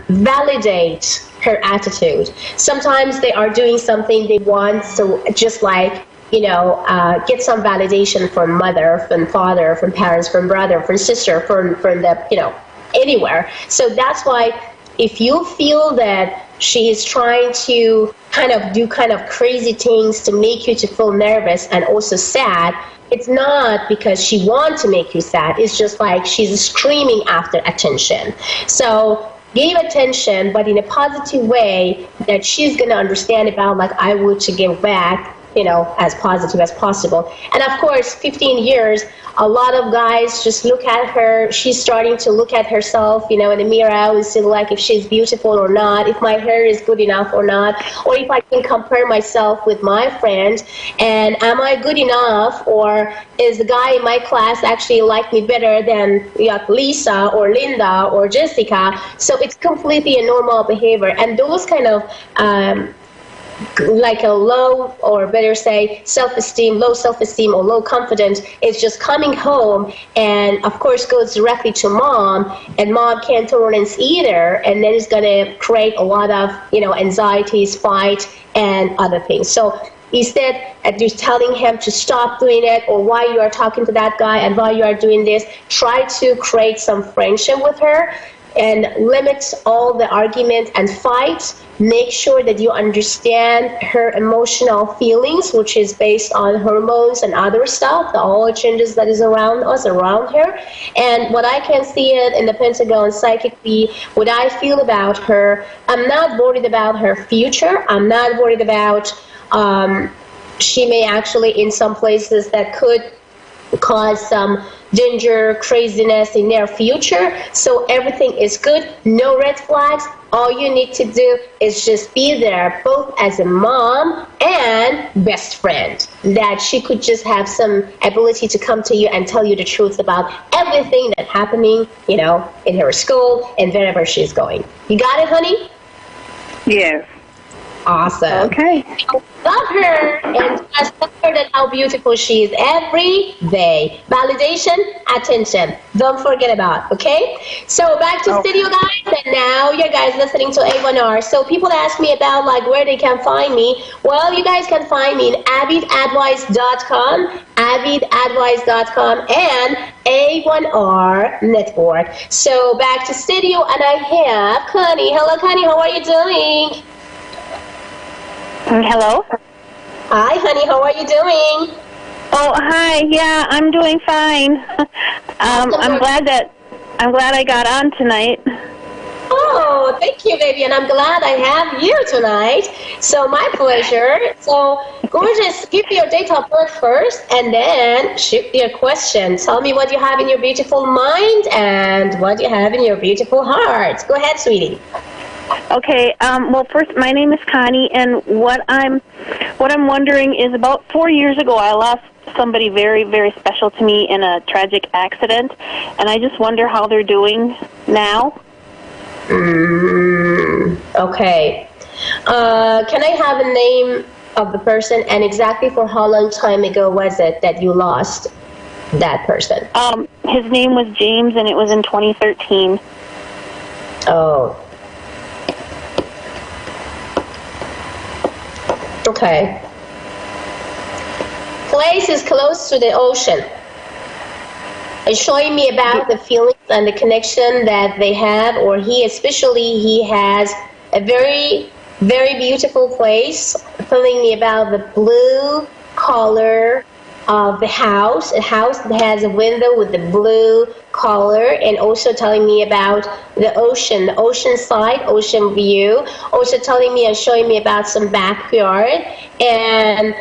validate her attitude. Sometimes they are doing something they want, so just like, get some validation from mother, from father, from parents, from brother, from sister, from the, anywhere. So that's why if you feel that she is trying to do crazy things to make you to feel nervous and also sad, it's not because she wants to make you sad. It's just like she's screaming after attention. So give attention, but in a positive way that she's going to understand about, like, I want to give back, as positive as possible. And of course, 15 years, a lot of guys just look at her. She's starting to look at herself, in the mirror and see, like, if she's beautiful or not, if my hair is good enough or not, or if I can compare myself with my friend, and am I good enough, or is the guy in my class actually like me better than Lisa or Linda or Jessica? So it's completely a normal behavior, and those kind of like a low, or better say low self-esteem or low confidence, is just coming home and of course goes directly to mom, and mom can't tolerance either, and then it's going to create a lot of anxieties, fight, and other things. So instead of just telling him to stop doing it, or why you are talking to that guy and why you are doing this, try to create some friendship with her and limit all the argument and fight. Make sure that you understand her emotional feelings, which is based on hormones and other stuff, all the changes that is around us, around her. And what I can see it in the Pentagon psychically, what I feel about her, I'm not worried about her future. I'm not worried about she may actually, in some places, that could cause some danger, craziness in their future. So everything is good, no red flags. All you need to do is just be there, both as a mom and best friend, that she could just have some ability to come to you and tell you the truth about everything that's happening, in her school and wherever she's going. You got it, honey? Yes. Awesome. Okay. Love her, and just tell her that how beautiful she is every day. Validation, attention. Don't forget about, okay? So back to studio, guys, and now you guys listening to A1R. So people ask me about, like, where they can find me. Well, you guys can find me in avidadvice.com, and A1R Network. So back to studio, and I have Connie. Hello, Connie. How are you doing? Hello? Hi, honey. How are you doing? Oh, hi. Yeah, I'm doing fine. I'm glad I got on tonight. Oh, thank you, baby, and I'm glad I have you tonight. So my pleasure. So gorgeous, give me your date of birth first, and then shoot your question. Tell me what you have in your beautiful mind and what you have in your beautiful heart. Go ahead, sweetie. Okay. Well, first, my name is Connie, and what I'm wondering is, about 4 years ago, I lost somebody very, very special to me in a tragic accident, and I just wonder how they're doing now. Okay. Can I have a name of the person, and exactly for how long time ago was it that you lost that person? His name was James, and it was in 2013. Oh. Okay. Place is close to the ocean. It's showing me about the feelings and the connection that they have, or he has a very, very beautiful place, telling me about the blue color of the house, a house that has a window with the blue color, and also telling me about the ocean side, ocean view, also telling me and showing me about some backyard, and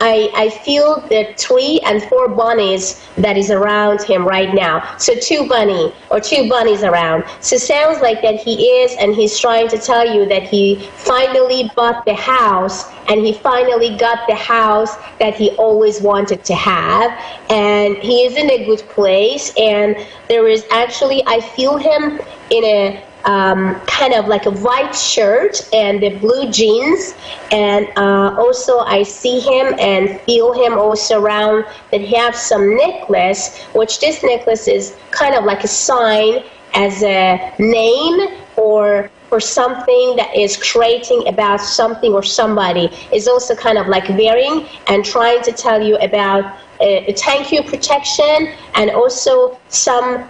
I feel the 3 and 4 bunnies that is around him right now. So two bunnies around. So it sounds like that he is, and he's trying to tell you that he finally bought the house, and he finally got the house that he always wanted to have, and he is in a good place. And there is actually, I feel him in a kind of like a white shirt and the blue jeans, and also I see him and feel him also around that he has some necklace, which this necklace is kind of like a sign, as a name or for something that is creating about something or somebody, is also kind of like varying and trying to tell you about thank you protection, and also some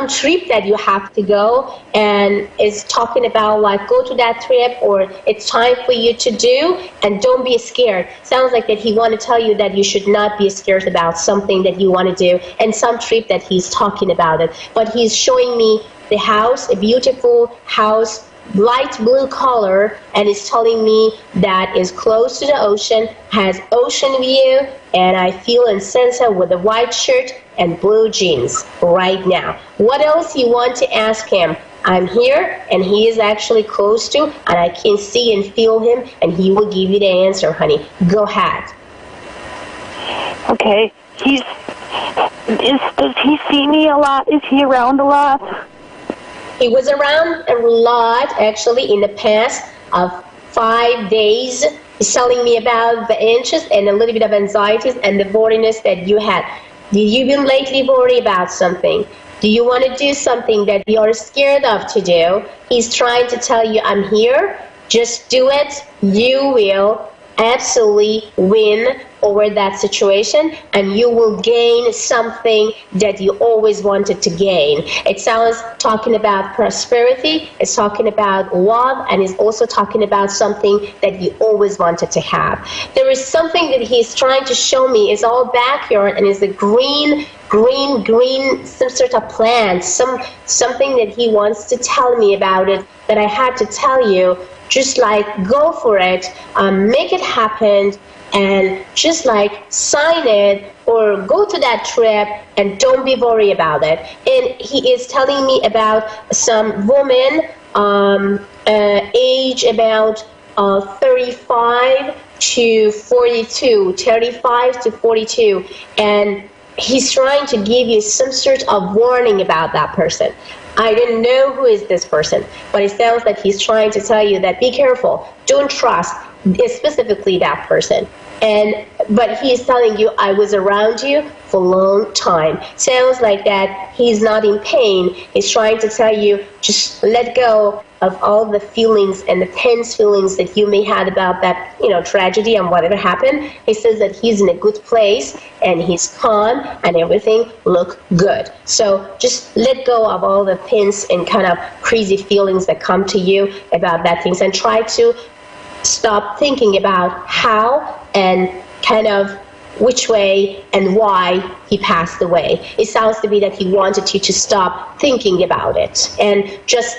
trip that you have to go, and is talking about like go to that trip, or it's time for you to do, and don't be scared. Sounds like that he want to tell you that you should not be scared about something that you want to do, and some trip that he's talking about it. But he's showing me the house, a beautiful house, light blue color, and is telling me that is close to the ocean, has ocean view, and I feel and sense her with a white shirt and blue jeans right now. What else you want to ask him? I'm here, and he is actually close to, and I can see and feel him, and he will give you the answer, honey. Go ahead. Okay. Does he see me a lot? Is he around a lot? He was around a lot, actually, in the past of 5 days. He's telling me about the interest and a little bit of anxieties and the worriness that you had. Did you been lately worry about something? Do you want to do something that you're scared of to do? He's trying to tell you, I'm here. Just do it. You will absolutely win over that situation, and you will gain something that you always wanted to gain. It sounds talking about prosperity, it's talking about love, and it's also talking about something that you always wanted to have. There is something that he's trying to show me is all backyard, and is a green, some sort of plant, something that he wants to tell me about it, that I had to tell you. Just like go for it, make it happen, and just like sign it or go to that trip, and don't be worried about it. And he is telling me about some woman, age about 35 to 42, and he's trying to give you some sort of warning about that person. I didn't know who is this person, but it sounds like he's trying to tell you that be careful, don't trust specifically that person. But he's telling you, I was around you for a long time. Sounds like that he's not in pain. He's trying to tell you, just let go of all the feelings and the tense feelings that you may have about that, tragedy and whatever happened. He says that he's in a good place and he's calm and everything look good. So just let go of all the pins and kind of crazy feelings that come to you about that things, and try to stop thinking about how and kind of which way and why he passed away. It sounds to be that he wanted you to stop thinking about it and just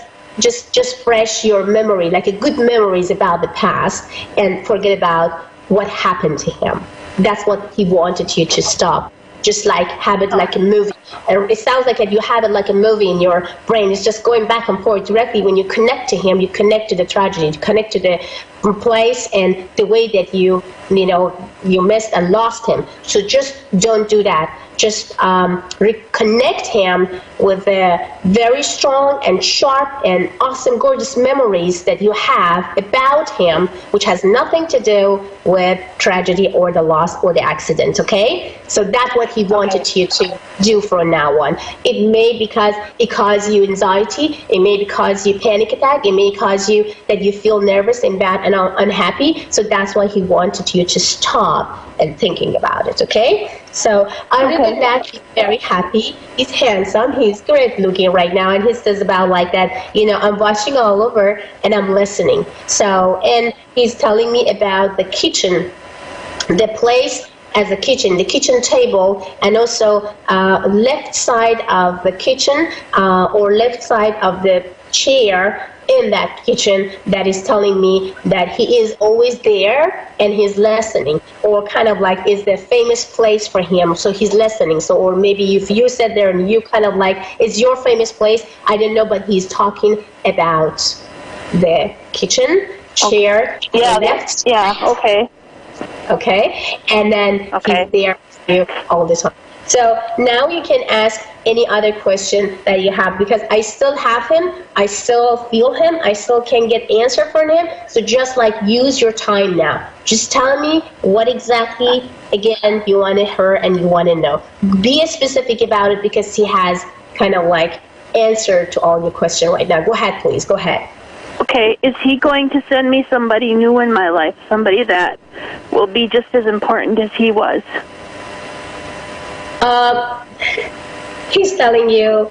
fresh your memory, like a good memories about the past, and forget about what happened to him. That's what he wanted you to stop. Just like have it like a movie. It sounds like you have it like a movie in your brain. It's just going back and forth directly. When you connect to him, you connect to the tragedy, you connect to the place and the way that you missed and lost him. So just don't do that. Just reconnect him with very strong and sharp and awesome, gorgeous memories that you have about him, which has nothing to do with tragedy or the loss or the accident, okay? So that's what he wanted you to do from now on. It may because it caused you anxiety, it may cause you panic attack, it may cause you that you feel nervous and bad and unhappy. So that's why he wanted you to stop and thinking about it, okay? So other than that, he's very happy, he's handsome, he's great looking right now, and he says about like that, I'm watching all over and I'm listening. So, and he's telling me about the kitchen, the place as a kitchen, the kitchen table, and also left side of the kitchen or left side of the chair in that kitchen, that is telling me that he is always there and he's listening, or kind of like is the famous place for him, so he's listening. So, or maybe if you sat there and you kind of like, it's your famous place, I don't know, but he's talking about the kitchen chair. Yeah, left. yeah, okay. Okay, and then he's there with you all the time. So now you can ask any other question that you have, because I still have him, I still feel him, I still can get answer from him. So just like use your time now. Just tell me what exactly, again, you want to hear and you want to know. Be specific about it, because he has kind of like answer to all your questions right now. Go ahead, please. Go ahead. Okay, is he going to send me somebody new in my life, somebody that will be just as important as he was? He's telling you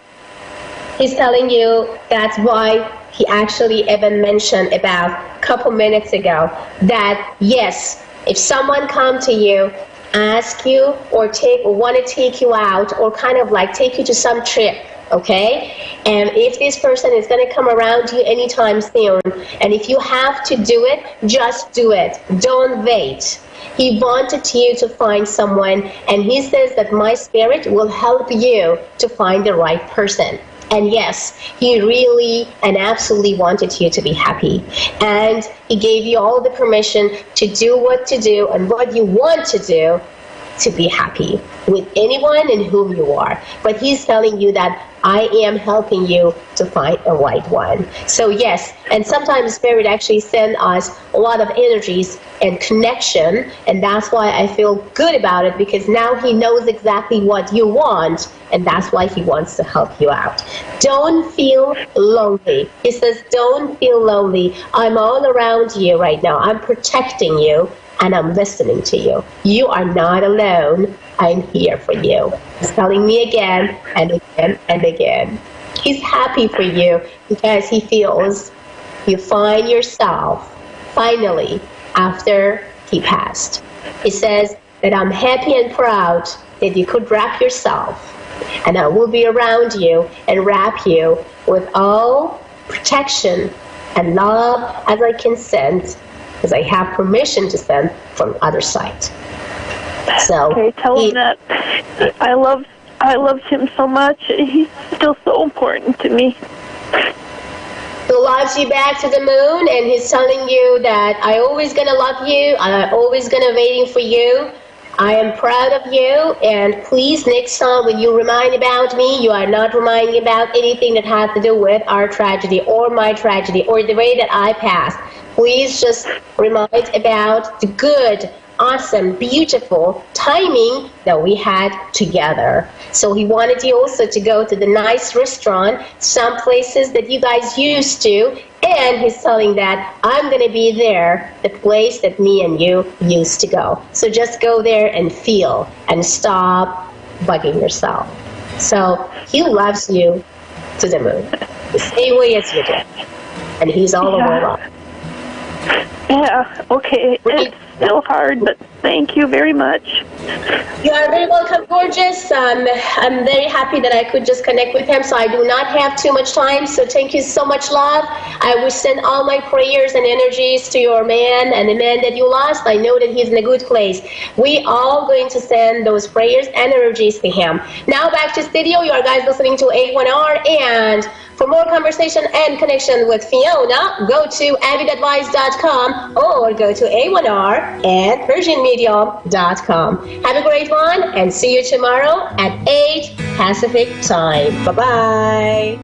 that's why he actually even mentioned about a couple minutes ago that yes, if someone come to you, ask you or want to take you out or kind of like take you to some trip, okay? And if this person is going to come around you anytime soon, and if you have to do it, just do it. Don't wait. He wanted you to find someone, and he says that my spirit will help you to find the right person. And yes, he really and absolutely wanted you to be happy. And he gave you all the permission to do what to do and what you want to do to be happy with anyone and whom you are. But he's telling you that I am helping you to find a right one. So yes, and sometimes Spirit actually sends us a lot of energies and connection, and that's why I feel good about it, because now he knows exactly what you want, and that's why he wants to help you out. Don't feel lonely. He says, don't feel lonely. I'm all around you right now. I'm protecting you, and I'm listening to you. You are not alone. I'm here for you. He's telling me again and again and again. He's happy for you because he feels you find yourself finally after he passed. He says that I'm happy and proud that you could wrap yourself, and I will be around you and wrap you with all protection and love as I can send, because I have permission to send from the other side. So okay, tell him that I loved him so much. He's still so important to me. He loves you back to the moon, and he's telling you that I always gonna love you, I'm always gonna waiting for you. I am proud of you, and please next time when you remind about me, you are not reminding about anything that has to do with our tragedy or my tragedy or the way that I passed. Please just remind about the good, awesome, beautiful timing that we had together. So he wanted you also to go to the nice restaurant, some places that you guys used to, and he's telling that I'm going to be there, the place that me and you used to go. So just go there and feel and stop bugging yourself. So he loves you to the moon, the same way as you do. And he's all over love. Yeah, okay. It's still hard, but thank you very much. You are very welcome, gorgeous. I'm very happy that I could just connect with him, so I do not have too much time. So thank you so much, love. I will send all my prayers and energies to your man and the man that you lost. I know that he's in a good place. We all going to send those prayers and energies to him. Now back to studio. You are guys listening to A1R, and for more conversation and connection with Fiona, go to avidadvice.com or go to A1R and PersianMedium.com. Have a great one, and see you tomorrow at 8 Pacific time. Bye-bye.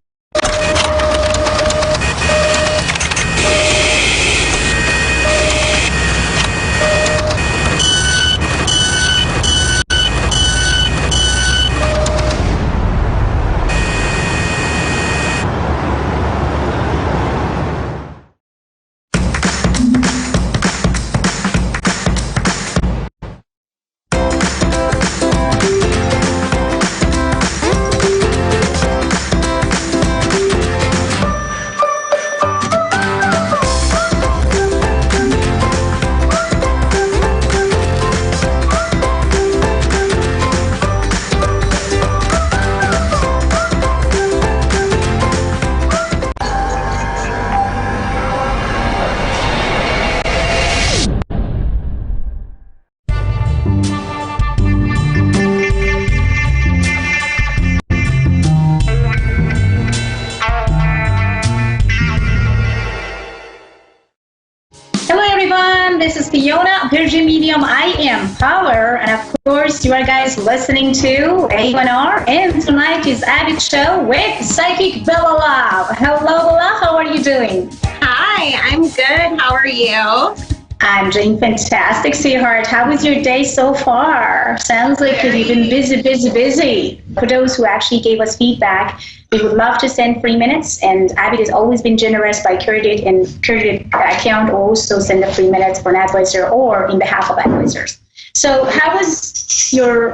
This is Fiona, Persian Medium. I am Power, and of course, you are guys listening to A1R, and tonight is Avid Show with Psychic Bella Love. Hello, Bella. How are you doing? Hi, I'm good. How are you? I'm doing fantastic, sweetheart. How was your day so far? Sounds like you've been busy, busy, busy. For those who actually gave us feedback, we would love to send 3 minutes, and Abby has always been generous by credit and credit account also send the 3 minutes for an advisor or in behalf of advisors. So how was your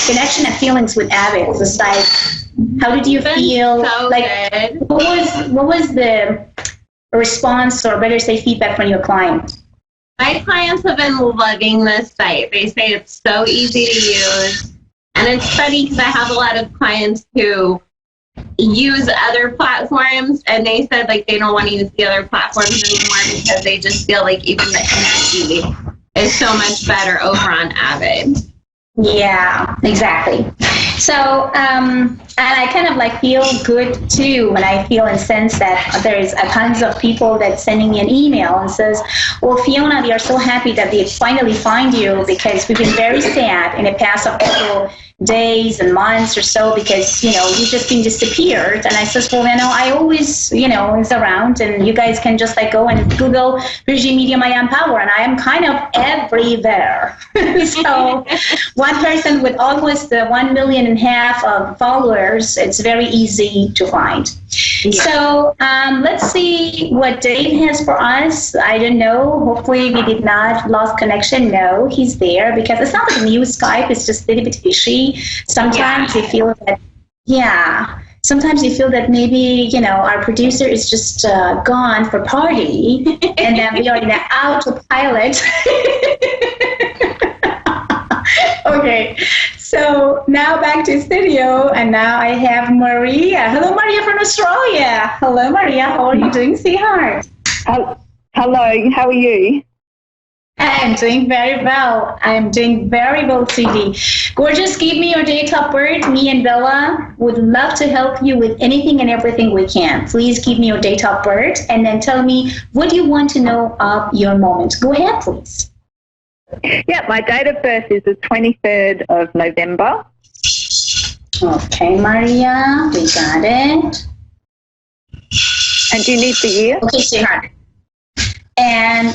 connection and feelings with Abby? It was like, how did you feel? So like, good. what was the response, or better say feedback from your client? My clients have been loving this site. They say it's so easy to use. And it's funny because I have a lot of clients who use other platforms, and they said like they don't want to use the other platforms anymore because they just feel like even the energy is so much better over on Avid. Yeah, exactly. So, and I kind of like feel good too when I feel and sense that there's a tons of people that sending me an email and says, well, Fiona, we are so happy that we finally find you because we've been very sad in the past of couple days and months or so because, you know, you've just been disappeared. And I says, well, you know, I always, you know, is around, and you guys can just like go and Google Virgin Media Miami Power, and I am kind of everywhere. So one person with almost 1.5 million of followers, it's very easy to find. Yeah. So let's see what Dave has for us. I don't know. Hopefully we did not lost connection. No, he's there because it's not like new Skype. It's just a little bit fishy. Sometimes you feel that, yeah. Sometimes you feel that maybe, you know, our producer is just gone for party and then we are in an autopilot. Okay, so now back to studio, and now I have Maria. Hello, Maria from Australia. Hello, Maria. How are you doing, sweetheart? Hello, how are you? I'm doing very well. I'm doing very well, sweetie. Gorgeous, give me your date of birth. Me and Bella would love to help you with anything and everything we can. Please give me your date of birth, and then tell me what you want to know of your moment. Go ahead, please. Yeah, my date of birth is the 23rd of November. Okay, Maria, we got it. And do you need the year? Okay, sweetheart. And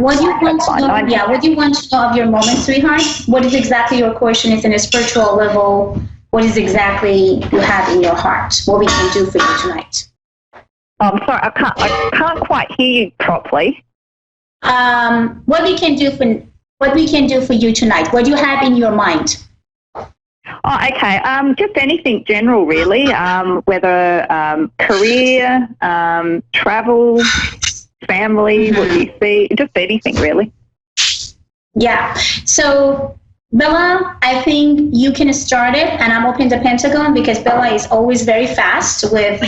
what do you want to know? Yeah, what do you want to know of your moment, sweetheart? What is exactly your question is in a spiritual level? What is exactly you have in your heart? What we can do for you tonight? I'm sorry, I can't quite hear you properly. What we can do for you tonight? What do you have in your mind? Oh, okay. Just anything general, really. Whether career, travel, family, what do you see? Just anything, really. Yeah. So, Bella, I think you can start it, and I'm open the Pentagon because Bella is always very fast with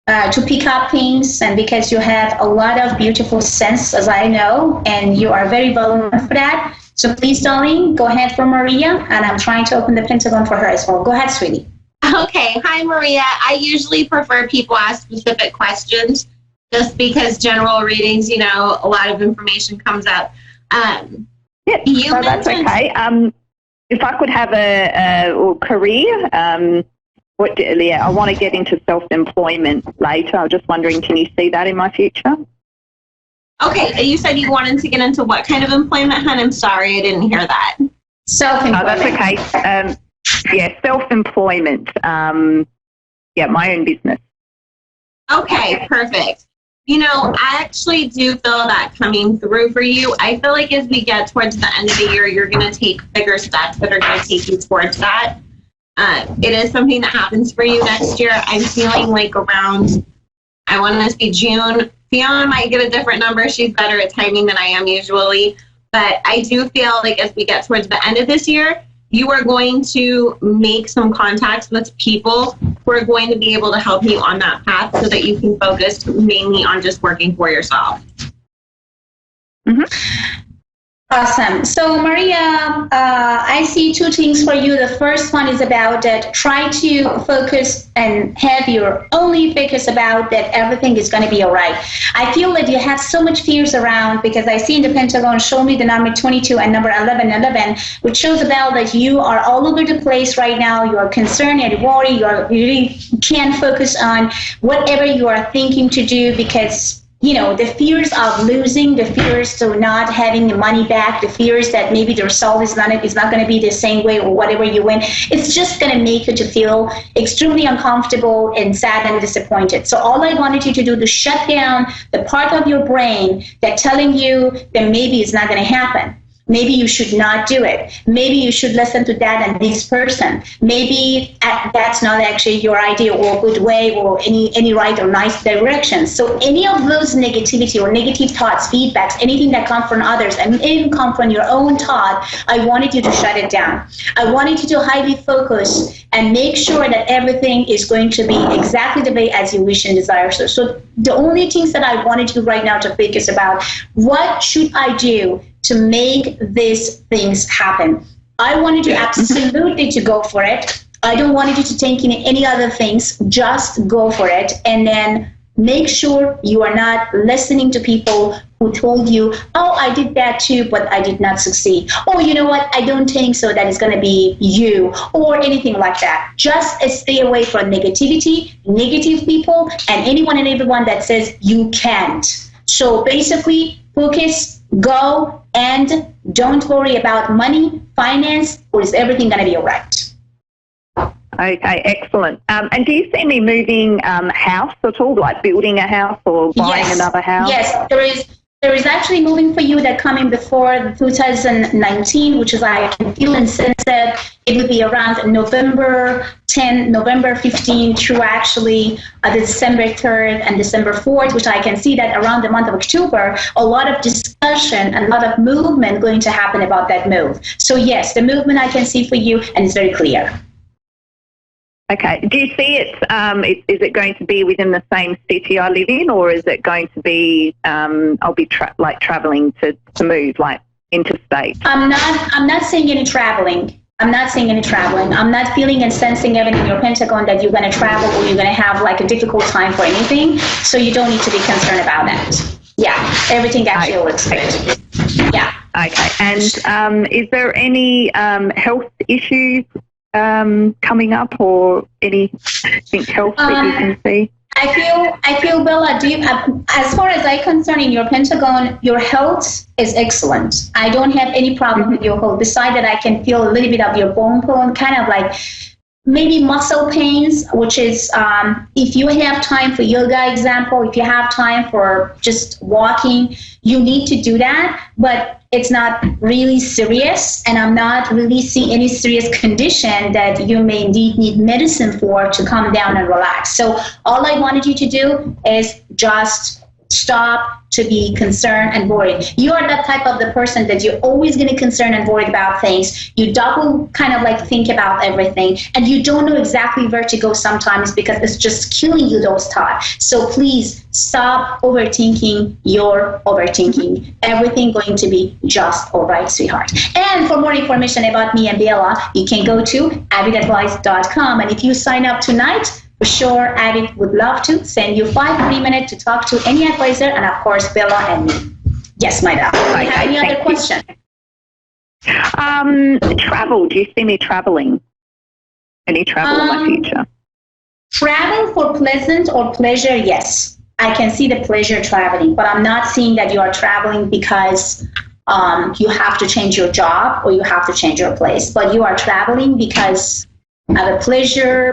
to pick up things, and because you have a lot of beautiful sense, as I know, and you are very well known for that. So please, darling, go ahead for Maria, and I'm trying to open the Pentagon for her as well. Go ahead, sweetie. Okay. Hi, Maria. I usually prefer people ask specific questions just because general readings, you know, a lot of information comes up. That's okay. If I could have a career, I want to get into self-employment later. I was just wondering, can you see that in my future? Okay, you said you wanted to get into what kind of employment, hon? I'm sorry, I didn't hear that. Self-employment. That's okay. Self-employment. My own business. Okay, perfect. You know, I actually do feel that coming through for you. I feel like as we get towards the end of the year, you're going to take bigger steps that are going to take you towards that. It is something that happens for you next year. I'm feeling like around, I want to say June. Fiona might get a different number. She's better at timing than I am usually. But I do feel like as we get towards the end of this year, you are going to make some contacts with people who are going to be able to help you on that path so that you can focus mainly on just working for yourself. Mm-hmm. Awesome. So, Maria, I see two things for you. The first one is about that try to focus and have your only focus about that everything is going to be all right. I feel that you have so much fears around because I see in the Pentagon, show me the number 22 and number 1111, which shows about that you are all over the place right now. You are concerned and worried. You really can't focus on whatever you are thinking to do because the fears of losing, the fears to not having the money back, the fears that maybe the result is not going to be the same way or whatever you win. It's just going to make you to feel extremely uncomfortable and sad and disappointed. So all I wanted you to do to shut down the part of your brain that telling you that maybe it's not going to happen. Maybe you should not do it. Maybe you should listen to that and this person. Maybe that's not actually your idea or good way or any right or nice direction. So any of those negativity or negative thoughts, feedbacks, anything that come from others and even come from your own thought, I wanted you to shut it down. I wanted you to highly focus and make sure that everything is going to be exactly the way as you wish and desire. So the only things that I wanted you right now to focus about, what should I do to make these things happen? I wanted you absolutely to go for it. I don't want you to think in any other things. Just go for it. And then make sure you are not listening to people who told you, oh, I did that too, but I did not succeed. Oh, you know what? I don't think so that it's going to be you or anything like that. Just stay away from negativity, negative people, and anyone and everyone that says you can't. So basically, focus, go, and don't worry about money, finance, or is everything going to be all right? Okay, excellent. And do you see me moving house at all, like building a house or buying another house? Yes, there is actually moving for you that coming before 2019, which is I can feel and sense that it would be around November 10, November 15 through actually December 3rd and December 4th, which I can see that around the month of October, a lot of discussion and a lot of movement going to happen about that move. So yes, the movement I can see for you, and it's very clear. Okay. Do you see it, is it going to be within the same city I live in, or is it going to be, I'll be traveling to move, like interstate? I'm not saying any traveling. I'm not feeling and sensing even in your Pentagon that you're going to travel or you're going to have like a difficult time for anything. So you don't need to be concerned about that. Yeah. Everything actually looks good. Yeah. Okay. And is there any health issues coming up or anything else that you can see? I feel Bella, as far as I'm concerned in your Pentagon, your health is excellent. I don't have any problem with your health. Besides that, I can feel a little bit of your bone kind of like maybe muscle pains, which is if you have time for yoga example, if you have time for just walking, you need to do that, but it's not really serious, and I'm not really seeing any serious condition that you may indeed need medicine for to calm down and relax. So all I wanted you to do is just stop to be concerned and worried. You are that type of the person that you're always going to concern and worry about things. You double kind of like think about everything, and you don't know exactly where to go sometimes because it's just killing you, those thoughts. So please stop overthinking your overthinking. Everything going to be just all right, sweetheart. And for more information about me and Bella, you can go to avidadvice.com. And if you sign up tonight, for sure, Avid would love to send you 5 free minutes to talk to any advisor, and of course, Bella and me. Yes, my love. Do you have any other question? Travel. Do you see me traveling? Any travel in my future? Travel for pleasant or pleasure, yes. I can see the pleasure traveling, but I'm not seeing that you are traveling because you have to change your job or you have to change your place. But you are traveling because have a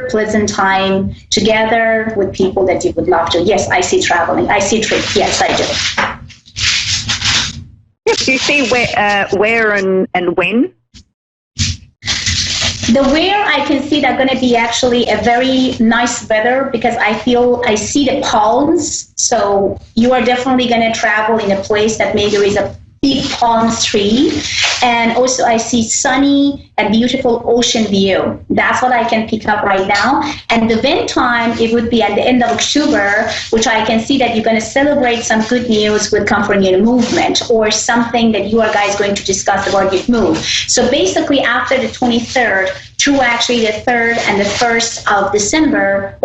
pleasant time together with people that you would love to. Yes, I see traveling. I see trip. Yes, I do. Do you see where and when? The where I can see that going to be actually a very nice weather because I see the palms. So you are definitely going to travel in a place that maybe there is a big palm tree, and also I see sunny and beautiful ocean view. That's what I can pick up right now. And the event time, it would be at the end of October, which I can see that you're going to celebrate some good news with California movement or something that you are guys going to discuss about your move. So basically after the 23rd through actually the 3rd and the 1st of December,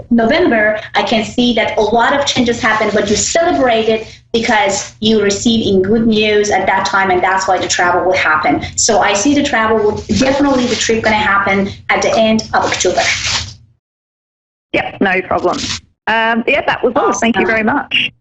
November, I can see that a lot of changes happen, but you celebrate it because you receive in good news at that time, and that's why the travel will happen. So I see the definitely the trip going to happen at the end of October. Yep, no problem. Yeah, that was all. Awesome. Thank you very much.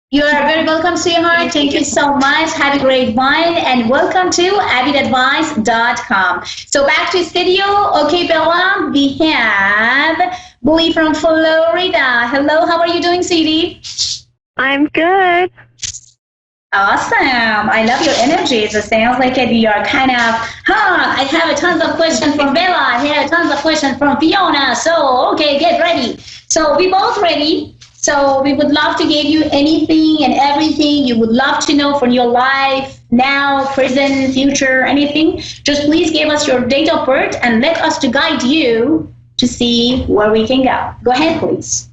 You are very welcome, sweetheart. Thank you so much. Have a great one, and welcome to avidadvice.com. So back to studio. Okay, Bella, we have Bully from Florida. Hello, how are you doing, sweetie? I'm good. Awesome. I love your energy. It sounds like you are kind of, I have a tons of questions from Bella. I have tons of questions from Fiona. So, okay, get ready. So we both ready. So we would love to give you anything and everything you would love to know from your life, now, present, future, anything. Just please give us your date of birth and let us to guide you to see where we can go. Go ahead, please.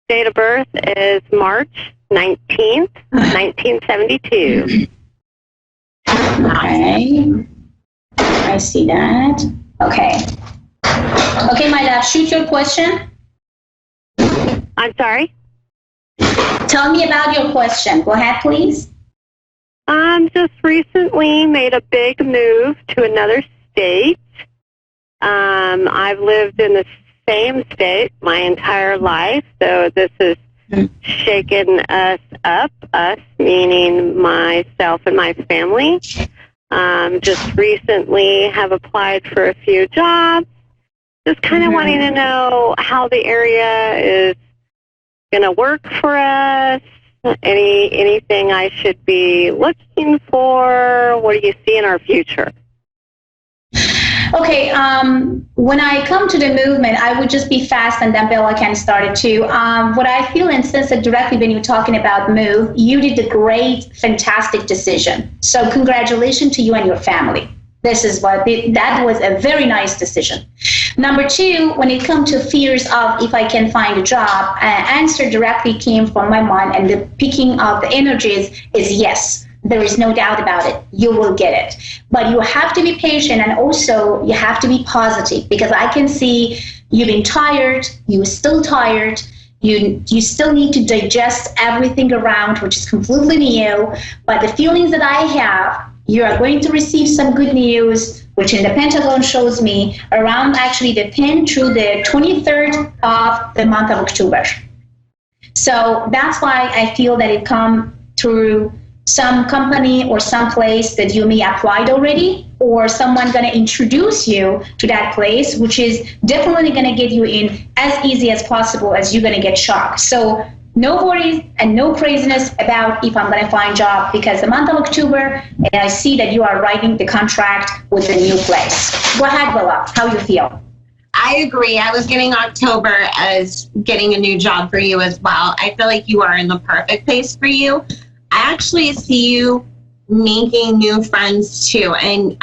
Date of birth is March 19th, 1972. Okay. I see that. Okay. Okay, my love, shoot your question. I'm sorry? Tell me about your question. Go ahead, please. Just recently made a big move to another state. I've lived in the same state my entire life, so this has shaken us up, us meaning myself and my family. Just recently have applied for a few jobs. Just kind of wanting to know how the area is going to work for us. Anything I should be looking for? What do you see in our future? Okay, when I come to the movement, I would just be fast and then Bella can start it too. What I feel and sense that directly when you're talking about move, you did a great, fantastic decision. So congratulations to you and your family. This is that was a very nice decision. Number two, when it comes to fears of if I can find a job, answer directly came from my mind, and the picking of the energies is yes. There is no doubt about it. You will get it. But you have to be patient, and also you have to be positive, because I can see you've been tired, you're still tired, you still need to digest everything around, which is completely new. But the feelings that I have, you are going to receive some good news, which in the Pentagon shows me around actually the 10th through the 23rd of the month of October. So that's why I feel that it come through some company or some place that you may applied already, or someone going to introduce you to that place, which is definitely going to get you in as easy as possible, as you're going to get shocked. So no worries and no craziness about if I'm going to find a job, because the month of October, and I see that you are writing the contract with the new place. Go ahead, Bella, how you feel? I agree. I was getting October as getting a new job for you as well. I feel like you are in the perfect place for you. I actually see you making new friends too. And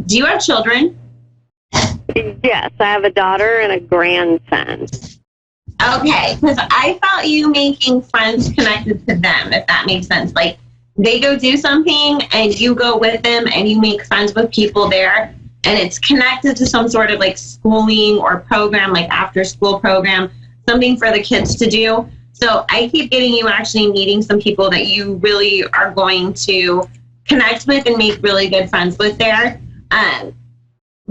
do you have children? Yes, I have a daughter and a grandson. Okay, because I felt you making friends connected to them, if that makes sense. Like, they go do something and you go with them and you make friends with people there, and it's connected to some sort of like schooling or program, like after school program, something for the kids to do. So I keep getting you actually meeting some people that you really are going to connect with and make really good friends with there.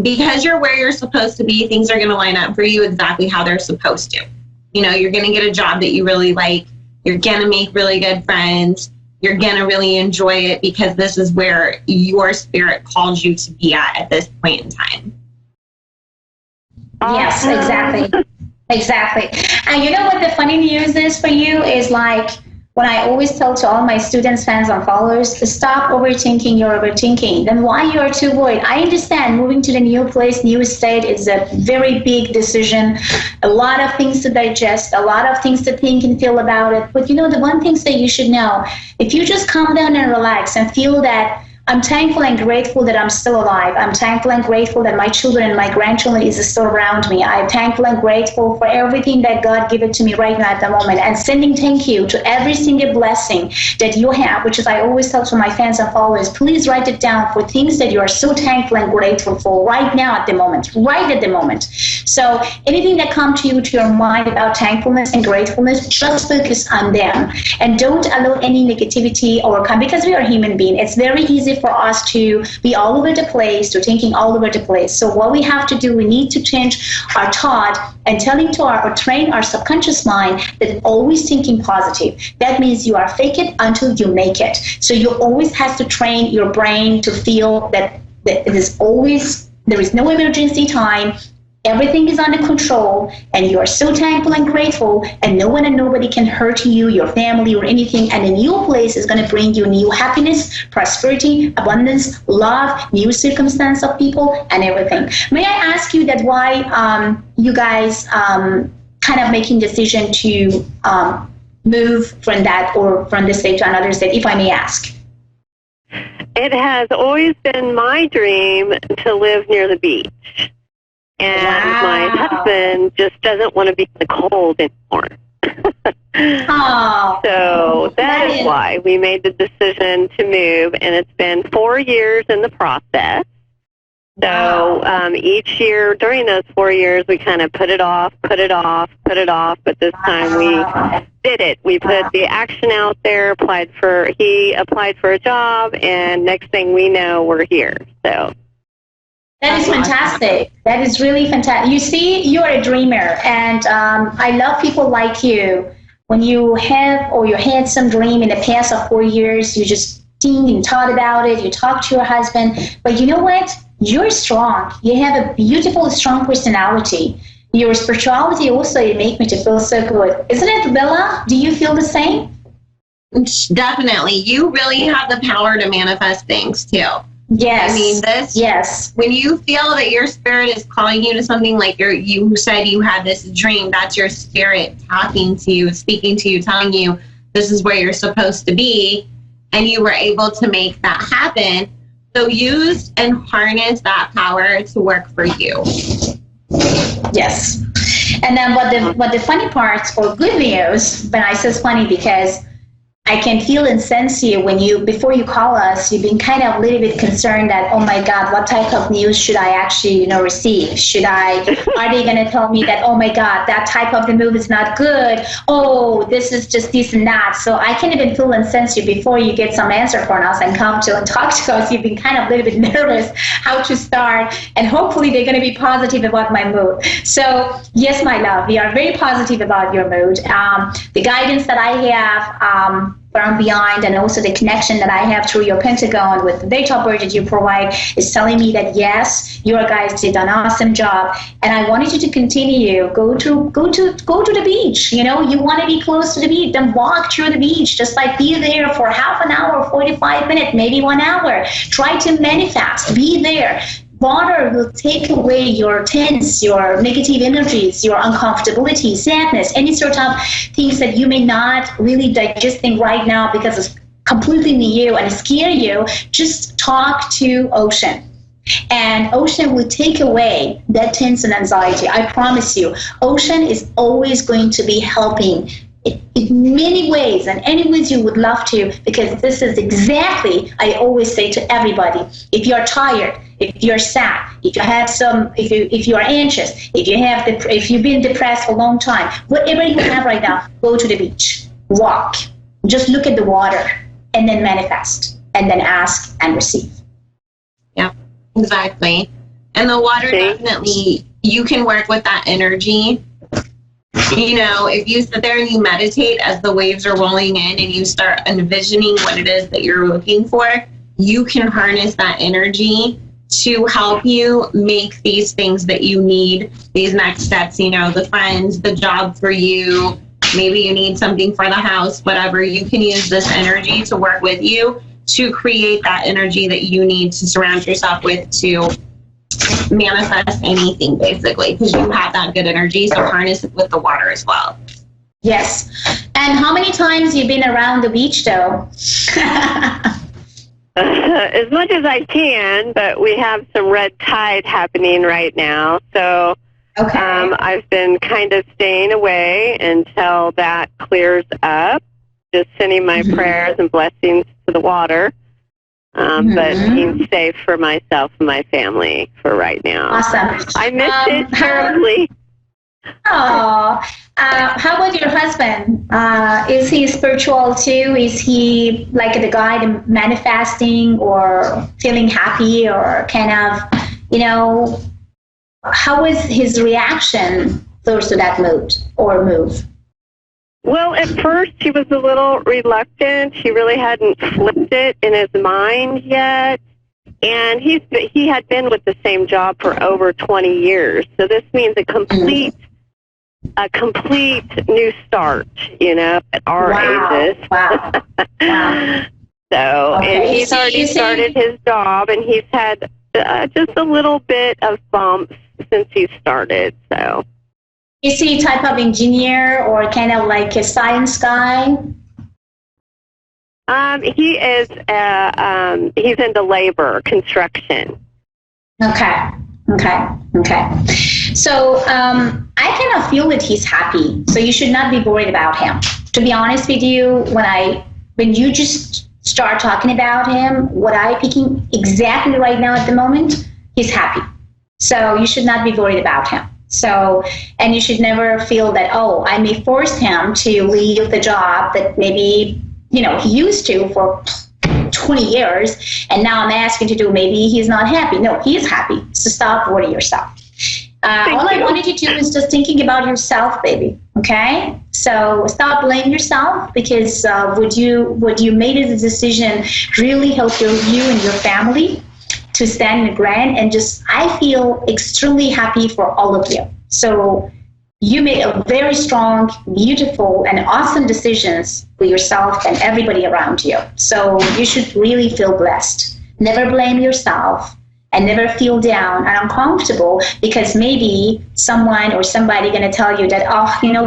Because you're where you're supposed to be, things are going to line up for you exactly how they're supposed to. You know, you're going to get a job that you really like. You're going to make really good friends. You're going to really enjoy it, because this is where your spirit calls you to be at this point in time. Yes, exactly. Exactly. And you know what the funny news is for you is, like, when I always tell to all my students, fans, and followers, stop overthinking, you're overthinking. Then why you are too worried? I understand moving to the new place, new state is a very big decision, a lot of things to digest, a lot of things to think and feel about it. But you know, the one thing that you should know, if you just calm down and relax and feel that I'm thankful and grateful that I'm still alive. I'm thankful and grateful that my children and my grandchildren is still around me. I'm thankful and grateful for everything that God gave it to me right now at the moment, and sending thank you to every single blessing that you have, which is I always tell to my fans and followers, please write it down for things that you are so thankful and grateful for right now at the moment, right at the moment. So anything that comes to you, to your mind about thankfulness and gratefulness, just focus on them and don't allow any negativity or come, because we are human beings. It's very easy for us to be all over the place, to thinking all over the place. So what we have to do, we need to change our thought and telling to or train our subconscious mind that always thinking positive. That means you are fake it until you make it. So you always have to train your brain to feel that it is always, there is no emergency time. Everything is under control, and you are so thankful and grateful, and no one and nobody can hurt you, your family, or anything. And a new place is going to bring you new happiness, prosperity, abundance, love, new circumstance of people, and everything. May I ask you that why you guys kind of making decision to move from that or from this state to another state, if I may ask? It has always been my dream to live near the beach. And my husband just doesn't want to be in the cold anymore. So that is why we made the decision to move, and it's been 4 years in the process. So each year during those 4 years, we kind of put it off, but this time we did it. We put the action out there, he applied for a job, and next thing we know, we're here. So. That is fantastic. That is really fantastic. You see, you're a dreamer, and I love people like you. When you have or you had some dream in the past of 4 years, you just think and thought about it, you talk to your husband, but you know what? You're strong. You have a beautiful, strong personality. Your spirituality also, it makes me to feel so good. Isn't it, Bella? Do you feel the same? Definitely. You really have the power to manifest things, too. Yes. I mean, yes. When you feel that your spirit is calling you to something, like you said you had this dream, that's your spirit talking to you, speaking to you, telling you this is where you're supposed to be, and you were able to make that happen. So use and harness that power to work for you. Yes. And then what the funny parts or good news, when I say funny because I can feel and sense you when before you call us, you've been kind of a little bit concerned that, oh my God, what type of news should I actually, receive? Are they going to tell me that, oh my God, that type of the move is not good. Oh, this is just this and that. So I can even feel and sense you before you get some answer from us and come to and talk to us. You've been kind of a little bit nervous how to start, and hopefully they're going to be positive about my mood. So yes, my love, we are very positive about your mood. The guidance that I have, from beyond, and also the connection that I have through your Pentagon with the date of birth that you provide is telling me that yes, you guys did an awesome job, and I wanted you to continue. Go to the beach. You want to be close to the beach, then walk through the beach. Just like be there for half an hour, 45 minutes, maybe 1 hour. Try to manifest. Be there. Water will take away your tense, your negative energies, your uncomfortability, sadness, any sort of things that you may not really digesting right now because it's completely new and scare you. Just talk to ocean. And ocean will take away that tense and anxiety. I promise you, ocean is always going to be helping in many ways and any ways you would love to, because this is exactly, I always say to everybody, if you're tired, if you're sad, if you have if you are anxious, if you've been depressed for a long time, whatever you have right now, go to the beach, walk, just look at the water, and then manifest, and then ask and receive. Yeah, exactly. And the water, definitely, you can work with that energy. If you sit there and you meditate as the waves are rolling in and you start envisioning what it is that you're looking for, you can harness that energy to help you make these things that you need, these next steps, the friends, the job for you, maybe you need something for the house, whatever. You can use this energy to work with you to create that energy that you need to surround yourself with to manifest anything, basically, because you have that good energy. So harness it with the water as well. Yes. And how many times you've been around the beach, though? As much as I can, but we have some red tide happening right now. So okay. I've been kind of staying away until that clears up, just sending my prayers and blessings to the water. But being safe for myself and my family for right now. Awesome. I missed it terribly. Oh, how about your husband? Is he spiritual too? Is he like the guy manifesting or feeling happy or kind of, how was his reaction towards to that mood or move? Well, at first he was a little reluctant. He really hadn't flipped it in his mind yet. And he had been with the same job for over 20 years. So this means a complete new start, at our ages. Wow. Wow. So, okay. And he's already started his job, and he's had just a little bit of bumps since he started. So, is he a type of engineer or kind of like a science guy? He is. He's into labor, construction. Okay. So I kind of feel that he's happy. So you should not be worried about him. To be honest with you, when you just start talking about him, what I'm picking exactly right now at the moment, he's happy. So you should not be worried about him. So, and you should never feel that, oh, I may force him to leave the job that maybe, he used to for 20 years, and now I'm asking to do, maybe he's not happy. No, he is happy. So stop worrying yourself. All I wanted you to do is just thinking about yourself, baby. Okay? So stop blaming yourself, because would you made a decision really help you and your family to stand in the ground, and just I feel extremely happy for all of you. So you made a very strong, beautiful, and awesome decisions for yourself and everybody around you. So you should really feel blessed. Never blame yourself and never feel down and uncomfortable, because maybe someone or somebody going to tell you that,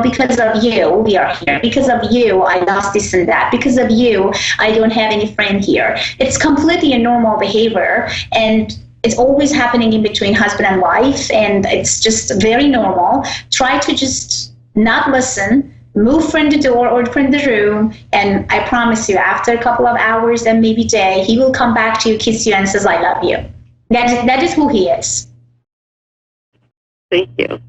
because of you, we are here. Because of you, I lost this and that. Because of you, I don't have any friend here. It's completely a normal behavior, and it's always happening in between husband and wife, and it's just very normal. Try to just not listen, move from the door or from the room, and I promise you, after a couple of hours and maybe day, he will come back to you, kiss you, and says, I love you. That is who he is. Thank you.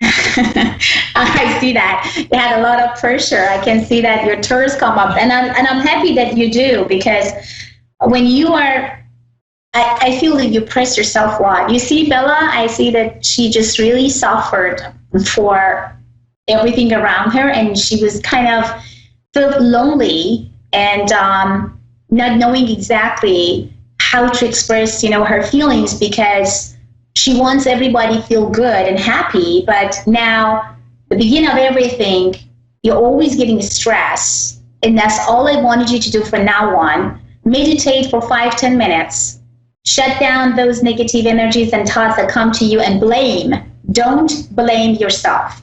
I see that. You had a lot of pressure. I can see that your tears come up, and I'm happy that you do, because when you are, I feel that you press yourself a lot. You see, Bella, I see that she just really suffered for everything around her, and she was kind of felt lonely and not knowing exactly how to express, her feelings, because she wants everybody to feel good and happy. But now, the beginning of everything, you're always getting stress, and that's all I wanted you to do from now on. Meditate for 5-10 minutes. Shut down those negative energies and thoughts that come to you, and blame. Don't blame yourself.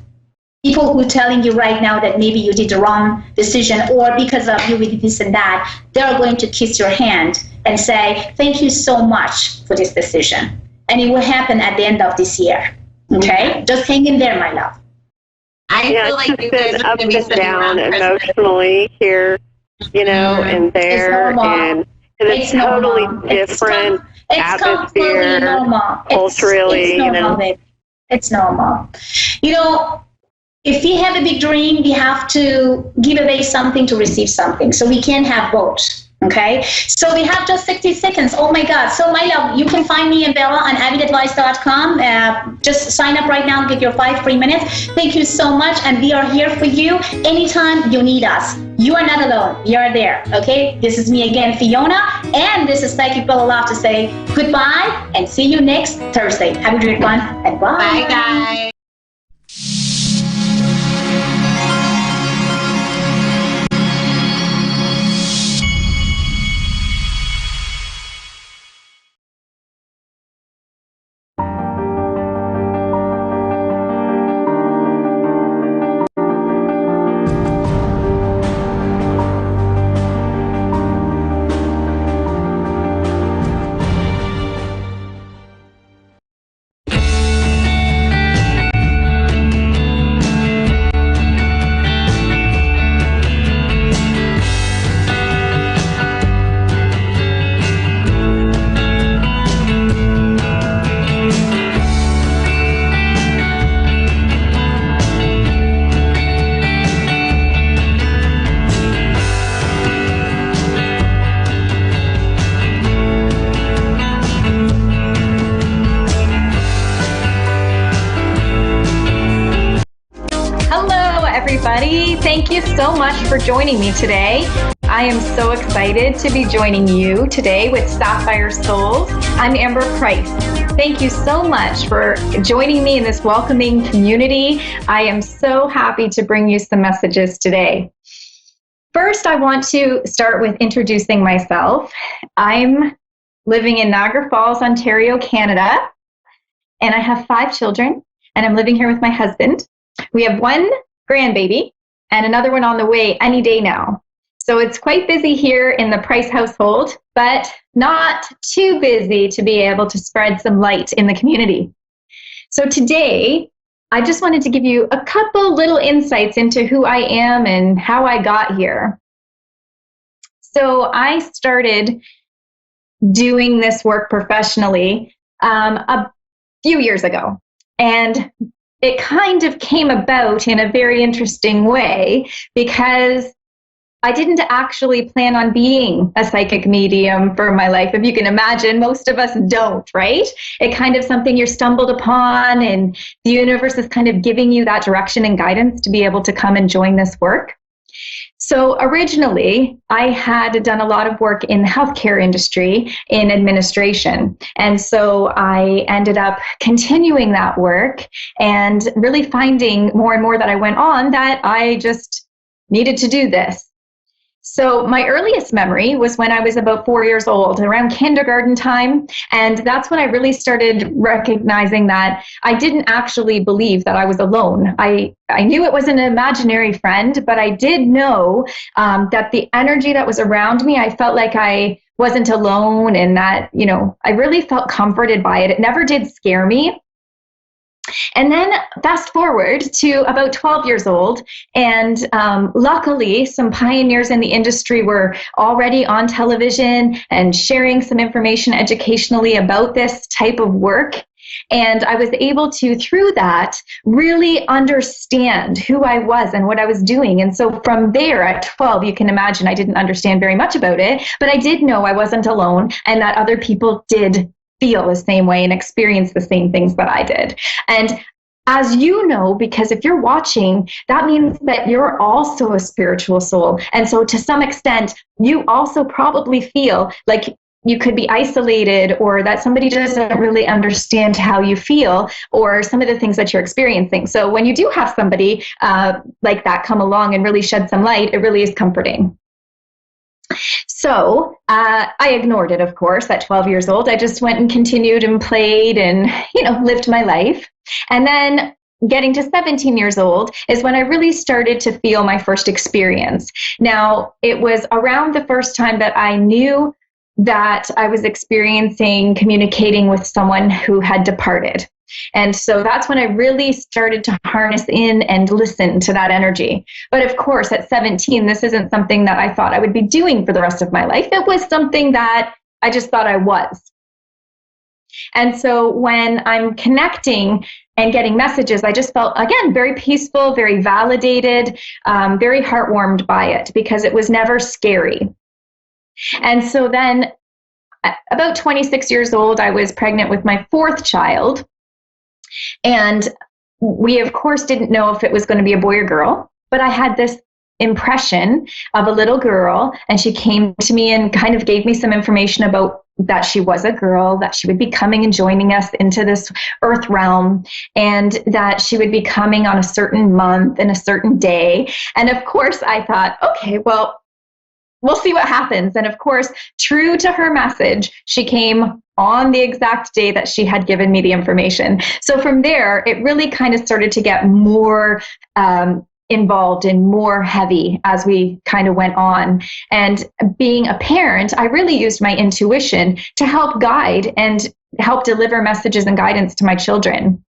People who are telling you right now that maybe you did the wrong decision, or because of you we did this and that, they're going to kiss your hand and say, thank you so much for this decision. And it will happen at the end of this year. Okay? Just hang in there, my love. I feel like you guys are up going to be and sitting down around emotionally here, and there, and it's totally different atmosphere, culturally, It's normal. If we have a big dream, we have to give away something to receive something. So we can't have both. Okay, so we have just 60 seconds. Oh my God. So my love, you can find me and Bella on avidadvice.com. Just sign up right now and get your 5 free minutes. Thank you so much. And we are here for you anytime you need us. You are not alone. We are there. Okay, this is me again, Fiona. And this is Psychic Bella Love to say goodbye and see you next Thursday. Have a great one and bye. Bye, guys. thank you so much for joining me today. I am so excited to be joining you today with Sapphire Souls. I'm Amber Price. Thank you so much for joining me in this welcoming community. I am so happy to bring you some messages today. First, I want to start with introducing myself. I'm living in Niagara Falls, Ontario, Canada, and I have 5 children, and I'm living here with my husband. We have 1 grandbaby and another one on the way any day now. So it's quite busy here in the Price household, but not too busy to be able to spread some light in the community. So today, I just wanted to give you a couple little insights into who I am and how I got here. So I started doing this work professionally a few years ago, and it kind of came about in a very interesting way because I didn't actually plan on being a psychic medium for my life. If you can imagine, most of us don't, right? It kind of something you're stumbled upon, and the universe is kind of giving you that direction and guidance to be able to come and join this work. So originally, I had done a lot of work in the healthcare industry in administration. And so I ended up continuing that work and really finding more and more that I went on that I just needed to do this. So my earliest memory was when I was about 4 years old, around kindergarten time. And that's when I really started recognizing that I didn't actually believe that I was alone. I knew it was an imaginary friend, but I did know that the energy that was around me, I felt like I wasn't alone, and that, I really felt comforted by it. It never did scare me. And then fast forward to about 12 years old, and luckily some pioneers in the industry were already on television and sharing some information educationally about this type of work. And I was able to, through that, really understand who I was and what I was doing. And so from there at 12, you can imagine I didn't understand very much about it, but I did know I wasn't alone and that other people did feel the same way and experience the same things that I did. And as you know, because if you're watching, that means that you're also a spiritual soul. And so to some extent, you also probably feel like you could be isolated, or that somebody doesn't really understand how you feel or some of the things that you're experiencing. So when you do have somebody like that come along and really shed some light, it really is comforting. So I ignored it, of course, at 12 years old. I just went and continued and played and, lived my life. And then getting to 17 years old is when I really started to feel my first experience. Now, it was around the first time that I knew that I was experiencing communicating with someone who had departed. And so that's when I really started to harness in and listen to that energy. But of course, at 17, this isn't something that I thought I would be doing for the rest of my life. It was something that I just thought I was. And so when I'm connecting and getting messages, I just felt, again, very peaceful, very validated, very heartwarmed by it because it was never scary. And so then about 26 years old, I was pregnant with my 4th child. And we, of course, didn't know if it was going to be a boy or girl, but I had this impression of a little girl, and she came to me and kind of gave me some information about that she was a girl, that she would be coming and joining us into this earth realm, and that she would be coming on a certain month and a certain day. And of course, I thought, okay, well, we'll see what happens. And of course, true to her message, she came on the exact day that she had given me the information. So from there, it really kind of started to get more involved and more heavy as we kind of went on. And being a parent, I really used my intuition to help guide and help deliver messages and guidance to my children.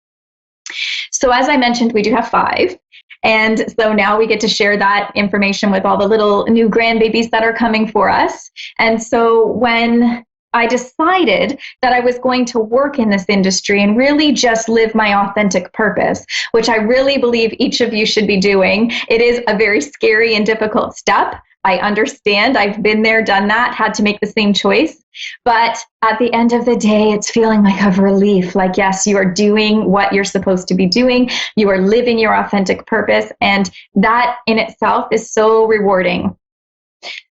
So as I mentioned, we do have 5. And so now we get to share that information with all the little new grandbabies that are coming for us. And so when I decided that I was going to work in this industry and really just live my authentic purpose, which I really believe each of you should be doing. It is a very scary and difficult step, I understand. I've been there, done that, had to make the same choice. But at the end of the day, it's feeling like a relief. Like, yes, you are doing what you're supposed to be doing. You are living your authentic purpose. And that in itself is so rewarding.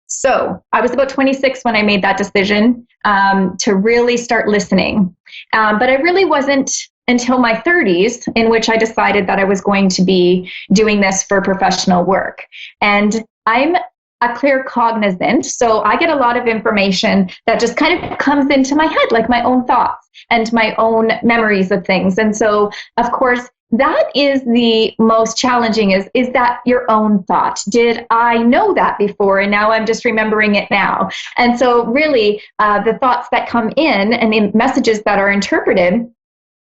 So I was about 26 when I made that decision to really start listening. But I really wasn't until my 30s in which I decided that I was going to be doing this for professional work. And I'm a clear cognizant, so I get a lot of information that just kind of comes into my head, like my own thoughts and my own memories of things. And so, of course, that is the most challenging, is that your own thought? Did I know that before and now I'm just remembering it now? And so really the thoughts that come in and the messages that are interpreted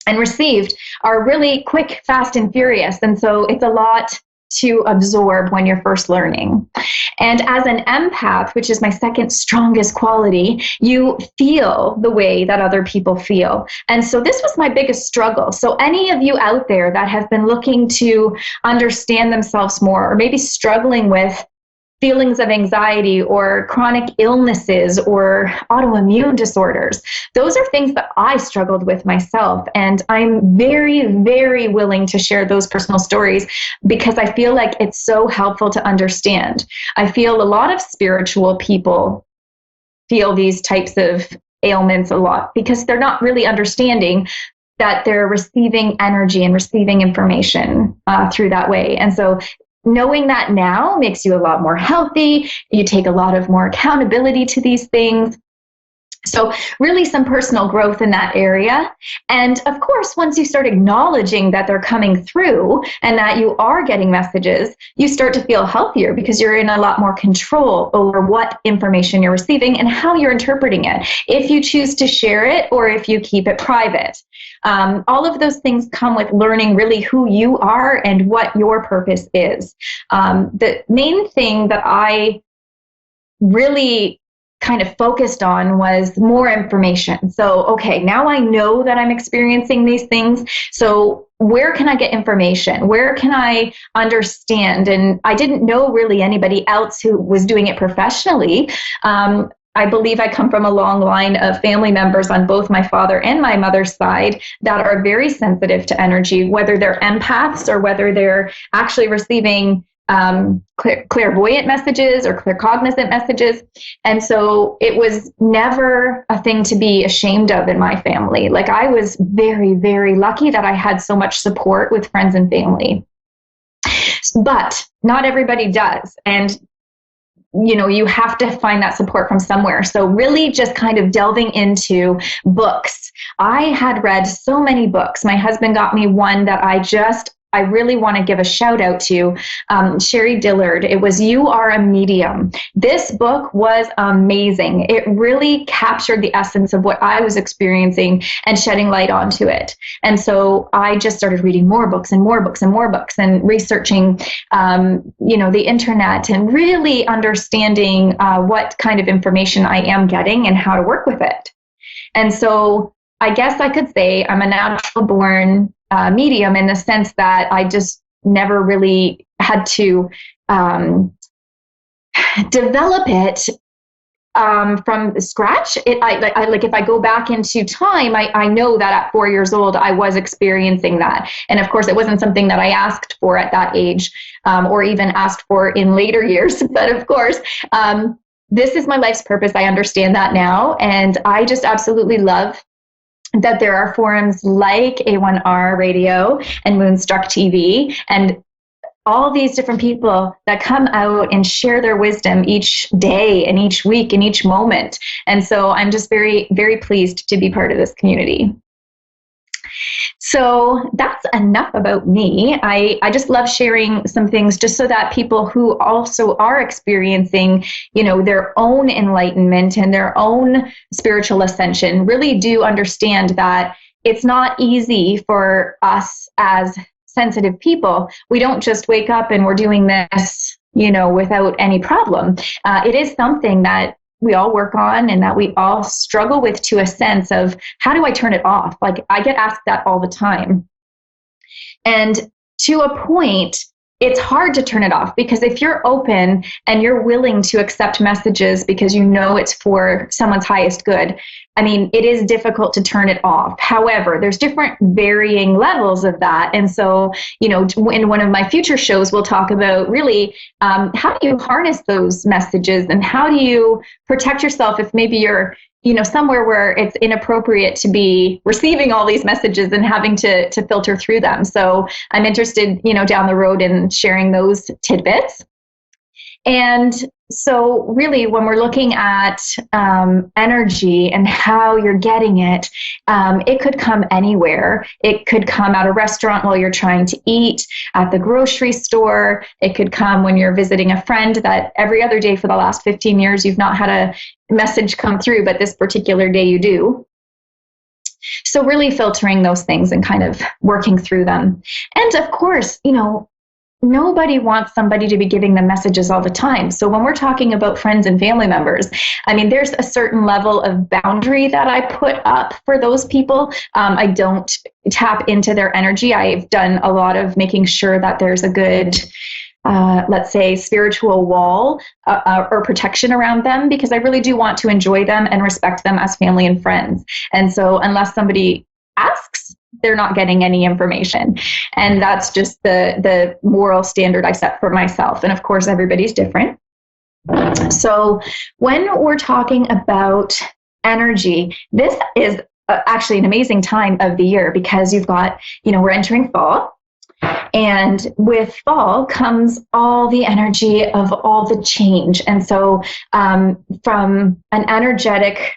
and received are really quick, fast, and furious. And so it's a lot to absorb when you're first learning. And as an empath, which is my second strongest quality, you feel the way that other people feel. And so this was my biggest struggle. So any of you out there that have been looking to understand themselves more, or maybe struggling with feelings of anxiety or chronic illnesses or autoimmune disorders, those are things that I struggled with myself. And I'm very, very willing to share those personal stories because I feel like it's so helpful to understand. I feel a lot of spiritual people feel these types of ailments a lot because they're not really understanding that they're receiving energy and receiving information through that way. And so knowing that now makes you a lot more healthy. You take a lot of more accountability to these things. So really some personal growth in that area. And of course, once you start acknowledging that they're coming through and that you are getting messages, you start to feel healthier because you're in a lot more control over what information you're receiving and how you're interpreting it, if you choose to share it or if you keep it private. All of those things come with learning really who you are and what your purpose is. The main thing that I really kind of focused on was more information. So, okay, now I know that I'm experiencing these things. So where can I get information? Where can I understand? And I didn't know really anybody else who was doing it professionally. I believe I come from a long line of family members on both my father and my mother's side that are very sensitive to energy, whether they're empaths or whether they're actually receiving clairvoyant messages or claircognizant messages. And so it was never a thing to be ashamed of in my family. Like I was very, very lucky that I had so much support with friends and family. But not everybody does. And you know, you have to find that support from somewhere. So really just kind of delving into books. I had read so many books. My husband got me one that I really want to give a shout out to, Sherry Dillard. It was You Are a Medium. This book was amazing. It really captured the essence of what I was experiencing and shedding light onto it. And so I just started reading more books and more books and more books and researching, the internet and really understanding what kind of information I am getting and how to work with it. And so I guess I could say I'm a natural born medium in the sense that I just never really had to develop it from scratch. Like if I go back into time, I know that at 4 years old, I was experiencing that. And of course, it wasn't something that I asked for at that age or even asked for in later years. But of course, this is my life's purpose. I understand that now. And I just absolutely love that there are forums like A1R Radio and Moonstruck TV and all these different people that come out and share their wisdom each day and each week and each moment. And so I'm just very, very pleased to be part of this community. So that's enough about me. I just love sharing some things just so that people who also are experiencing, their own enlightenment and their own spiritual ascension really do understand that it's not easy for us as sensitive people. We don't just wake up and we're doing this, without any problem. It is something that we all work on and that we all struggle with, to a sense of how do I turn it off? Like I get asked that all the time. And to a point, it's hard to turn it off, because if you're open and you're willing to accept messages because you know it's for someone's highest good, I mean, it is difficult to turn it off. However, there's different varying levels of that. And so, you know, in one of my future shows, we'll talk about really how do you harness those messages, and how do you protect yourself if maybe you're, you know, somewhere where it's inappropriate to be receiving all these messages and having to filter through them. So I'm interested, you know, down the road in sharing those tidbits. And so really, when we're looking at energy and how you're getting it, it could come anywhere. It could come at a restaurant while you're trying to eat, at the grocery store. It could come when you're visiting a friend that every other day for the last 15 years you've not had a message come through, but this particular day you do. So really filtering those things and kind of working through them. And of course, you know, nobody wants somebody to be giving them messages all the time. So when we're talking about friends and family members, I mean, there's a certain level of boundary that I put up for those people. I don't tap into their energy. I've done a lot of making sure that there's a good, let's say, spiritual wall or protection around them, because I really do want to enjoy them and respect them as family and friends. And so unless somebody asks, they're not getting any information. And that's just the moral standard I set for myself. And of course, everybody's different. So when we're talking about energy, this is actually an amazing time of the year, because you've got, you know, we're entering fall. And with fall comes all the energy of all the change. And so from an energetic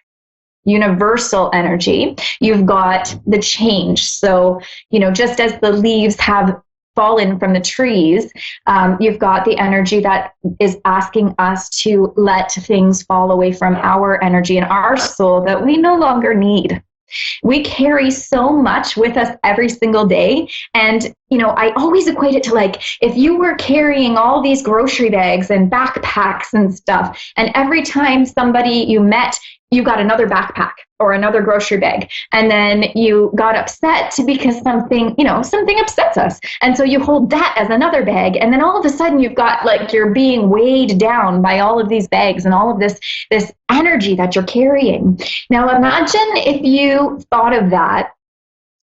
universal energy, you've got the change. So, you know, just as the leaves have fallen from the trees, you've got the energy that is asking us to let things fall away from our energy and our soul that we no longer need. We carry so much with us every single day. And, you know, I always equate it to like, if you were carrying all these grocery bags and backpacks and stuff, and every time somebody you met, you got another backpack or another grocery bag, and then you got upset because something upsets us. And so you hold that as another bag. And then all of a sudden you've got like, you're being weighed down by all of these bags and all of this energy that you're carrying. Now imagine if you thought of that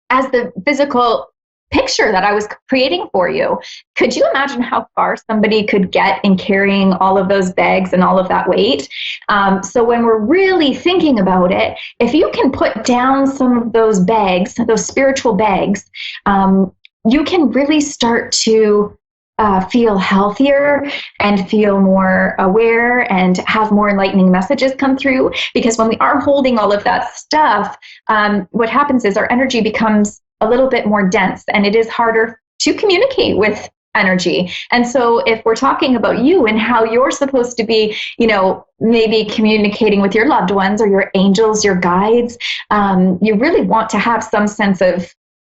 as the physical picture that I was creating for you. Could you imagine how far somebody could get in carrying all of those bags and all of that weight? So when we're really thinking about it, if you can put down some of those bags, those spiritual bags, you can really start to feel healthier and feel more aware and have more enlightening messages come through. Because when we are holding all of that stuff, what happens is our energy becomes a little bit more dense, and it is harder to communicate with energy. And so if we're talking about you and how you're supposed to be, you know, maybe communicating with your loved ones or your angels, your guides, you really want to have some sense of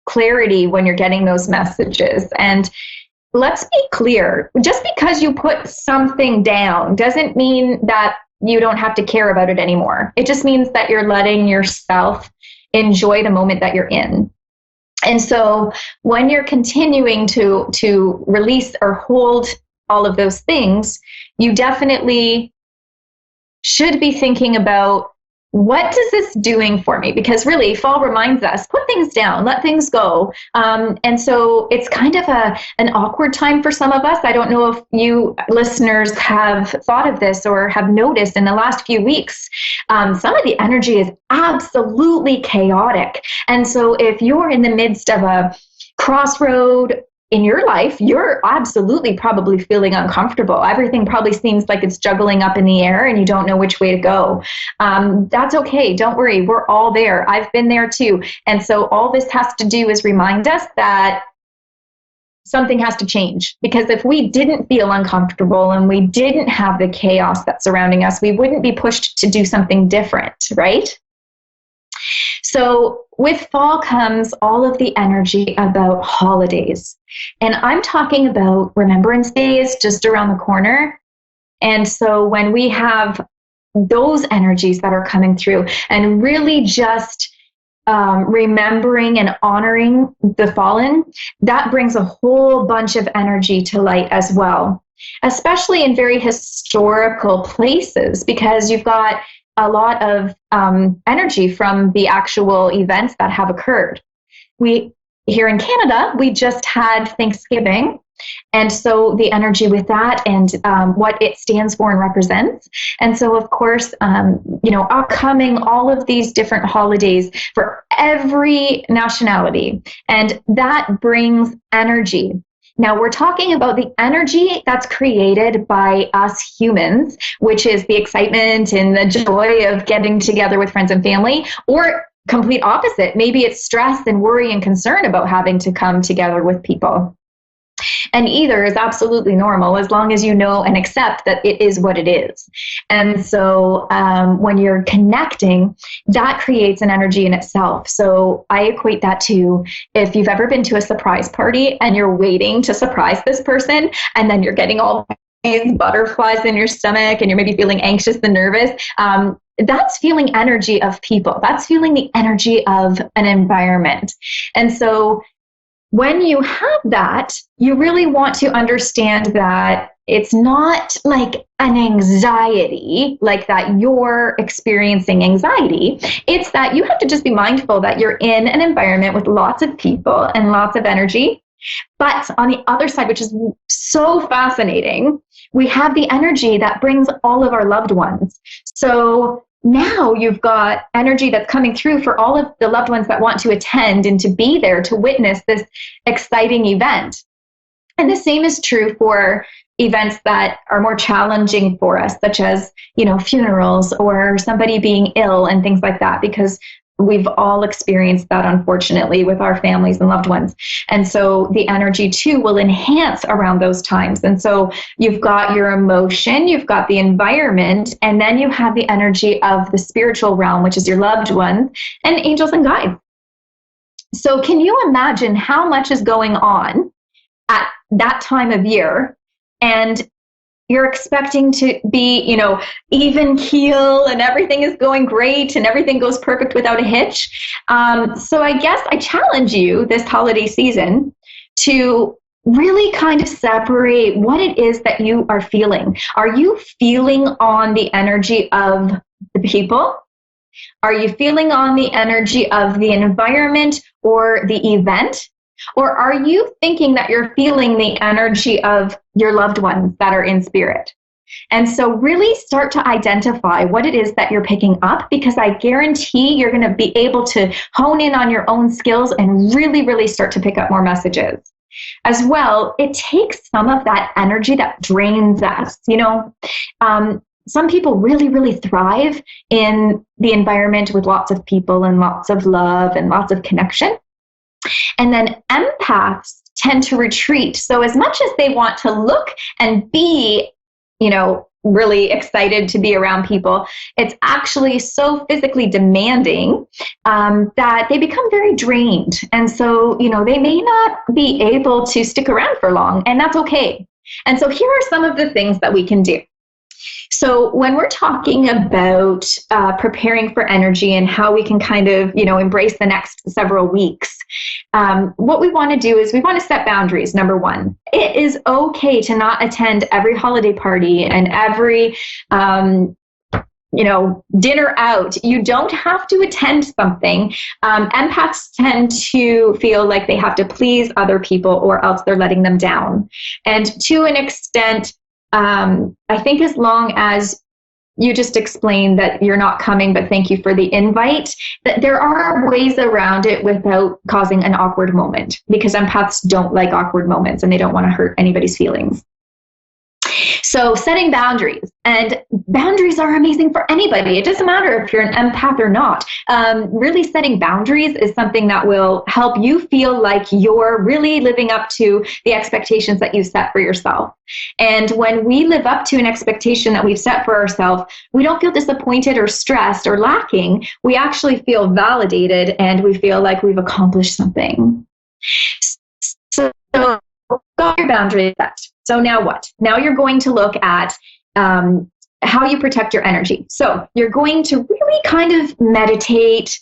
clarity when you're getting those messages. And let's be clear, just because you put something down doesn't mean that you don't have to care about it anymore. It just means that you're letting yourself enjoy the moment that you're in. And so when you're continuing to release or hold all of those things, you definitely should be thinking about, what is this doing for me? Because really, fall reminds us, put things down, let things go. And so it's kind of an awkward time for some of us. I don't know if you listeners have thought of this or have noticed in the last few weeks, some of the energy is absolutely chaotic. And so if you're in the midst of a crossroad in your life, you're absolutely probably feeling uncomfortable. Everything probably seems like it's juggling up in the air and you don't know which way to go. That's okay. Don't worry. We're all there. I've been there too. And so all this has to do is remind us that something has to change. Because if we didn't feel uncomfortable and we didn't have the chaos that's surrounding us, we wouldn't be pushed to do something different, right? So with fall comes all of the energy about holidays. And I'm talking about Remembrance Day is just around the corner. And so when we have those energies that are coming through and really just remembering and honoring the fallen, that brings a whole bunch of energy to light as well, especially in very historical places, because you've got a lot of energy from the actual events that have occurred. We here in Canada, we just had Thanksgiving. And so the energy with that and what it stands for and represents. And so, of course, upcoming all of these different holidays for every nationality. And that brings energy. Now, we're talking about the energy that's created by us humans, which is the excitement and the joy of getting together with friends and family, or complete opposite. Maybe it's stress and worry and concern about having to come together with people. And either is absolutely normal as long as you know and accept that it is what it is. And so when you're connecting, that creates an energy in itself. So I equate that to if you've ever been to a surprise party and you're waiting to surprise this person, and then you're getting all these butterflies in your stomach and you're maybe feeling anxious and nervous. That's feeling energy of people. That's feeling the energy of an environment. And so when you have that, you really want to understand that it's not like an anxiety, like that you're experiencing anxiety. It's that you have to just be mindful that you're in an environment with lots of people and lots of energy. But on the other side, which is so fascinating, we have the energy that brings all of our loved ones. So now you've got energy that's coming through for all of the loved ones that want to attend and to be there to witness this exciting event. And the same is true for events that are more challenging for us, such as, funerals or somebody being ill and things like that, because we've all experienced that, unfortunately, with our families and loved ones. And so the energy, too, will enhance around those times. And so you've got your emotion, you've got the environment, and then you have the energy of the spiritual realm, which is your loved ones and angels and guides. So can you imagine how much is going on at that time of year? And you're expecting to be, even keel and everything is going great and everything goes perfect without a hitch. So I guess I challenge you this holiday season to really kind of separate what it is that you are feeling. Are you feeling on the energy of the people? Are you feeling on the energy of the environment or the event? Or are you thinking that you're feeling the energy of your loved ones that are in spirit? And so really start to identify what it is that you're picking up, because I guarantee you're going to be able to hone in on your own skills and really, really start to pick up more messages. As well, it takes some of that energy that drains us. Some people really, really thrive in the environment with lots of people and lots of love and lots of connection. And then empaths tend to retreat. So as much as they want to look and be, really excited to be around people, it's actually so physically demanding that they become very drained. And so, they may not be able to stick around for long, and that's okay. And so here are some of the things that we can do. So when we're talking about preparing for energy and how we can kind of, embrace the next several weeks, what we want to do is we want to set boundaries. Number one, it is okay to not attend every holiday party and every, dinner out. You don't have to attend something. Empaths tend to feel like they have to please other people or else they're letting them down. And to an extent, I think as long as you just explain that you're not coming, but thank you for the invite, that there are ways around it without causing an awkward moment, because empaths don't like awkward moments and they don't want to hurt anybody's feelings. So setting boundaries, and boundaries are amazing for anybody. It doesn't matter if you're an empath or not. Really setting boundaries is something that will help you feel like you're really living up to the expectations that you set for yourself. And when we live up to an expectation that we've set for ourselves, we don't feel disappointed or stressed or lacking. We actually feel validated and we feel like we've accomplished something. So got your boundaries set. So now what? Now you're going to look at how you protect your energy. So you're going to really kind of meditate.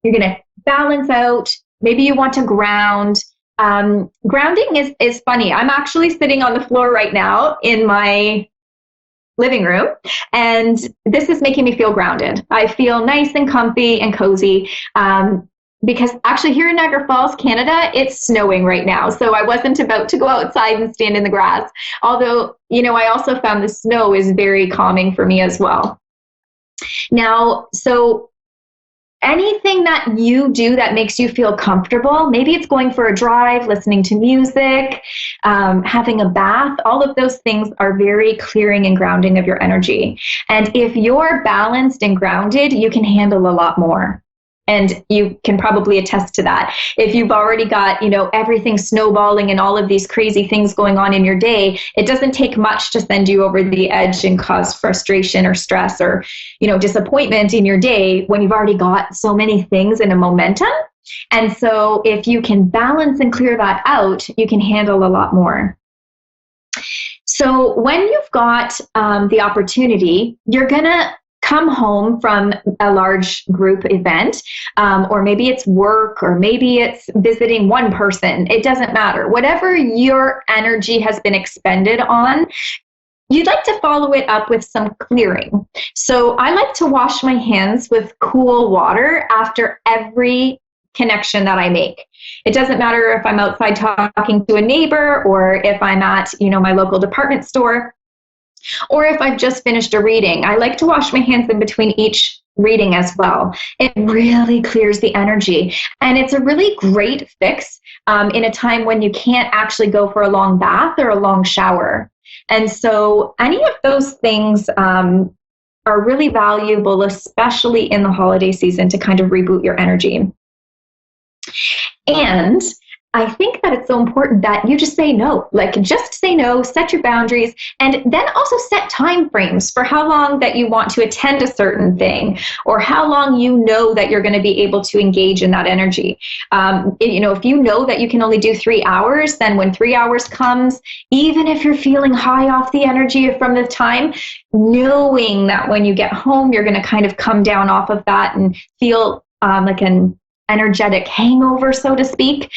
You're going to balance out. Maybe you want to ground. Grounding is funny. I'm actually sitting on the floor right now in my living room, and this is making me feel grounded. I feel nice and comfy and cozy. Because actually here in Niagara Falls, Canada, it's snowing right now. So I wasn't about to go outside and stand in the grass. Although, I also found the snow is very calming for me as well. Now, so anything that you do that makes you feel comfortable, maybe it's going for a drive, listening to music, having a bath, all of those things are very clearing and grounding of your energy. And if you're balanced and grounded, you can handle a lot more. And you can probably attest to that. If you've already got, everything snowballing and all of these crazy things going on in your day, it doesn't take much to send you over the edge and cause frustration or stress or, disappointment in your day when you've already got so many things in a momentum. And so if you can balance and clear that out, you can handle a lot more. So when you've got the opportunity, you're going to come home from a large group event, or maybe it's work, or maybe it's visiting one person. It doesn't matter. Whatever your energy has been expended on, you'd like to follow it up with some clearing. So I like to wash my hands with cool water after every connection that I make. It doesn't matter if I'm outside talking to a neighbor, or if I'm at, my local department store, or if I've just finished a reading. I like to wash my hands in between each reading as well. It really clears the energy. And it's a really great fix in a time when you can't actually go for a long bath or a long shower. And so any of those things are really valuable, especially in the holiday season, to kind of reboot your energy. And I think that it's so important that you just say no, just say no, set your boundaries, and then also set time frames for how long that you want to attend a certain thing, or how long that you're going to be able to engage in that energy. If you know that you can only do 3 hours, then when 3 hours comes, even if you're feeling high off the energy from the time, knowing that when you get home, you're going to kind of come down off of that and feel like an energetic hangover, so to speak.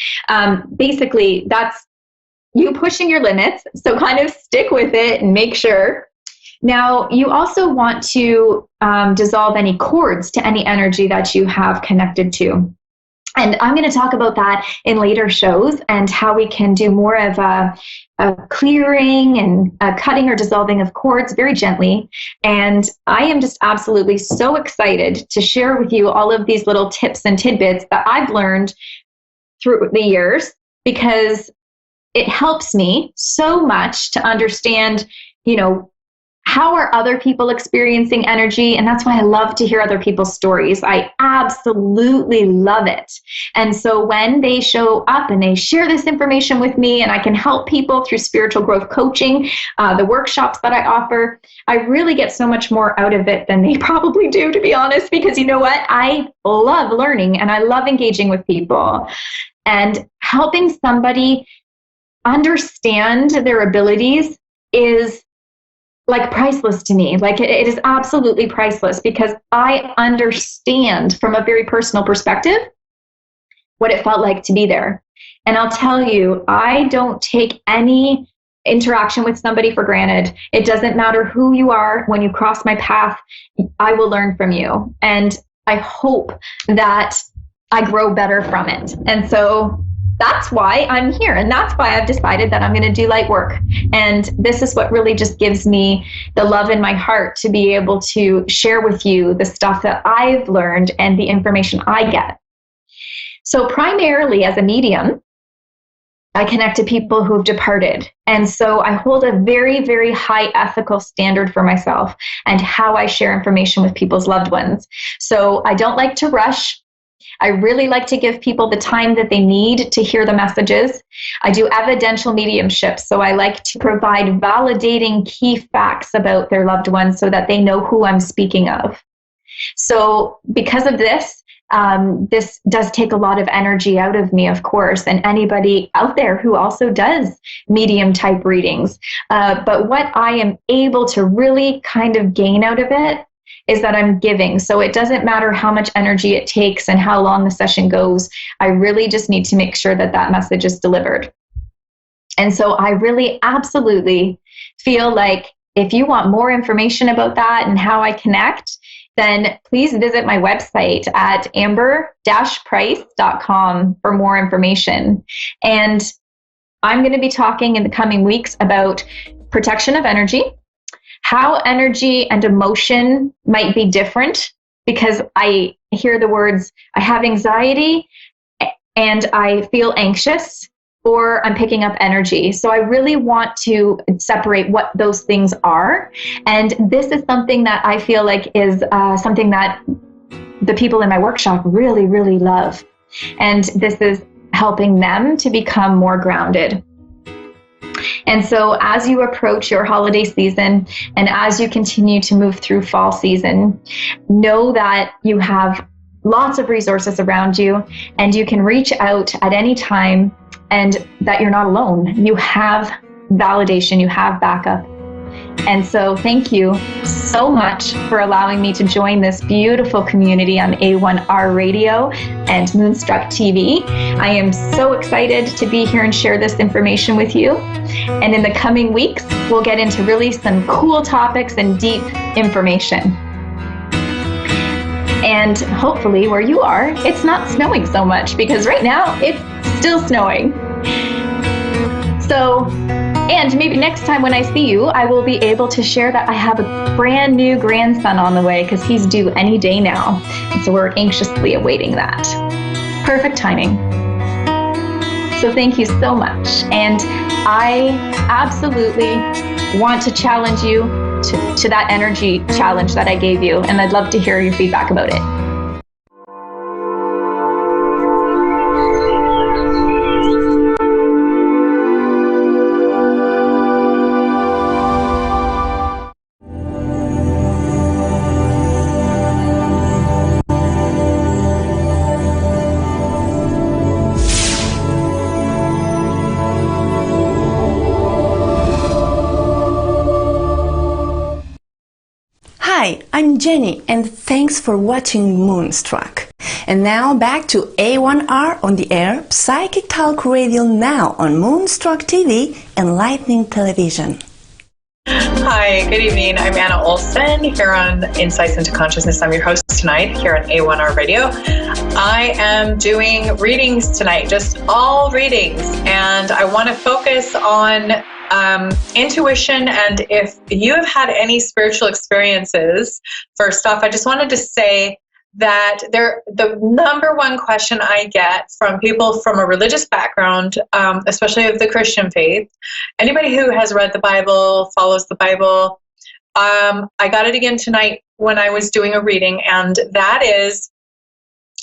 Basically, that's you pushing your limits. So kind of stick with it and make sure. Now, you also want to dissolve any cords to any energy that you have connected to. And I'm going to talk about that in later shows, and how we can do more of a clearing and a cutting or dissolving of cords very gently. And I am just absolutely so excited to share with you all of these little tips and tidbits that I've learned through the years, because it helps me so much to understand, how are other people experiencing energy? And that's why I love to hear other people's stories. I absolutely love it. And so when they show up and they share this information with me, and I can help people through spiritual growth coaching, the workshops that I offer, I really get so much more out of it than they probably do, to be honest, because you know what? I love learning and I love engaging with people, and helping somebody understand their abilities is priceless to me. It is absolutely priceless, because I understand from a very personal perspective what it felt like to be there. And I'll tell you, I don't take any interaction with somebody for granted. It doesn't matter who you are. When you cross my path, I will learn from you. And I hope that I grow better from it. And so that's why I'm here. And that's why I've decided that I'm going to do light work. And this is what really just gives me the love in my heart to be able to share with you the stuff that I've learned and the information I get. So primarily as a medium, I connect to people who've departed. And so I hold a very, very high ethical standard for myself and how I share information with people's loved ones. So I don't like to rush. I really like to give people the time that they need to hear the messages. I do evidential mediumship, so I like to provide validating key facts about their loved ones so that they know who I'm speaking of. So because of this, this does take a lot of energy out of me, of course, and anybody out there who also does medium type readings. But what I am able to really kind of gain out of it is that I'm giving. So it doesn't matter how much energy it takes and how long the session goes. I really just need to make sure that that message is delivered. And so I really absolutely feel like if you want more information about that and how I connect, then please visit my website at amber-price.com for more information. And I'm going to be talking in the coming weeks about protection of energy, how energy and emotion might be different, because I hear the words, I have anxiety and I feel anxious, or I'm picking up energy. So I really want to separate what those things are. And this is something that I feel like is something that the people in my workshop really, really love. And this is helping them to become more grounded. And so as you approach your holiday season and as you continue to move through fall season, know that you have lots of resources around you and you can reach out at any time, and that you're not alone. You have validation, you have backup. And so thank you so much for allowing me to join this beautiful community on A1R Radio and Moonstruck TV. I am so excited to be here and share this information with you. And in the coming weeks, we'll get into really some cool topics and deep information. And hopefully where you are, it's not snowing so much, because right now it's still snowing. So, and maybe next time when I see you, I will be able to share that I have a brand new grandson on the way, because he's due any day now. And so we're anxiously awaiting that. Perfect timing. So thank you so much. And I absolutely want to challenge you to that energy challenge that I gave you. And I'd love to hear your feedback about it. Hi, I'm Jenny, and thanks for watching Moonstruck. And now back to A1R on the air, Psychic Talk Radio now on Moonstruck TV and Lightning Television. Hi, good evening. I'm Anna Olson here on Insights into Consciousness. I'm your host tonight here on A1R Radio. I am doing readings tonight, just all readings, and I want to focus on intuition. And if you have had any spiritual experiences, first off, I just wanted to say that the number one question I get from people from a religious background, especially of the Christian faith, anybody who has read the Bible, follows the Bible, I got it again tonight when I was doing a reading, and that is,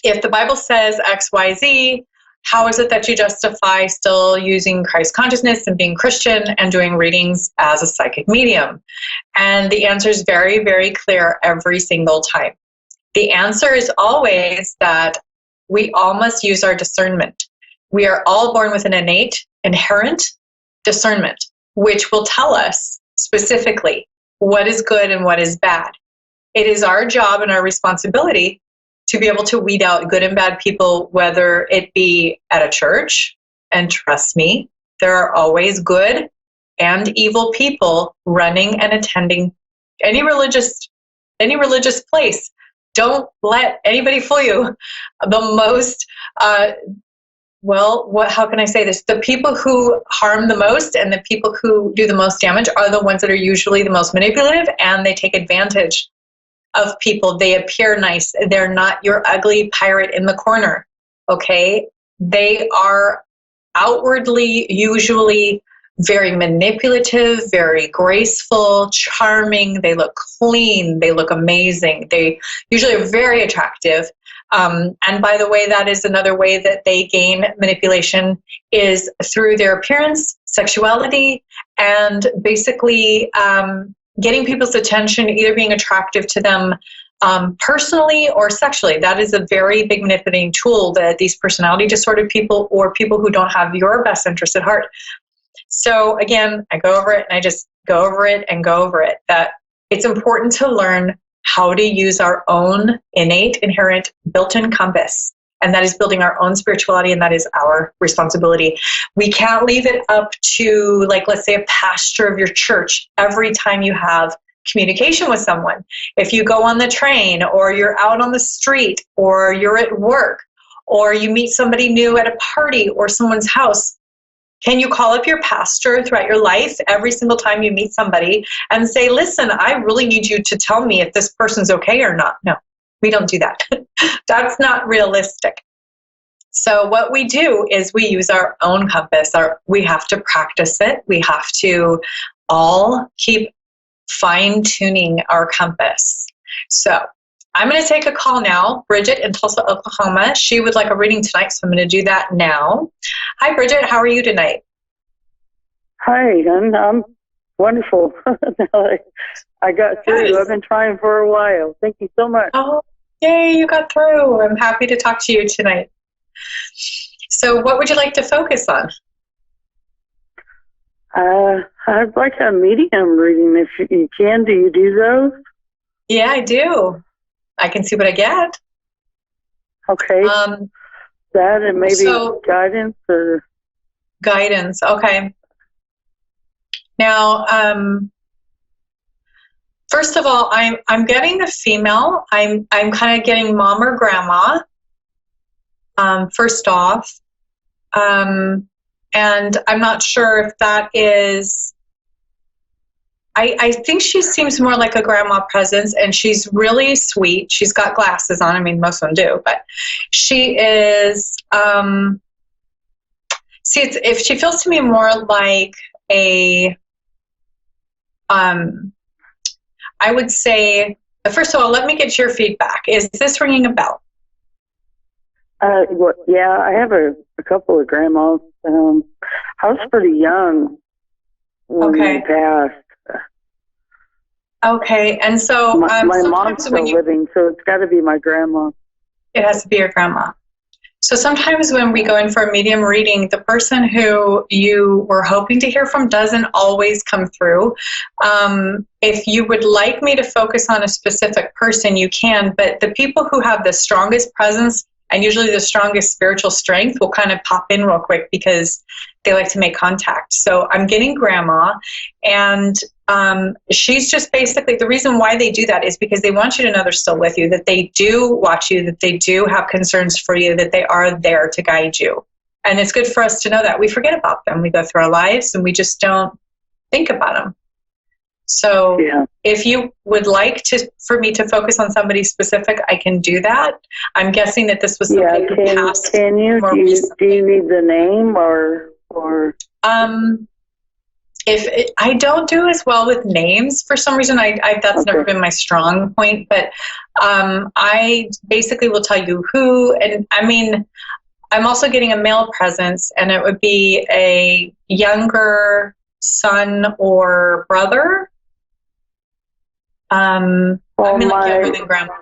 if the Bible says X, Y, Z, how is it that you justify still using Christ consciousness and being Christian and doing readings as a psychic medium? And the answer is very, very clear every single time. The answer is always that we all must use our discernment. We are all born with an innate, inherent discernment, which will tell us specifically what is good and what is bad. It is our job and our responsibility to be able to weed out good and bad people, whether it be at a church. And trust me, there are always good and evil people running and attending any religious place. Don't let anybody fool you. The most, how can I say this? The people who harm the most and the people who do the most damage are the ones that are usually the most manipulative, and they take advantage of people. They appear nice. They're not your ugly pirate in the corner, okay? They are outwardly usually very manipulative, very graceful, charming. They look clean. They look amazing. They usually are very attractive. And by the way, that is another way that they gain manipulation, is through their appearance, sexuality, and basically getting people's attention, either being attractive to them personally or sexually. That is a very big manipulating tool that these personality disordered people, or people who don't have your best interest at heart. So again, I go over it and I just go over it and go over it, that it's important to learn how to use our own innate, inherent, built-in compass. And that is building our own spirituality, and that is our responsibility. We can't leave it up to, like, let's say a pastor of your church every time you have communication with someone. If you go on the train, or you're out on the street, or you're at work, or you meet somebody new at a party or someone's house, can you call up your pastor throughout your life every single time you meet somebody and say, listen, I really need you to tell me if this person's okay or not? No, we don't do that. That's not realistic. So what we do is we use our own compass. We have to practice it. We have to all keep fine-tuning our compass. So I'm going to take a call now. Bridget in Tulsa, Oklahoma. She would like a reading tonight, so I'm going to do that now. Hi, Bridget. How are you tonight? Hi, I'm wonderful. I got through. Yes. I've been trying for a while. Thank you so much. Oh, yay, you got through. I'm happy to talk to you tonight. So what would you like to focus on? I'd like a medium reading if you can. Do you do those? Yeah, I do. I can see what I get. Okay. That and maybe guidance or guidance. Okay. Now, first of all, I'm getting the female. I'm kind of getting mom or grandma. First off, and I'm not sure if that is. I think she seems more like a grandma presence, and she's really sweet. She's got glasses on. I mean, most of them do, but she is. If she feels to me more like a. I would say, first of all, let me get your feedback. Is this ringing a bell? Yeah, I have a couple of grandmas. I was pretty young when they passed. Okay, and so my mom's still living, so it's got to be my grandma. It has to be your grandma. So sometimes when we go in for a medium reading, the person who you were hoping to hear from doesn't always come through. If you would like me to focus on a specific person, you can, but the people who have the strongest presence and usually the strongest spiritual strength will kind of pop in real quick because they like to make contact. So I'm getting grandma, and she's just basically, the reason why they do that is because they want you to know they're still with you, that they do watch you, that they do have concerns for you, that they are there to guide you. And it's good for us to know that. We forget about them. We go through our lives and we just don't think about them. So if you would like for me to focus on somebody specific, I can do that. I'm guessing that this was somebody who passed. Can you? Do you need the name or? If I don't do as well with names for some reason, that's never been my strong point. But I basically will tell you who, and I mean, I'm also getting a male presence, and it would be a younger son or brother. I'm younger than grandma.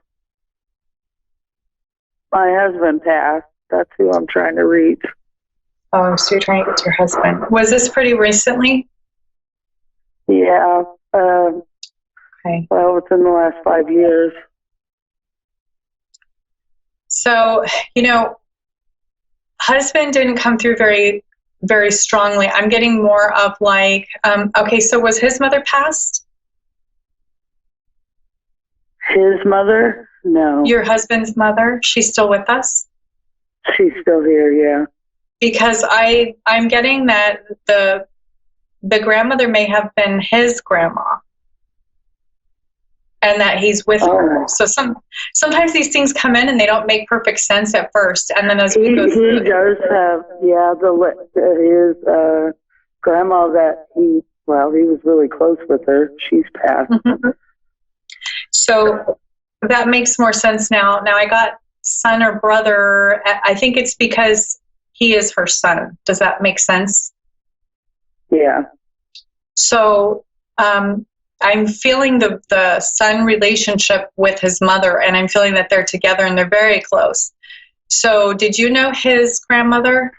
My husband passed. That's who I'm trying to reach. Oh, so you're trying to get to your husband. Was this pretty recently? Yeah. Okay. Well, within the last 5 years. So, husband didn't come through very, very strongly. I'm getting more of like, okay, so was his mother passed? His mother? No. Your husband's mother? She's still with us? She's still here, yeah. Because I'm getting that the grandmother may have been his grandma, and that he's with her. So sometimes these things come in and they don't make perfect sense at first, and then as we go through, he does have his grandma that he was really close with her. She's passed. Mm-hmm. So that makes more sense now. Now I got son or brother. I think it's because he is her son. Does that make sense? Yeah. So I'm feeling the son relationship with his mother, and I'm feeling that they're together and they're very close. So did you know his grandmother?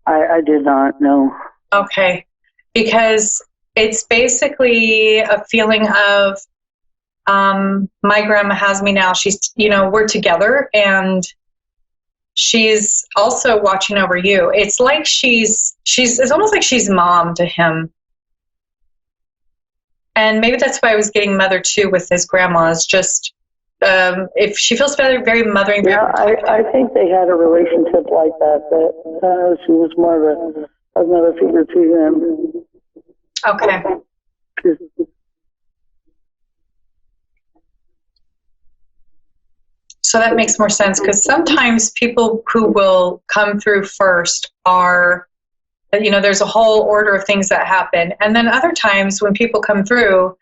I did not know. Okay. Because it's basically a feeling of my grandma has me now. She's, we're together, and she's also watching over you. It's like it's almost like she's mom to him. And maybe that's why I was getting mother too with his grandma. Is just if she feels very, very mothering. Very I think they had a relationship like that. That she was more of another figure to him. Okay. So that makes more sense, because sometimes people who will come through first are, there's a whole order of things that happen. And then other times when people come through,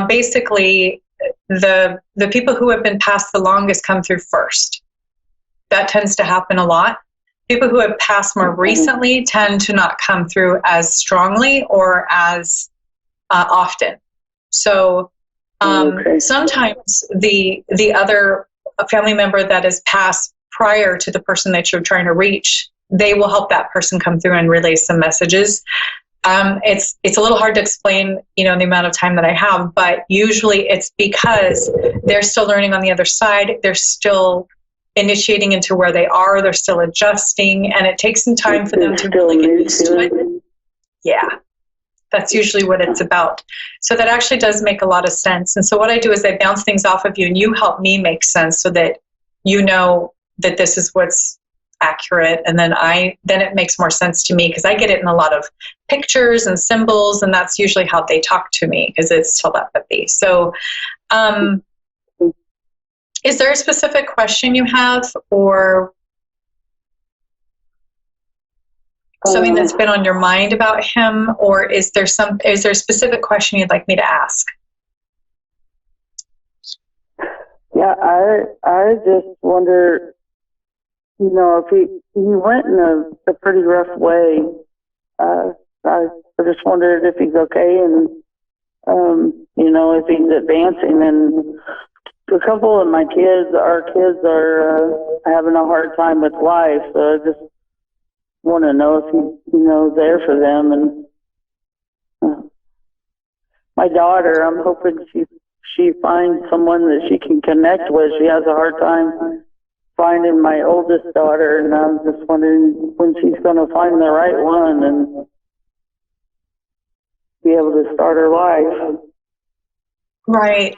basically the people who have been passed the longest come through first. That tends to happen a lot. People who have passed more recently tend to not come through as strongly or as often. So sometimes the other family member that is passed prior to the person that you're trying to reach, they will help that person come through and relay some messages. It's a little hard to explain, in the amount of time that I have, but usually it's because they're still learning on the other side. They're still initiating into where they are. They're still adjusting, and it takes some time for them to really get used to it. Yeah, that's usually what it's about. So that actually does make a lot of sense. And so what I do is I bounce things off of you, and you help me make sense so that you know that this is what's accurate, and then it makes more sense to me, because I get it in a lot of pictures and symbols, and that's usually how they talk to me, because it's telepathy. So is there a specific question you have, or something that's been on your mind about him, or is there a specific question you'd like me to ask? Yeah, I just wonder, if he went in a pretty rough way. I just wondered if he's okay, and if he's advancing. And a couple of our kids are having a hard time with life, so I just want to know if he's there for them. And my daughter, I'm hoping she finds someone that she can connect with. She has a hard time finding my oldest daughter, and I'm just wondering when she's going to find the right one and be able to start her life. Right.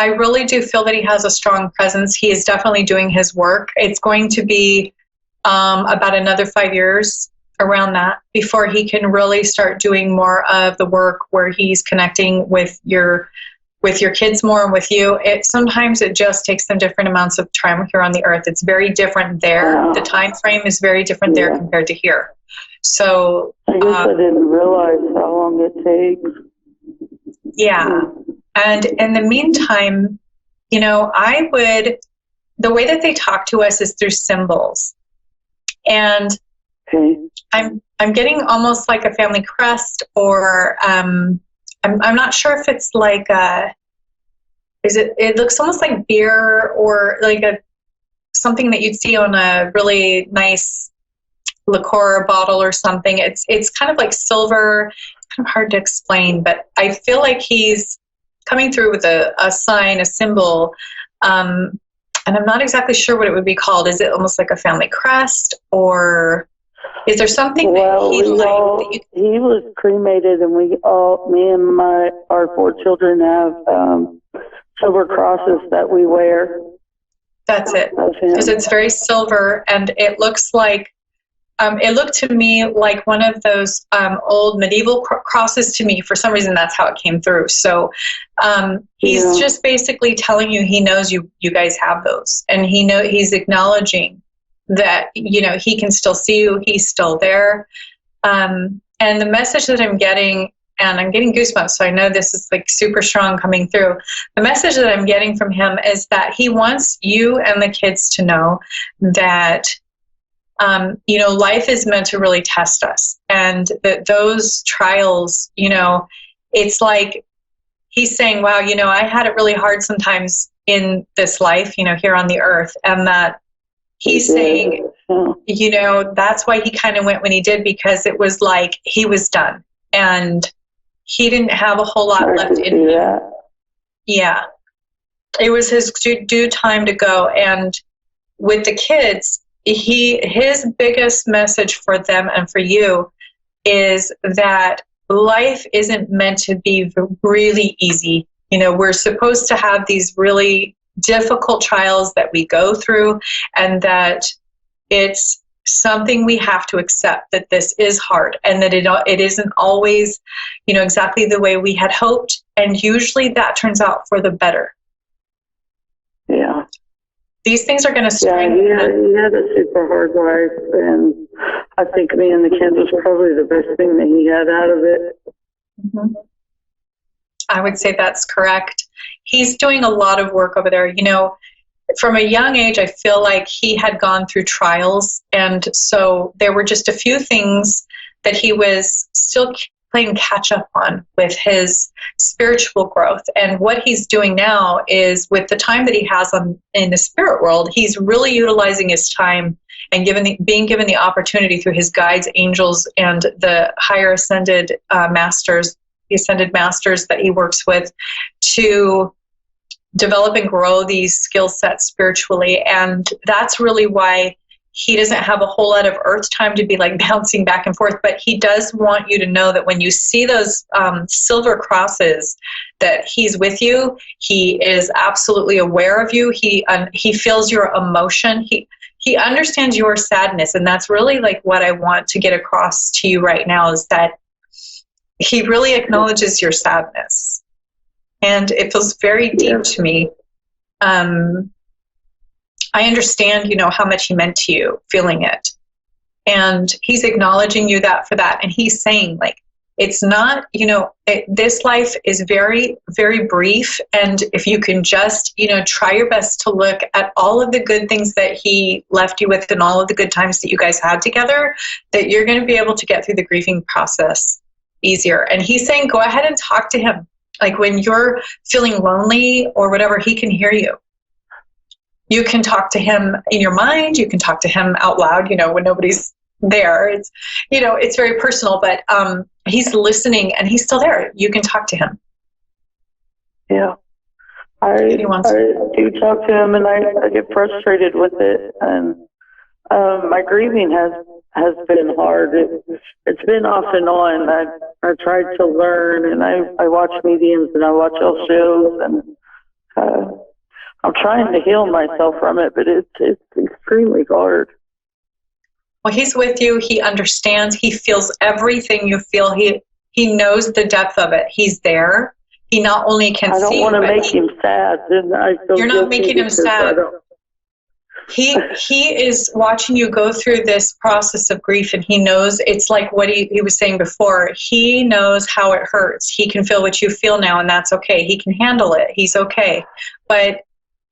I really do feel that he has a strong presence. He is definitely doing his work. It's going to be about another 5 years around that before he can really start doing more of the work where he's connecting with your kids more and with you. Sometimes it just takes them different amounts of time here on the earth. It's very different there. Wow. The time frame is very different there compared to here. So I guess I didn't realize how long it takes. Yeah. And in the meantime, the way that they talk to us is through symbols. And I'm getting almost like a family crest, or I'm not sure if it's like it looks almost like beer, or like something that you'd see on a really nice liqueur bottle or something. It's kind of like silver. It's kind of hard to explain, but I feel like he's coming through with a sign, a symbol, and I'm not exactly sure what it would be called. Is it almost like a family crest, or is there something that he was cremated, and me and our 4 children have silver crosses that we wear. That's it, because it's very silver, and it looks like it looked to me like one of those old medieval crosses to me. For some reason, that's how it came through. So he's just basically telling you he knows you guys have those, and he's acknowledging that he can still see you. He's still there. And the message that I'm getting, and I'm getting goosebumps, so I know this is like super strong coming through. The message that I'm getting from him is that he wants you and the kids to know that life is meant to really test us, and that those trials, it's like he's saying, wow, I had it really hard sometimes in this life, here on the earth, and that he's saying, that's why he kind of went when he did, because it was like he was done, and he didn't have a whole lot left in him. That. Yeah. It was his due time to go. And with the kids, his biggest message for them and for you is that life isn't meant to be really easy. You know, we're supposed to have these really difficult trials that we go through, and that it's something we have to accept, that this is hard, and that it isn't always, you know, exactly the way we had hoped, and usually that turns out for the better. Yeah. These things are going to Yeah, strengthen. he had a super hard life, and I think me and the kids was probably the best thing that he had out of it. Mm-hmm. I would say that's correct. He's doing a lot of work over there. You know, from a young age, I feel like he had gone through trials, and so there were just a few things that he was still playing catch up on with his spiritual growth. And what he's doing now is, with the time that he has in the spirit world, he's really utilizing his time and being given the opportunity through his guides, angels, and the higher ascended masters, the ascended masters that he works with, to develop and grow these skill sets spiritually. And that's really why he doesn't have a whole lot of earth time to be like bouncing back and forth. But he does want you to know that when you see those silver crosses, that he's with you. He is absolutely aware of you. He feels your emotion. He understands your sadness. And that's really like what I want to get across to you right now, is that he really acknowledges your sadness. And it feels very deep to me. I understand, you know, how much he meant to you, feeling it. And he's acknowledging you for that. And he's saying, like, it's not, you know, this life is very, very brief. And if you can just, you know, try your best to look at all of the good things that he left you with and all of the good times that you guys had together, that you're going to be able to get through the grieving process easier. And he's saying, go ahead and talk to him. Like, when you're feeling lonely or whatever, he can hear you. You can talk to him in your mind. You can talk to him out loud, you know, when nobody's there. It's, you know, it's very personal, but he's listening and he's still there. You can talk to him. Yeah. I do talk to him, and I get frustrated with it. And my grieving has been hard. It's been off and on. I tried to learn, and I watch mediums and I watch all shows, and I'm trying to heal myself from it, but it's extremely hard. Well, he's with you. He understands. He feels everything you feel. He knows the depth of it. He's there. He not only can see. I don't want to make him sad. You're not making him sad. He is watching you go through this process of grief, and he knows. It's like what he was saying before. He knows how it hurts. He can feel what you feel now, and that's okay. He can handle it. He's okay. But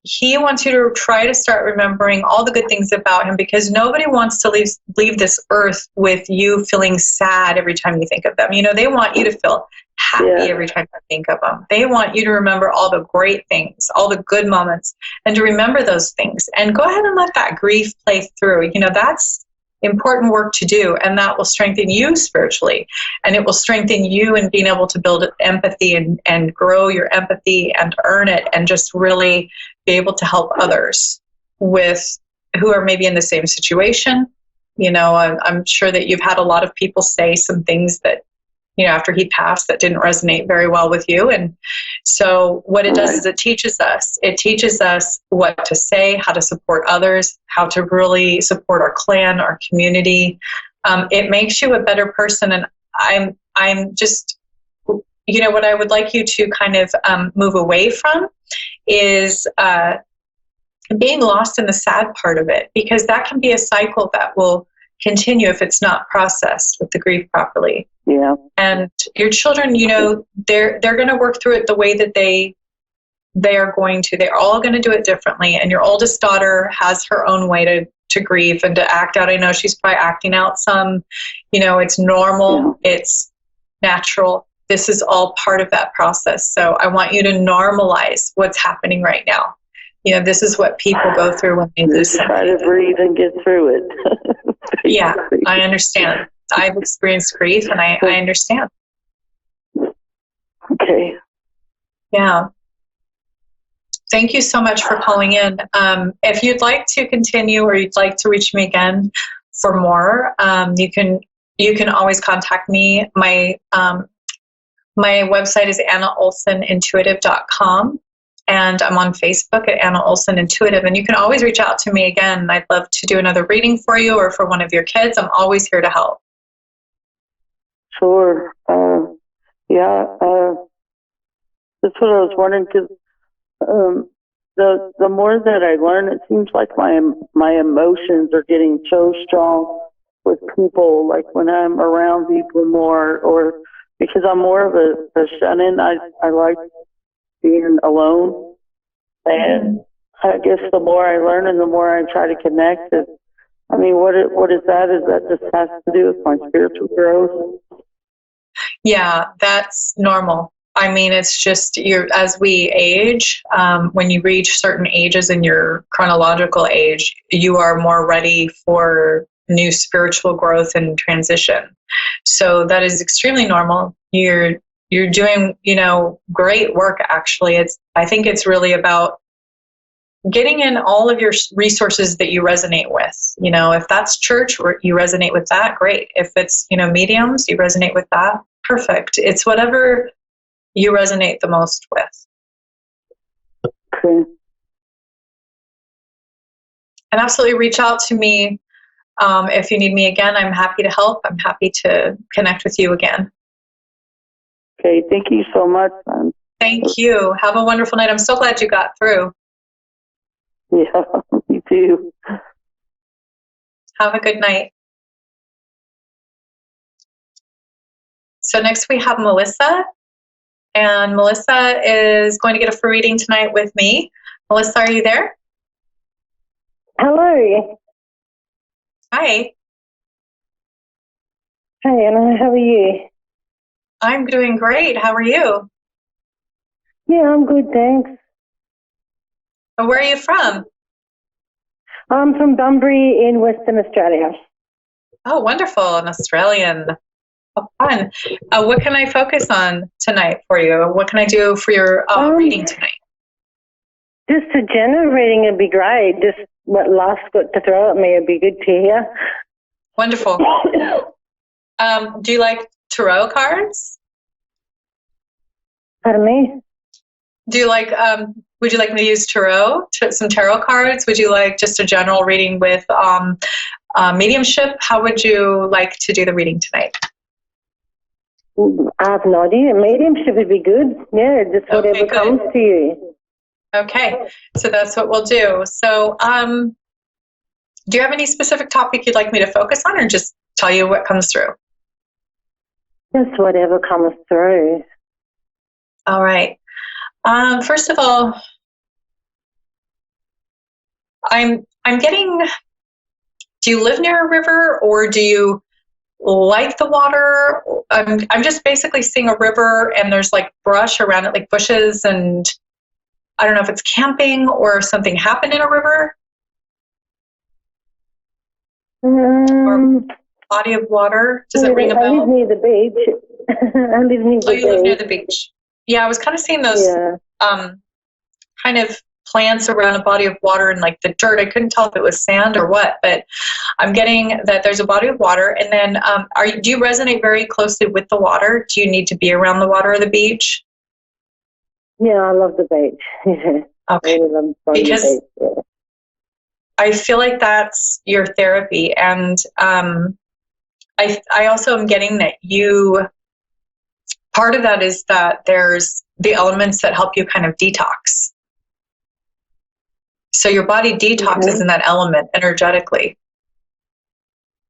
he wants you to try to start remembering all the good things about him, because nobody wants to leave this earth with you feeling sad every time you think of them. You know, they want you to feel happy every time you think of them. They want you to remember all the great things, all the good moments, and to remember those things. And go ahead and let that grief play through. You know, that's important work to do, and that will strengthen you spiritually, and it will strengthen you in being able to build empathy and grow your empathy and earn it, and just really be able to help others who are maybe in the same situation. You know, I'm sure that you've had a lot of people say some things that, you know, after he passed, that didn't resonate very well with you. And so what it does is it teaches us what to say, how to support others, how to really support our clan, our community. It makes you a better person. And I'm just, you know, what I would like you to kind of move away from is being lost in the sad part of it, because that can be a cycle that will continue if it's not processed with the grief properly. Yeah. And your children, you know, they're going to work through it the way that they are going to. They're all going to do it differently. And your oldest daughter has her own way to grieve and to act out. I know she's probably acting out some, you know, it's normal. Yeah. It's natural. This is all part of that process. So I want you to normalize what's happening right now. You know, this is what people go through when they lose something. Try to breathe and get through it. Yeah, I understand. I've experienced grief, and I understand. Okay. Yeah. Thank you so much for calling in. If you'd like to continue or you'd like to reach me again for more, you can always contact me. My website is annaolsonintuitive.com, and I'm on Facebook at Anna Olson Intuitive. And you can always reach out to me again. I'd love to do another reading for you or for one of your kids. I'm always here to help. Sure. That's what I was wondering, because the more that I learn, it seems like my emotions are getting so strong with people, like when I'm around people more, or because I'm more of a shut-in. I like being alone, and I guess the more I learn and the more I try to connect, what is that? Is that just has to do with my spiritual growth? Yeah, that's normal. I mean, it's just as we age, when you reach certain ages in your chronological age, you are more ready for new spiritual growth and transition. So that is extremely normal. You're doing, great work, actually. I think it's really about getting in all of your resources that you resonate with. If that's church, or you resonate with that, great. If it's, mediums, you resonate with that, perfect. It's whatever you resonate the most with. Okay. And absolutely reach out to me if you need me again. I'm happy to help. I'm happy to connect with you again. Okay, thank you so much. Thank you. Have a wonderful night. I'm so glad you got through. Yeah, me too. Have a good night. So next we have Melissa. And Melissa is going to get a free reading tonight with me. Melissa, are you there? Hello. Hi. Hi, Anna. How are you? I'm doing great. How are you? Yeah, I'm good, thanks. Where are you from? I'm from Bunbury in Western Australia. Oh, wonderful. An Australian. Oh, fun. What can I focus on tonight for you? What can I do for your reading tonight? Just a general reading would be great. Just what life's got to throw at me would be good to hear. Wonderful. Do you like tarot cards? Pardon me? Do you like, would you like me to use some tarot cards? Would you like just a general reading with mediumship? How would you like to do the reading tonight? I have no idea. Mediumship would be good. Yeah, just whatever comes to you. Okay, so that's what we'll do. So do you have any specific topic you'd like me to focus on, or just tell you what comes through? Just whatever comes through. All right. First of all, I'm getting, do you live near a river, or do you like the water? I'm just basically seeing a river and there's like brush around it, like bushes, and I don't know if it's camping or something happened in a river. Or body of water. Does it ring a bell? I live near the beach. I live near the beach. You live near the beach. Yeah, I was kind of seeing those kind of plants around a body of water and like the dirt. I couldn't tell if it was sand or what, but I'm getting that there's a body of water. And then do you resonate very closely with the water? Do you need to be around the water or the beach? Yeah, I love the beach. Okay. Because I feel like that's your therapy. And I also am getting that part of that is that there's the elements that help you kind of detox. So your body detoxes in that element energetically.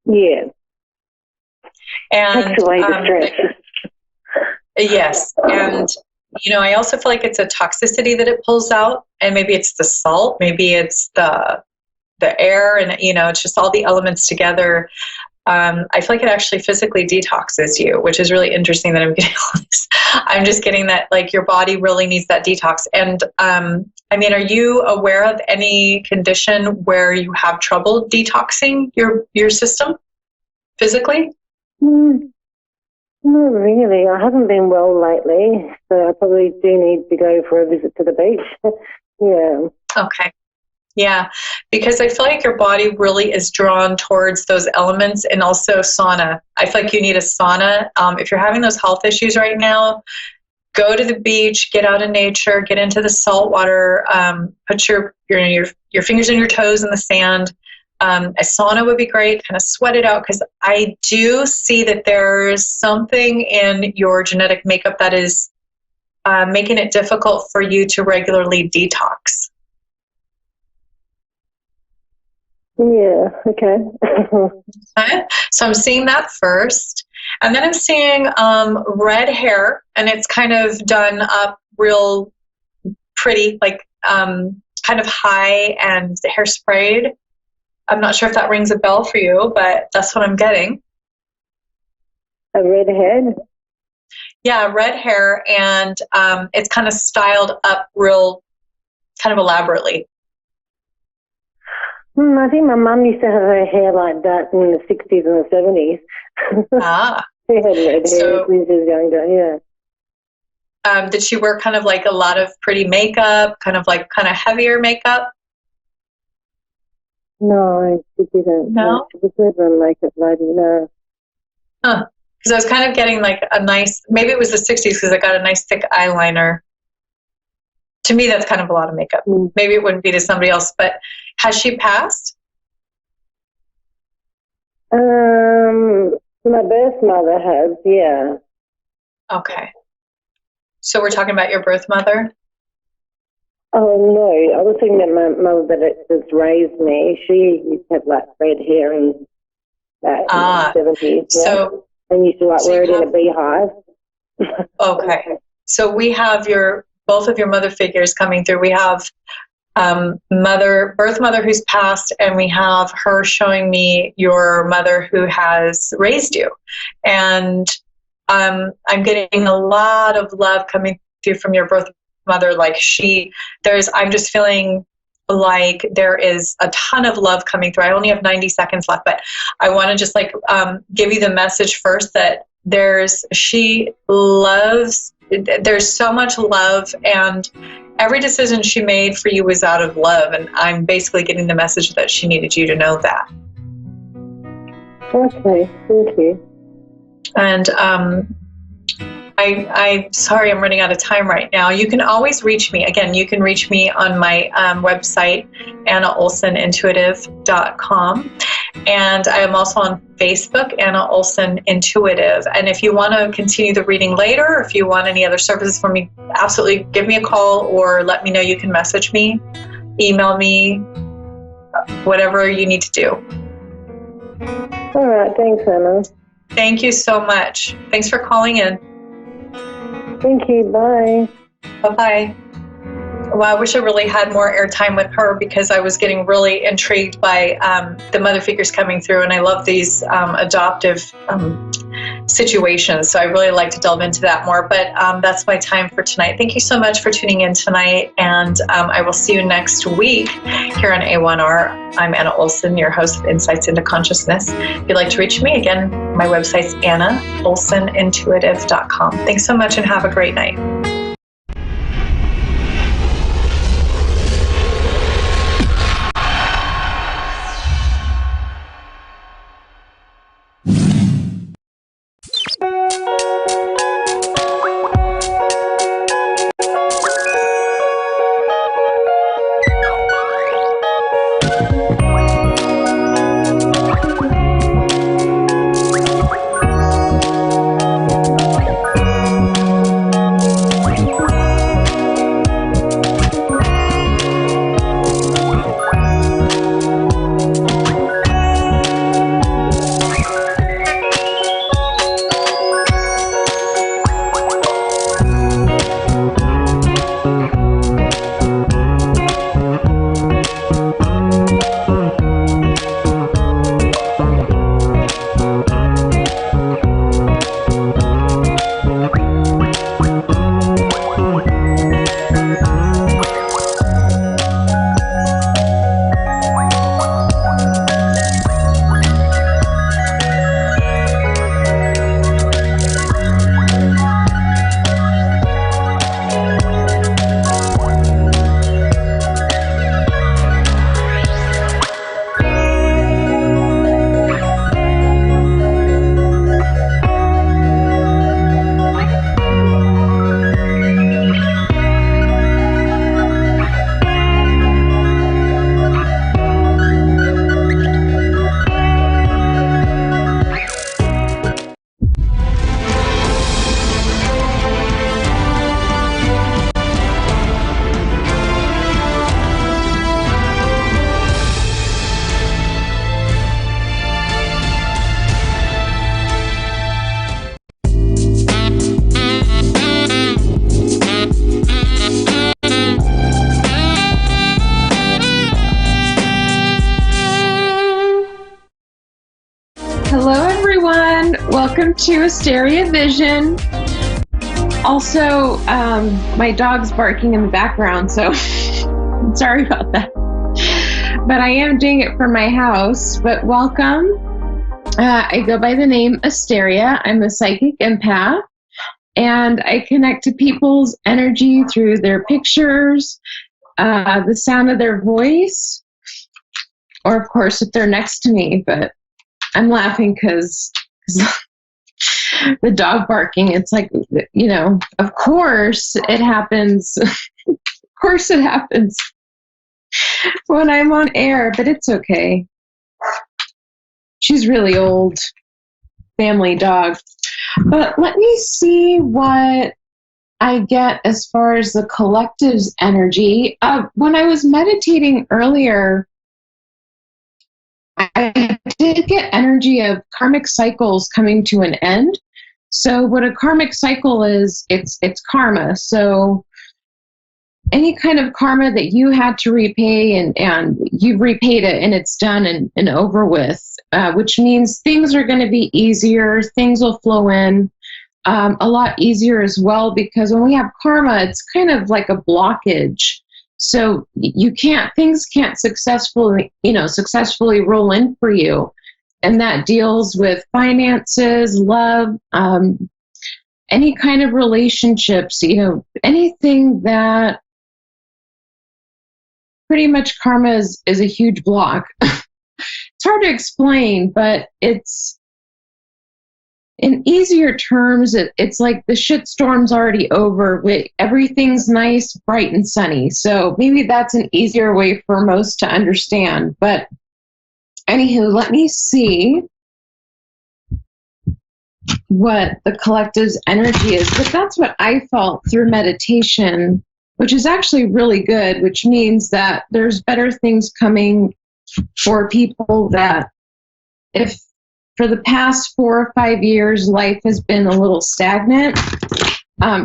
Yeah. And yes. And I also feel like it's a toxicity that it pulls out, and maybe it's the salt, maybe it's the air, and it's just all the elements together. I feel like it actually physically detoxes you, which is really interesting that I'm getting all this. I'm just getting that like your body really needs that detox. And are you aware of any condition where you have trouble detoxing your system physically? Not really. I haven't been well lately, so I probably do need to go for a visit to the beach. Yeah. Okay. Yeah, because I feel like your body really is drawn towards those elements, and also sauna. I feel like you need a sauna. If you're having those health issues right now, go to the beach, get out in nature, get into the salt water, put your fingers and your toes in the sand. A sauna would be great, kind of sweat it out, because I do see that there's something in your genetic makeup that is making it difficult for you to regularly detox. Yeah, okay. Okay. So I'm seeing that first. And then I'm seeing red hair, and it's kind of done up real pretty, like kind of high and hairsprayed. I'm not sure if that rings a bell for you, but that's what I'm getting. A red head? Yeah, red hair, and it's kind of styled up real kind of elaborately. I think my mum used to have her hair like that in the 60s and the 70s. Ah. She had red hair when she was younger, yeah. Did she wear kind of like a lot of pretty makeup, kind of heavier makeup? No, she didn't. No? She was never a makeup lady, no. Huh. Because I was kind of getting like a nice, maybe it was the 60s because I got a nice thick eyeliner. To me, that's kind of a lot of makeup. Maybe it wouldn't be to somebody else, but has she passed? My birth mother has, yeah. Okay. So we're talking about your birth mother? Oh, no. I was thinking about my mother that just raised me. She used to have like red hair and that in the 70s. Yeah? So, and used to like wear it in a beehive. Okay. So we have both of your mother figures coming through. We have birth mother who's passed, and we have her showing me your mother who has raised you. And I'm getting a lot of love coming through from your birth mother. Like I'm just feeling like there is a ton of love coming through. I only have 90 seconds left, but I want to just give you the message first that there's so much love, and every decision she made for you was out of love, and I'm basically getting the message that she needed you to know that. Okay, thank you. And I'm sorry I'm running out of time right now. You can always reach me. Again, you can reach me on my website, AnnaOlsonIntuitive.com. And I am also on Facebook, Anna Olson Intuitive. And if you want to continue the reading later, or if you want any other services from me, absolutely give me a call or let me know. You can message me, email me, whatever you need to do. All right, thanks, Anna. Thank you so much. Thanks for calling in. Thank you, bye. Bye-bye. Well, I wish I really had more airtime with her, because I was getting really intrigued by the mother figures coming through, and I love these adoptive situations. So I really like to delve into that more. But that's my time for tonight. Thank you so much for tuning in tonight, and I will see you next week here on A1R. I'm Anna Olson, your host of Insights into Consciousness. If you'd like to reach me, again, my website's AnnaOlsonIntuitive.com. Thanks so much, and have a great night. to Asteria Vision. Also, my dog's barking in the background, so sorry about that. But I am doing it from my house. But welcome. I go by the name Asteria. I'm a psychic empath, and I connect to people's energy through their pictures, the sound of their voice, or of course if they're next to me. But I'm laughing because the dog barking, it's like, you know, of course it happens. Of course it happens when I'm on air, but it's okay. She's really old, family dog. But let me see what I get as far as the collective's energy. When I was meditating earlier, I did get energy of karmic cycles coming to an end. So what a karmic cycle is, it's karma. So any kind of karma that you had to repay and you've repaid it and it's done and over with, which means things are going to be easier. Things will flow in a lot easier as well, because when we have karma, it's kind of like a blockage. So things can't successfully roll in for you. And that deals with finances, love, any kind of relationships, anything that pretty much karma is a huge block. It's hard to explain, but it's in easier terms, it's like the shitstorm's already over. Everything's nice, bright, and sunny. So maybe that's an easier way for most to understand. But anywho, let me see what the collective's energy is. But that's what I felt through meditation, which is actually really good, which means that there's better things coming for people that if for the past 4 or 5 years, life has been a little stagnant.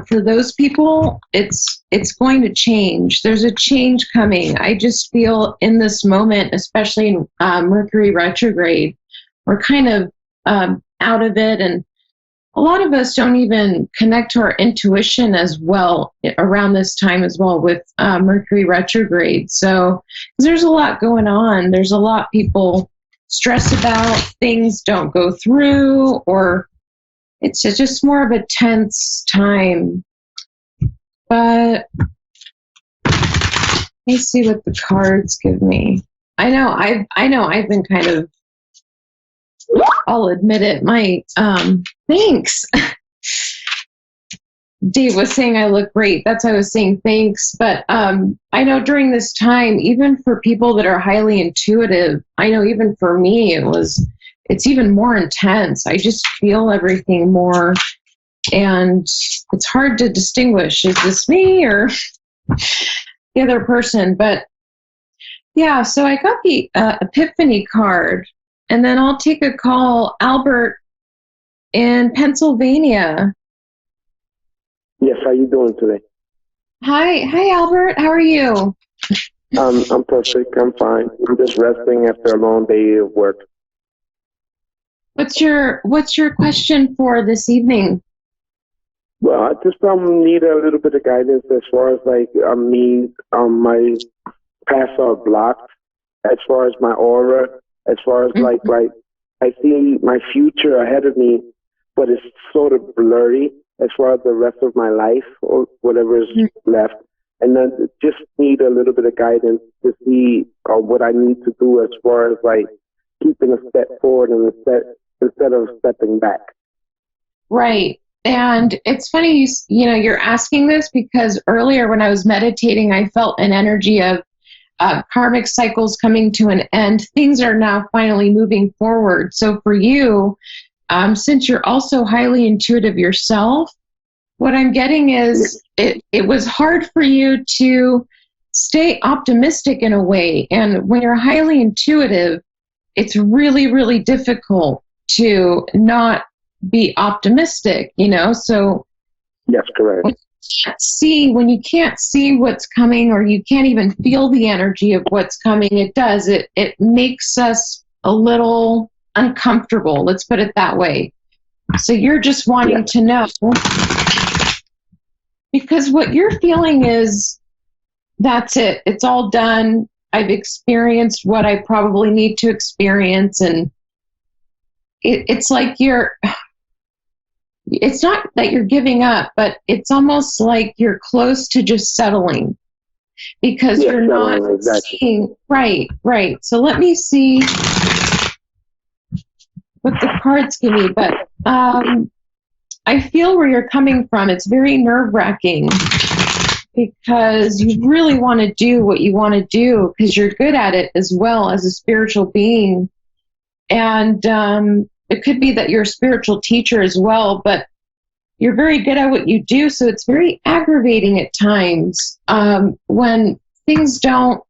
For those people, it's going to change. There's a change coming. I just feel in this moment, especially in Mercury retrograde, we're kind of out of it, and a lot of us don't even connect to our intuition as well around this time as well with Mercury retrograde. So 'cause there's a lot going on. There's a lot people stress about, things don't go through, or it's just more of a tense time. But let me see what the cards give me. I know I've been kind of, I'll admit it, my thanks. Dave was saying I look great. That's why I was saying thanks. But I know during this time, even for people that are highly intuitive, I know even for me, it's even more intense. I just feel everything more, and it's hard to distinguish, is this me or the other person? But yeah, so I got the Epiphany card, and then I'll take a call. Albert in Pennsylvania. Yes, how you doing today? Hi, Albert. How are you? I'm perfect. I'm fine. I'm just resting after a long day of work. What's your question for this evening? Well, I just need a little bit of guidance as far as like me, my paths are blocked, as far as my aura, as far as like I see my future ahead of me, but it's sort of blurry as far as the rest of my life or whatever is left. And then just need a little bit of guidance to see what I need to do as far as like keeping a step forward and instead of stepping back. Right. And it's funny, you're asking this because earlier when I was meditating, I felt an energy of karmic cycles coming to an end. Things are now finally moving forward. So for you, since you're also highly intuitive yourself, what I'm getting is it was hard for you to stay optimistic in a way. And when you're highly intuitive, it's really, really difficult to not be optimistic, So yes, correct. When you can't see what's coming, or you can't even feel the energy of what's coming, it makes us a little uncomfortable. Let's put it that way. So you're just wanting to know, because what you're feeling is, that's it. It's all done. I've experienced what I probably need to experience. And it's like it's not that you're giving up, but it's almost like you're close to just settling, because you're not seeing, right. So let me see what the cards give me. But I feel where you're coming from. It's very nerve-wracking, because you really want to do what you want to do, because you're good at it as well as a spiritual being. And it could be that you're a spiritual teacher as well, but you're very good at what you do. So it's very aggravating at times when things don't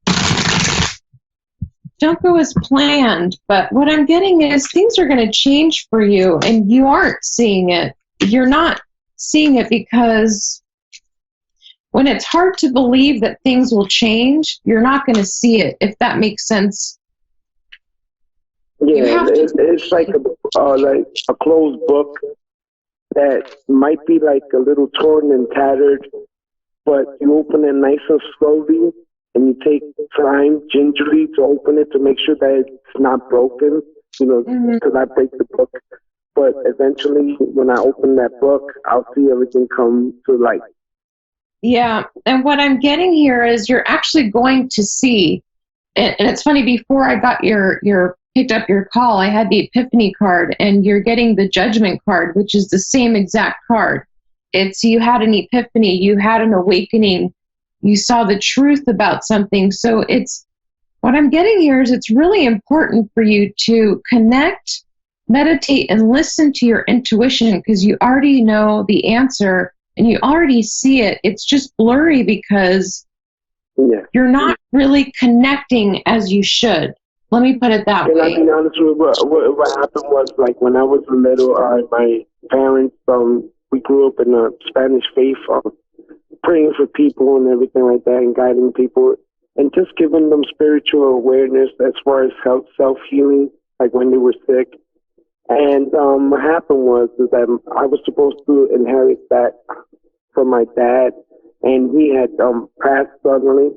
go as planned. But what I'm getting is things are going to change for you, and you aren't seeing it. You're not seeing it because when it's hard to believe that things will change, you're not going to see it, if that makes sense. Yeah, it's like a closed book that might be like a little torn and tattered, but you open it nice and slowly, and you take time gingerly to open it to make sure that it's not broken, because I break the book. But eventually, when I open that book, I'll see everything come to light. Yeah, and what I'm getting here is you're actually going to see, and it's funny, before I got your picked up your call, I had the Epiphany card, and you're getting the Judgment card, which is the same exact card. It's you had an epiphany, you had an awakening, you saw the truth about something. So it's, what I'm getting here is it's really important for you to connect, meditate, and listen to your intuition, because you already know the answer and you already see it. It's just blurry because you're not really connecting as you should. Let me put it that way. Can I be honest with you? What happened was, like, when I was little, my parents, we grew up in the Spanish faith, praying for people and everything like that, and guiding people, and just giving them spiritual awareness as far as self-healing, like when they were sick. And what happened was that I was supposed to inherit that from my dad, and he had passed suddenly.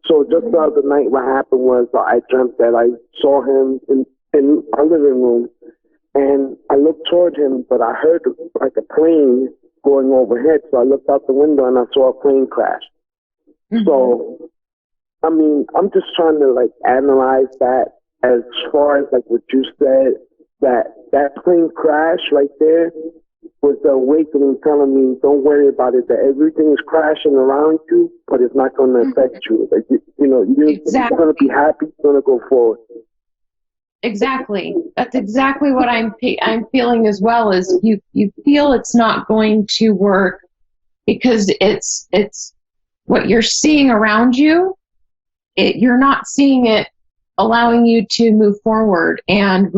So just the other night, what happened was I dreamt that I saw him in our living room, and I looked toward him, but I heard like a plane going overhead. So I looked out the window and I saw a plane crash. Mm-hmm. So, I mean, I'm just trying to like analyze that as far as like what you said, that plane crash right there was the awakening telling me, don't worry about it, that everything is crashing around you, but it's not going to affect you. Like, you're going to be happy, you're going to go forward. Exactly. That's exactly what I'm feeling as well, is you feel it's not going to work because it's what you're seeing around you. You're not seeing it allowing you to move forward and,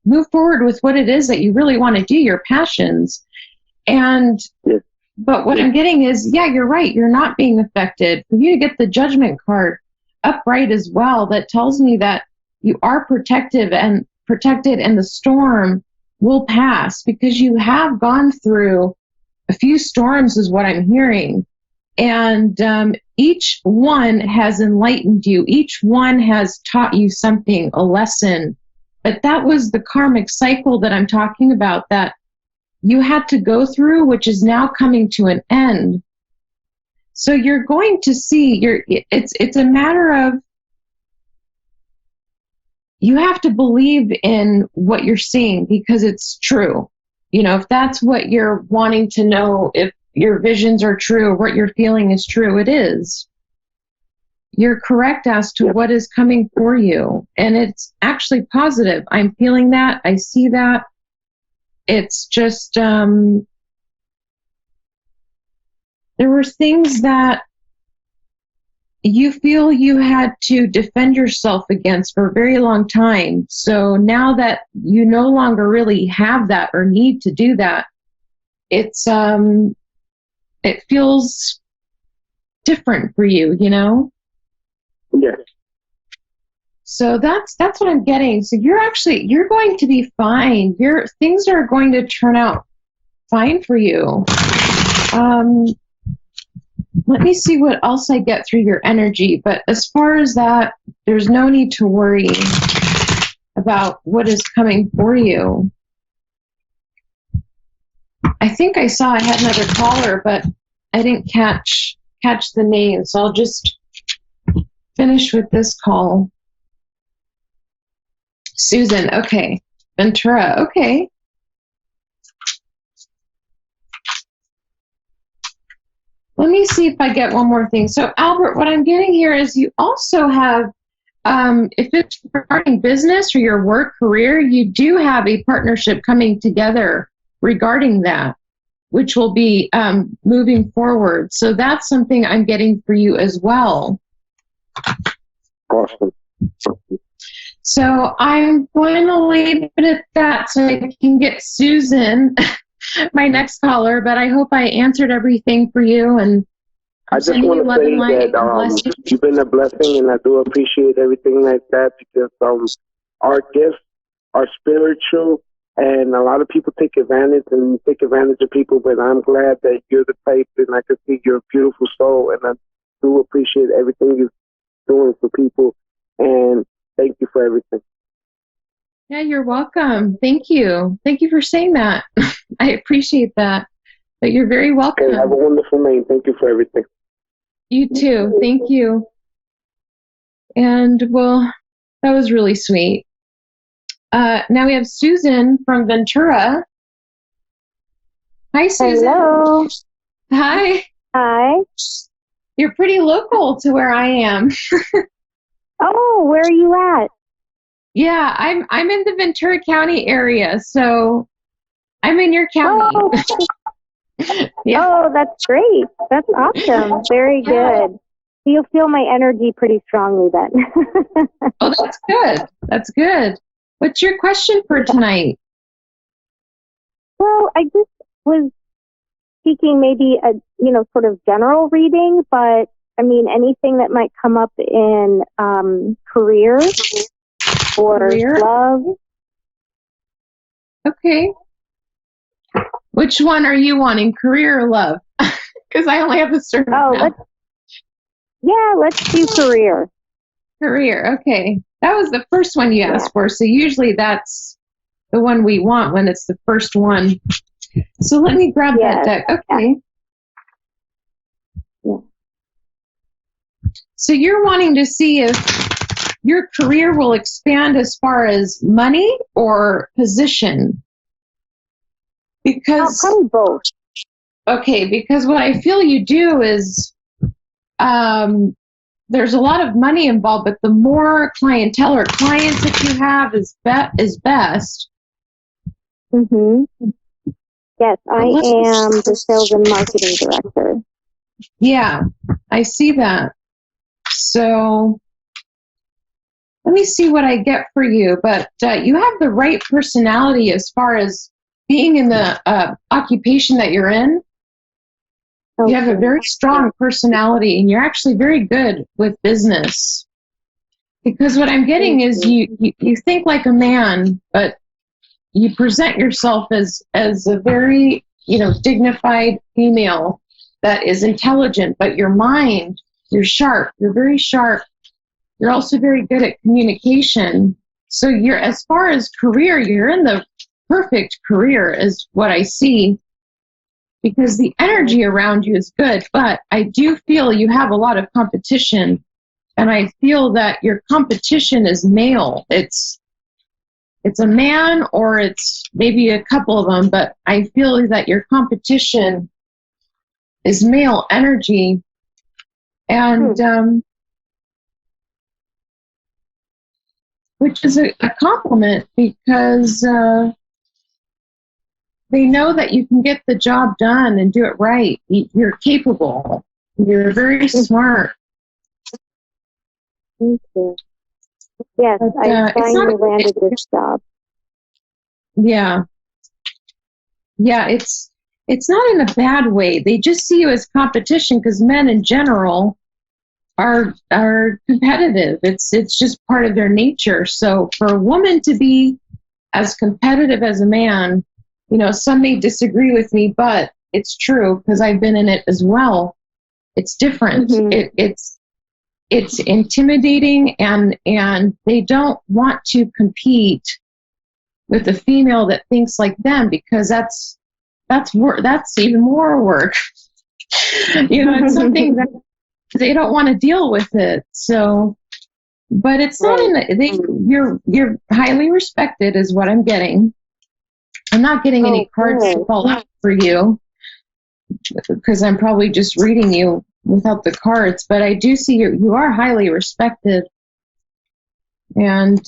move forward with what it is that you really want to do, your passions. And, but what I'm getting is, you're right. You're not being affected. For you to get the Judgment card upright as well, that tells me that you are protected, and the storm will pass, because you have gone through a few storms is what I'm hearing. And each one has enlightened you. Each one has taught you something, a lesson. But that was the karmic cycle that I'm talking about, that you had to go through, which is now coming to an end. So you're going to see, it's a matter of, you have to believe in what you're seeing because it's true. If that's what you're wanting to know, if your visions are true, or what you're feeling is true, it is. You're correct as to what is coming for you. And it's actually positive. I'm feeling that. I see that. It's just, there were things that you feel you had to defend yourself against for a very long time. So now that you no longer really have that or need to do that, it feels different for you, Yes. So that's what I'm getting. So you're going to be fine. Things are going to turn out fine for you. Let me see what else I get through your energy. But as far as that, there's no need to worry about what is coming for you. I think I saw I had another caller, but I didn't catch the name. So I'll just finish with this call. Susan, okay. Ventura, okay. Let me see if I get one more thing. So, Albert, what I'm getting here is you also have, if it's regarding business or your work career, you do have a partnership coming together regarding that, which will be moving forward. So that's something I'm getting for you as well. Awesome. So I'm going to leave it at that so I can get Susan, my next caller, but I hope I answered everything for you. And I just want to say that you've been a blessing, and I do appreciate everything like that, because our gifts are spiritual, and a lot of people take advantage of people, but I'm glad that you're the type, and I can see you're a beautiful soul, and I do appreciate everything you're doing for people, and thank you for everything. Yeah, you're welcome. Thank you. Thank you for saying that. I appreciate that. But you're very welcome. Okay, have a wonderful night. Thank you for everything. You too. Thank you. And, well, that was really sweet. Now we have Susan from Ventura. Hi, Susan. Hello. Hi. Hi. You're pretty local to where I am. Oh, where are you at? Yeah, I'm in the Ventura County area, so I'm in your county. Oh, yeah. Oh, that's great. That's awesome. Very good. You'll feel my energy pretty strongly then. Oh, that's good. That's good. What's your question for tonight? Well, I just was seeking maybe a, sort of general reading, but I mean, anything that might come up in career or love. Okay. Which one are you wanting, career or love? Because I only have a certain amount. Let's do career. Career, okay. That was the first one you asked for, so usually that's the one we want when it's the first one. So let me grab that deck. Okay. Yeah. So you're wanting to see if your career will expand as far as money or position? Because probably both. Okay, because what I feel you do is there's a lot of money involved, but the more clientele or clients that you have is best. Mm-hmm. Yes, I am the sales and marketing director. Yeah, I see that. So let me see what I get for you. But you have the right personality as far as being in the occupation that you're in. Okay. You have a very strong personality, and you're actually very good with business. Because what I'm getting is you think like a man, but you present yourself as a very, dignified female that is intelligent, but your mind, you're sharp. You're very sharp. You're also very good at communication. So you're, as far as career, you're in the perfect career is what I see, because the energy around you is good, but I do feel you have a lot of competition, and I feel that your competition is male. It's a man, or it's maybe a couple of them, but I feel that your competition is male energy. And which is a compliment, because they know that you can get the job done and do it right. You're capable. You're very smart. Thank you. Yes, I finally landed this job. Yeah. Yeah, it's not in a bad way. They just see you as competition, because men in general are competitive. It's just part of their nature. So for a woman to be as competitive as a man, some may disagree with me, but it's true because I've been in it as well. It's different. It's intimidating, and they don't want to compete with a female that thinks like them, because that's even more work. It's something that they don't want to deal with it. So, but it's not you're highly respected is what I'm getting. I'm not getting any cards to fall out for you because I'm probably just reading you without the cards, but I do see you are highly respected. And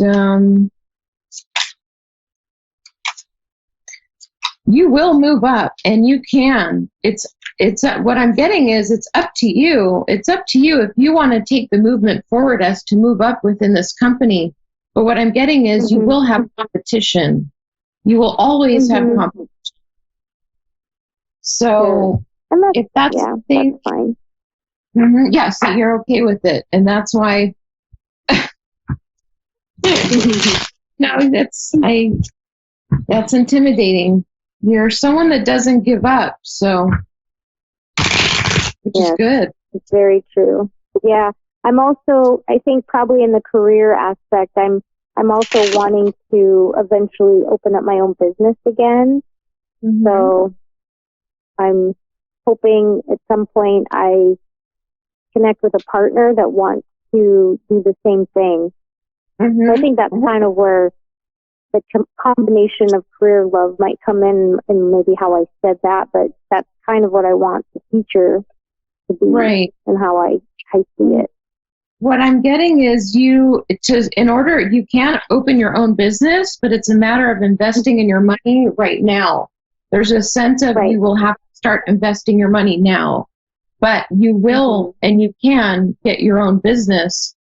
you will move up, and you can. It's what I'm getting is it's up to you. It's up to you if you want to take the movement forward as to move up within this company. But what I'm getting is you will have competition. You will always have competition. So if that's the thing, that's fine. Yeah, so you're okay with it, and that's why. No, that's intimidating. You're someone that doesn't give up, so which is good. It's very true. Yeah, I'm also, I think probably in the career aspect, I'm also wanting to eventually open up my own business again. So I'm hoping at some point I connect with a partner that wants to do the same thing. So I think that's kind of where the combination of career love might come in, and maybe how I said that, but that's kind of what I want the future to be, and how I see it. What I'm getting is you can't open your own business, but it's a matter of investing in your money right now. There's a sense of you will have to start investing your money now, but you will and you can get your own business.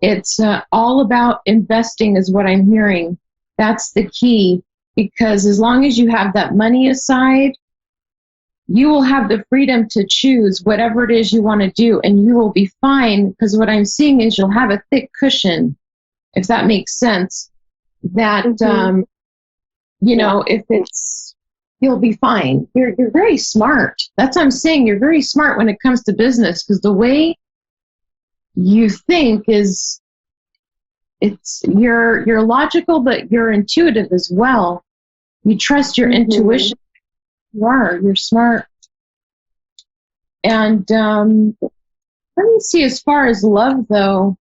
It's all about investing is what I'm hearing. That's the key, because as long as you have that money aside, you will have the freedom to choose whatever it is you want to do, and you will be fine, because what I'm seeing is you'll have a thick cushion, if that makes sense, that, if it's, you'll be fine. You're very smart. That's what I'm saying. You're very smart when it comes to business, because the way you think is, you're logical, but you're intuitive as well. You trust your intuition. You're smart. And let me see, as far as love though,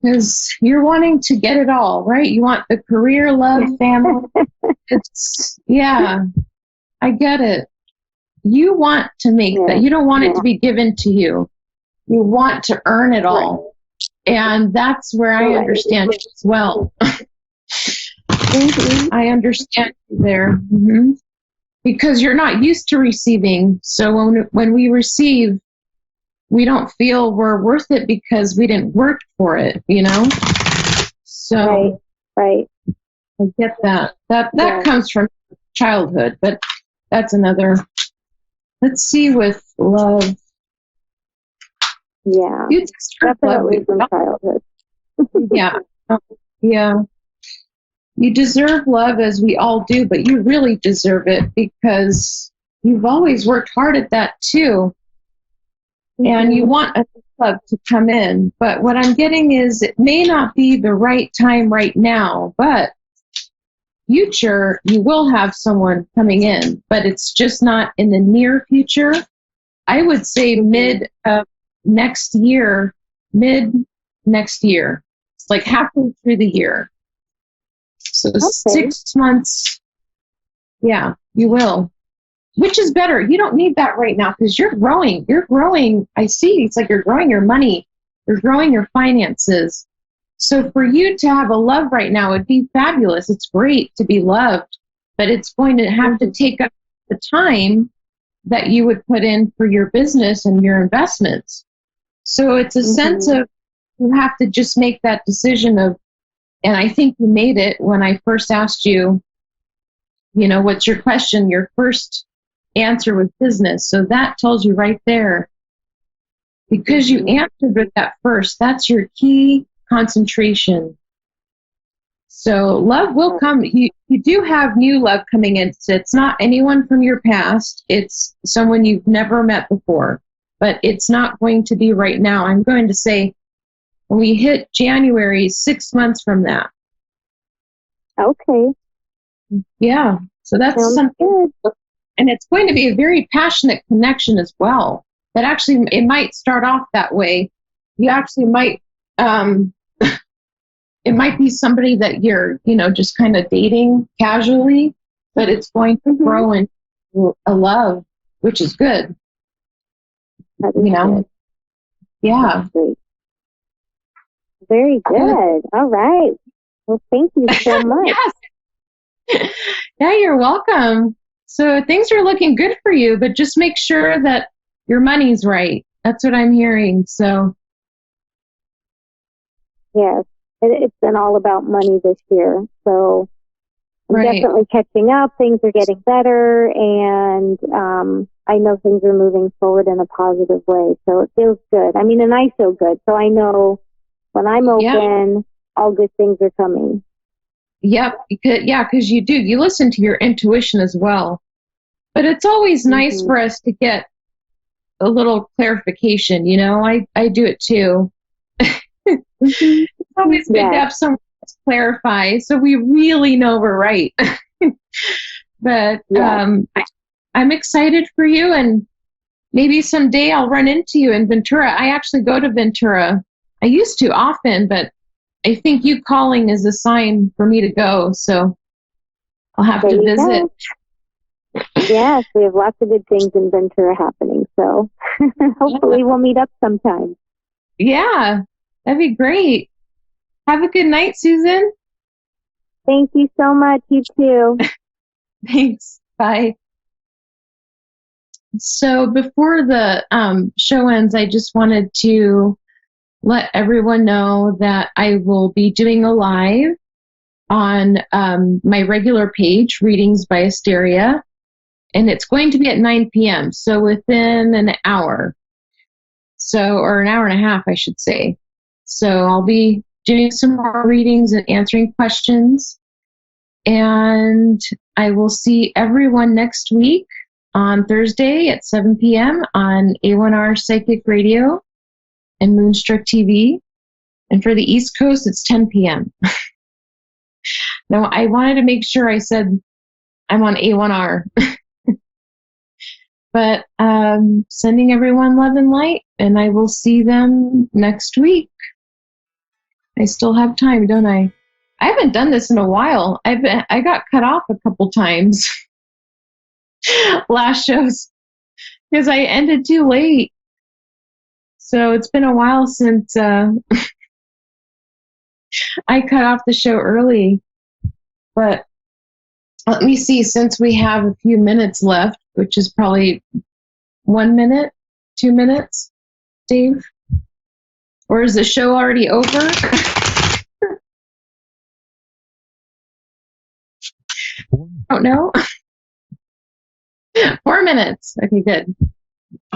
because you're wanting to get it all, right? You want the career, love, family. I get it. You want to make that. You don't want it to be given to you. You want to earn it all. And that's where I understand it as well. I understand you there. Because you're not used to receiving. So when we receive, we don't feel we're worth it because we didn't work for it, So I get that. That comes from childhood, but that's another. Let's see with love. Yeah, you definitely from childhood. Yeah. You deserve love, as we all do, but you really deserve it because you've always worked hard at that too. And you want a love to come in. But what I'm getting is it may not be the right time right now, but future, you will have someone coming in, but it's just not in the near future. I would say mid next year. It's like halfway through the year. So 6 months, you will. Which is better. You don't need that right now because you're growing. I see. It's like you're growing your money. You're growing your finances. So for you to have a love right now would be fabulous. It's great to be loved, but it's going to have to take up the time that you would put in for your business and your investments. So it's a sense of you have to just make that decision of, and I think you made it when I first asked you, what's your question? Your first answer was business. So that tells you right there because you answered with that first. That's your key concentration. So love will come. You do have new love coming in. It's not anyone from your past. It's someone you've never met before. But it's not going to be right now. I'm going to say when we hit January, 6 months from that. Okay. Yeah. So that's something. And it's going to be a very passionate connection as well. That actually, it might start off that way. You actually might, it might be somebody that you're, just kind of dating casually, but it's going to grow into a love, which is good. That is good. Yeah. Very good. All right. Well, thank you so much. Yes. Yeah, you're welcome. So things are looking good for you, but just make sure that your money's right. That's what I'm hearing. So. Yes. It's been all about money this year. So I'm Right. definitely catching up. Things are getting better, and I know things are moving forward in a positive way. So it feels good. I mean, and I feel good. So I know when I'm open, all good things are coming. Yep. Because you do. You listen to your intuition as well. But it's always nice for us to get a little clarification. I do it too. It's always good to have someone else clarify so we really know we're right. But I'm excited for you, and maybe someday I'll run into you in Ventura. I actually go to Ventura. I used to often, but I think you calling is a sign for me to go, so I'll have to visit. Yes, we have lots of good things in Ventura happening, so hopefully we'll meet up sometime. Yeah, that'd be great. Have a good night, Susan. Thank you so much. You too. Thanks. Bye. So before the show ends, I just wanted to let everyone know that I will be doing a live on my regular page, Readings by Asteria, and it's going to be at 9 p.m., so within an hour. Or an hour and a half, I should say. So I'll be doing some more readings and answering questions. And I will see everyone next week on Thursday at 7 p.m. on A1R Psychic Radio and Moonstruck TV. And for the East Coast, it's 10 p.m. Now, I wanted to make sure I said I'm on A1R. But sending everyone love and light, and I will see them next week. I still have time, don't I? I haven't done this in a while. I got cut off a couple times last shows because I ended too late. So it's been a while since I cut off the show early. But let me see, since we have a few minutes left, which is probably 1 minute, 2 minutes, Dave? Or is the show already over? Don't know. 4 minutes. Okay, good.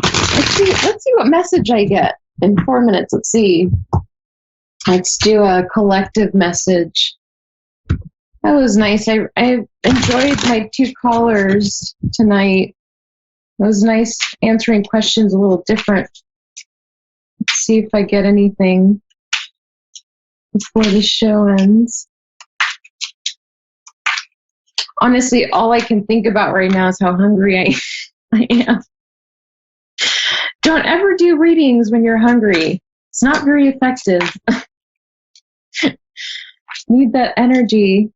Let's see what message I get in 4 minutes. Let's see. Let's do a collective message. That was nice. I enjoyed my 2 callers tonight. It was nice answering questions a little different. Let's see if I get anything before the show ends. Honestly, all I can think about right now is how hungry I am. Don't ever do readings when you're hungry. It's not very effective. Need that energy.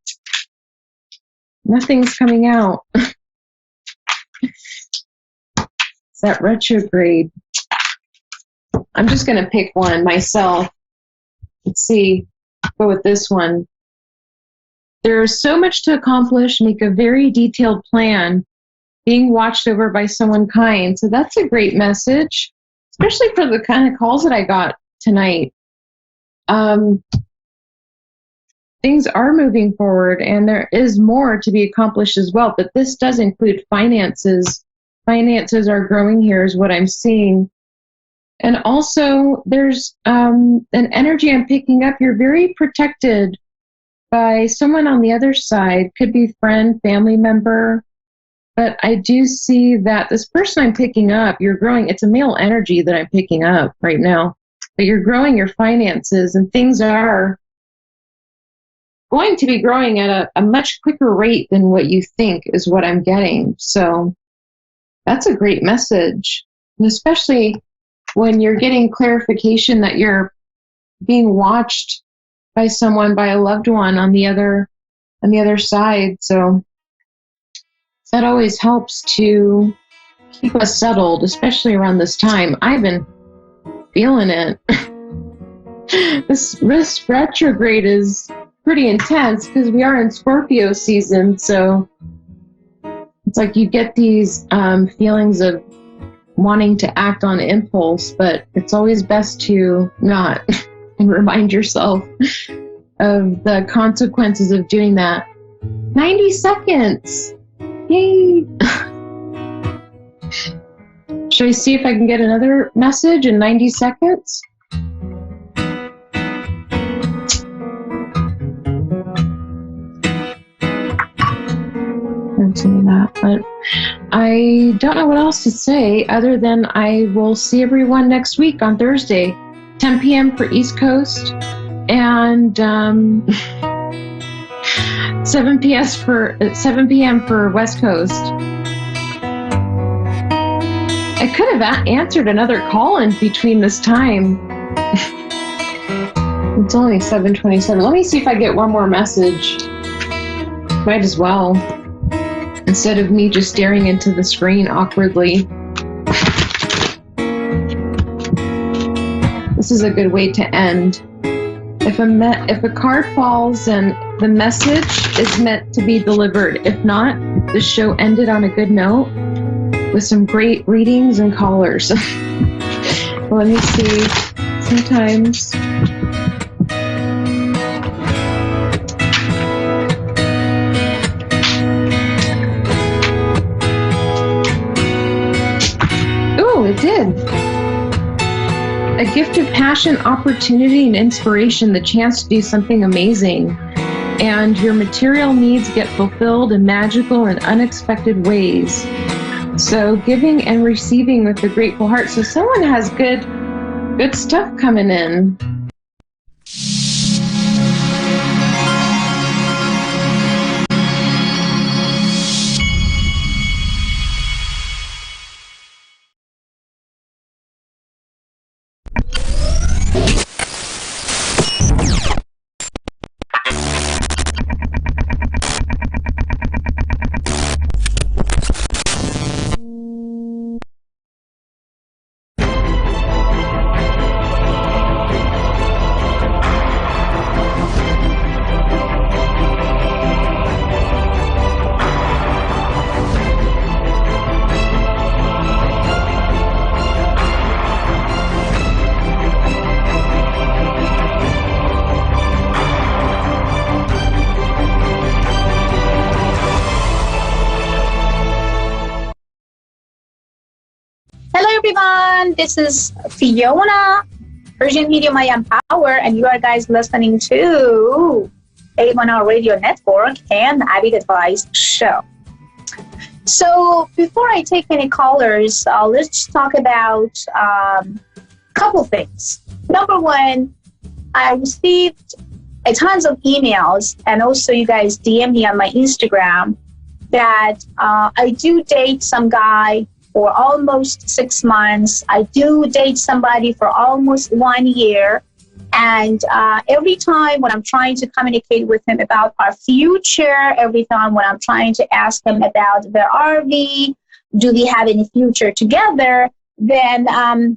Nothing's coming out. It's that retrograde. I'm just going to pick one myself. Let's see. Go with this one. There's so much to accomplish. Make a very detailed plan. Being watched over by someone kind. So that's a great message, especially for the kind of calls that I got tonight. Things are moving forward, and there is more to be accomplished as well. But this does include finances. Finances are growing here is what I'm seeing. And also, there's an energy I'm picking up. You're very protected by someone on the other side. Could be friend, family member. But I do see that this person I'm picking up, you're growing. It's a male energy that I'm picking up right now. But you're growing your finances, and things are going to be growing at a much quicker rate than what you think is what I'm getting. So that's a great message, and especially when you're getting clarification that you're being watched by someone, by a loved one on the other side. So that always helps to keep us settled, especially around this time. I've been feeling it. This retrograde is pretty intense because we are in Scorpio season. So it's like you get these feelings of wanting to act on impulse, but it's always best to not and remind yourself of the consequences of doing that. 90 seconds! Yay! Should I see if I can get another message in 90 seconds? Some of that, but I don't know what else to say other than I will see everyone next week on Thursday, 10 p.m. for East Coast and 7 p.m. for West Coast. I could have answered another call in between this time. It's only 7:27. Let me see if I get one more message. Might as well. Instead of me just staring into the screen awkwardly. This is a good way to end. If a card falls and the message is meant to be delivered. If not, the show ended on a good note with some great readings and callers. Well, let me see. Sometimes... It did. A gift of passion, opportunity, and inspiration, the chance to do something amazing. And your material needs get fulfilled in magical and unexpected ways. So giving and receiving with a grateful heart. So someone has good stuff coming in. Everyone, this is Fiona, Urgent Medium I Am Power, and you are guys listening to A1R Radio Network and Avid Advice Show. So before I take any callers, let's talk about a couple things. Number one, I received a tons of emails, and also you guys DM me on my Instagram that I do date some guy for almost 6 months. I do date somebody for almost 1 year. And every time when I'm trying to communicate with him about our future, every time when I'm trying to ask him about where are we, do we have any future together, then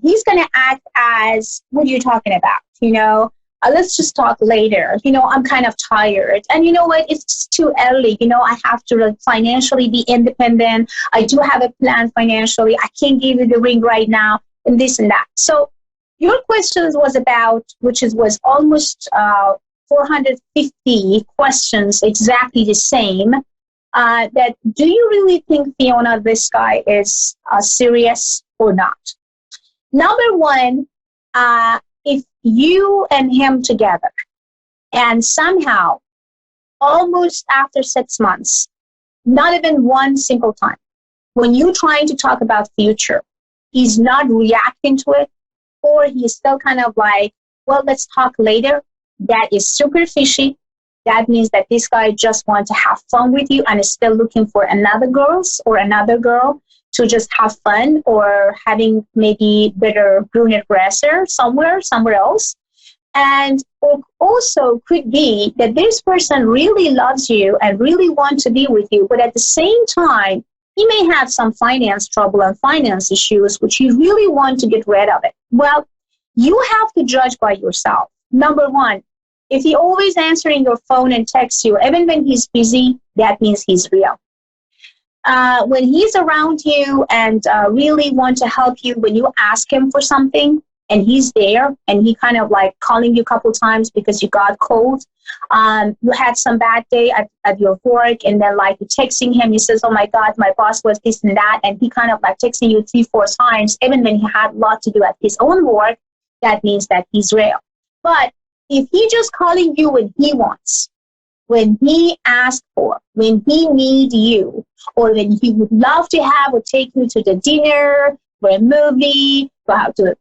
he's going to act as, what are you talking about? You know, let's just talk later. You know, I'm kind of tired. And you know what? It's just too early. You know, I have to financially be independent. I do have a plan financially. I can't give you the ring right now, and this and that. So your questions was about, was almost 450 questions, exactly the same. That do you really think, Fiona, this guy is serious or not? Number one, if you and him together, and somehow, almost after 6 months, not even one single time, when you're trying to talk about future, he's not reacting to it, or he's still kind of like, well, let's talk later, that is super fishy. That means that this guy just wants to have fun with you and is still looking for another girl to just have fun, or having maybe better greener grasser somewhere else. And also could be that this person really loves you and really wants to be with you, but at the same time, he may have some finance trouble and finance issues, which you really want to get rid of it. Well, you have to judge by yourself. Number one, if he always answering your phone and texts you, even when he's busy, that means he's real. When he's around you and really want to help you, when you ask him for something and he's there and he kind of like calling you a couple times because you got cold, you had some bad day at your work, and then like you're texting him, he says, oh my God, my boss was this and that, and he kind of like texting you 3-4 times, even when he had a lot to do at his own work, that means that he's real. But if he just calling you when he wants, when he asks for, when he needs you, or when he would love to have or take you to the dinner, or a movie, or how to,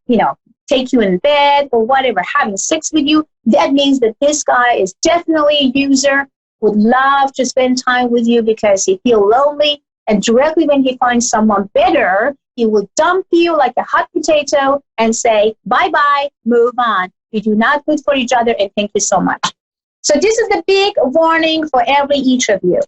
take you in bed or whatever, having sex with you, that means that this guy is definitely a user, would love to spend time with you because he feels lonely, and directly when he finds someone better, he will dump you like a hot potato and say, bye-bye, move on. We do not good for each other, and thank you so much. So this is the big warning for each of you.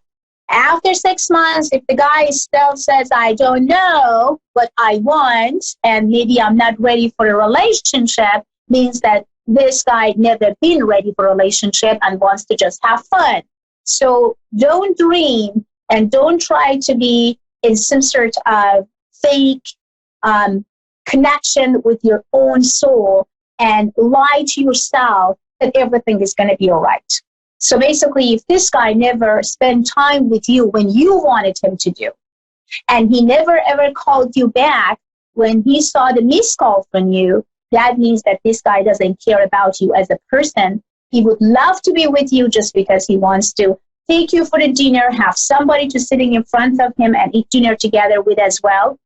After 6 months, if the guy still says, I don't know what I want, and maybe I'm not ready for a relationship, means that this guy never been ready for a relationship and wants to just have fun. So don't dream and don't try to be in some sort of fake connection with your own soul and lie to yourself that everything is going to be all right. So basically, if this guy never spent time with you when you wanted him to do, and he never ever called you back when he saw the missed call from you, that means that this guy doesn't care about you as a person. He would love to be with you just because he wants to take you for the dinner, have somebody to sitting in front of him and eat dinner together with as well,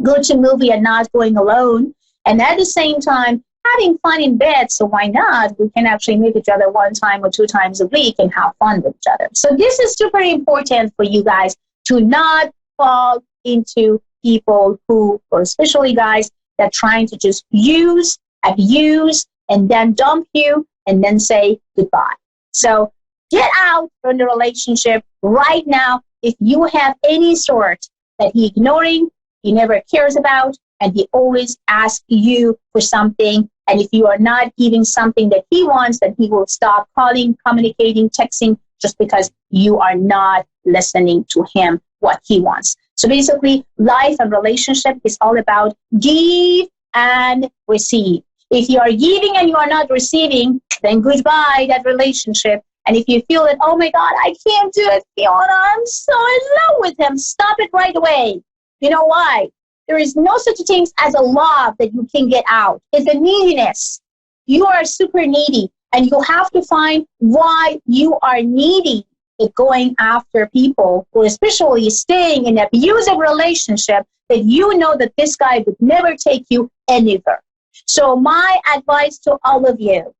go to a movie and not going alone, and at the same time, having fun in bed. So why not? We can actually meet each other 1 time or 2 times a week and have fun with each other. So this is super important for you guys to not fall into people who, or especially guys, that are trying to just use, abuse, and then dump you and then say goodbye. So get out from the relationship right now. If you have any sort that he ignoring, he never cares about, and he always asks you for something, and if you are not giving something that he wants, then he will stop calling, communicating, texting, just because you are not listening to him, what he wants. So basically, life and relationship is all about give and receive. If you are giving and you are not receiving, then goodbye that relationship. And if you feel that, oh my God, I can't do it, Fiona, I'm so in love with him, stop it right away. You know why? There is no such thing as a love that you can get out. It's a neediness. You are super needy, and you have to find why you are needy at going after people, or especially staying in an abusive relationship that you know that this guy would never take you anywhere. So my advice to all of you,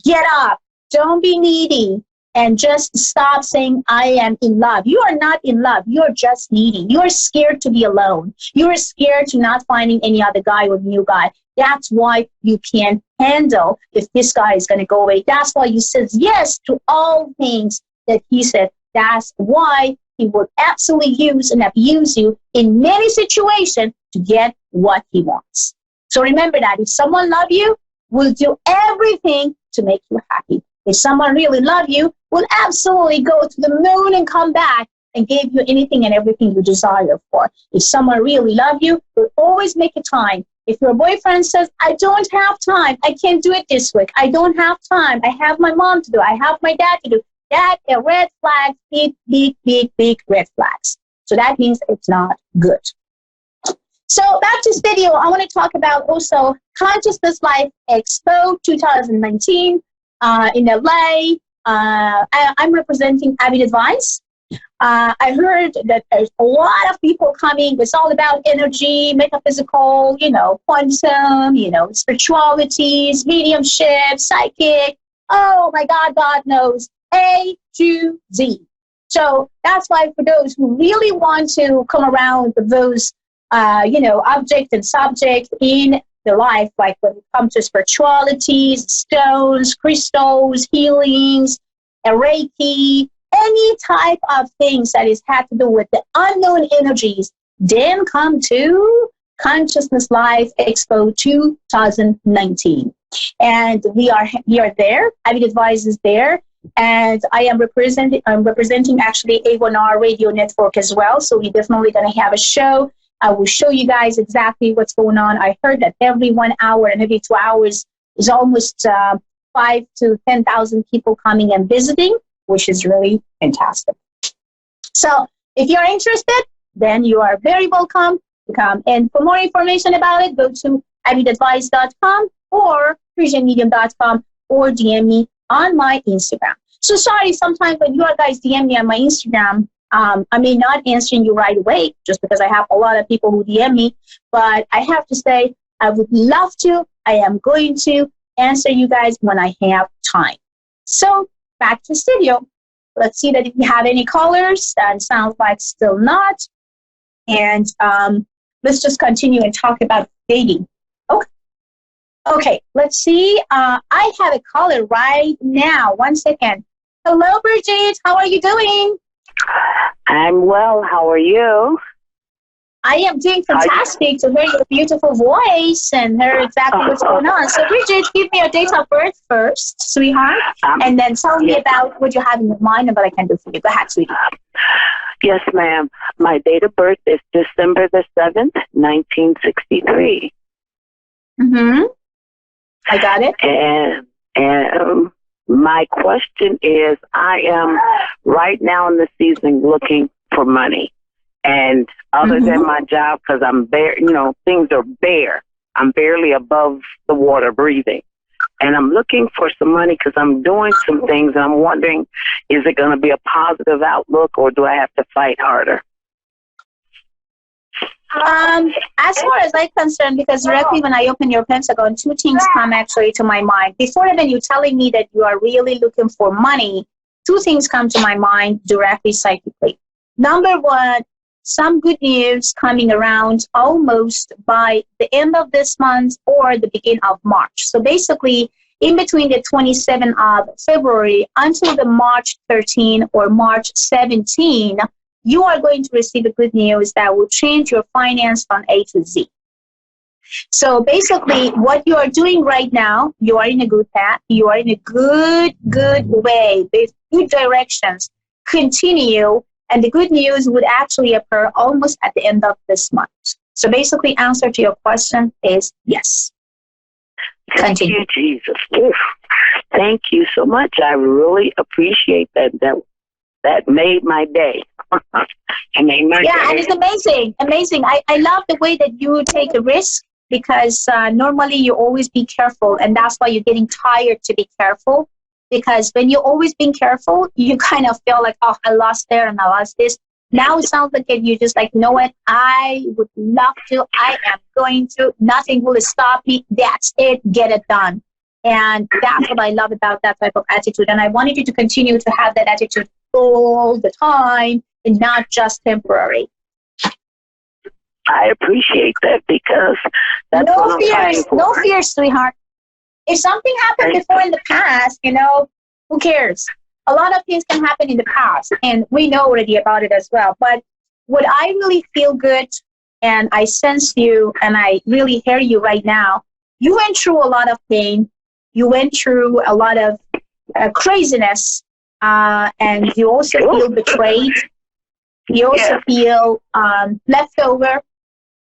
get up, don't be needy, and just stop saying, I am in love. You are not in love. You're just needy. You're scared to be alone. You're scared to not finding any other guy or new guy. That's why you can't handle if this guy is going to go away. That's why you said yes to all things that he said. That's why he will absolutely use and abuse you in many situations to get what he wants. So remember that if someone loves you, will do everything to make you happy. If someone really loves you, will absolutely go to the moon and come back and give you anything and everything you desire for. If someone really loves you, will always make a time. If your boyfriend says, I don't have time, I can't do it this week, I don't have time, I have my mom to do, I have my dad to do, that a red flag, big, big, big, big red flags. So that means it's not good. So back to studio, I want to talk about also Consciousness Life Expo 2019 in LA. I'm representing Avid Advice. I heard that there's a lot of people coming. It's all about energy, metaphysical, quantum, spiritualities, mediumship, psychic. Oh my God, God knows. A to Z. So that's why for those who really want to come around with those, object and subject in the life, like when it comes to spiritualities, stones, crystals, healings, Reiki, any type of things that is had to do with the unknown energies, then come to Consciousness Life Expo 2019. And we are there. Avid Advice is there. And I'm representing actually A1R radio network as well. So we're definitely going to have a show. I will show you guys exactly what's going on. I heard that every 1 hour and every 2 hours is almost 5 to 10,000 people coming and visiting, which is really fantastic. So if you're interested, then you are very welcome to come. And for more information about it, go to avidadvice.com or FrisianMedium.com or DM me on my Instagram. So sorry, sometimes when you guys DM me on my Instagram, I may not answering you right away just because I have a lot of people who DM me, but I have to say I would love to. I am going to answer you guys when I have time. So back to studio. Let's see that if you have any callers. That sounds like still not. And let's just continue and talk about dating. Okay, let's see. I have a caller right now. 1 second. Hello, Bridget. How are you doing? I'm well. How are you? I am doing fantastic to hear your beautiful voice and hear exactly what's going on. So, Bridget, give me your date of birth first, sweetheart, and then tell me about what you have in your mind and what I can do for you. Go ahead, sweetie. Yes, ma'am. My date of birth is December the 7th, 1963. Mm-hmm. I got it. And my question is, I am right now in the season looking for money. And other than my job, because I'm bare, things are bare. I'm barely above the water breathing. And I'm looking for some money because I'm doing some things. And I'm wondering, is it going to be a positive outlook or do I have to fight harder? As far as I'm concerned, because directly when I open your Pentagon, 2 things come actually to my mind. Before even you telling me that you are really looking for money, 2 things come to my mind directly psychically. Number 1, some good news coming around almost by the end of this month or the beginning of March. So basically, in between the 27th of February until the March 13 or March 17, you are going to receive a good news that will change your finance from A to Z. So basically, what you are doing right now, you are in a good path. You are in a good way. There's good directions. Continue. And the good news would actually occur almost at the end of this month. So basically, answer to your question is yes. Thank you, Jesus. Oof. Thank you so much. I really appreciate that. That made my day. And it's amazing. I love the way that you take a risk because normally you always be careful, and that's why you're getting tired to be careful. Because when you're always being careful, you kind of feel like, oh, I lost there and I lost this. Now it sounds like you're just like, you know what? I would love to. I am going to. Nothing will stop me. That's it. Get it done. And that's what I love about that type of attitude. And I wanted you to continue to have that attitude all the time and not just temporary. I appreciate that because that's what I'm fighting for. No fears, sweetheart. If something happened before in the past, who cares? A lot of things can happen in the past, and we know already about it as well. But what I really feel good, and I sense you, and I really hear you right now, you went through a lot of pain. You went through a lot of craziness, and you also feel betrayed. You also feel left over.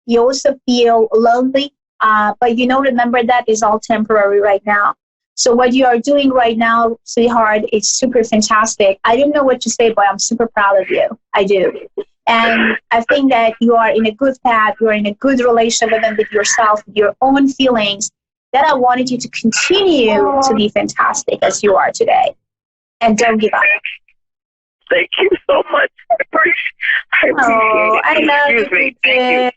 You also feel lonely. But remember that is all temporary right now. So what you are doing right now, sweetheart, is super fantastic. I don't know what to say, but I'm super proud of you. I do. And I think that you are in a good path, you are in a good relationship with yourself, with your own feelings, that I wanted you to continue to be fantastic as you are today. And don't give up. Thank you so much. I appreciate it. I know you did.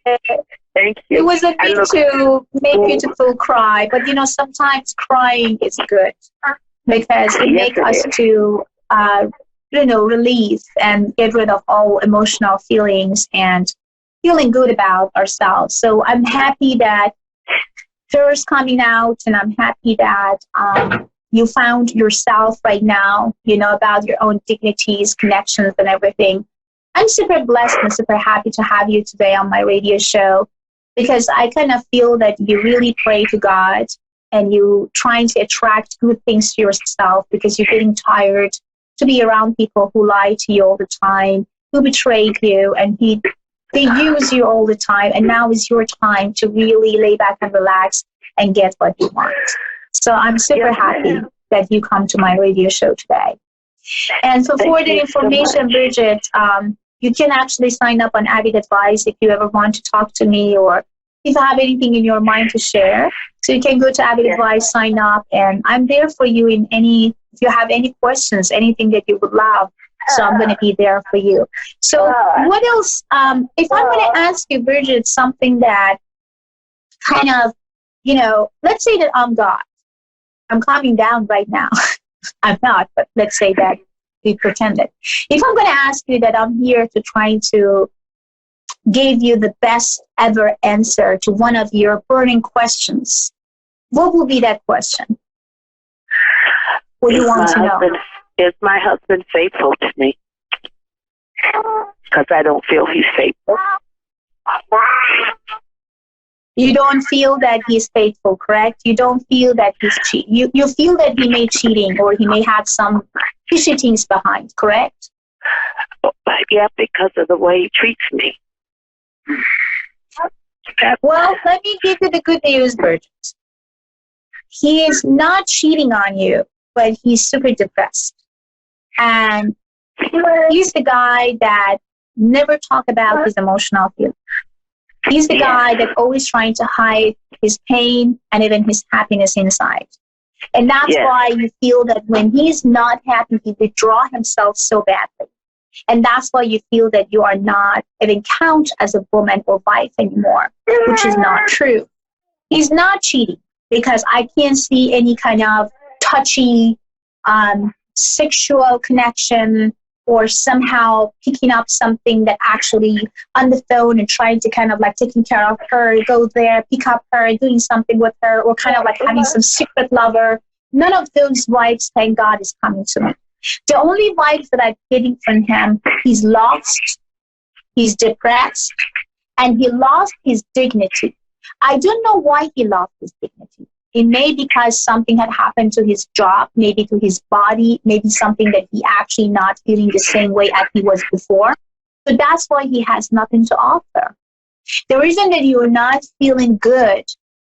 Thank you. It wasn't me to make you to feel cry, but sometimes crying is good because it makes us to release and get rid of all emotional feelings and feeling good about ourselves. So I'm happy that There's coming out, and I'm happy that you found yourself right now, about your own dignities, connections, and everything. I'm super blessed and super happy to have you today on my radio show, because I kind of feel that you really pray to God and you trying to attract good things to yourself, because you're getting tired to be around people who lie to you all the time, who betrayed you, and they use you all the time. And now is your time to really lay back and relax and get what you want. So I'm super happy that you come to my radio show today. And for further information, Bridget, you can actually sign up on Avid Advice if you ever want to talk to me, or if you have anything in your mind to share. So you can go to Avid Advice, sign up, and I'm there for you if you have any questions, anything that you would love. So I'm going to be there for you. So what else, if I'm going to ask you, Bridget, something that kind of, let's say that I'm God. I'm calming down right now. I'm not, but let's say that we pretended. If I'm going to ask you that I'm here to try to give you the best ever answer to one of your burning questions, what will be that question? What do you want to know? Is my husband faithful to me? Because I don't feel he's faithful. You don't feel that he's faithful, correct? You don't feel that he's cheating. You feel that he may cheating, or he may have some fishy things behind, correct? Yeah, because of the way he treats me. Well, let me give you the good news, Bridget. He is not cheating on you, but he's super depressed. And he's the guy that never talk about his emotional feelings. He's the guy that always trying to hide his pain and even his happiness inside. And that's why you feel that when he's not happy, he withdraw himself so badly. And that's why you feel that you are not even count as a woman or wife anymore, which is not true. He's not cheating, because I can't see any kind of touchy sexual connection, or somehow picking up something that actually on the phone and trying to kind of like taking care of her, go there, pick up her, doing something with her, or kind of like having some secret lover. None of those vibes, thank God, is coming to me. The only vibes that I'm getting from him, he's lost, he's depressed, and he lost his dignity. I don't know why he lost his dignity. It may be because something had happened to his job, maybe to his body, maybe something that he actually not feeling the same way as he was before. So that's why he has nothing to offer. The reason that you're not feeling good,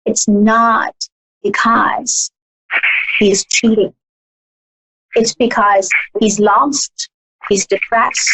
it's not because he's cheating. It's because he's lost, he's depressed,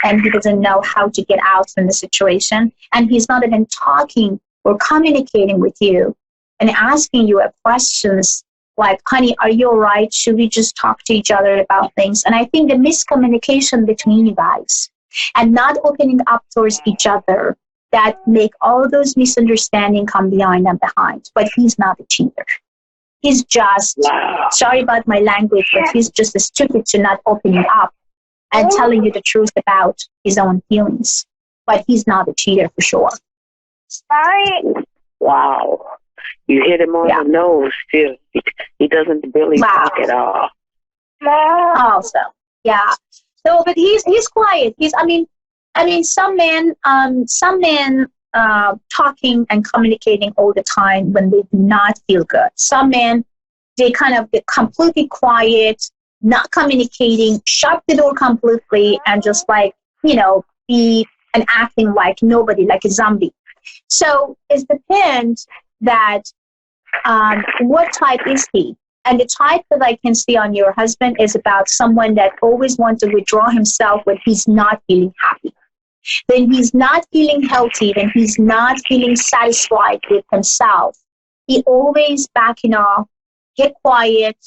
and he doesn't know how to get out from the situation. And he's not even talking or communicating with you and asking you questions like, honey, are you all right? Should we just talk to each other about things? And I think the miscommunication between you guys and not opening up towards each other, that make all those misunderstandings come behind and behind. But he's not a cheater. He's just, sorry about my language, but he's just stupid to not opening up and telling you the truth about his own feelings. But he's not a cheater for sure. Wow. You hit him on the nose too. He doesn't really talk at all. Also, yeah. So, but he's quiet. I mean, some men talking and communicating all the time when they do not feel good. Some men, they kind of get completely quiet, not communicating, shut the door completely, and just like, be and acting like nobody, like a zombie. So it depends that what type is he? And the type that I can see on your husband is about someone that always wants to withdraw himself when he's not feeling happy. When he's not feeling healthy, when he's not feeling satisfied with himself, he always backing off, get quiet,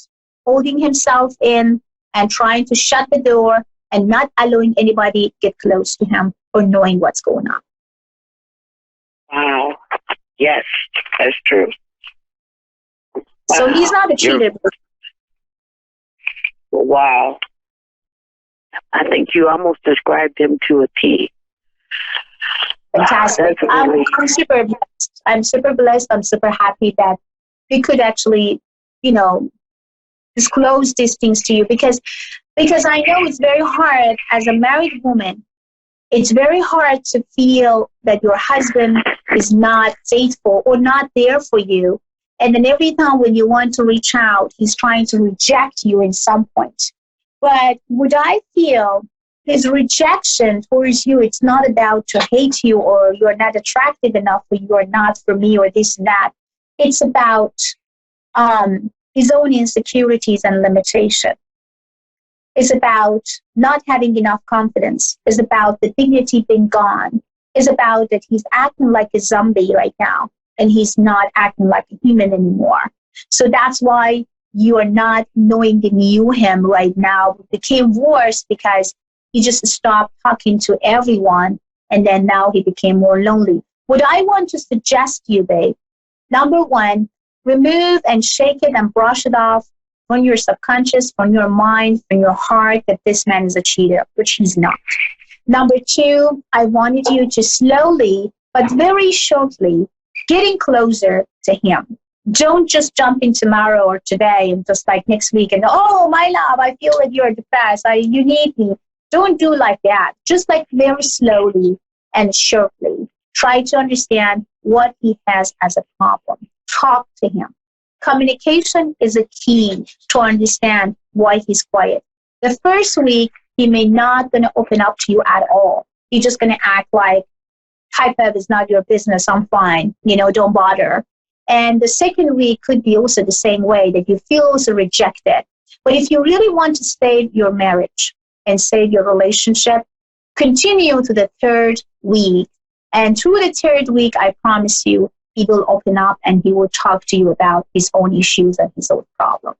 holding himself in, and trying to shut the door and not allowing anybody get close to him or knowing what's going on. Wow. Yes, that's true. So he's not a cheater. Wow. I think you almost described him to a T. Fantastic. I'm super blessed. I'm super blessed. I'm super happy that we could actually, disclose these things to you because I know it's very hard as a married woman. It's very hard to feel that your husband is not faithful or not there for you. And then every time when you want to reach out, he's trying to reject you in some point. But what I feel, his rejection towards you, it's not about to hate you or you're not attractive enough or you're not for me or this and that. It's about his own insecurities and limitation. It's about not having enough confidence. It's about the dignity being gone. It's about that he's acting like a zombie right now and he's not acting like a human anymore. So that's why you are not knowing the new him right now. It became worse because he just stopped talking to everyone and then now he became more lonely. What I want to suggest to you, babe, number one, remove and shake it and brush it off from your subconscious, from your mind, from your heart that this man is a cheater, which he's not. Number two, I wanted you to slowly, but very shortly, getting closer to him. Don't just jump in tomorrow or today and just like next week and, oh, my love, I feel that you're depressed. You need me. Don't do like that. Just like very slowly and shortly. Try to understand what he has as a problem. Talk to him. Communication is a key to understand why he's quiet. The first week, he may not going to open up to you at all. He's just going to act like, type of is not your business, I'm fine, don't bother. And the second week could be also the same way, that you feel also rejected. But if you really want to save your marriage and save your relationship, continue to the third week. And through the third week, I promise you, he will open up and he will talk to you about his own issues and his own problem.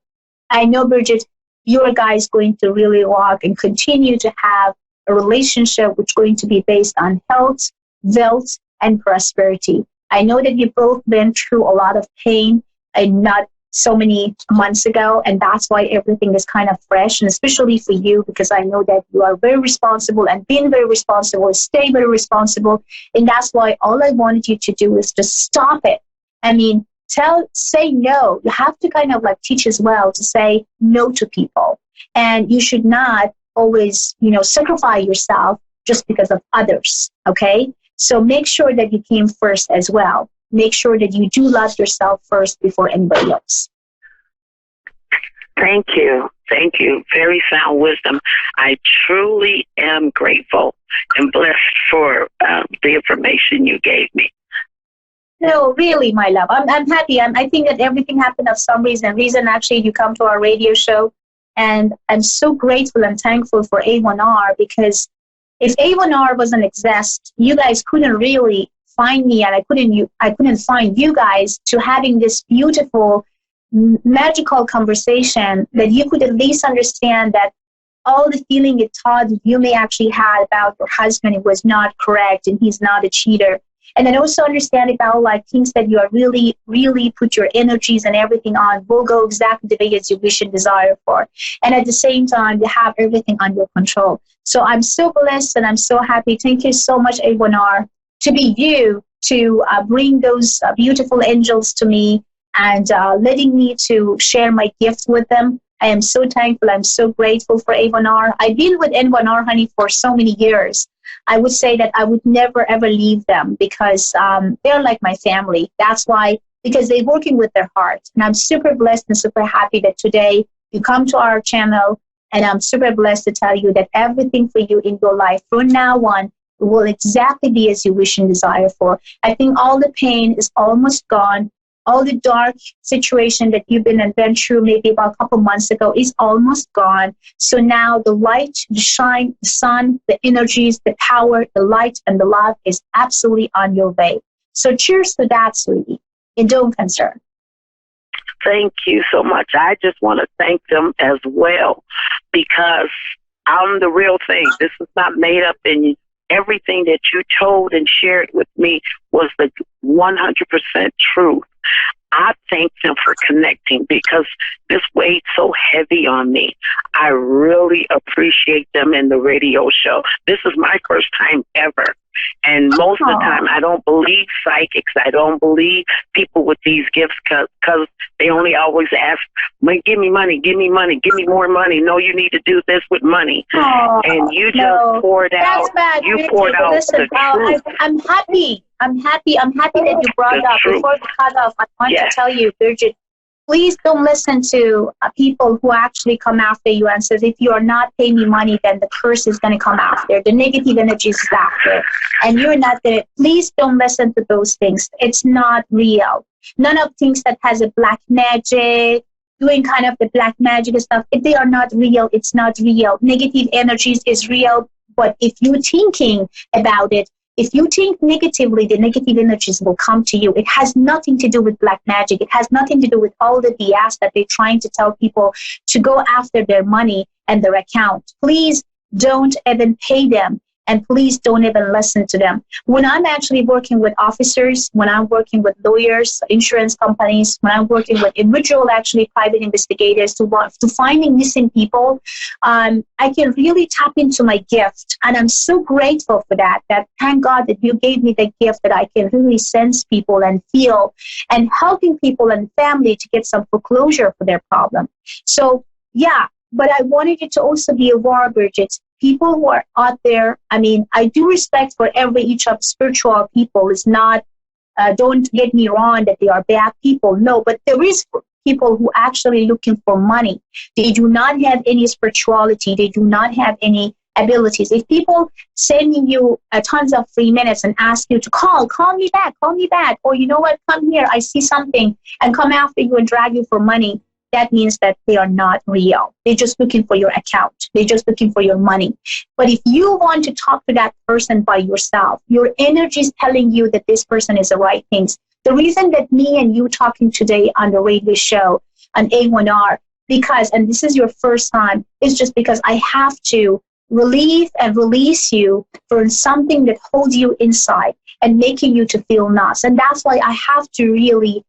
I know, Bridget, your guy is going to really walk and continue to have a relationship which is going to be based on health, wealth, and prosperity. I know that you've both been through a lot of pain and not so many months ago, and that's why everything is kind of fresh, and especially for you, because I know that you are very responsible and being very responsible, stay very responsible, and that's why all I wanted you to do is just stop it. I mean, say no. You have to kind of like teach as well to say no to people, and you should not always, sacrifice yourself just because of others, okay? So make sure that you came first as well. Make sure that you do love yourself first before anybody else. Thank you. Thank you. Very sound wisdom. I truly am grateful and blessed for the information you gave me. No, really, my love. I'm happy. I think that everything happened for some reason actually you come to our radio show. And I'm so grateful and thankful for A1R, because if A1R wasn't exist, you guys couldn't really find me, and I couldn't find you guys to having this beautiful, magical conversation that you could at least understand that all the feeling you thought you may actually had about your husband was not correct and he's not a cheater. And then also understand about like things that you are really, really put your energies and everything on will go exactly the way as you wish and desire for. And at the same time, you have everything under control. So I'm so blessed and I'm so happy. Thank you so much, A1R, to be you, to bring those beautiful angels to me and letting me to share my gifts with them. I am so thankful. I'm so grateful for A1R. I've been with A1R, honey, for so many years. I would say that I would never, ever leave them because they're like my family. That's why, because they're working with their heart. And I'm super blessed and super happy that today you come to our channel, and I'm super blessed to tell you that everything for you in your life from now on will exactly be as you wish and desire for. I think all the pain is almost gone. all the dark situation that you've been went through maybe about a couple months ago is almost gone. So now the light, the shine, the sun, the energies, the power, the light, and the love is absolutely on your way. So cheers to that, sweetie, and don't concern. Thank you so much. I just want to thank them as well, because I'm the real thing. This is not made up, and everything that you told and shared with me was the 100% truth. I thank them for connecting, because this weighed so heavy on me. I really appreciate them in the radio show. This is my first time ever. And most of the time, I don't believe psychics. I don't believe people with these gifts, because they only always ask, give me money, give me money, give me more money. No, you need to do this with money. And you just poured out. Bad. You poured out the truth. I'm happy. I'm happy that you brought up. Before the cutoff, I want to tell you, Bridget, please don't listen to people who actually come after you and says, if you are not paying me money, then the curse is going to come after. The negative energy is after. And you're not going to, please don't listen to those things. It's not real. None of things that has a black magic, doing kind of the black magic stuff, if they are not real, it's not real. Negative energies is real. But if you're thinking about it, if you think negatively, the negative energies will come to you. It has nothing to do with black magic. It has nothing to do with all the BS that they're trying to tell people to go after their money and their account. Please don't even pay them. And please don't even listen to them. When I'm actually working with officers, when I'm working with lawyers, insurance companies, when I'm working with individual, actually private investigators to finding missing people, I can really tap into my gift. And I'm so grateful for that thank God that you gave me the gift that I can really sense people and feel and helping people and family to get some foreclosure for their problem. So, yeah, but I wanted you to also be aware, Bridget, people who are out there, I mean, I do respect for each of spiritual people. Is not, don't get me wrong, that they are bad people. No, but there is people who actually looking for money. They do not have any spirituality. They do not have any abilities. If people sending you tons of free minutes and ask you to call me back, or you know what, come here, I see something, and come after you and drag you for money, that means that they are not real. They're just looking for your account. They're just looking for your money. But if you want to talk to that person by yourself, your energy is telling you that this person is the right things. The reason that me and you talking today on the radio show on A1R, because, and this is your first time, is just because I have to relieve and release you from something that holds you inside and making you to feel nuts. And that's why I have to really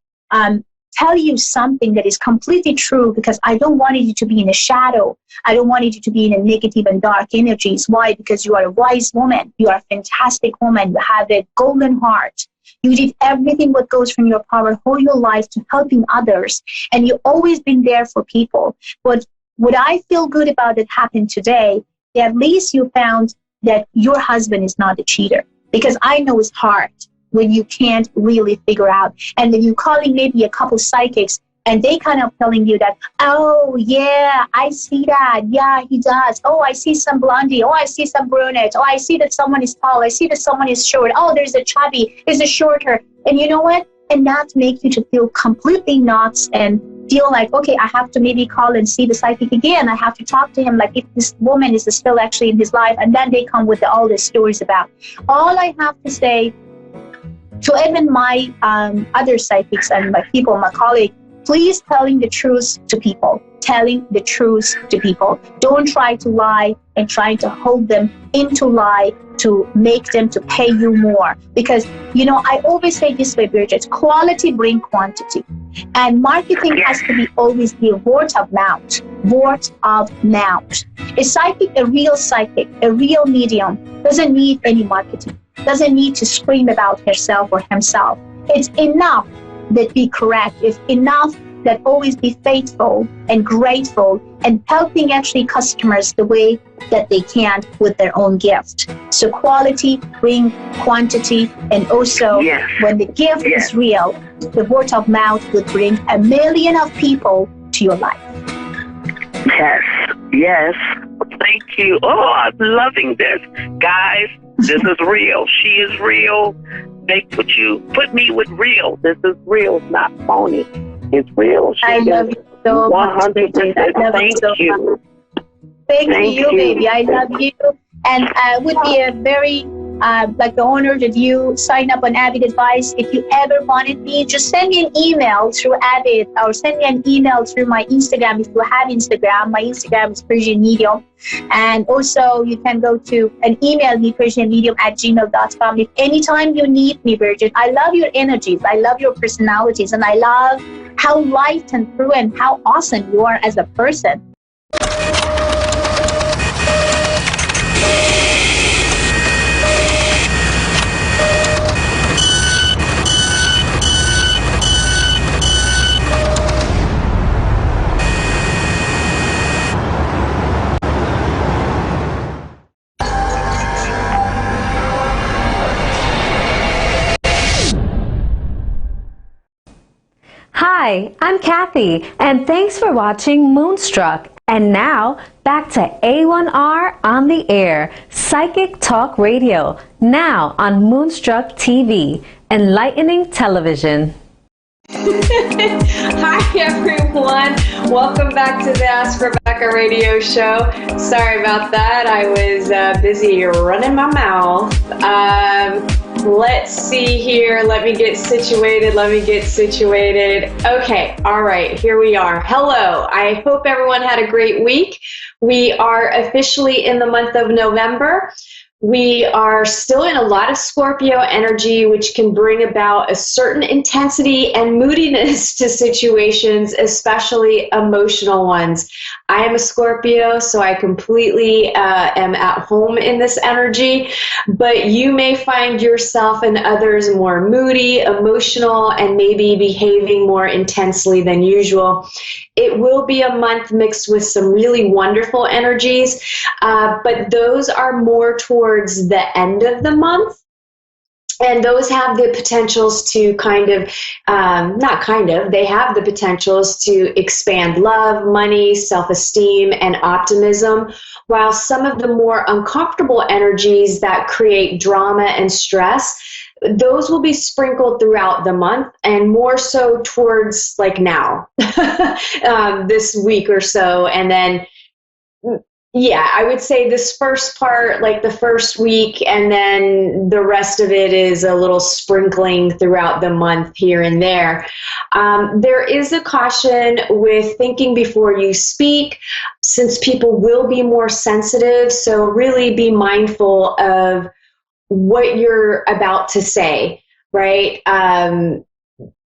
tell you something that is completely true, because I don't want you to be in a shadow. I don't want you to be in a negative and dark energies. Why? Because you are a wise woman. You are a fantastic woman. You have a golden heart. You did everything what goes from your power whole your life to helping others. And you've always been there for people. But what I feel good about that happened today, at least you found that your husband is not a cheater. Because I know it's hard when you can't really figure out. And then you're calling maybe a couple psychics, and they kind of telling you that, oh, yeah, I see that. Yeah, he does. Oh, I see some blondie. Oh, I see some brunette. Oh, I see that someone is tall. I see that someone is short. Oh, there's a chubby. There's a shorter. And you know what? And that makes you to feel completely nuts and feel like, okay, I have to maybe call and see the psychic again. I have to talk to him like if this woman is still actually in his life. And then they come with all the stories about. All I have to say to even my other psychics and my people, my colleagues, please telling the truth to people. Telling the truth to people. Don't try to lie and trying to hold them into lie to make them to pay you more. Because, you know, I always say this way, Bridget, quality bring quantity. And marketing has to be always the word of mouth. Word of mouth. A real medium doesn't need any marketing. Doesn't need to scream about herself or himself. It's enough that be correct. It's enough that always be faithful and grateful and helping actually customers the way that they can with their own gift. So quality bring quantity, and also when the gift is real, the word of mouth would bring 1 million of people to your life. Yes. Thank you. Oh, I'm loving this. Guys, this is real. She is real. fake with you. Put me with real. This is real, not phony. It's real. I love you so much, Bridget. I love you so much. Thank you, baby. I love you. And it would be a very like the honor that you sign up on Avid Advice. If you ever wanted me, just send me an email through Avid or send me an email through my Instagram. If you have Instagram, my Instagram is Persian Medium. And also you can go to and email me persianmedium@gmail.com. If anytime you need me, Bridget, I love your energies. I love your personalities. And I love how light and true and how awesome you are as a person. Hi, I'm Kathy, and thanks for watching Moonstruck. And now, back to A1R on the air, Psychic Talk Radio, now on Moonstruck TV, enlightening television. Hi everyone, welcome back to the Ask Rebecca radio show. Sorry about that, I was busy running my mouth. Let's see here, let me get situated. Okay, all right, here we are. Hello, I hope everyone had a great week. We are officially in the month of November. We are still in a lot of Scorpio energy, which can bring about a certain intensity and moodiness to situations, especially emotional ones. I am a Scorpio, so I completely am at home in this energy, but you may find yourself and others more moody, emotional, and maybe behaving more intensely than usual. It will be a month mixed with some really wonderful energies, but those are more towards the end of the month. And those have the potentials to they have the potentials to expand love, money, self-esteem, and optimism, while some of the more uncomfortable energies that create drama and stress, those will be sprinkled throughout the month and more so towards like now, this week or so. And then, yeah, I would say this first part, like the first week, and then the rest of it is a little sprinkling throughout the month here and there. There is a caution with thinking before you speak, since people will be more sensitive. So really be mindful of what you're about to say, right?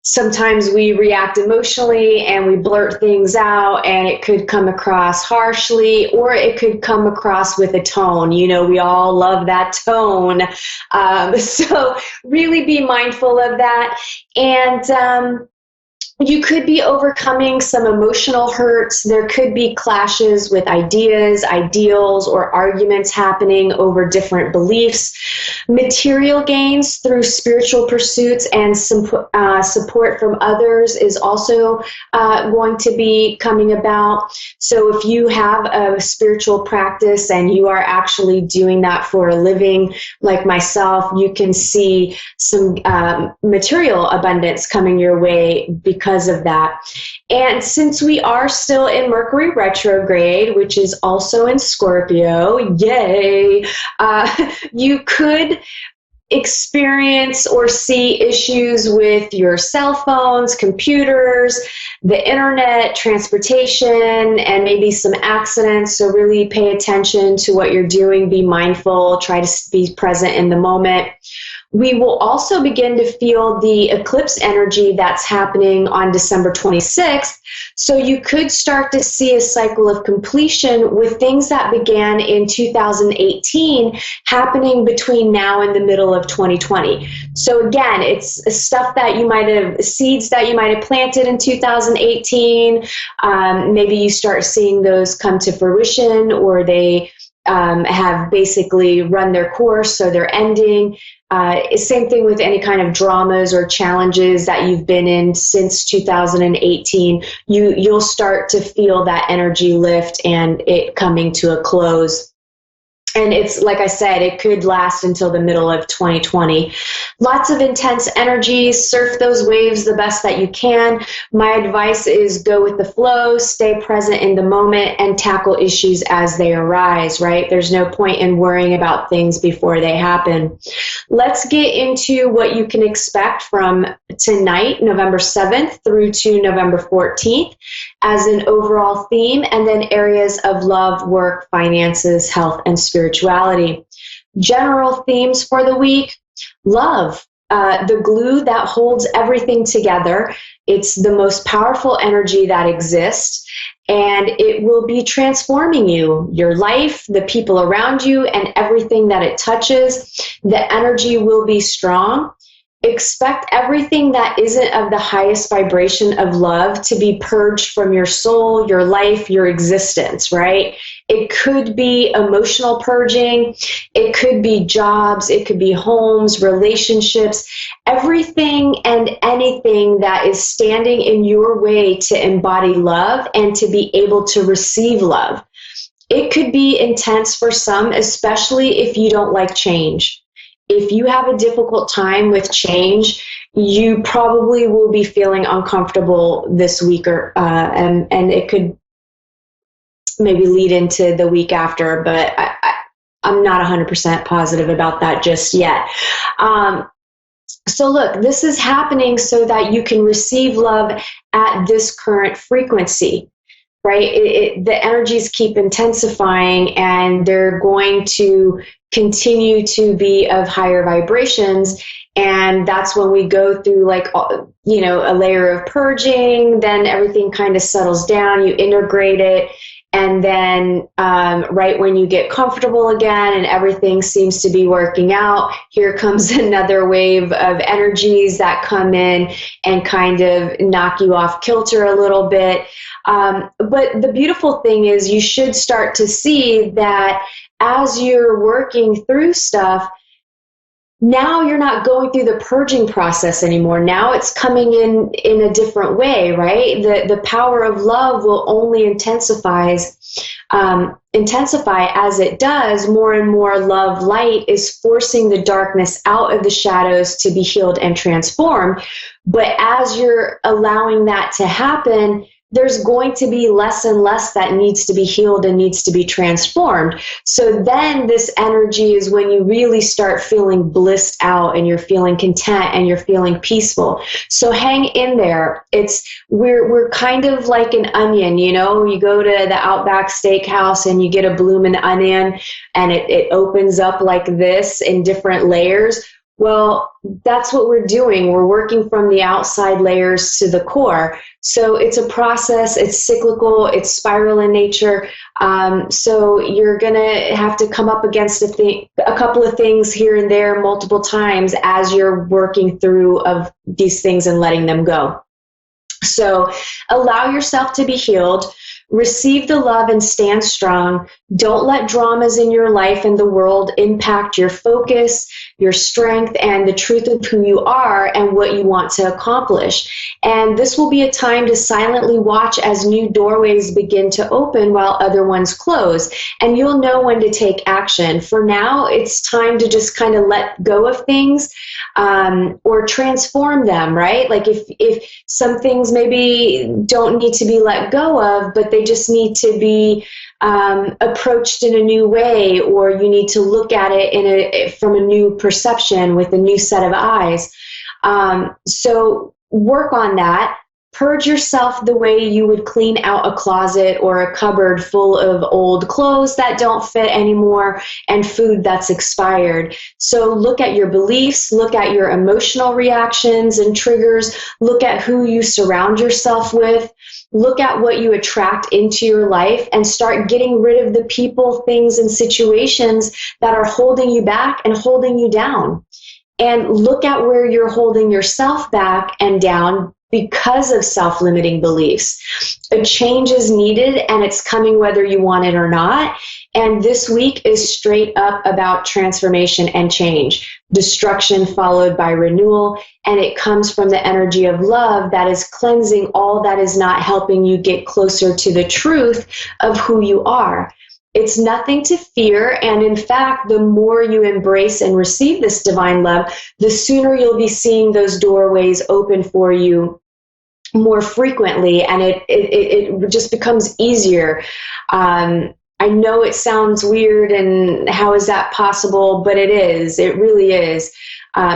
Sometimes we react emotionally and we blurt things out, and it could come across harshly, or it could come across with a tone. You know, we all love that tone. So really be mindful of that. And you could be overcoming some emotional hurts. There could be clashes with ideas, ideals, or arguments happening over different beliefs. Material gains through spiritual pursuits and some support from others is also going to be coming about. So if you have a spiritual practice and you are actually doing that for a living, like myself, you can see some material abundance coming your way because of that. And since we are still in Mercury retrograde, which is also in Scorpio, yay, you could experience or see issues with your cell phones, computers, the internet, transportation, and maybe some accidents. So really pay attention to what you're doing. Be mindful. Try to be present in the moment. We will also begin to feel the eclipse energy that's happening on December 26th. So you could start to see a cycle of completion with things that began in 2018 happening between now and the middle of 2020. So again, it's stuff that you might have, seeds that you might have planted in 2018. Maybe you start seeing those come to fruition, or they have basically run their course, so they're ending. Same thing with any kind of dramas or challenges that you've been in since 2018. You'll start to feel that energy lift and it coming to a close. And it's, like I said, it could last until the middle of 2020. Lots of intense energies, surf those waves the best that you can. My advice is go with the flow, stay present in the moment, and tackle issues as they arise, right? There's no point in worrying about things before they happen. Let's get into what you can expect from tonight, November 7th through to November 14th as an overall theme, and then areas of love, work, finances, health, and spirituality. General themes for the week: love, the glue that holds everything together. It's the most powerful energy that exists, and it will be transforming you, your life, the people around you, and everything that it touches. The energy will be strong. Expect everything that isn't of the highest vibration of love to be purged from your soul, your life, your existence, right? It could be emotional purging. It could be jobs. It could be homes, relationships, everything and anything that is standing in your way to embody love and to be able to receive love. It could be intense for some, especially if you don't like change. If you have a difficult time with change, you probably will be feeling uncomfortable this week, and it could maybe lead into the week after, but I'm not 100% positive about that just yet. So look, this is happening so that you can receive love at this current frequency, right? The energies keep intensifying, and they're going to continue to be of higher vibrations. And that's when we go through a layer of purging, then everything kind of settles down, you integrate it. And then right when you get comfortable again and everything seems to be working out, here comes another wave of energies that come in and kind of knock you off kilter a little bit. But the beautiful thing is you should start to see that as you're working through stuff, now you're not going through the purging process anymore. Now it's coming in a different way, right? The power of love will only intensify as it does. More and more love light is forcing the darkness out of the shadows to be healed and transformed. But as you're allowing that to happen, there's going to be less and less that needs to be healed and needs to be transformed. So then this energy is when you really start feeling blissed out and you're feeling content and you're feeling peaceful. So hang in there. We're kind of like an onion, you know, you go to the Outback Steakhouse and you get a bloomin' onion and it opens up like this in different layers. Well, that's what we're doing. We're working from the outside layers to the core. So it's a process, it's cyclical, it's spiral in nature. So you're going to have to come up against a couple of things here and there multiple times as you're working through of these things and letting them go. So allow yourself to be healed. Receive the love and stand strong. Don't let dramas in your life and the world impact your focus, your strength, and the truth of who you are and what you want to accomplish. And this will be a time to silently watch as new doorways begin to open while other ones close. And you'll know when to take action. For now, it's time to just kind of let go of things or transform them, right? Like if some things maybe don't need to be let go of, but they just need to be approached in a new way, or you need to look at it from a new perception with a new set of eyes. So work on that. Purge yourself the way you would clean out a closet or a cupboard full of old clothes that don't fit anymore and food that's expired. So look at your beliefs, look at your emotional reactions and triggers, look at who you surround yourself with, look at what you attract into your life, and start getting rid of the people, things, and situations that are holding you back and holding you down. And look at where you're holding yourself back and down because of self-limiting beliefs. A change is needed, and it's coming whether you want it or not. And this week is straight up about transformation and change. Destruction followed by renewal, and it comes from the energy of love that is cleansing all that is not helping you get closer to the truth of who you are. It's nothing to fear. And in fact, the more you embrace and receive this divine love, the sooner you'll be seeing those doorways open for you more frequently, and it just becomes easier. I know it sounds weird, and how is that possible? But it is. It really is.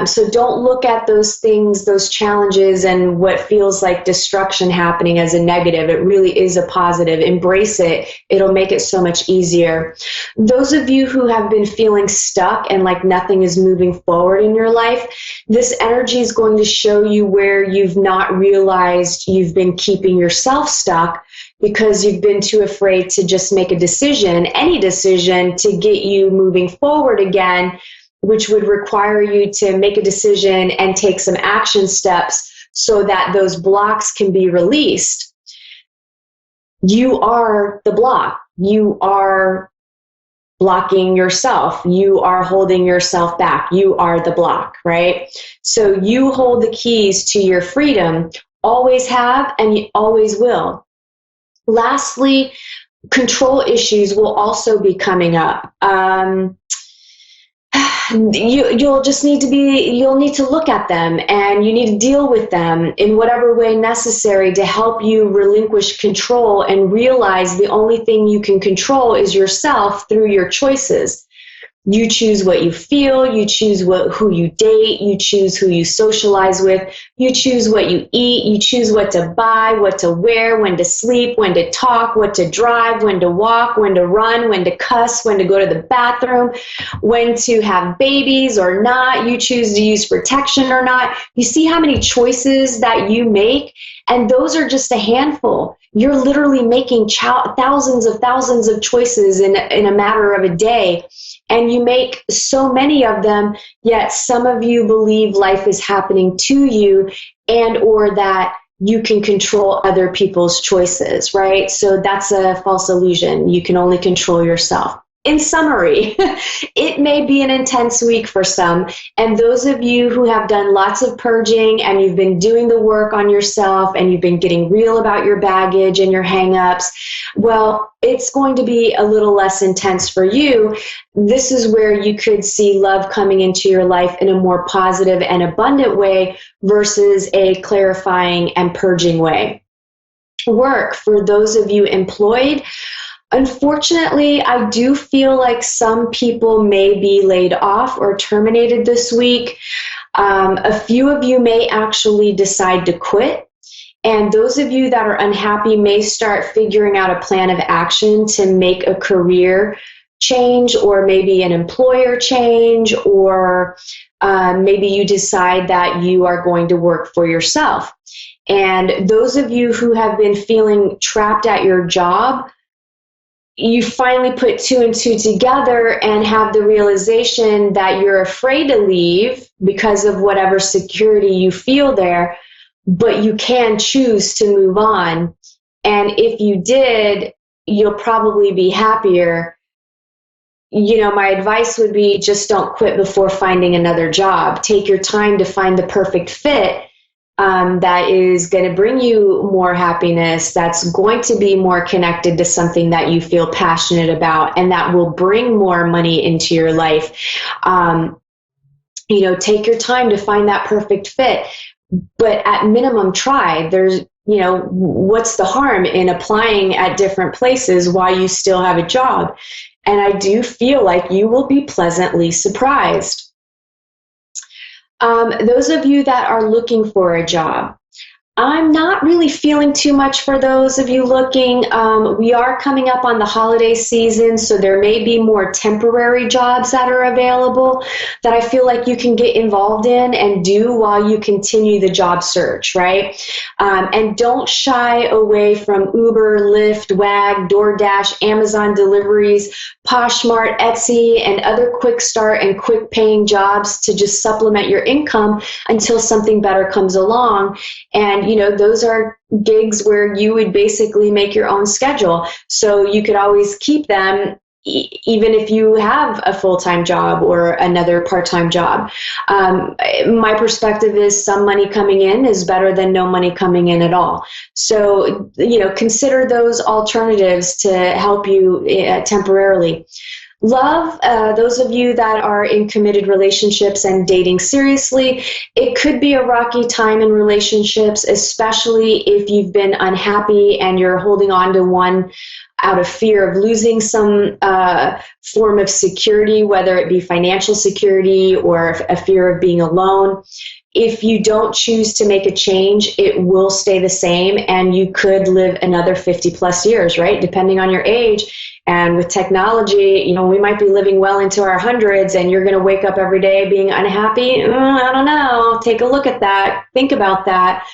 So don't look at those things, those challenges, and what feels like destruction happening as a negative. It really is a positive. Embrace it. It'll make it so much easier. Those of you who have been feeling stuck and like nothing is moving forward in your life, this energy is going to show you where you've not realized you've been keeping yourself stuck because you've been too afraid to just make a decision, any decision, to get you moving forward again, which would require you to make a decision and take some action steps so that those blocks can be released. You are the block. You are blocking yourself. You are holding yourself back. You are the block, right? So you hold the keys to your freedom, always have, and you always will. Lastly, control issues will also be coming up. You'll need to look at them, and you need to deal with them in whatever way necessary to help you relinquish control and realize the only thing you can control is yourself through your choices. You choose what you feel, you choose who you date, you choose who you socialize with, you choose what you eat, you choose what to buy, what to wear, when to sleep, when to talk, what to drive, when to walk, when to run, when to cuss, when to go to the bathroom, when to have babies or not. You choose to use protection or not. You see how many choices that you make? And those are just a handful. You're literally making thousands of choices in a matter of a day. And you make so many of them, yet some of you believe life is happening to you and or that you can control other people's choices, right? So that's a false illusion. You can only control yourself. In summary, it may be an intense week for some, and those of you who have done lots of purging and you've been doing the work on yourself and you've been getting real about your baggage and your hang-ups, well, it's going to be a little less intense for you. This is where you could see love coming into your life in a more positive and abundant way versus a clarifying and purging way. Work, for those of you employed, unfortunately, I do feel like some people may be laid off or terminated this week. A few of you may actually decide to quit. And those of you that are unhappy may start figuring out a plan of action to make a career change, or maybe an employer change, or maybe you decide that you are going to work for yourself. And those of you who have been feeling trapped at your job, you finally put two and two together and have the realization that you're afraid to leave because of whatever security you feel there, but you can choose to move on. And if you did, you'll probably be happier. You know, my advice would be just don't quit before finding another job. Take your time to find the perfect fit that is going to bring you more happiness, that's going to be more connected to something that you feel passionate about, and that will bring more money into your life. Take your time to find that perfect fit, but at minimum try. There's, what's the harm in applying at different places while you still have a job? And I do feel like you will be pleasantly surprised. Those of you that are looking for a job, I'm not really feeling too much for those of you looking. We are coming up on the holiday season, so there may be more temporary jobs that are available that I feel like you can get involved in and do while you continue the job search, right? And don't shy away from Uber, Lyft, Wag, DoorDash, Amazon deliveries, Poshmark, Etsy, and other quick start and quick paying jobs to just supplement your income until something better comes along. And those are gigs where you would basically make your own schedule. So you could always keep them even if you have a full-time job or another part-time job. My perspective is some money coming in is better than no money coming in at all. So, consider those alternatives to help you temporarily. Love, those of you that are in committed relationships and dating seriously, it could be a rocky time in relationships, especially if you've been unhappy and you're holding on to one out of fear of losing some form of security, whether it be financial security or a fear of being alone. If you don't choose to make a change, it will stay the same, and you could live another 50 plus years, right? Depending on your age. And with technology, we might be living well into our hundreds, and you're going to wake up every day being unhappy. I don't know. Take a look at that. Think about that.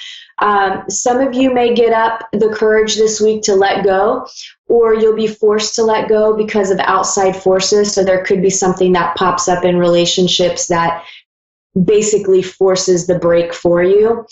Some of you may get up the courage this week to let go, or you'll be forced to let go because of outside forces. So there could be something that pops up in relationships that basically forces the break for you.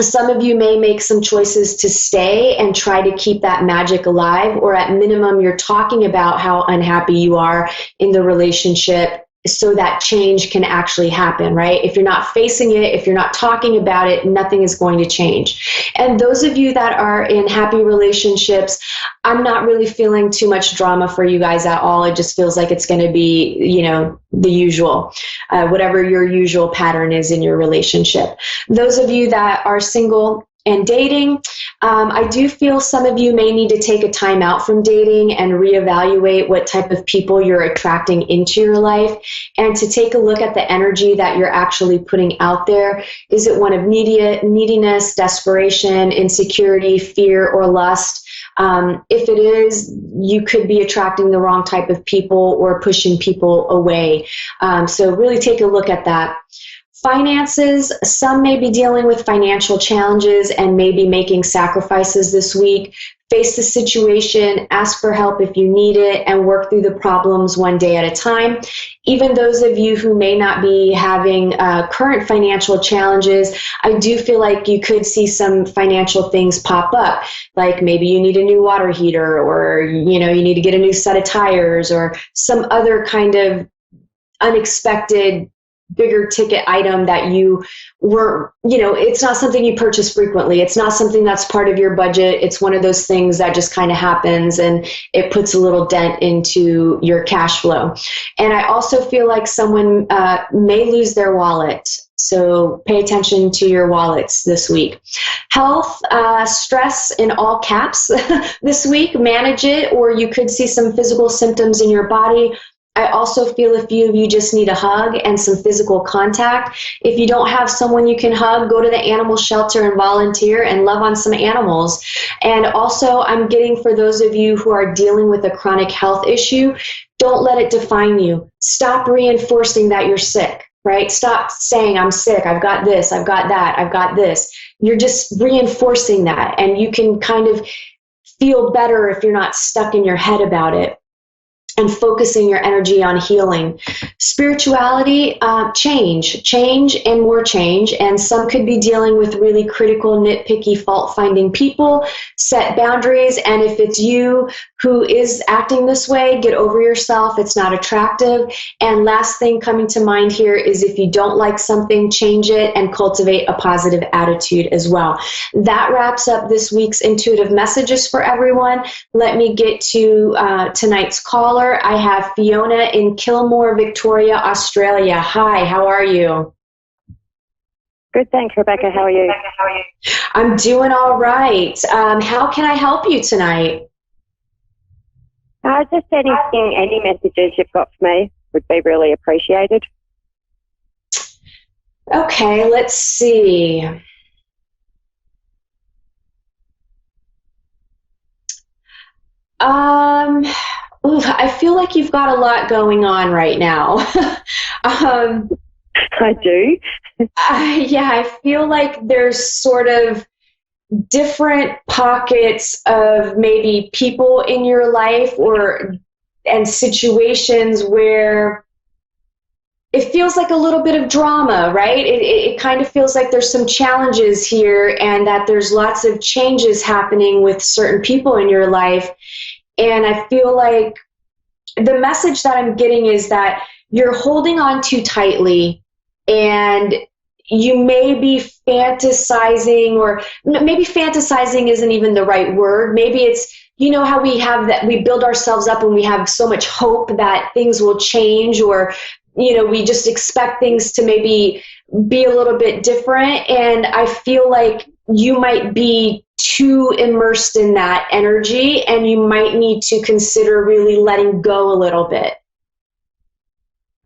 Some of you may make some choices to stay and try to keep that magic alive, or at minimum, you're talking about how unhappy you are in the relationship so that change can actually happen, right? If you're not facing it, if you're not talking about it, nothing is going to change. And those of you that are in happy relationships, I'm not really feeling too much drama for you guys at all. It just feels like it's going to be, the usual, whatever your usual pattern is in your relationship. Those of you that are single and dating, I do feel some of you may need to take a time out from dating and reevaluate what type of people you're attracting into your life, and to take a look at the energy that you're actually putting out there. Is it one of neediness, desperation, insecurity, fear, or lust? If it is, you could be attracting the wrong type of people or pushing people away. So really take a look at that. Finances, some may be dealing with financial challenges and may be making sacrifices this week. Face the situation, ask for help if you need it, and work through the problems one day at a time. Even those of you who may not be having current financial challenges, I do feel like you could see some financial things pop up, like maybe you need a new water heater, or you need to get a new set of tires, or some other kind of unexpected bigger ticket item that you were, it's not something you purchase frequently. It's not something that's part of your budget. It's one of those things that just kind of happens and it puts a little dent into your cash flow. And I also feel like someone may lose their wallet. So pay attention to your wallets this week. Health, stress in all caps this week, manage it, or you could see some physical symptoms in your body. I also feel a few of you just need a hug and some physical contact. If you don't have someone you can hug, go to the animal shelter and volunteer and love on some animals. And also, I'm getting for those of you who are dealing with a chronic health issue, don't let it define you. Stop reinforcing that you're sick, right? Stop saying, I'm sick, I've got this, I've got that, I've got this. You're just reinforcing that, and you can kind of feel better if you're not stuck in your head about it. And focusing your energy on healing. Spirituality, change and more change. And some could be dealing with really critical, nitpicky, fault-finding people. Set boundaries. And if it's you who is acting this way, get over yourself. It's not attractive. And last thing coming to mind here is if you don't like something, change it and cultivate a positive attitude as well. That wraps up this week's intuitive messages for everyone. Let me get to tonight's caller. I have Fiona in Kilmore, Victoria, Australia. Hi, how are you? Good, thanks, Rebecca. How are you? I'm doing all right. How can I help you tonight? Just anything, any messages you've got for me would be really appreciated. Okay, let's see. I feel like you've got a lot going on right now. I do. Yeah, I feel like there's sort of different pockets of maybe people in your life and situations where it feels like a little bit of drama, right? It kind of feels like there's some challenges here and that there's lots of changes happening with certain people in your life. And I feel like the message that I'm getting is that you're holding on too tightly, and you may be fantasizing, or maybe fantasizing isn't even the right word. Maybe it's, you know, how we have that, we build ourselves up and we have so much hope that things will change, or, you know, we just expect things to maybe be a little bit different. And I feel like you might be too immersed in that energy, and you might need to consider really letting go a little bit.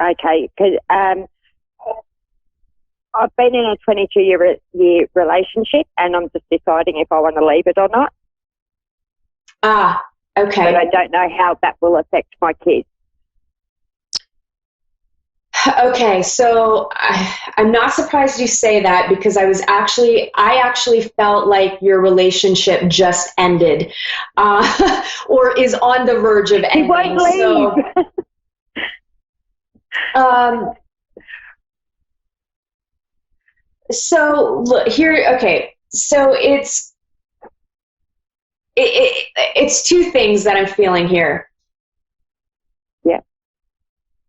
Okay, because I've been in a 22-year relationship, and I'm just deciding if I want to leave it or not. Ah, okay. But I don't know how that will affect my kids. Okay, so I'm not surprised you say that, because I actually felt like your relationship just ended, or is on the verge of ending. He won't leave. So look here. Okay, so it's two things that I'm feeling here. Yeah.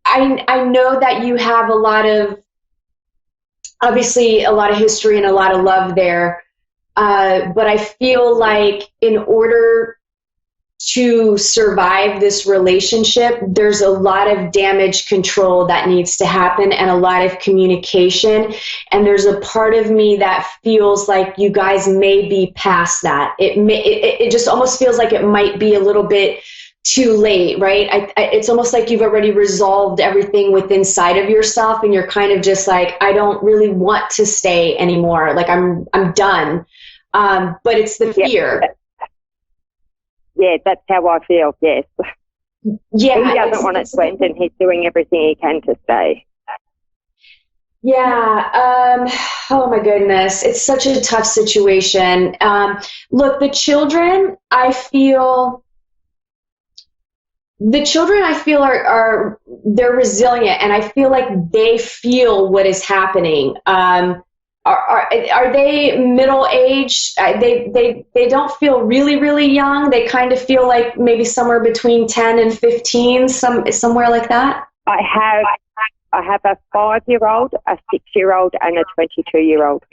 I know that you have obviously a lot of history and a lot of love there, but I feel like in order to survive this relationship, there's a lot of damage control that needs to happen, and a lot of communication. And there's a part of me that feels like you guys may be past that. It just almost feels like it might be a little bit too late, right? It's almost like you've already resolved everything within inside of yourself, and you're kind of just like, I don't really want to stay anymore. Like I'm done. But it's the fear. Yeah, that's how I feel, yes. Yeah. He doesn't want it to end, and he's doing everything he can to stay. Yeah. Oh my goodness. It's such a tough situation. Look, the children I feel are they're resilient, and I feel like they feel what is happening. Are they middle aged? They don't feel really, really young. They kind of feel like maybe somewhere between 10 and 15, somewhere like that. I have a 5-year-old, a 6-year-old, and a 22-year-old.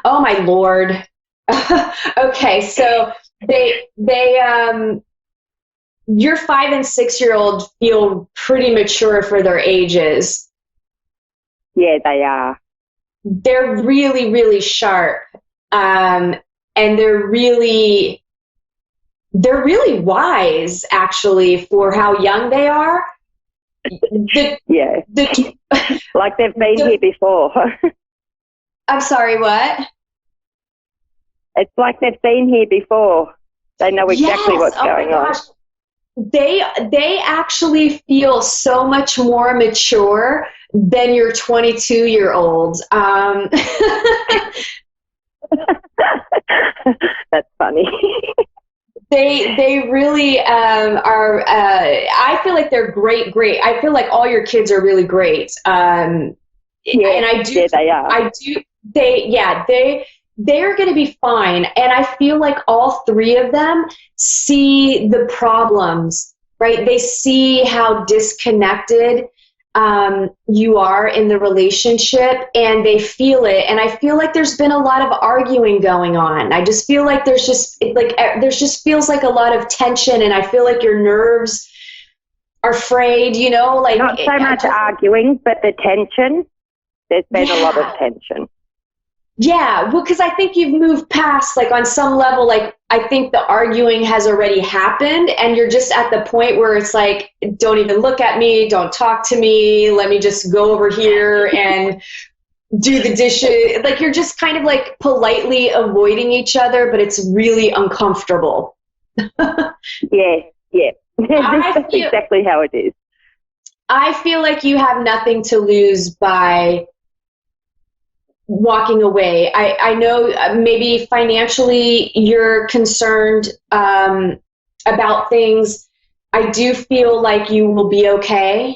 Oh my Lord. Okay, so your 5 and 6-year-old feel pretty mature for their ages. Yeah, they are. They're really, really sharp, and they're really wise, actually, for how young they are. Like they've been here before. I'm sorry, what? It's like they've been here before. They know exactly what's going on. They actually feel so much more mature than your 22-year-old. That's funny. They really are. I feel like they're great. I feel like all your kids are really great. And I do. Yeah, they are. I do. They're going to be fine. And I feel like all three of them see the problems, right? They see how disconnected you are in the relationship, and they feel it. And I feel like there's been a lot of arguing going on. I just feel like there's just feels like a lot of tension, and I feel like your nerves are frayed, you know, like not so much arguing, but the tension. There's been a lot of tension. Yeah, well, because I think you've moved past, like, on some level, like, I think the arguing has already happened, and you're just at the point where it's like, don't even look at me, don't talk to me, let me just go over here and do the dishes. Like, you're just kind of, like, politely avoiding each other, but it's really uncomfortable. Yeah. That's exactly how it is. I feel like you have nothing to lose by walking away. I know maybe financially you're concerned about things. I do feel like you will be okay.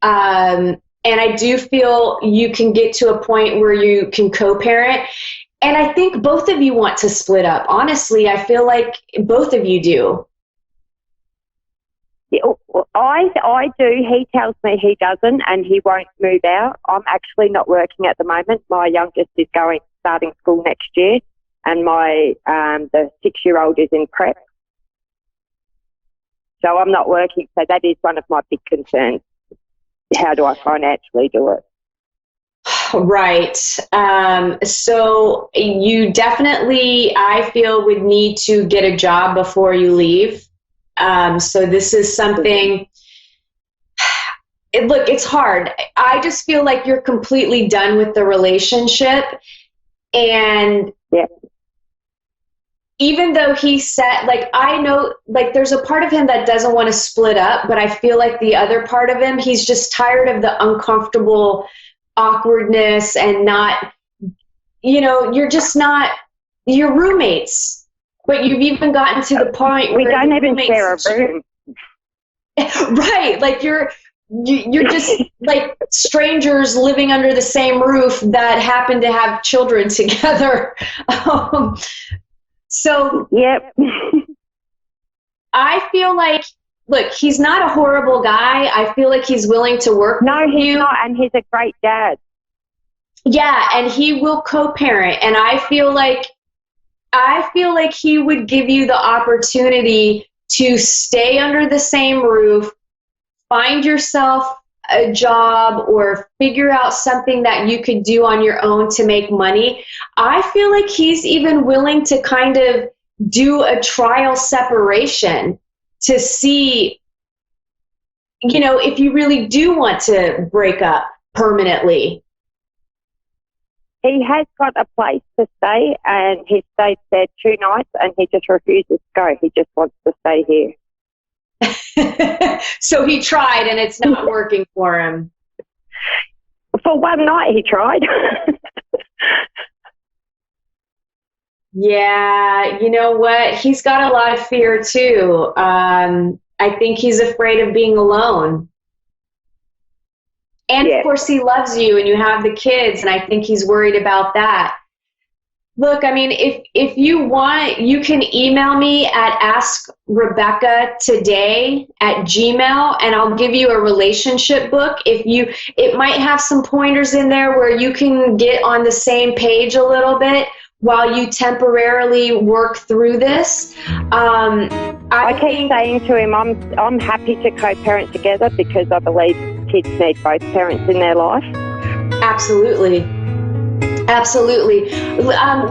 And I do feel you can get to a point where you can co-parent. And I think both of you want to split up. Honestly, I feel like both of you do. Yeah, I do. He tells me he doesn't, and he won't move out. I'm actually not working at the moment. My youngest is starting school next year, and my the 6-year-old is in prep. So I'm not working. So that is one of my big concerns. How do I financially do it? Right. So you definitely, I feel, would need to get a job before you leave. So this is something, look, it's hard. I just feel like you're completely done with the relationship. And even though he said, like, I know, like, there's a part of him that doesn't want to split up, but I feel like the other part of him, he's just tired of the uncomfortable awkwardness and not, you're just not, you're roommates. But you've even gotten to the point where we don't even share a room. Right, like you're just like strangers living under the same roof that happen to have children together. So yep. I feel like, look, he's not a horrible guy. I feel like he's willing to work with you. No, he's not, and he's a great dad. Yeah, and he will co-parent, and I feel like he would give you the opportunity to stay under the same roof, find yourself a job, or figure out something that you could do on your own to make money. I feel like he's even willing to kind of do a trial separation to see, if you really do want to break up permanently. He has got a place to stay, and he stayed there 2 nights, and he just refuses to go. He just wants to stay here. So he tried, and it's not working for him. For one night, he tried. Yeah, you know what? He's got a lot of fear, too. I think he's afraid of being alone. And, of course, he loves you, and you have the kids, and I think he's worried about that. Look, I mean, if you want, you can email me at askrebeccatoday@gmail, and I'll give you a relationship book. It might have some pointers in there where you can get on the same page a little bit while you temporarily work through this. I keep saying to him, I'm happy to co-parent together because I believe kids need both parents in their life. Absolutely. Absolutely.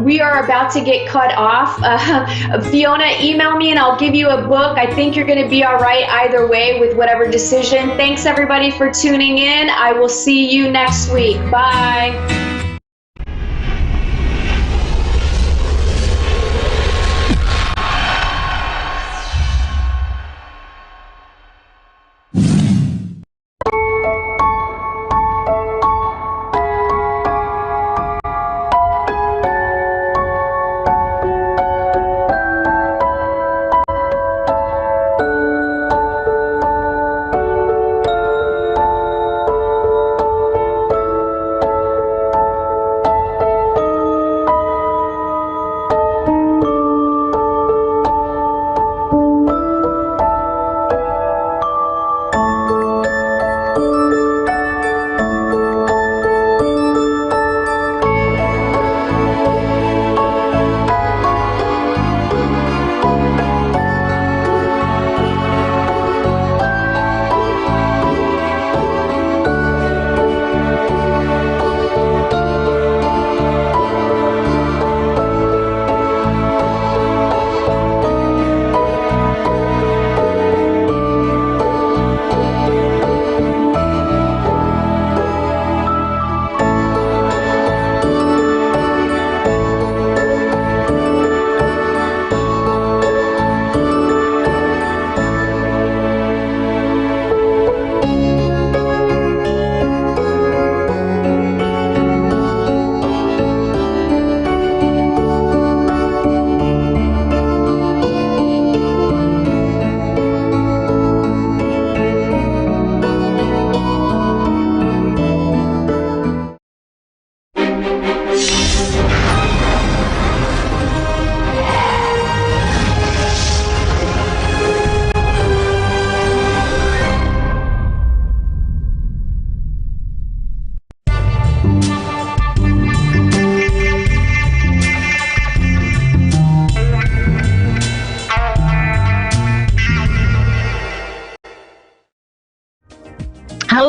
We are about to get cut off. Fiona, email me and I'll give you a book. I think you're going to be all right either way with whatever decision. Thanks, everybody, for tuning in. I will see you next week. Bye.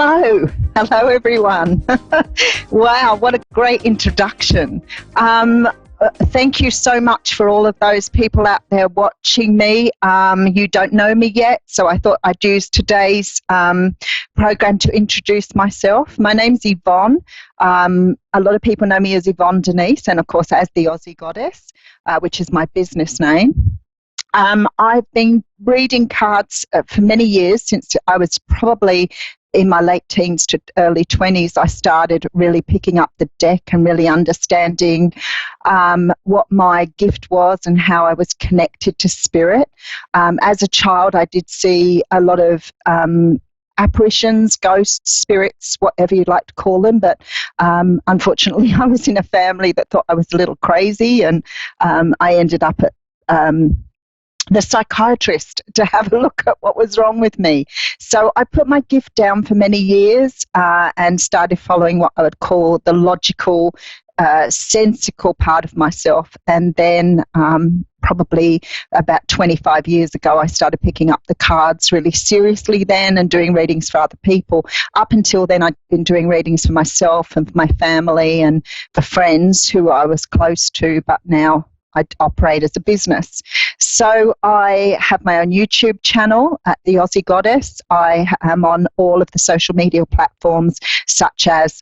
Hello. Hello, everyone. Wow, what a great introduction. Thank you so much for all of those people out there watching me. You don't know me yet, so I thought I'd use today's program to introduce myself. My name's Yvonne. A lot of people know me as Yvonne Denise, and of course as the Aussie Goddess, which is my business name. I've been reading cards for many years, since I was probably in my late teens to early 20s. I started really picking up the deck and really understanding what my gift was and how I was connected to spirit. As a child, I did see a lot of apparitions, ghosts, spirits, whatever you'd like to call them, but unfortunately I was in a family that thought I was a little crazy, and I ended up at the psychiatrist to have a look at what was wrong with me. So I put my gift down for many years and started following what I would call the logical, sensical part of myself. And then probably about 25 years ago, I started picking up the cards really seriously then and doing readings for other people. Up until then, I'd been doing readings for myself and for my family and for friends who I was close to, but now I operate as a business. So I have my own YouTube channel at the Aussie Goddess. I am on all of the social media platforms such as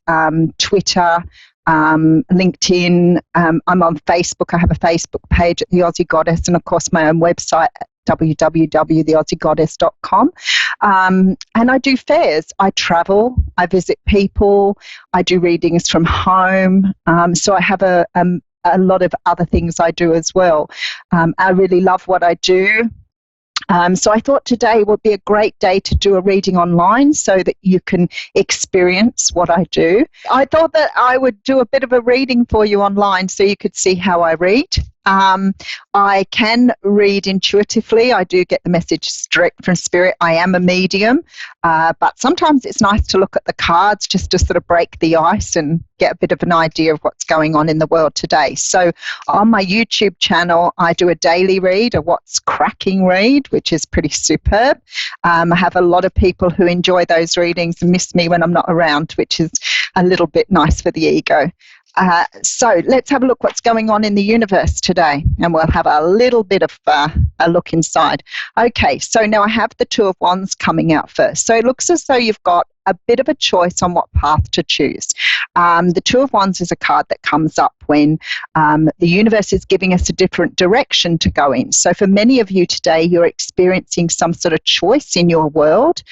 Twitter, LinkedIn. I'm on Facebook. I have a Facebook page at the Aussie Goddess, and of course my own website at www.theaussiegoddess.com. And I do fairs. I travel. I visit people. I do readings from home. So I have a lot of other things I do as well. I really love what I do. So I thought today would be a great day to do a reading online so that you can experience what I do. I thought that I would do a bit of a reading for you online so you could see how I read. I can read intuitively. I do get the message direct from spirit. I am a medium, but sometimes it's nice to look at the cards just to sort of break the ice and get a bit of an idea of what's going on in the world today. So on my YouTube channel, I do a daily read, a What's Cracking read, which is pretty superb. I have a lot of people who enjoy those readings and miss me when I'm not around, which is a little bit nice for the ego. So let's have a look what's going on in the universe today, and we'll have a little bit of a look inside. Okay, so now I have the Two of Wands coming out first. So it looks as though you've got a bit of a choice on what path to choose. The Two of Wands is a card that comes up when the universe is giving us a different direction to go in. So for many of you today, you're experiencing some sort of choice in your world.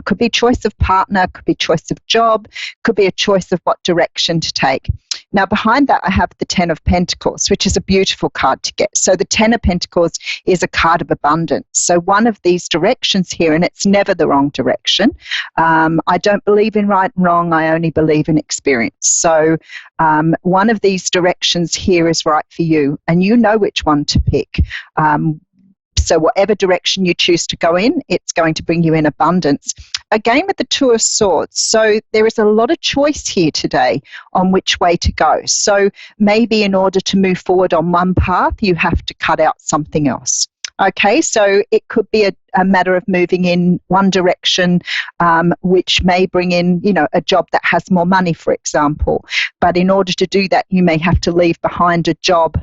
Could be choice of partner, could be choice of job, could be a choice of what direction to take. Now, behind that, I have the Ten of Pentacles, which is a beautiful card to get. So the Ten of Pentacles is a card of abundance. So one of these directions here, and it's never the wrong direction. I don't believe in right and wrong. I only believe in experience. So one of these directions here is right for you, and you know which one to pick. So whatever direction you choose to go in, it's going to bring you in abundance. Again, with the Two of Swords, so there is a lot of choice here today on which way to go. So maybe in order to move forward on one path, you have to cut out something else. Okay, so it could be a matter of moving in one direction, which may bring in, a job that has more money, for example. But in order to do that, you may have to leave behind a job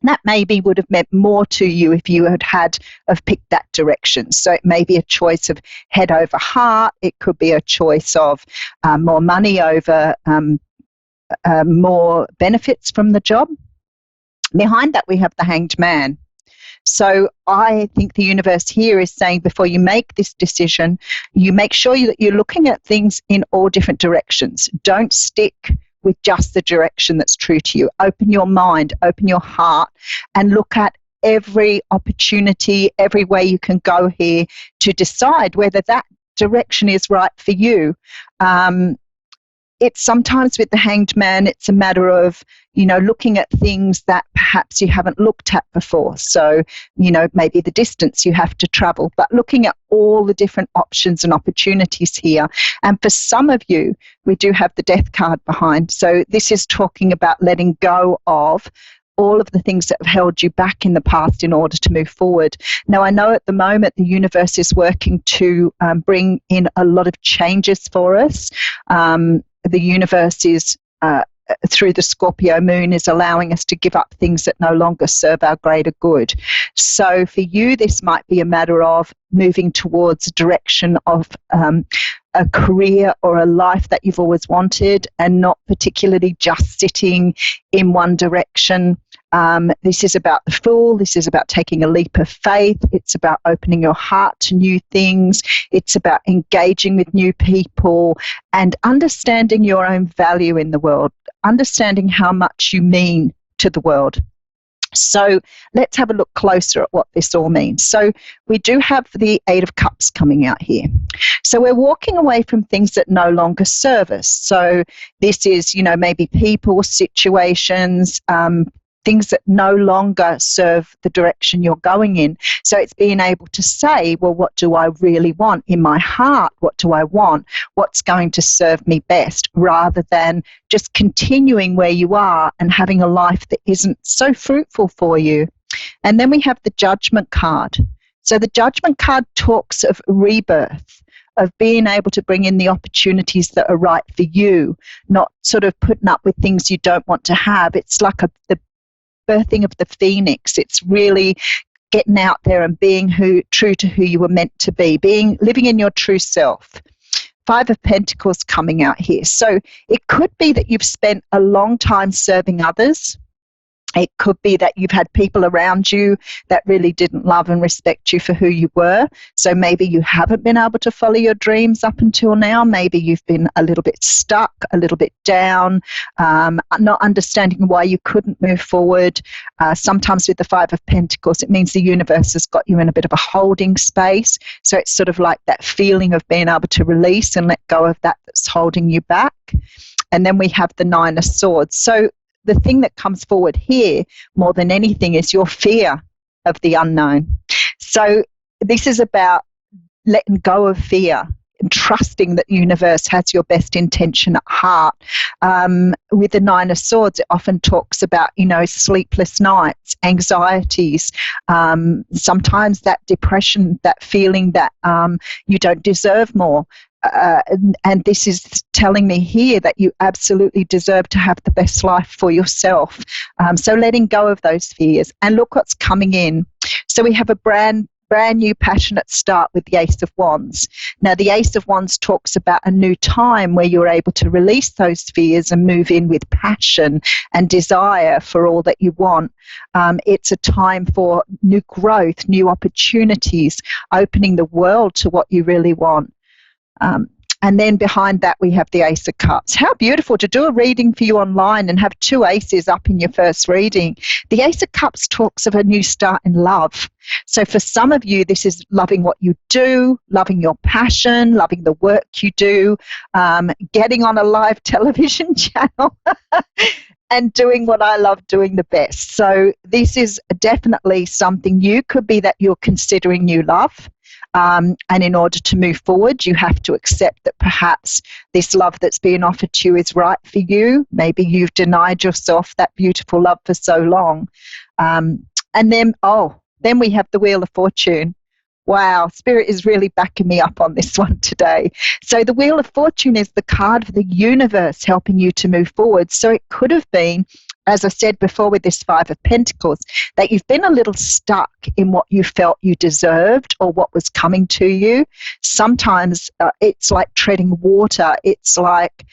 that maybe would have meant more to you if you had picked that direction. So it may be a choice of head over heart. It could be a choice of more money over more benefits from the job. Behind that, we have the Hanged Man. So I think the universe here is saying before you make this decision, you make sure that you're looking at things in all different directions. Don't stick with just the direction that's true to you. Open your mind, open your heart, and look at every opportunity, every way you can go here to decide whether that direction is right for you. It's sometimes with the Hanged Man, it's a matter of, looking at things that perhaps you haven't looked at before. So, maybe the distance you have to travel, but looking at all the different options and opportunities here. And for some of you, we do have the Death card behind. So this is talking about letting go of all of the things that have held you back in the past in order to move forward. Now, I know at the moment the universe is working to bring in a lot of changes for us. The universe is through the Scorpio moon is allowing us to give up things that no longer serve our greater good. So for you, this might be a matter of moving towards a direction of a career or a life that you've always wanted, and not particularly just sitting in one direction. This is about the Fool. This is about taking a leap of faith. It's about opening your heart to new things. It's about engaging with new people and understanding your own value in the world, understanding how much you mean to the world. So let's have a look closer at what this all means. So we do have the Eight of Cups coming out here. So we're walking away from things that no longer serve us. So this is, maybe people, situations, things that no longer serve the direction you're going in. So it's being able to say, well, what do I really want in my heart? What do I want? What's going to serve me best? Rather than just continuing where you are and having a life that isn't so fruitful for you. And then we have the Judgment card. So the Judgment card talks of rebirth, of being able to bring in the opportunities that are right for you, not sort of putting up with things you don't want to have. It's like the birthing of the phoenix. It's really getting out there and being true to who you were meant to be, living in your true self. Five of Pentacles coming out here. So it could be that you've spent a long time serving others. It could be that you've had people around you that really didn't love and respect you for who you were. So maybe you haven't been able to follow your dreams up until now. Maybe you've been a little bit stuck, a little bit down, not understanding why you couldn't move forward. Sometimes with the Five of Pentacles, it means the universe has got you in a bit of a holding space. So it's sort of like that feeling of being able to release and let go of that that's holding you back. And then we have the Nine of Swords. So the thing that comes forward here more than anything is your fear of the unknown. So this is about letting go of fear and trusting that the universe has your best intention at heart. With the Nine of Swords, it often talks about, sleepless nights, anxieties, sometimes that depression, that feeling that you don't deserve more. And this is telling me here that you absolutely deserve to have the best life for yourself. So letting go of those fears. And look what's coming in. So we have a brand new passionate start with the Ace of Wands. Now, the Ace of Wands talks about a new time where you're able to release those fears and move in with passion and desire for all that you want. It's a time for new growth, new opportunities, opening the world to what you really want. And then behind that, we have the Ace of Cups. How beautiful to do a reading for you online and have two aces up in your first reading. The Ace of Cups talks of a new start in love. So for some of you, this is loving what you do, loving your passion, loving the work you do, getting on a live television channel and doing what I love doing the best. So this is definitely something new. Could be that you're considering new love. And in order to move forward, you have to accept that perhaps this love that's being offered to you is right for you. Maybe you've denied yourself that beautiful love for so long. And then we have the Wheel of Fortune. Wow, Spirit is really backing me up on this one today. So the Wheel of Fortune is the card for the universe helping you to move forward. So it could have been, as I said before with this Five of Pentacles, that you've been a little stuck in what you felt you deserved or what was coming to you. Sometimes it's like treading water. It's like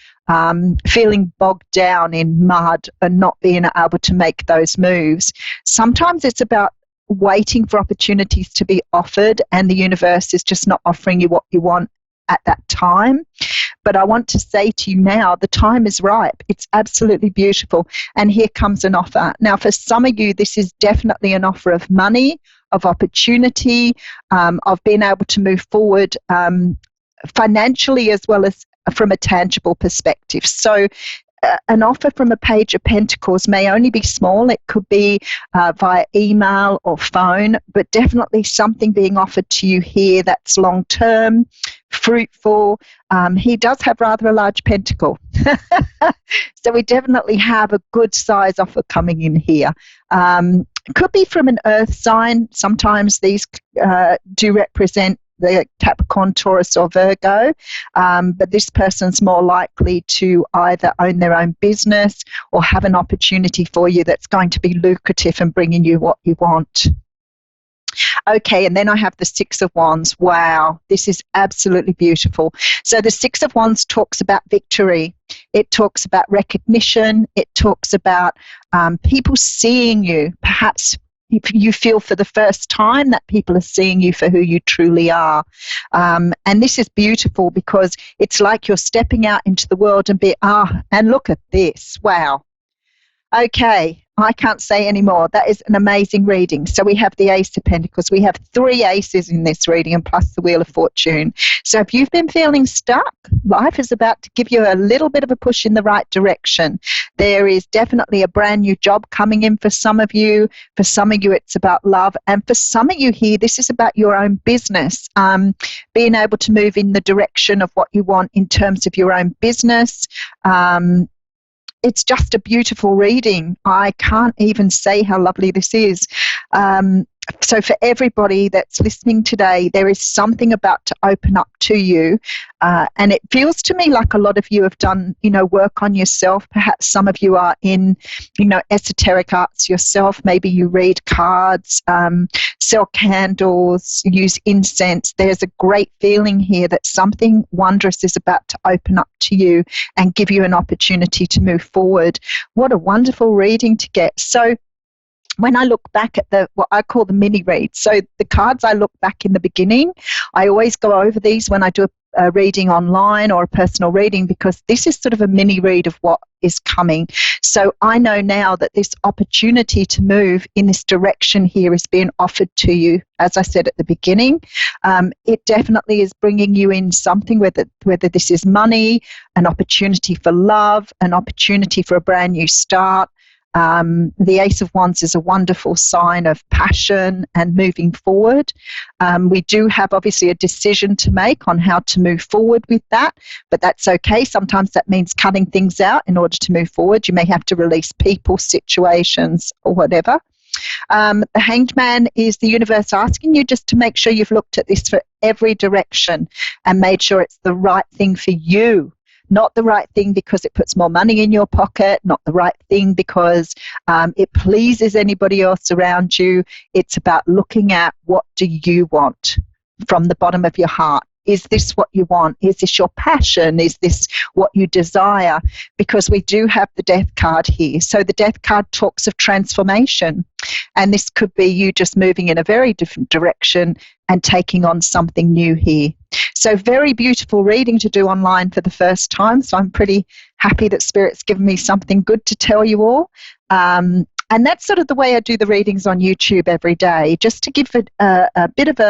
feeling bogged down in mud and not being able to make those moves. Sometimes it's about waiting for opportunities to be offered and the universe is just not offering you what you want at that time. But I want to say to you now, the time is ripe. It's absolutely beautiful. And here comes an offer. Now, for some of you, this is definitely an offer of money, of opportunity, of being able to move forward financially as well as from a tangible perspective. So an offer from a Page of Pentacles may only be small. It could be via email or phone, but definitely something being offered to you here that's long-term, fruitful. He does have rather a large pentacle. So we definitely have a good size offer coming in here. It could be from an earth sign. Sometimes these do represent the Capricorn, Taurus, or Virgo, but this person's more likely to either own their own business or have an opportunity for you that's going to be lucrative and bringing you what you want. Okay, and then I have the Six of Wands. Wow, this is absolutely beautiful. So the Six of Wands talks about victory. It talks about recognition. It talks about people seeing you. Perhaps if you feel for the first time that people are seeing you for who you truly are. And this is beautiful because it's like you're stepping out into the world and look at this. Wow. Okay, I can't say any more. That is an amazing reading. So we have the Ace of Pentacles. We have 3 aces in this reading and plus the Wheel of Fortune. So if you've been feeling stuck, life is about to give you a little bit of a push in the right direction. There is definitely a brand new job coming in for some of you. For some of you, it's about love. And for some of you here, this is about your own business, being able to move in the direction of what you want in terms of your own business. It's just a beautiful reading. I can't even say how lovely this is. So for everybody that's listening today, there is something about to open up to you. And it feels to me like a lot of you have done, work on yourself. Perhaps some of you are in, esoteric arts yourself. Maybe you read cards, sell candles, use incense. There's a great feeling here that something wondrous is about to open up to you and give you an opportunity to move forward. What a wonderful reading to get. So when I look back at what I call the mini reads, so the cards I look back in the beginning, I always go over these when I do a reading online or a personal reading because this is sort of a mini read of what is coming. So I know now that this opportunity to move in this direction here is being offered to you. As I said at the beginning, it definitely is bringing you in something, whether this is money, an opportunity for love, an opportunity for a brand new start. The Ace of Wands is a wonderful sign of passion and moving forward. We do have obviously a decision to make on how to move forward with that, but that's okay. Sometimes that means cutting things out in order to move forward. You may have to release people, situations, or whatever. The Hanged Man is the universe asking you just to make sure you've looked at this for every direction and made sure it's the right thing for you. Not the right thing because it puts more money in your pocket, not the right thing because it pleases anybody else around you. It's about looking at what do you want from the bottom of your heart. Is this what you want? Is this your passion? Is this what you desire? Because we do have the Death card here. So the Death card talks of transformation. And this could be you just moving in a very different direction and taking on something new here. So very beautiful reading to do online for the first time. So I'm pretty happy that Spirit's given me something good to tell you all. And that's sort of the way I do the readings on YouTube every day, just to give it a bit of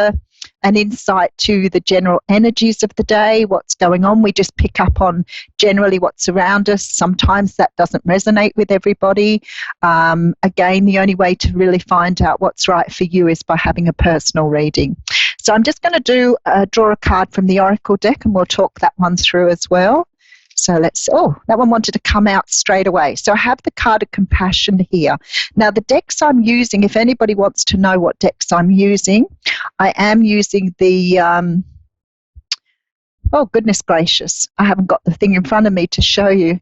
an insight to the general energies of the day, what's going on. We just pick up on generally what's around us. Sometimes that doesn't resonate with everybody. Again, the only way to really find out what's right for you is by having a personal reading. So I'm just going to draw a card from the Oracle deck and we'll talk that one through as well. So that one wanted to come out straight away. So I have the card of compassion here. Now the decks I'm using, if anybody wants to know what decks I'm using, I am using the, oh goodness gracious, I haven't got the thing in front of me to show you.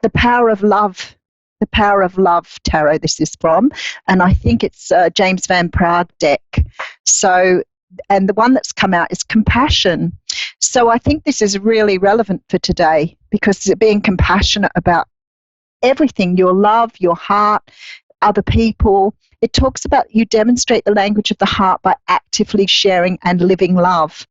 The Power of Love. The Power of Love tarot this is from, and I think it's James Van Praagh deck. So, and the one that's come out is Compassion. So I think this is really relevant for today because being compassionate about everything, your love, your heart, other people. It talks about you demonstrate the language of the heart by actively sharing and living love.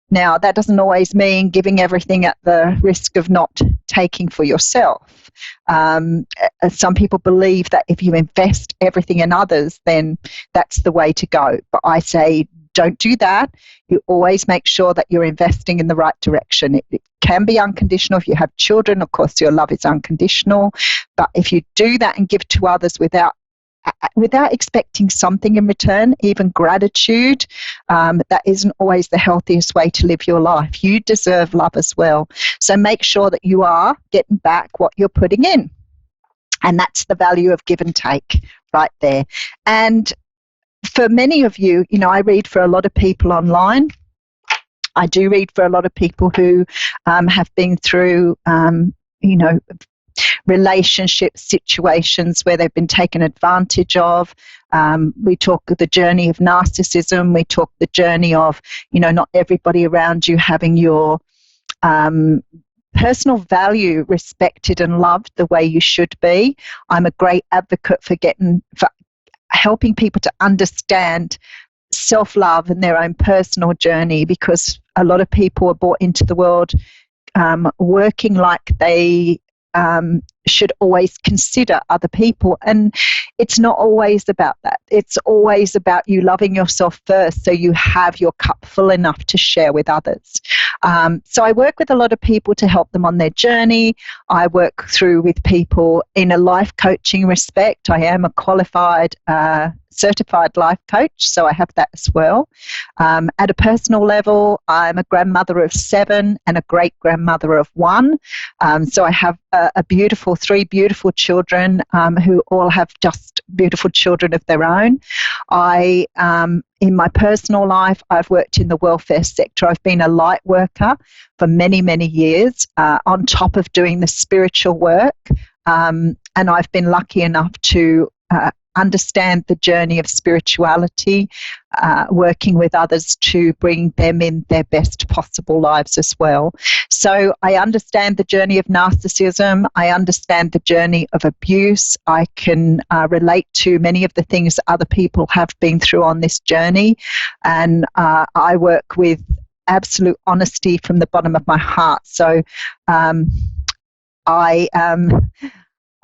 Now, that doesn't always mean giving everything at the risk of not taking for yourself. Some people believe that if you invest everything in others, then that's the way to go. But I say don't do that. You always make sure that you're investing in the right direction. It can be unconditional. If you have children, of course, your love is unconditional. But if you do that and give to others without expecting something in return, even gratitude, that isn't always the healthiest way to live your life. You deserve love as well. So make sure that you are getting back what you're putting in. And that's the value of give and take right there. And for many of you, I read for a lot of people online. I do read for a lot of people who have been through, relationship situations where they've been taken advantage of. We talk the journey of narcissism. We talk the journey of, not everybody around you having your personal value respected and loved the way you should be. I'm a great advocate for helping people to understand self-love and their own personal journey, because a lot of people are brought into the world working like they should always consider other people, and it's not always about that. It's always about you loving yourself first, so you have your cup full enough to share with others. So I work with a lot of people to help them on their journey. I work through with people in a life coaching respect. I am a qualified certified life coach, so I have that as well. At a personal level, I'm a grandmother of 7 and a great-grandmother of 1. So I have three beautiful children who all have just beautiful children of their own. In my personal life, I've worked in the welfare sector. I've been a light worker for many, many years, on top of doing the spiritual work. And I've been lucky enough to understand the journey of spirituality, working with others to bring them in their best possible lives as well. So I understand the journey of narcissism. I understand the journey of abuse. I can relate to many of the things that other people have been through on this journey. And I work with absolute honesty from the bottom of my heart. So I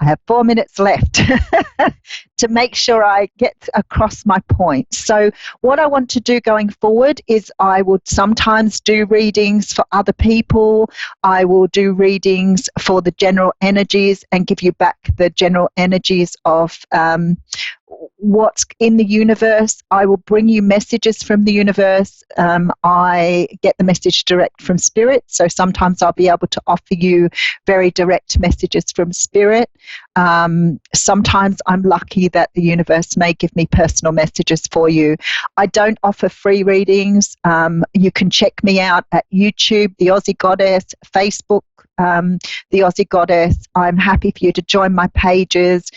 have 4 minutes left to make sure I get across my point. So what I want to do going forward is I would sometimes do readings for other people. I will do readings for the general energies and give you back the general energies of what's in the universe. I will bring you messages from the universe. I get the message direct from spirit, so sometimes I'll be able to offer you very direct messages from spirit. Sometimes I'm lucky that the universe may give me personal messages for you. I don't offer free readings. You can check me out at YouTube, The Aussie Goddess, Facebook, The Aussie Goddess. I'm happy for you to join my pages,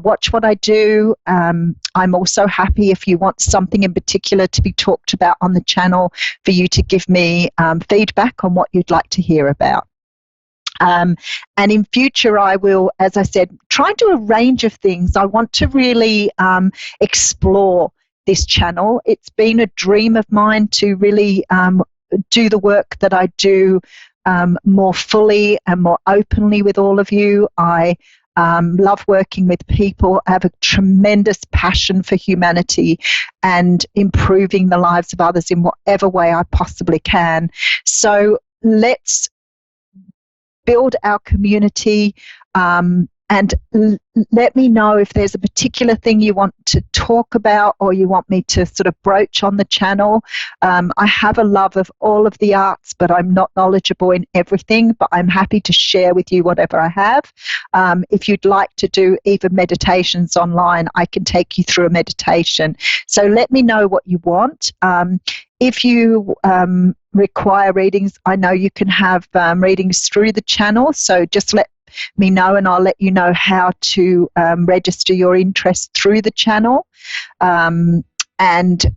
watch what I do. I'm also happy if you want something in particular to be talked about on the channel for you to give me feedback on what you'd like to hear about. And in future, I will, as I said, try and do a range of things. I want to really explore this channel. It's been a dream of mine to really do the work that I do more fully and more openly with all of you. I love working with people. I have a tremendous passion for humanity and improving the lives of others in whatever way I possibly can. So let's build our community, and let me know if there's a particular thing you want to talk about or you want me to sort of broach on the channel. I have a love of all of the arts, but I'm not knowledgeable in everything, but I'm happy to share with you whatever I have. If you'd like to do even meditations online, I can take you through a meditation. So let me know what you want. If you require readings, I know you can have readings through the channel, so just let me know and I'll let you know how to register your interest through the channel. And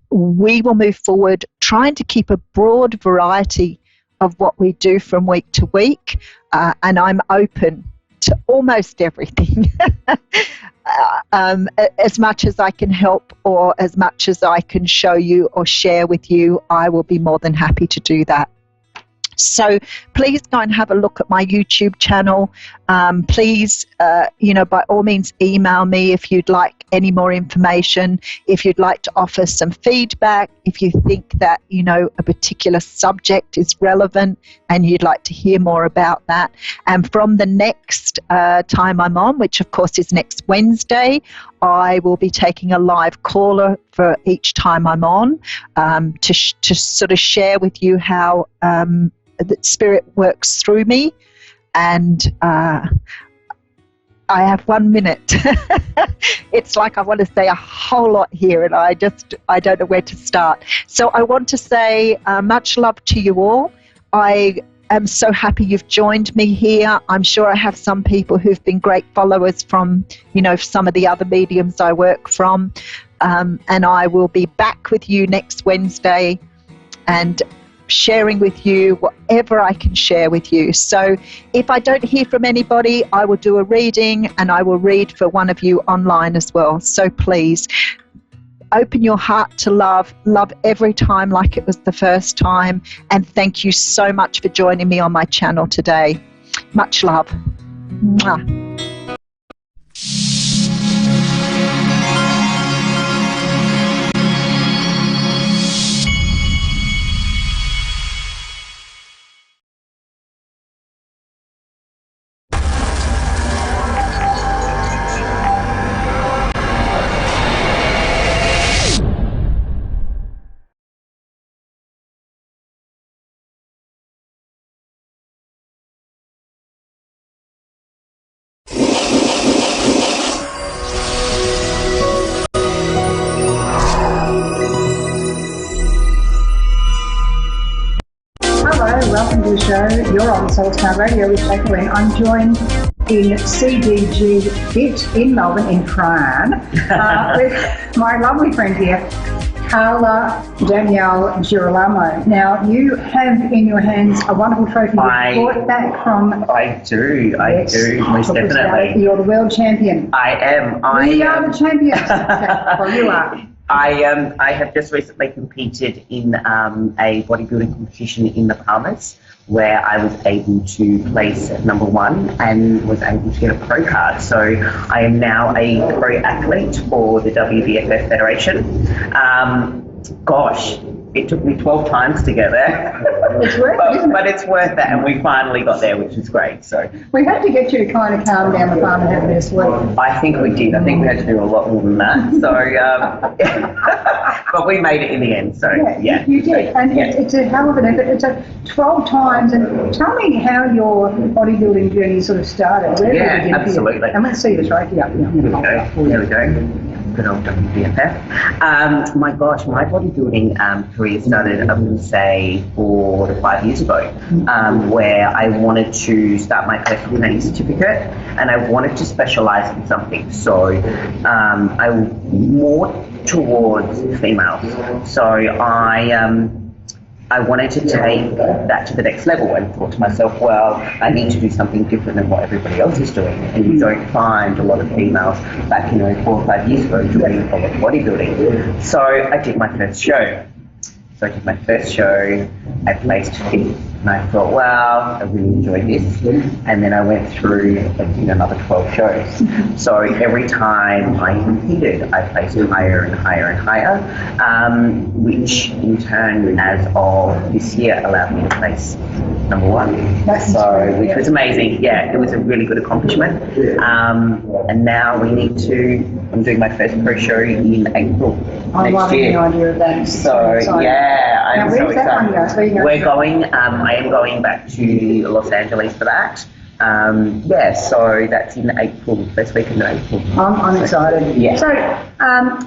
we will move forward trying to keep a broad variety of what we do from week to week, and I'm open to almost everything. As much as I can help or as much as I can show you or share with you, I will be more than happy to do that. So please go and have a look at my YouTube channel. Please, by all means, email me if you'd like any more information, if you'd like to offer some feedback, if you think that, a particular subject is relevant and you'd like to hear more about that. And from the next time I'm on, which of course is next Wednesday, I will be taking a live caller for each time I'm on to sort of share with you how that Spirit works through me. And I have 1 minute. It's like I want to say a whole lot here, and I don't know where to start. So I want to say much love to you all. I am so happy you've joined me here. I'm sure I have some people who've been great followers from, some of the other mediums I work from. And I will be back with you next Wednesday and sharing with you whatever I can share with you. So if I don't hear from anybody, I will do a reading, and I will read for one of you online as well. So please open your heart to love every time like it was the first time, and thank you so much for joining me on my channel today. Much love. Mwah. Welcome to the show. You're on Soul Star Radio with Jacqueline. I'm joined in CDG Fit in Melbourne, in Fran, with my lovely friend here, Carla Danielle Girolamo. Now, you have in your hands a wonderful trophy you brought back from... I do, most definitely. You're the world champion. I am. We are the champions. Well, you are. I have just recently competed in a bodybuilding competition in the Bahamas, where I was able to place number 1 and was able to get a pro card. So I am now a pro athlete for the WBFF Federation. Gosh, it took me 12 times to get there. It's worth it, isn't it? But it's worth it, and we finally got there, which is great. So we had to get you to kind of calm down the farm and have a bit of sleep. I think we did. I think we had to do a lot more than that. So, but we made it in the end. So yeah. You did, and it's a hell of an effort. It's a 12 times. And tell me how your bodybuilding journey sort of started. Where did it begin absolutely. For you? And let's see the trophy up here. There we go. Good old WBFF. My gosh, my bodybuilding career started, I would say, 4 to 5 years ago, where I wanted to start my personal training certificate, and I wanted to specialize in something. So I more towards females. So I wanted to take that to the next level, and thought to myself, well, I need to do something different than what everybody else is doing. And you don't find a lot of females back, 4 or 5 years ago doing a lot of bodybuilding. So I did my first show. I placed 5th, and I thought, wow, I really enjoyed this. And then I went through another 12 shows. So every time I competed, I placed higher and higher and higher, which in turn, as of this year, allowed me to place number 1. Which was amazing. Yeah, it was a really good accomplishment. And now I'm doing my first pro show in April next year. No idea of that. So yeah, I'm so excited. We're going. I am going back to Los Angeles for that. So that's in April, first week in April. I'm excited. Yeah. So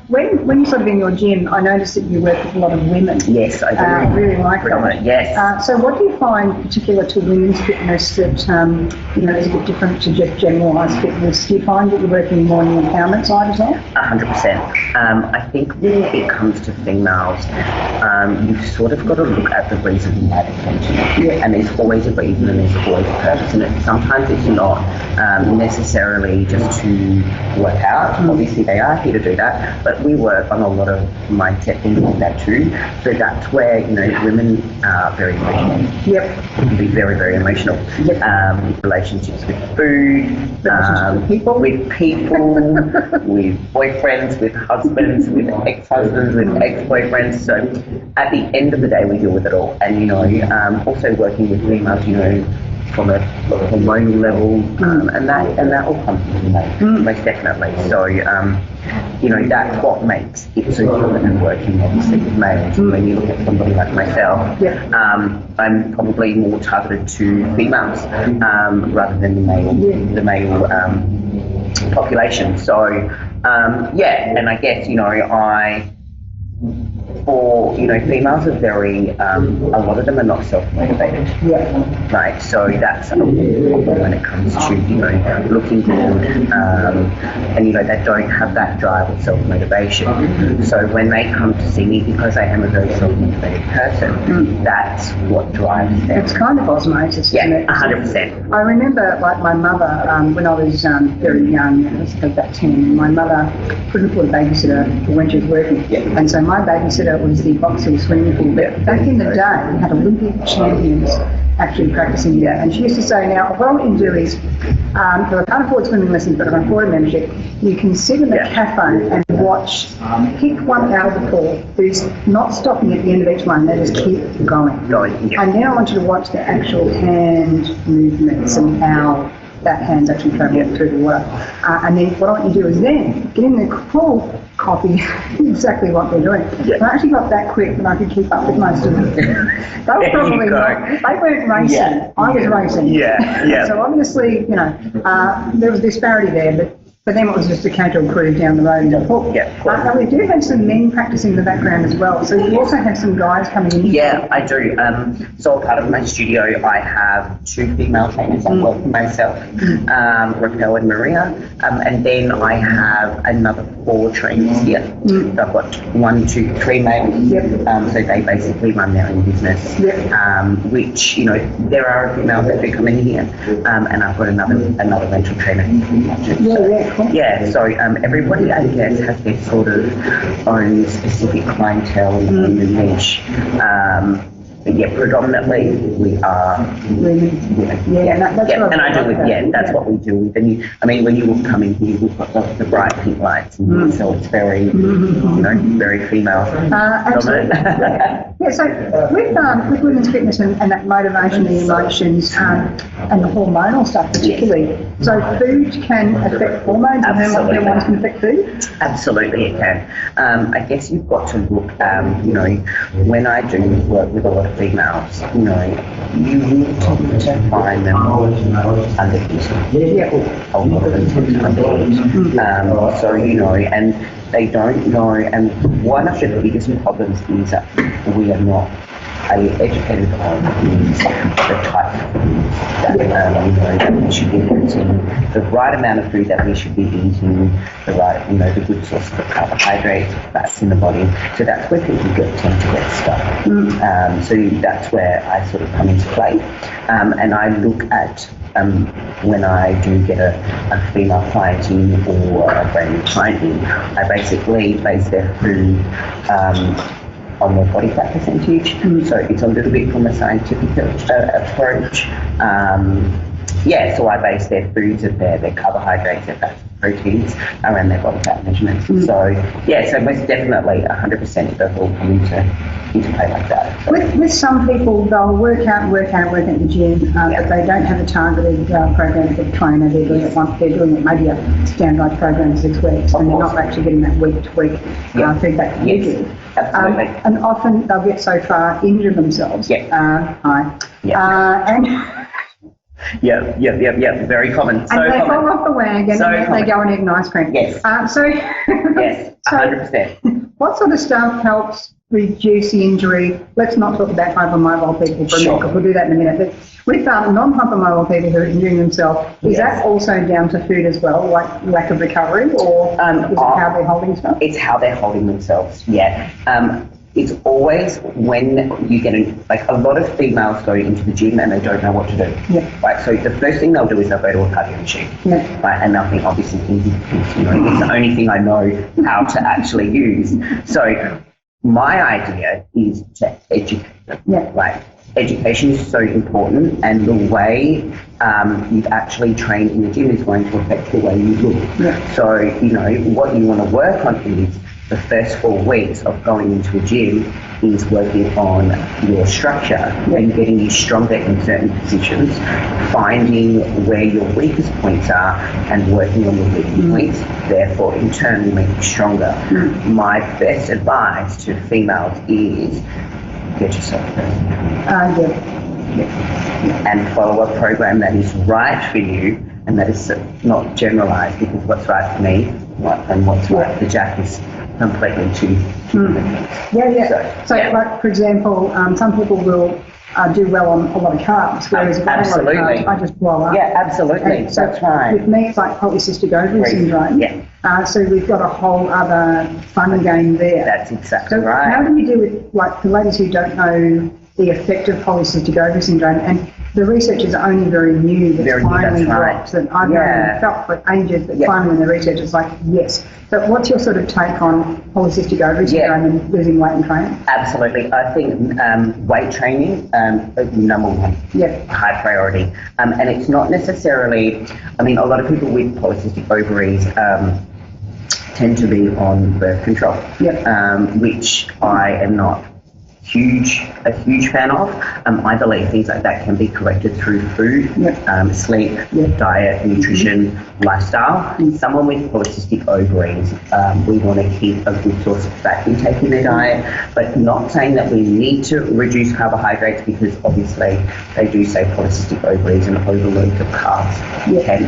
when you're sort of in your gym, I noticed that you work with a lot of women. Yes, I do. I really like that. Yes. So what do you find particular to women's fitness that is a bit different to just generalised fitness? Do you find that you're working more on the empowerment side as well? 100%. I think when it comes to females, you've sort of got to look at the reason why they come to you. And there's always a reason, and there's always a purpose in it. Some sometimes it's not necessarily just to work out. Obviously, they are here to do that, but we work on a lot of mindset things like that too. So that's where, women are very emotional. Yep. Can be very, very emotional. Yep. Relationships with food, with people, with boyfriends, with husbands, with ex-husbands, with ex-boyfriends. So at the end of the day, we deal with it all. And, also working with females, from a hormonal level, and that all comes into play, most definitely. So, that's what makes it so different than working, obviously, with males. When you look at somebody like myself, I'm probably more targeted to females rather than the male population. So, and I guess, for females are very a lot of them are not self-motivated, right? So that's a problem when it comes to looking good, and they don't have that drive of self-motivation. So when they come to see me, because I am a very self-motivated person, that's what drives them. It's kind of osmosis, isn't it? 100%. I remember, like my mother, when I was very young, I was about 10, my mother couldn't afford a babysitter for when she was working, and so my babysitter was the Box Hill swimming pool. But back in the day, we had Olympic champions actually practicing there. And she used to say, now, what I want you to do is, because I can't afford swimming lessons, but I can afford a membership, you can sit in the cafe and watch, pick one out of the pool who's not stopping at the end of each one, they just keep going. And then I want you to watch the actual hand movements and how that hand's actually travelling through the water. And then what I want you to do is then get in the pool, copy exactly what they're doing. I actually got that quick that I could keep up with most of them. They were probably not, they weren't racing. I was racing. So obviously, there was disparity there, but for them it was just a casual cruise down the road in the pool. Now we do have some men practicing in the background as well, so you also have some guys coming in. Yeah, I do. So part of my studio, I have 2 female trainers that work for myself, Raquel and Maria, and then I have another 4 trainers here. So I've got 1, 2, 3 males, so they basically run their own business, which, there are females that do come in here, and I've got another rental trainer. So everybody, I guess, has their sort of own specific clientele and own niche. But predominantly we are women. And I do with that's what we do with. And when you will come in here, we've got the bright pink lights, and so it's very, very female dominant. So with women's fitness and that motivation, the emotions, and the hormonal stuff particularly. So food can affect hormones, and hormones can affect food. Absolutely, it can. I guess you've got to look. When I do work with a lot of females, you need to find them undereating. A lot of them tend to undereat. So, and they don't know, and one of the biggest problems is that we are not educated on the type of food that we should be eating, the right amount of food that we should be eating, the right, the good source of carbohydrates, fats in the body. So that's where people tend to get stuck. So that's where I sort of come into play, and I look at when I do get a female client in or a brand new client in, I basically base their food on their body fat percentage. So it's a little bit from a scientific approach. So I base their foods of their carbohydrates, their fats, proteins around their body fat measurements. So so most definitely 100% they'll all come into play like that. With some people, they'll work out in the gym, but they don't have a targeted program for the trainer. They're doing it once, they're doing it maybe a standardized program 6 weeks, and they're not actually getting that week-to-week feedback that you do. Absolutely. And often they'll get so far, injure themselves. Very common. And they fall off the wagon and they go and eat an ice cream. Yes. 100%. What sort of stuff helps reduce the injury? Let's not talk about hypermobile people for a minute, because we'll do that in a minute. But with non-hypermobile people who are injuring themselves, is that also down to food as well, like lack of recovery, or is it how they're holding stuff? It's how they're holding themselves, it's always when you get like a lot of females go into the gym and they don't know what to do. Yeah. Right. So the first thing they'll do is they'll go to a cardio machine. Yeah. Right. And they'll think, obviously, easy because, you know, it's the only thing I know how to actually use. So my idea is to educate them. Yeah. Right. Education is so important, and the way you actually train in the gym is going to affect the way you look. Yeah. So, you know, what you want to work on is the first 4 weeks of going into a gym is working on your structure and getting you stronger in certain positions, finding where your weakest points are and working on your weakest points, therefore in turn will make you stronger. My best advice to females is get yourself first. And follow a program that is right for you and that is not generalized, because what's right for me and what's right for Jack is completely two different things. So like, for example, some people will do well on a lot of carbs, whereas if I have a lot of carbs, I just blow up. Yeah, absolutely. And so that's right. with me, it's like polycystic ovary syndrome. Yeah. So we've got a whole other fun game there. That's exactly So right. how do you deal with, like, the ladies who don't know the effect of polycystic ovary syndrome, and the research is only very new, that finally drops, and I've known felt for ages, but finally when the research is like, yes. So what's your sort of take on polycystic ovary syndrome and losing weight and training? Absolutely. I think weight training is number one, high priority. And it's not necessarily, I mean, a lot of people with polycystic ovaries tend to be on birth control, which I am not a huge fan of. I believe things like that can be corrected through food, sleep, diet, nutrition, lifestyle. Someone with polycystic ovaries, we want to keep a good source of fat intake in their diet, but not saying that we need to reduce carbohydrates, because obviously they do say polycystic ovaries and overload of carbs can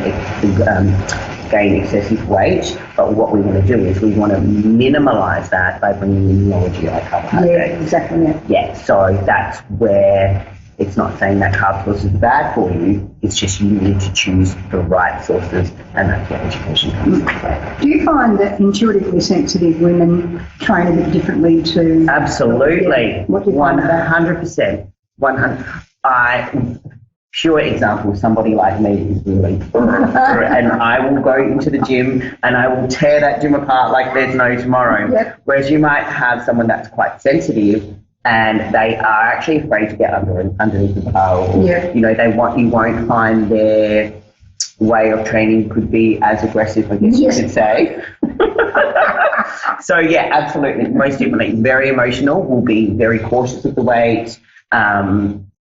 gain excessive weight, but what we want to do is we want to minimize that by bringing in lower GI carbohydrates. Yeah, exactly. Yeah, so that's where it's not saying that carb sources are bad for you, it's just you need to choose the right sources, and that's where education comes into play. Do you find that intuitively sensitive women train a bit differently to... Absolutely. What do you find 100%. 100%. Pure example, somebody like me is really and I will go into the gym and I will tear that gym apart like there's no tomorrow. Whereas you might have someone that's quite sensitive and they are actually afraid to get underneath the bar, or you know, you won't find their way of training could be as aggressive, I guess you could say. So yeah, absolutely, most definitely. Very emotional, will be very cautious of the weight.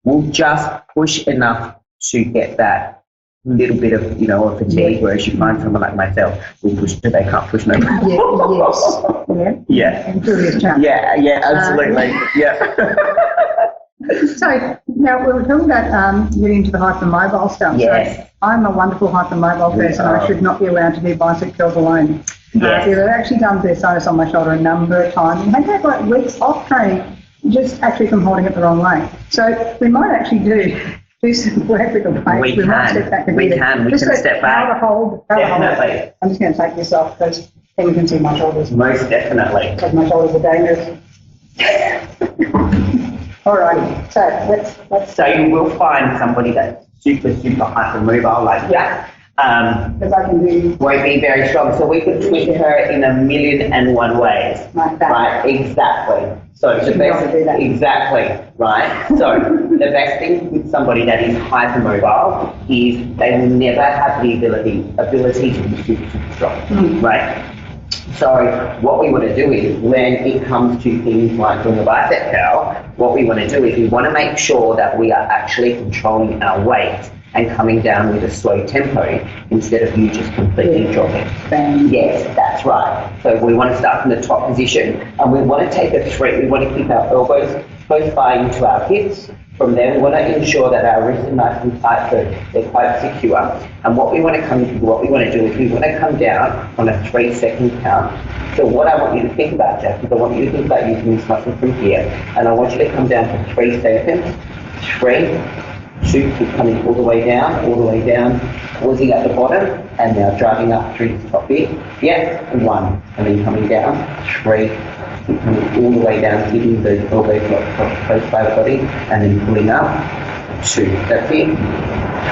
We'll just push enough to get that little bit of, you know, a fatigue, whereas you find someone like myself, we push till they can't push no more. Yeah, absolutely. So now we were talking about getting into the hypermobile stuff. So I'm a wonderful hypermobile person. I should not be allowed to do bicep curls alone. They've actually done dressage on my shoulder a number of times, and they had like weeks off training just actually from holding it the wrong way. So we might actually do some work with the weight. We might step back a bit. We can step back. How to hold. Definitely. I'm just going to take this off because then you can see my shoulders. Most definitely. Because my shoulders are dangerous. Alrighty. So let's. So you will find somebody that's super hypermobile like that. Because I can do. Won't be very strong. So we could tweak her in 1,000,001 ways. Like that. Right, exactly. So the best, exactly, right? So the best thing with somebody that is hypermobile is they will never have the ability to be super strong, right? So what we want to do is, when it comes to things like doing a bicep curl, what we want to do is we want to make sure that we are actually controlling our weight and coming down with a slow tempo instead of you just completely dropping. Yes, that's right. So we want to start from the top position, and we want to take a three. We want to keep our elbows close by into our hips. From there, we want to ensure that our wrists are nice and tight, so they're quite secure. And what we want to do is we want to come down on a 3-second count. So what I want you to think about, Jack, is I want you to think about using this muscle from here, and I want you to come down for 3 seconds. 3, 2, keep coming all the way down, pausing at the bottom, and now driving up through the top bit. Yeah, and 1, and then coming down. 3, all the way down, keeping the elbows close by the body, and then pulling up. 2, that's it.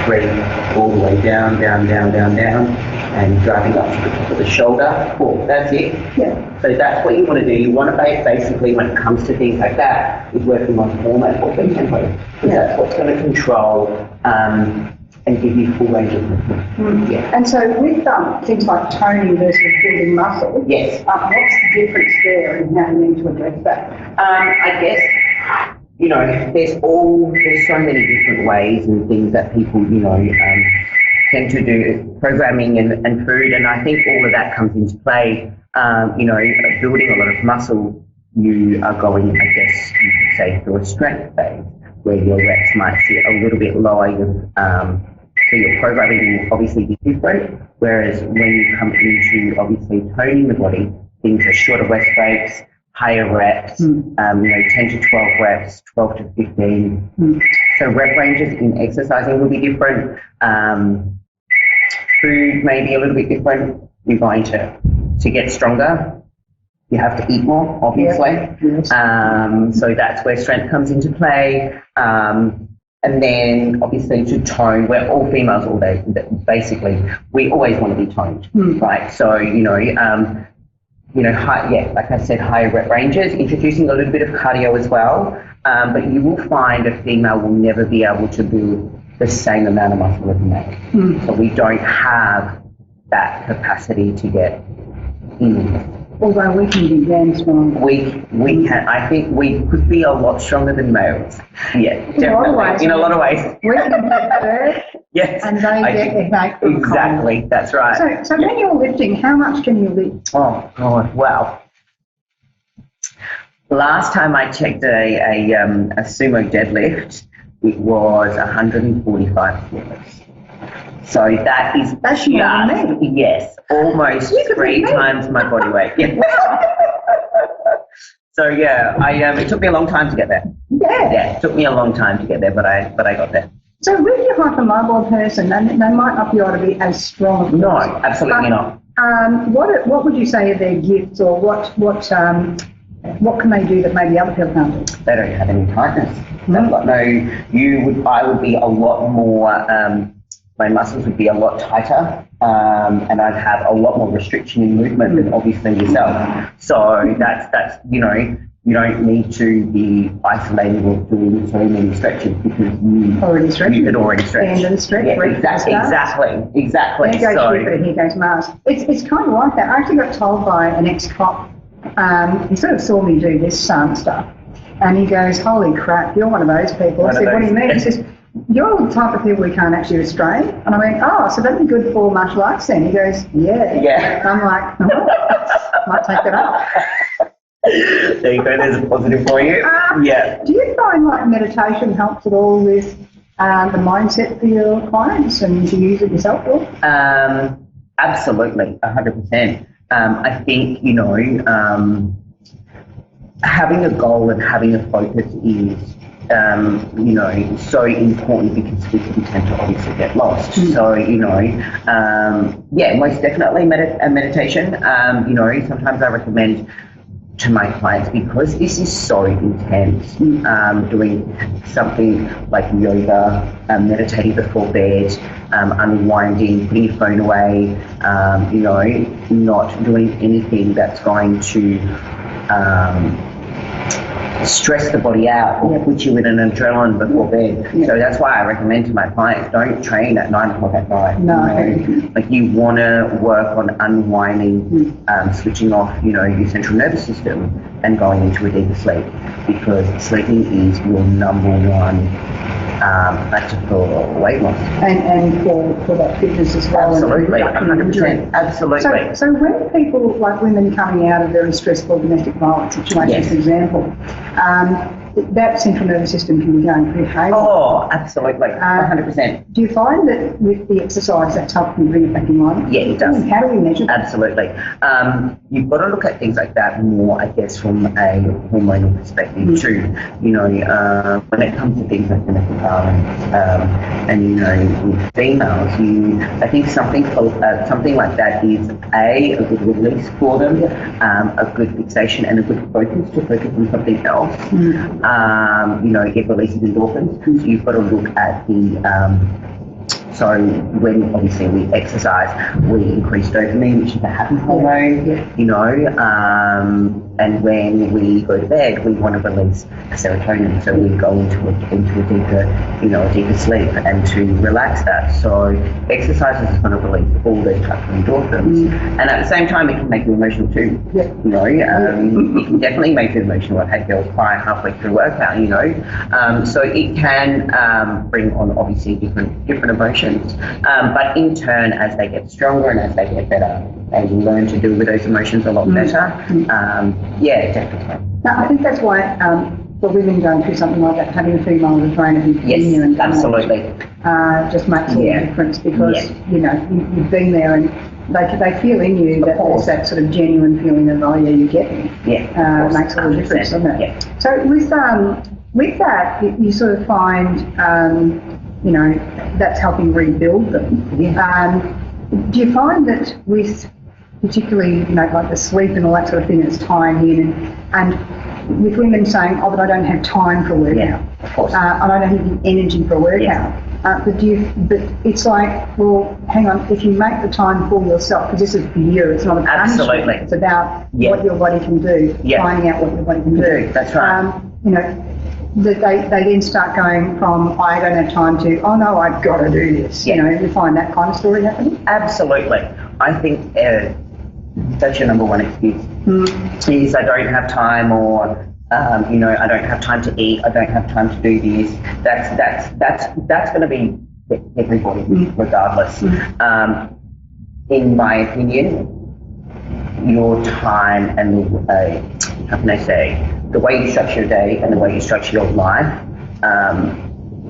3, all the way down, down, down, down, down, and driving up to the top of the shoulder. 4, that's it. Yeah. So that's what you want to do. You want to basically, when it comes to things like that, is working on format or beat tempo, because that's what's going to control and give you full range of movement. Yeah. And so with things like toning versus building muscle, yes. What's the difference there and how you need to address that? I guess, you know, there's so many different ways and things that people, you know, tend to do, programming and food, and I think all of that comes into play. You know, building a lot of muscle, you are going, I guess you could say, through a strength phase, where your reps might sit a little bit lower, so your programming will obviously be different, whereas when you come into obviously toning the body, things are shorter rest breaks, higher reps, you know, 10 to 12 reps, 12 to 15. So rep ranges in exercising will be different. Food may be a little bit different. You're going to get stronger, you have to eat more, obviously. So that's where strength comes into play. And then obviously to tone, we're all females all day, basically. We always want to be toned, right? So, you know, like I said, higher rep ranges, introducing a little bit of cardio as well. But you will find a female will never be able to build the same amount of muscle as a male. So we don't have that capacity to get in. Although we can be damn strong. We can. I think we could be a lot stronger than males. Yeah, definitely. In a lot of ways. We can get birth. Yes. And they get innate. Exactly. That's right. So when you're lifting, how much can you lift? Oh God. Well, last time I checked a sumo deadlift, it was 145 kilos. So that's just, yes, almost 3 times my body weight. Yeah. So yeah, it took me a long time to get there. Yeah, it took me a long time to get there, but I got there. So with your hypermobile person, they might not be able to be as strong. No, absolutely not. What would you say are their gifts, or what can they do that maybe other people can't do? They don't have any tightness. I would be a lot more. My muscles would be a lot tighter, and I'd have a lot more restriction in movement than obviously yourself. So that's you know, you don't need to be isolated or doing so many stretches because you could already stretch. Stand and stretch. Yeah, exactly. Here goes Jupiter, here goes Mars. It's kind of like that. I actually got told by an ex-cop, he sort of saw me do this stuff, and he goes, "Holy crap, you're one of those people." I said, "What do you mean?" He says, "You're the type of people we can't actually restrain." And I went, "Oh, so that'd be good for martial arts then?" He goes, Yeah. I'm like, might take that up. There you go, there's a positive for you. Yeah. Do you find like meditation helps at all with the mindset for your clients, and to use it yourself? Absolutely, 100%. I think, you know, having a goal and having a focus is you know, so important because we can tend to obviously get lost. So, you know, most definitely meditation. You know, sometimes I recommend to my clients, because this is so intense, doing something like yoga, meditating before bed, unwinding, putting your phone away, you know, not doing anything that's going to stress the body out or put you in an adrenaline before bed. So that's why I recommend to my clients, don't train at 9 o'clock at night. No. You know? Like, you want to work on unwinding, switching off, you know, your central nervous system and going into a deeper sleep, because sleeping is your number one factor for weight loss. And for that fitness as well. Absolutely, 100%. Absolutely. So when people, like women coming out of very stressful domestic violence situations, for example, that central nervous system can be going pretty haywire. Oh, absolutely, 100%. Do you find that with the exercise that's helping you bring it back in line? Yeah, it does. How do we measure that? Absolutely. You've got to look at things like that more, I guess, from a hormonal perspective too. You know, when it comes to things like domestic violence, and you know, with females, I think something like that is a good release for them, a good fixation, and a good focus to focus on something else. You know, it releases endorphins, so you've got to look at the so when obviously we exercise, we increase dopamine, which is a happy hormone, you know, and when we go to bed, we want to release serotonin, so we go into a deeper sleep and to relax that. So exercise is going to release all those types of endorphins, and at the same time, it can make you emotional too. You know, it can definitely make you emotional. I've had girls cry halfway through workout, you know, so it can bring on obviously different emotions. But in turn, as they get stronger and as they get better, they learn to deal with those emotions a lot better. Yeah, definitely. Now, I think that's why for women going through something like that, having a female as a trainer who's in you and absolutely just makes all the difference, because you know you've been there and they feel in you that there's that sort of genuine feeling of, oh yeah, you get me. Makes all the difference, doesn't it? So with that, you sort of find you know, that's helping rebuild them. Do you find that with particularly, you know, like the sleep and all that sort of thing that's tying in, and with women saying, oh, but I don't have time for a workout, and I don't have the energy for a workout, but it's like, well, hang on, if you make the time for yourself, because this is for you, it's not a punishment, it's about what your body can do, finding out what your body can do. That's right. You know, that they then start going from, I don't have time to, oh no, I've got to do this. You know, you find that kind of story happening? Absolutely. I think that's your number one excuse. Is I don't have time, or you know, I don't have time to eat, I don't have time to do this. That's going to be everybody, regardless. In my opinion, your time and how can I say, the way you structure your day and the way you structure your life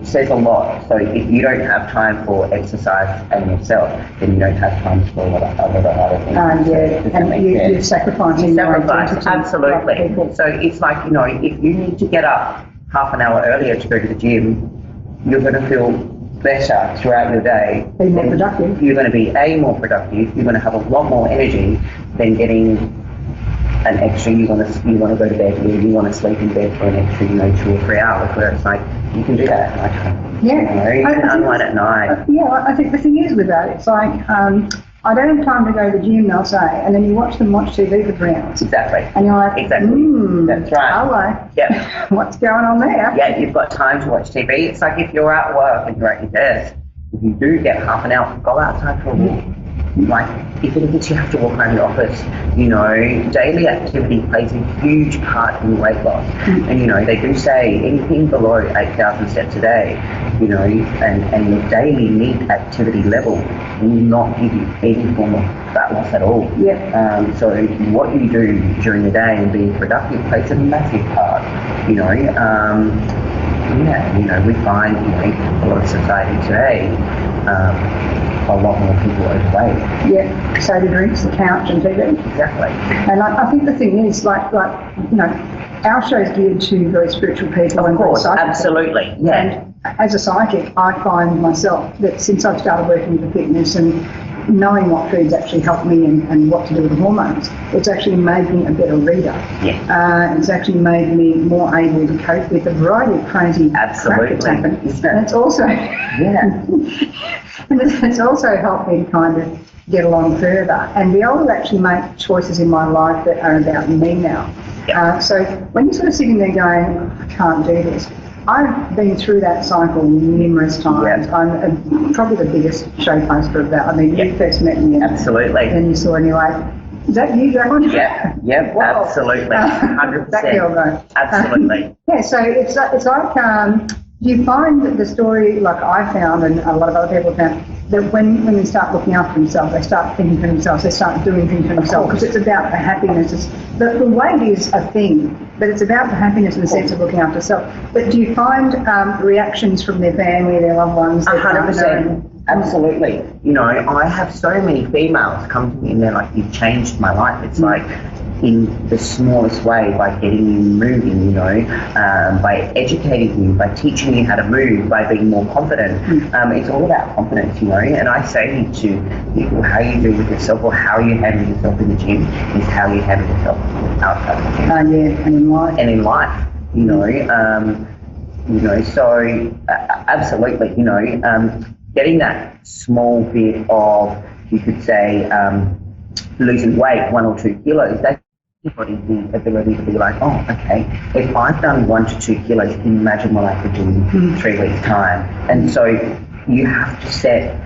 says a lot. So if you don't have time for exercise and yourself, then you don't have time for a lot of other things. And you're sacrificing your identity. Absolutely. So it's like, you know, if you need to get up half an hour earlier to go to the gym, you're going to feel better throughout your day. Be more productive. You're going to be more productive. You're going to have a lot more energy than getting an extra, you want to go to bed, you want to sleep in bed for an extra, you know, 2 or 3 hours, where it's like, you can do that at night time. You know, you can unwind at night. I think the thing is with that, it's like, I don't have time to go to the gym, they'll say, and then you watch them watch TV for 3 hours. Exactly. And you're like, that's right. Hello. Yeah. What's going on there? Yeah, you've got time to watch TV. It's like if you're at work and you're at your desk, if you do get half an hour, go outside for a walk. Like, even if it's you have to walk around the office, you know, daily activity plays a huge part in weight loss. And, you know, they do say anything below 8,000 steps a day, you know, and your daily NEAT activity level will not give you any form of fat loss at all. So what you do during the day and being productive plays a massive part, you know. You know, we find, you know, a lot of society today, a lot more people overweight. Soda drinks, the couch and TV. Exactly. And I think the thing is, like you know, our show's geared to very spiritual people. Of course, absolutely. And as a psychic, I find myself that since I've started working with fitness and knowing what foods actually help me and what to do with the hormones, it's actually made me a better reader. It's actually made me more able to cope with a variety of crazy crap that's happened. And it's also and it's also helped me kind of get along further and be able to actually make choices in my life that are about me now. So when you're sort of sitting there going, I can't do this, I've been through that cycle numerous times. I'm probably the biggest show poster of that. I mean, you first met me. Absolutely. And you saw it and you're like, is that you, Jacqueline? Absolutely. 100%. That girl, though. Absolutely. So it's like, do you find that the story, like I found and a lot of other people found, that when they start looking after themselves, they start thinking for themselves, they start doing things for themselves, because it's about the happiness. The weight is a thing, but it's about the happiness in the sense of looking after self. But do you find reactions from their family, their loved ones, their 100%. Absolutely. You know, I have so many females come to me and they're like, "You've changed my life." It's like, in the smallest way, by getting you moving, you know, by educating you, by teaching you how to move, by being more confident. It's all about confidence, you know. And I say to people, how you do with yourself or how you handle yourself in the gym is how you handle yourself outside the gym. Yeah, and in life. And in life, you know. So absolutely, you know, getting that small bit of, you could say, losing weight, 1 or 2 kilos, that's everybody the ability to be like, oh, okay, if I've done 1 to 2 kilos, imagine what I could do in 3 weeks' time. And so you have to set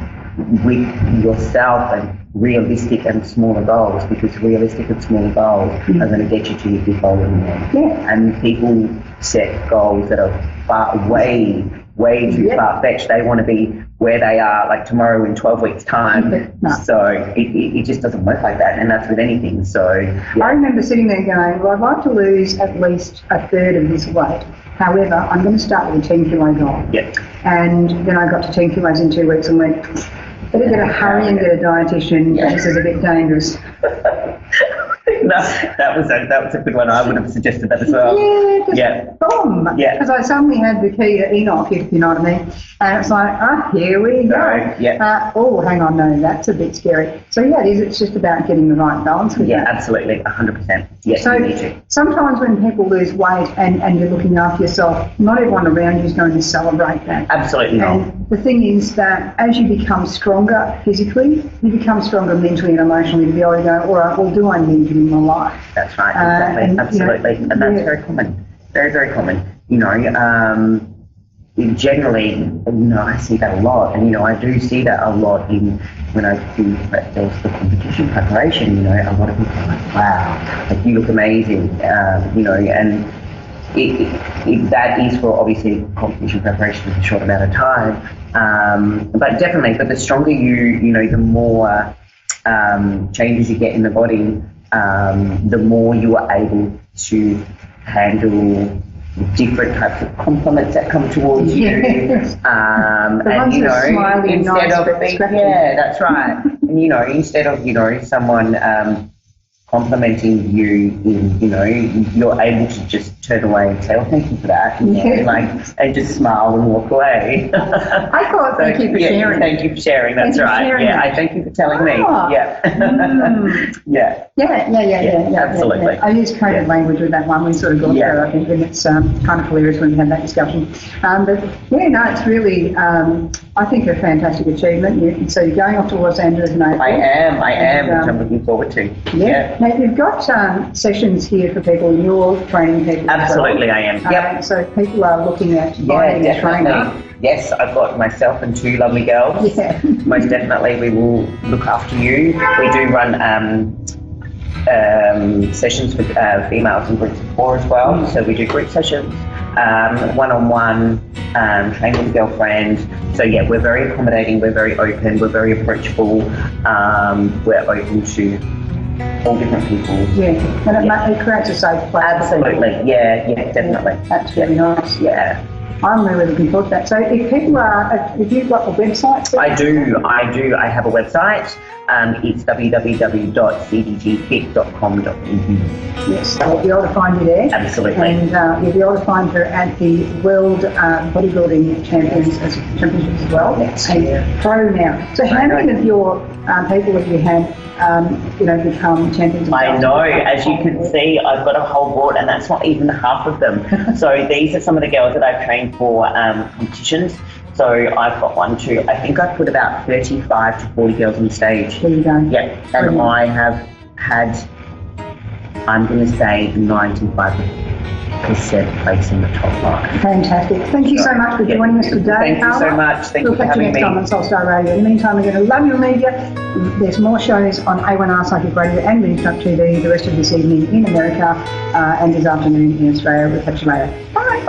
with yourself and realistic and smaller goals, because realistic and smaller goals are going to get you to your big goal in the end. And people set goals that are way too far-fetched. They want to be where they are like tomorrow in 12 weeks' time. So it just doesn't work like that, and that's with anything. So I remember sitting there going, well, I'd like to lose at least a third of this weight. However, I'm going to start with a 10 kilo goal. And then I got to 10 kilos in 2 weeks and went, better get a hurry and get a dietitian. This is a bit dangerous. No, that was a good one. I would have suggested that as well. Boom. Because I suddenly had the key to Enoch, if you know what I mean. And it's like, here we go. Oh, hang on, no, that's a bit scary. So it is. It's just about getting the right balance with that. Absolutely, 100%. Yes, so you need to. Sometimes when people lose weight and you're looking after yourself, not everyone around you is going to celebrate that. Absolutely not. And the thing is that as you become stronger physically, you become stronger mentally and emotionally to be able to go, all right, well, do I need you in my life? That's right, exactly, absolutely. And that's very common, very, very common. You know, generally, you know, I see that a lot, and, you know, I do see that a lot when I do the competition preparation. You know, a lot of people are like, wow, like, you look amazing, you know, and that is for obviously competition preparation in a short amount of time, but definitely, but the stronger you know, the more changes you get in the body, the more you are able to handle different types of compliments that come towards you. And, you know, instead of being, that's right. And, you know, instead of, you know, someone complimenting you in, you know, you're able to just turn away and say, oh, thank you for that, you know, like, and just smile and walk away. I thought, thank you for sharing. Thank you for sharing, that's right. I thank you for telling me. Absolutely. I use coded language with that one. We sort of got through, I think, and it's kind of hilarious when we have that discussion. But it's really, I think, a fantastic achievement. So you're going off to Los Angeles in April. I am, which I'm looking forward to. Now, you've got sessions here for people, and you're training people. Absolutely, I am. So people are looking at buying a trainer. Yes, I've got myself and 2 lovely girls. Most definitely, we will look after you. We do run sessions with females in groups of 4 as well. So we do group sessions, one-on-one, train with a girlfriend. So we're very accommodating, we're very open, we're very approachable, we're open to all different people. And it creates a safe place. Absolutely, definitely. That's really nice. I'm really looking forward to that. So if people if you've got a website? I do. I have a website. It's www.cdgfit.com.au. Yes, so you'll be able to find you there. Absolutely. And you'll be able to find her at the World Bodybuilding Championships as well. And pro now. So how many of your people have you had become champions? I know, as you can see, I've got a whole board, and that's not even half of them. So these are some of the girls that I've trained for competitions. So I've got 1, 2, I think I've put about 35 to 40 girls on stage. There you go. And I have had, I'm going to say, 95% place in the top 5. Fantastic. Thank you so much for joining us today. Thank you so much. Thank you for having me. We'll catch you next time on Soulstar Radio. In the meantime, we're going to love your media. There's more shows on A1R Psychic Radio and Moonstruck TV the rest of this evening in America and this afternoon in Australia. We'll catch you later. Bye.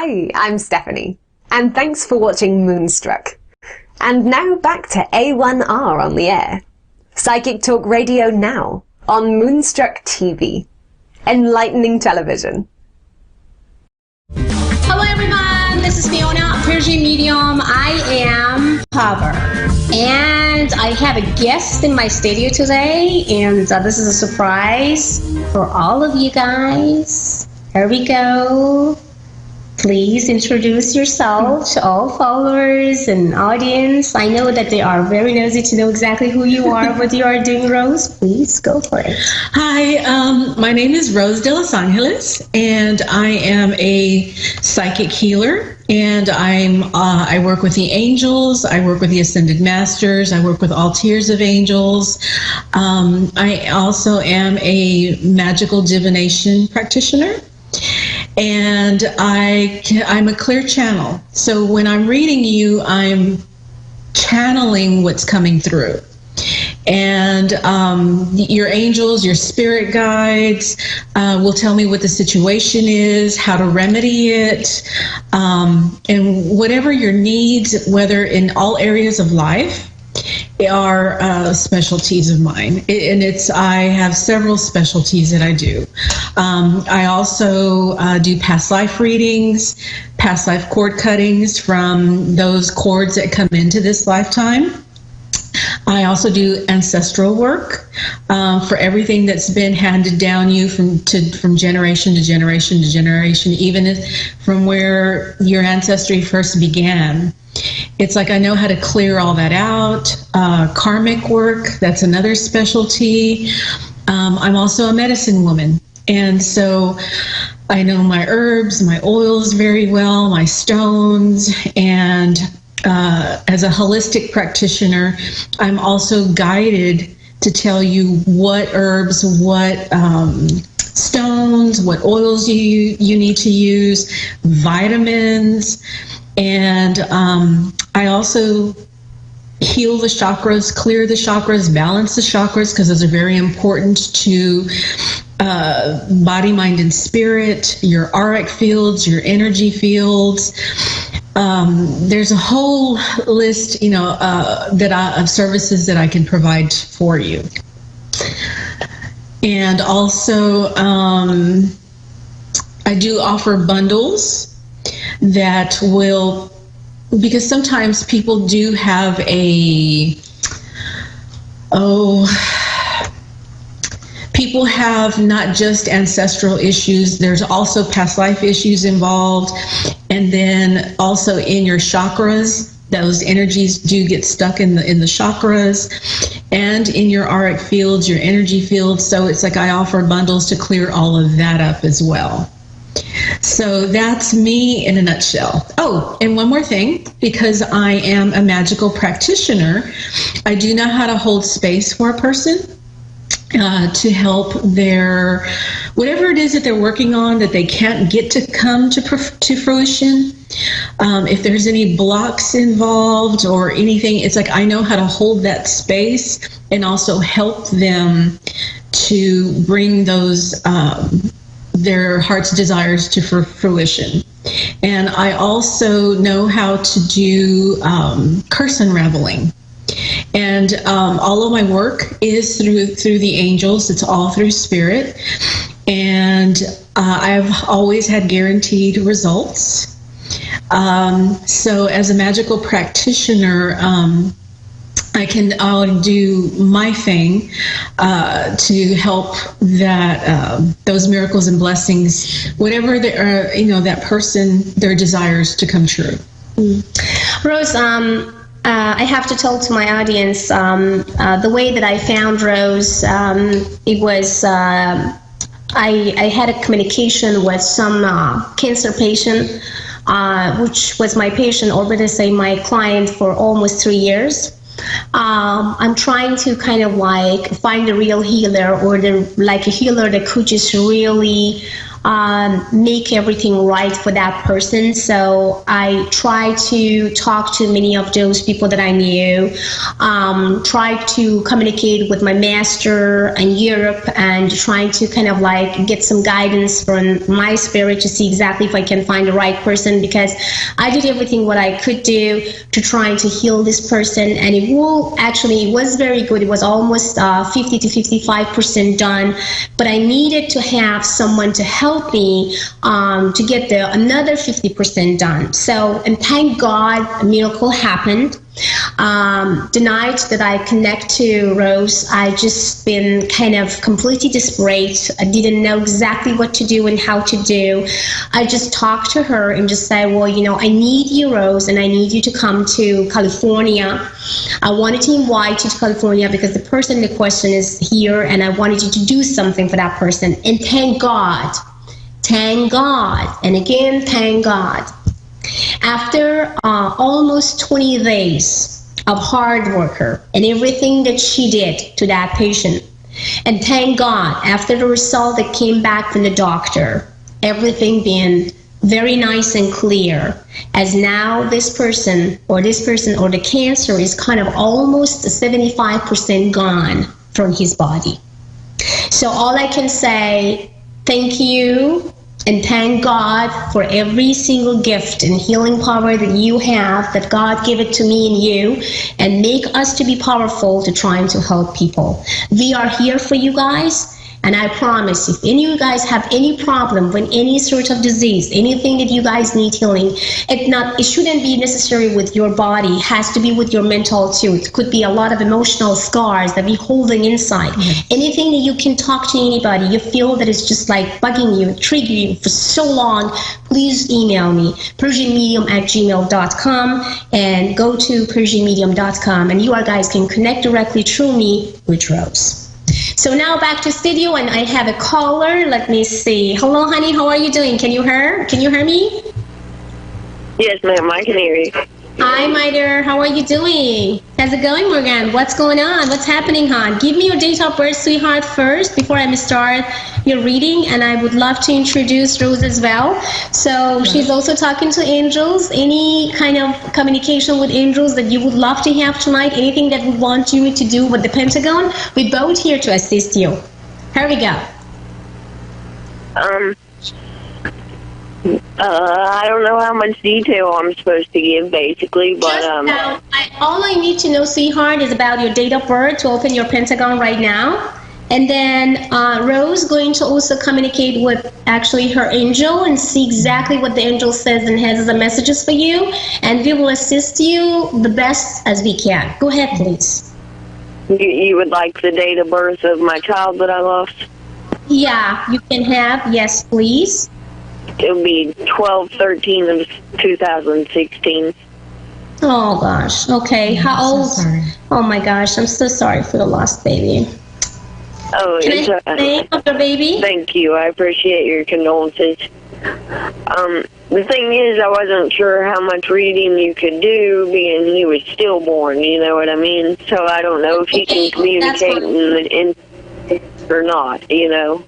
Hi, I'm Stephanie, and thanks for watching Moonstruck. And now back to A1R on the air. Psychic Talk Radio now on Moonstruck TV. Enlightening television. Hello everyone, this is Fiona, Persian medium. I am Power. And I have a guest in my studio today, and this is a surprise for all of you guys. Here we go. Please introduce yourself to all followers and audience. I know that they are very nosy to know exactly who you are, what you are doing, Rose. Please go for it. Hi, my name is Rose de Los Angeles, and I am a psychic healer. And I work with the angels. I work with the ascended masters. I work with all tiers of angels. I also am a magical divination practitioner. And I'm a clear channel. So when I'm reading you, I'm channeling what's coming through. And your angels, your spirit guides will tell me what the situation is, how to remedy it, and whatever your needs, whether in all areas of life, are specialties of mine. I have several specialties that I do. I also do past life readings, past life cord cuttings from those cords that come into this lifetime. I also do ancestral work for everything that's been handed down you from generation to generation to generation, even from where your ancestry first began. It's like I know how to clear all that out. Karmic work, that's another specialty. I'm also a medicine woman, and so I know my herbs, my oils very well, my stones, and as a holistic practitioner, I'm also guided to tell you what herbs, what stones, what oils you need to use, vitamins, and I also heal the chakras, clear the chakras, balance the chakras, because those are very important to body, mind, and spirit, your auric fields, your energy fields. There's a whole list, of services that I can provide for you. And also, I do offer bundles that will, because sometimes people do have people have not just ancestral issues, there's also past life issues involved, and then also in your chakras, those energies do get stuck in the chakras, and in your auric fields, your energy fields. So it's like I offer bundles to clear all of that up as well. So that's me in a nutshell. Oh, and one more thing, because I am a magical practitioner, I do know how to hold space for a person to help their, whatever it is that they're working on that they can't get to come to fruition. If there's any blocks involved or anything, it's like I know how to hold that space and also help them to bring those their heart's desires to fruition. And I also know how to do curse unraveling. And all of my work is through the angels. It's all through spirit. And I've always had guaranteed results. So as a magical practitioner, I'll do my thing to help that those miracles and blessings, whatever they are, that person, their desires to come true. Rose, I have to tell to my audience the way that I found Rose. It was I had a communication with some cancer patient, which was my patient, or better say my client, for almost 3 years. I'm trying to kind of like find a real healer, or a healer that could just really make everything right for that person. So I try to talk to many of those people that I knew, try to communicate with my master in Europe, and trying to kind of like get some guidance from my spirit to see exactly if I can find the right person, because I did everything what I could do to try to heal this person, and it was very good. It was almost 50 to 55% done, but I needed to have someone to help me to get another 50% done. So, and thank God a miracle happened. The night that I connect to Rose, I just been kind of completely desperate. I didn't know exactly what to do and how to do. I just talked to her and just said, well, I need you, Rose, and I need you to come to California. I wanted to invite you to California because the person in question is here, and I wanted you to do something for that person. And thank God, and again, thank God. After almost 20 days of hard worker and everything that she did to that patient, and thank God, after the result that came back from the doctor, everything being very nice and clear, as now this person or the cancer is kind of almost 75% gone from his body. So all I can say, thank you. And thank God for every single gift and healing power that you have, that God gave it to me and you, and make us to be powerful to trying to help people. We are here for you guys. And I promise, if any of you guys have any problem with any sort of disease, anything that you guys need healing, it shouldn't be necessary with your body. It has to be with your mental too. It could be a lot of emotional scars that we're holding inside. Anything that you can talk to anybody, you feel that it's just like bugging you, triggering you for so long, please email me, persianmedium@gmail.com, and go to persianmedium.com, and you guys can connect directly through me with Rose. So now back to studio, and I have a caller. Let me see. Hello, honey. How are you doing? Can you hear me? Yes, ma'am. I can hear you. Hi, my dear. How are you doing? How's it going, Morgan? What's going on? What's happening, hon? Give me your date of birth, sweetheart, first before I start your reading, and I would love to introduce Rose as well. So she's also talking to angels. Any kind of communication with angels that you would love to have tonight? Anything that we want you to do with the Pentagon? We're both here to assist you. Here we go. I don't know how much detail I'm supposed to give, basically, but all I need to know, sweetheart, is about your date of birth to open your Pentagon right now. And then Rose going to also communicate with actually her angel and see exactly what the angel says and has as a messages for you. And we will assist you the best as we can. Go ahead, please. You would like the date of birth of my child that I lost? Yeah, you can have. Yes, please. It would be 12/13 of 2016. Oh, gosh. Okay. How old? Oh, my gosh. I'm so sorry for the lost baby. Oh, Can I have the name of the baby? Thank you. I appreciate your condolences. The thing is, I wasn't sure how much reading you could do, being he was stillborn, you know what I mean? So I don't know if he can communicate in or not, you know?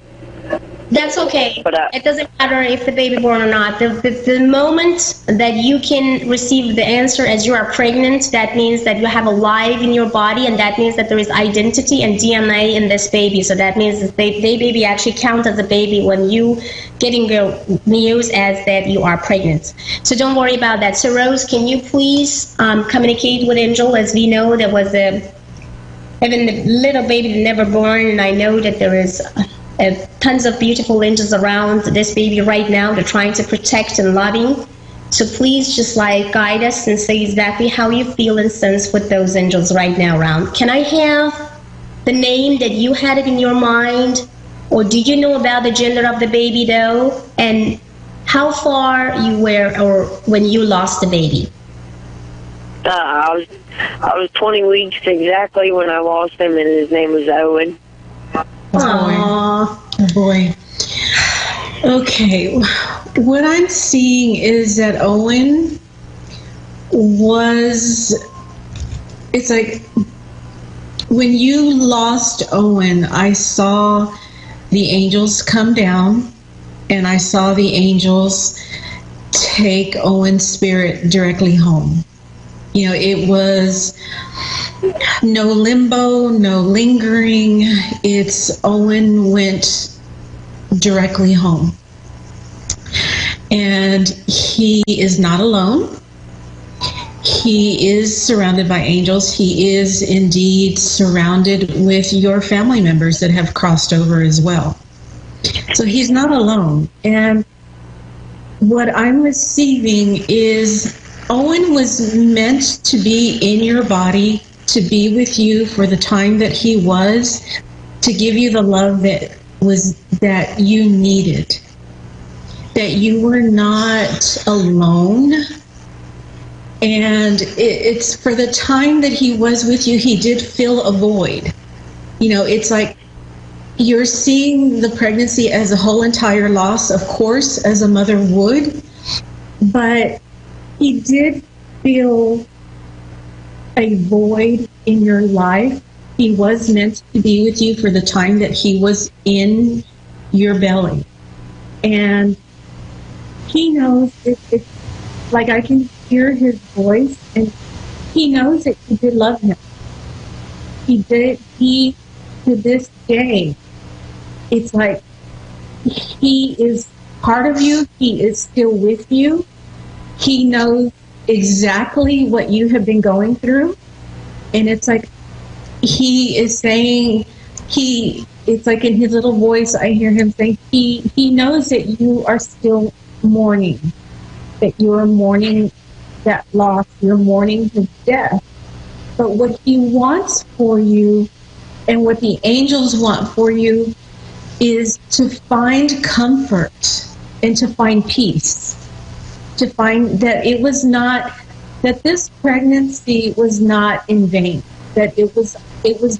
That's okay. It doesn't matter if the baby born or not. The moment that you can receive the answer as you are pregnant, that means that you have a life in your body, and that means that there is identity and DNA in this baby. So that means that the baby actually counts as a baby when you getting your news as that you are pregnant. So don't worry about that. So Rose, can you please communicate with Angel? As we know, there was even the little baby never born, and I know that there is tons of beautiful angels around this baby right now. They're trying to protect and loving. So please just guide us and say exactly how you feel and sense with those angels right now around. Can I have the name that you had it in your mind, or do you know about the gender of the baby though, and how far you were or when you lost the baby? I was 20 weeks exactly when I lost him, and his name was Owen. Oh boy. Okay. What I'm seeing is that Owen it's like when you lost Owen, I saw the angels come down and I saw the angels take Owen's spirit directly home. You know, it was no limbo, no lingering. It's Owen went directly home. And he is not alone. He is surrounded by angels. He is indeed surrounded with your family members that have crossed over as well. So he's not alone. And what I'm receiving is Owen was meant to be in your body, to be with you for the time that he was, to give you the love that you needed, that you were not alone. And it's for the time that he was with you, he did fill a void. You know, it's like you're seeing the pregnancy as a whole entire loss, of course, as a mother would, but he did feel a void in your life. He was meant to be with you for the time that he was in your belly. And he knows it's like I can hear his voice, and he knows that you did love him. He did. He, to this day, it's like he is part of you. He is still with you. He knows exactly what you have been going through. And it's like he is saying, it's like in his little voice, I hear him saying, he knows that you are still mourning, that you are mourning that loss, you're mourning his death. But what he wants for you and what the angels want for you is to find comfort and to find peace. To find that it was not, that this pregnancy was not in vain, that it was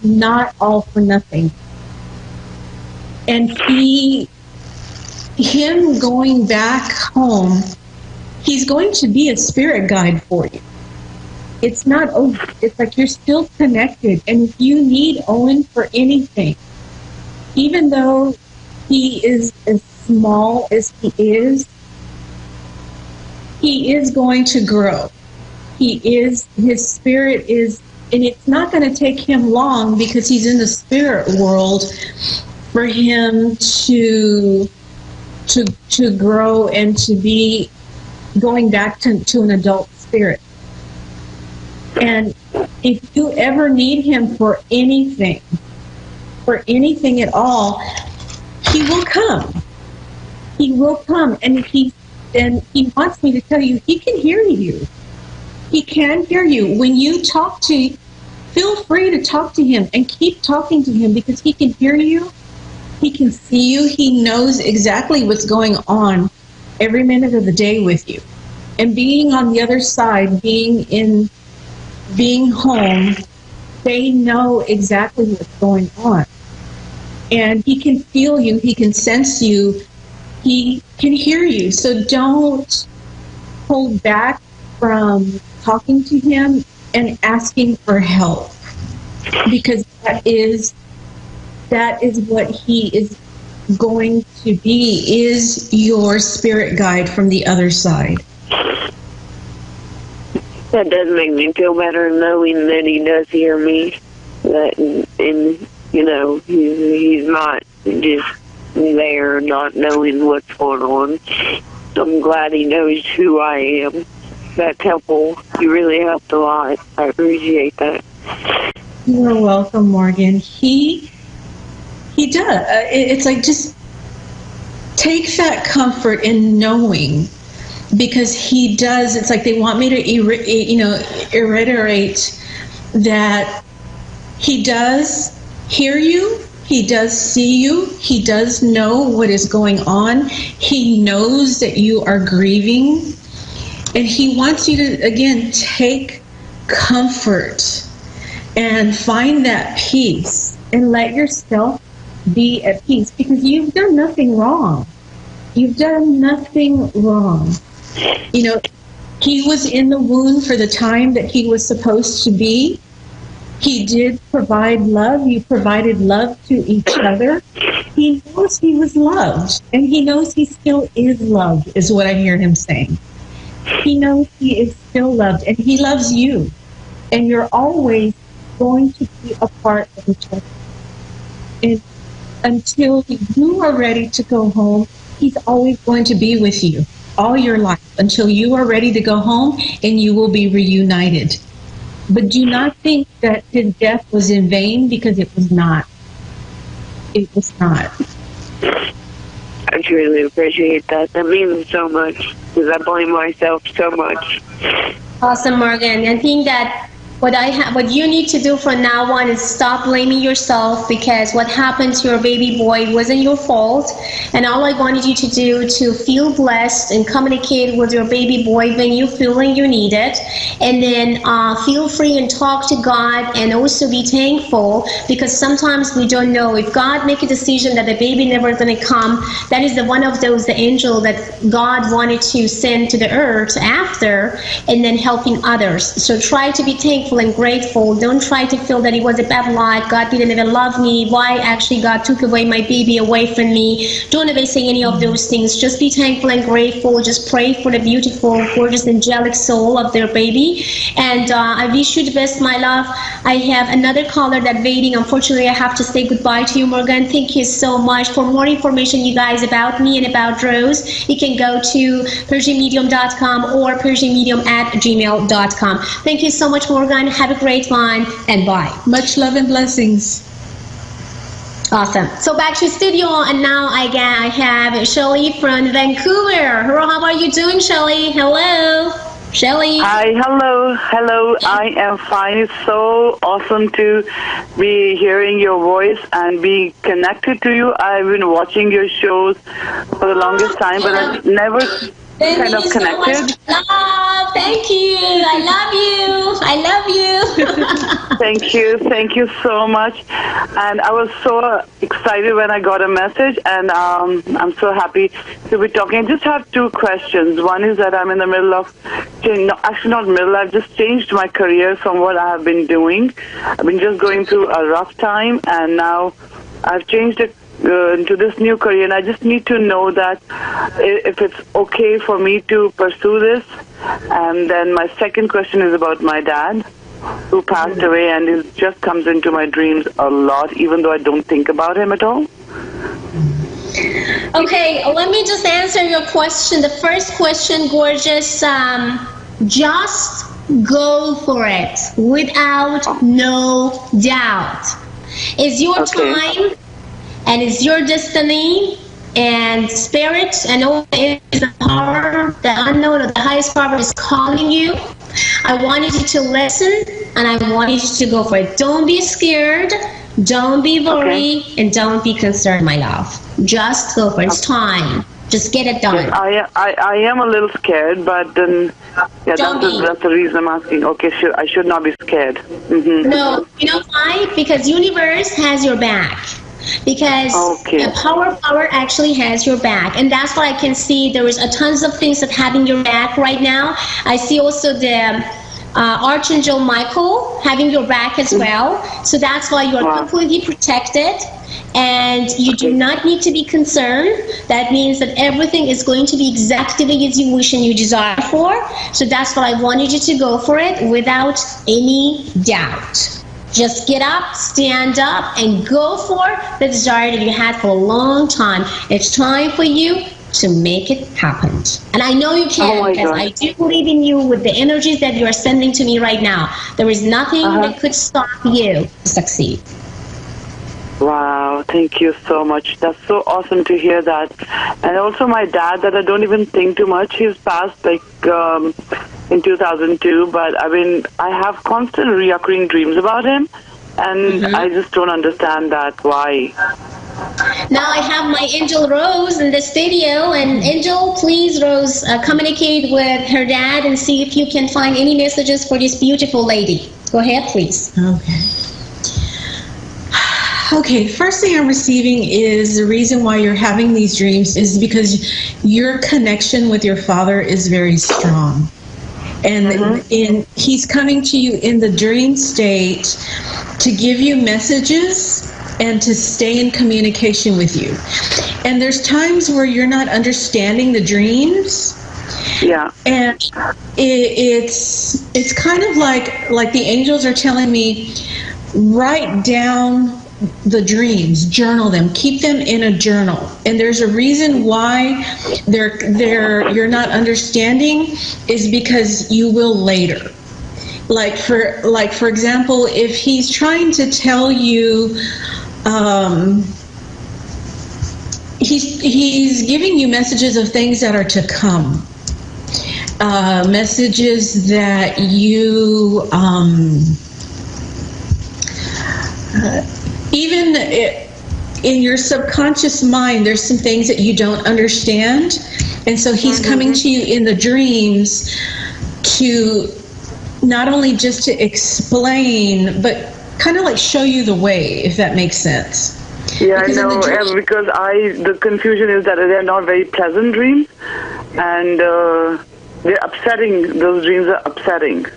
not all for nothing. And him going back home, he's going to be a spirit guide for you. It's not over. It's like you're still connected. And if you need Owen for anything, even though he is as small as he is going to grow. His spirit is, and it's not going to take him long because he's in the spirit world for him to grow and to be going back to an adult spirit. And if you ever need him for anything at all, he will come. He will come, and he wants me to tell you, he can hear you. He can hear you. When you talk feel free to talk to him and keep talking to him because he can hear you. He can see you. He knows exactly what's going on every minute of the day with you. And being on the other side, being home, they know exactly what's going on. And he can feel you. He can sense you. He can hear you. So don't hold back from talking to him and asking for help, because that is what he is going to be, is your spirit guide from the other side. That does make me feel better knowing that he does hear me. And you know, he's not just there not knowing what's going on. I'm glad he knows who I am. That's helpful. You really helped a lot. I appreciate that. You're welcome, Morgan. He does. It's like, just take that comfort in knowing, because he does. It's like they want me to reiterate that he does hear you. He does see you. He does know what is going on. He knows that you are grieving. And he wants you to, again, take comfort and find that peace and let yourself be at peace, because you've done nothing wrong. You've done nothing wrong. You know, he was in the womb for the time that he was supposed to be. He did provide love. You provided love to each other. He knows he was loved, and he knows he still is loved, is what I hear him saying. He knows he is still loved, and he loves you, and you're always going to be a part of each other. And until you are ready to go home, he's always going to be with you all your life until you are ready to go home, and you will be reunited. But do not think that his death was in vain, because it was not. It was not. I truly appreciate that. That means so much, because I blame myself so much. Awesome, Morgan. I think that what you need to do from now on is stop blaming yourself, because what happened to your baby boy wasn't your fault. And all I wanted you to do to feel blessed and communicate with your baby boy when you feel like you need it. And then feel free and talk to God, and also be thankful, because sometimes we don't know. If God make a decision that the baby never is going to come, that is the angel that God wanted to send to the earth after, and then helping others. So try to be thankful and grateful. Don't try to feel that it was a bad luck. God didn't even love me. Why actually God took away my baby away from me? Don't ever say any of those things. Just be thankful and grateful. Just pray for the beautiful, gorgeous, angelic soul of their baby. And I wish you the best, my love. I have another caller that's waiting. Unfortunately, I have to say goodbye to you, Morgan. Thank you so much. For more information, you guys, about me and about Rose, you can go to PersianMedium.com or PersianMedium@gmail.com. Thank you so much, Morgan. Have a great one, and bye. Much love and blessings. Awesome. So back to studio, and now I have Shelly from Vancouver. How are you doing, Shelly? Hello, Shelly. Hi, hello. I am fine. It's so awesome to be hearing your voice and be connected to you. I've been watching your shows for the longest time, but I've never kind of connected. So much love. Thank you. I love you. Thank you so much. And I was so excited when I got a message, and I'm so happy to be talking. I just have two questions. One is that I'm in the middle of, actually not middle, I've just changed my career from what I have been doing. I've been just going through a rough time, and now I've changed it into this new career, and I just need to know that if it's okay for me to pursue this. And then my second question is about my dad, who passed away, and it just comes into my dreams a lot, even though I don't think about him at all. Okay, let me just answer your question. The first question, gorgeous. Just go for it without no doubt. It's your time, and it's your destiny, and spirit, and all is the power, the unknown, or the highest power is calling you. I wanted you to listen, and I wanted you to go for it. Don't be scared, don't be worried, and don't be concerned, my love. Just go for it. It's time. Just get it done. Yes, I am a little scared, but then that's the reason I'm asking. Okay, I should not be scared. Mm-hmm. No, you know why? Because universe has your back. Because the power actually has your back, and that's what I can see. There is a tons of things that having your back right now. I see also the Archangel Michael having your back as well. So that's why you are completely protected, and you do not need to be concerned. That means that everything is going to be exactly as you wish and you desire for. So that's what I wanted you to go for it without any doubt. Just get up, stand up, and go for the desire that you had for a long time. It's time for you to make it happen. And I know you can, because I do believe in you with the energies that you are sending to me right now. There is nothing that could stop you to succeed. Wow, thank you so much. That's so awesome to hear that. And also my dad, that I don't even think too much. He's passed in 2002, but I have constant recurring dreams about him, and I just don't understand that. Why? Now I have my angel Rose in the studio, and Angel, please, Rose, communicate with her dad and see if you can find any messages for this beautiful lady. Go ahead, please. Okay, first thing I'm receiving is the reason why you're having these dreams is because your connection with your father is very strong. And he's coming to you in the dream state to give you messages and to stay in communication with you. And there's times where you're not understanding the dreams. Yeah. And it's kind of like the angels are telling me, write down the dreams, journal them, keep them in a journal. And there's a reason why you're not understanding is because you will later. Like for example, if he's trying to tell you, he's giving you messages of things that are to come, messages that you even in your subconscious mind, there's some things that you don't understand, and so he's coming to you in the dreams to not only just to explain, but kind of like show you the way, if that makes sense. Yeah, I know, because the confusion is that they're not very pleasant dreams, and they're upsetting. Those dreams are upsetting.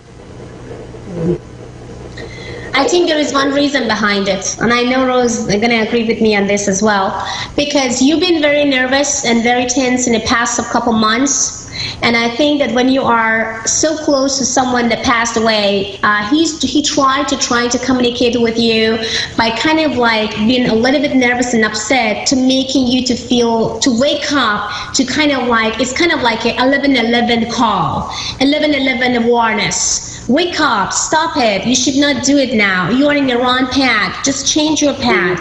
I think there is one reason behind it, and I know Rose is going to agree with me on this as well, because you've been very nervous and very tense in the past couple months. And I think that when you are so close to someone that passed away, he tried to communicate with you by kind of like being a little bit nervous and upset, to making you to wake up, to kind of like, it's kind of like a 1111 call, 1111 awareness. Wake up, stop it, you should not do it now, you are in the wrong path, just change your path,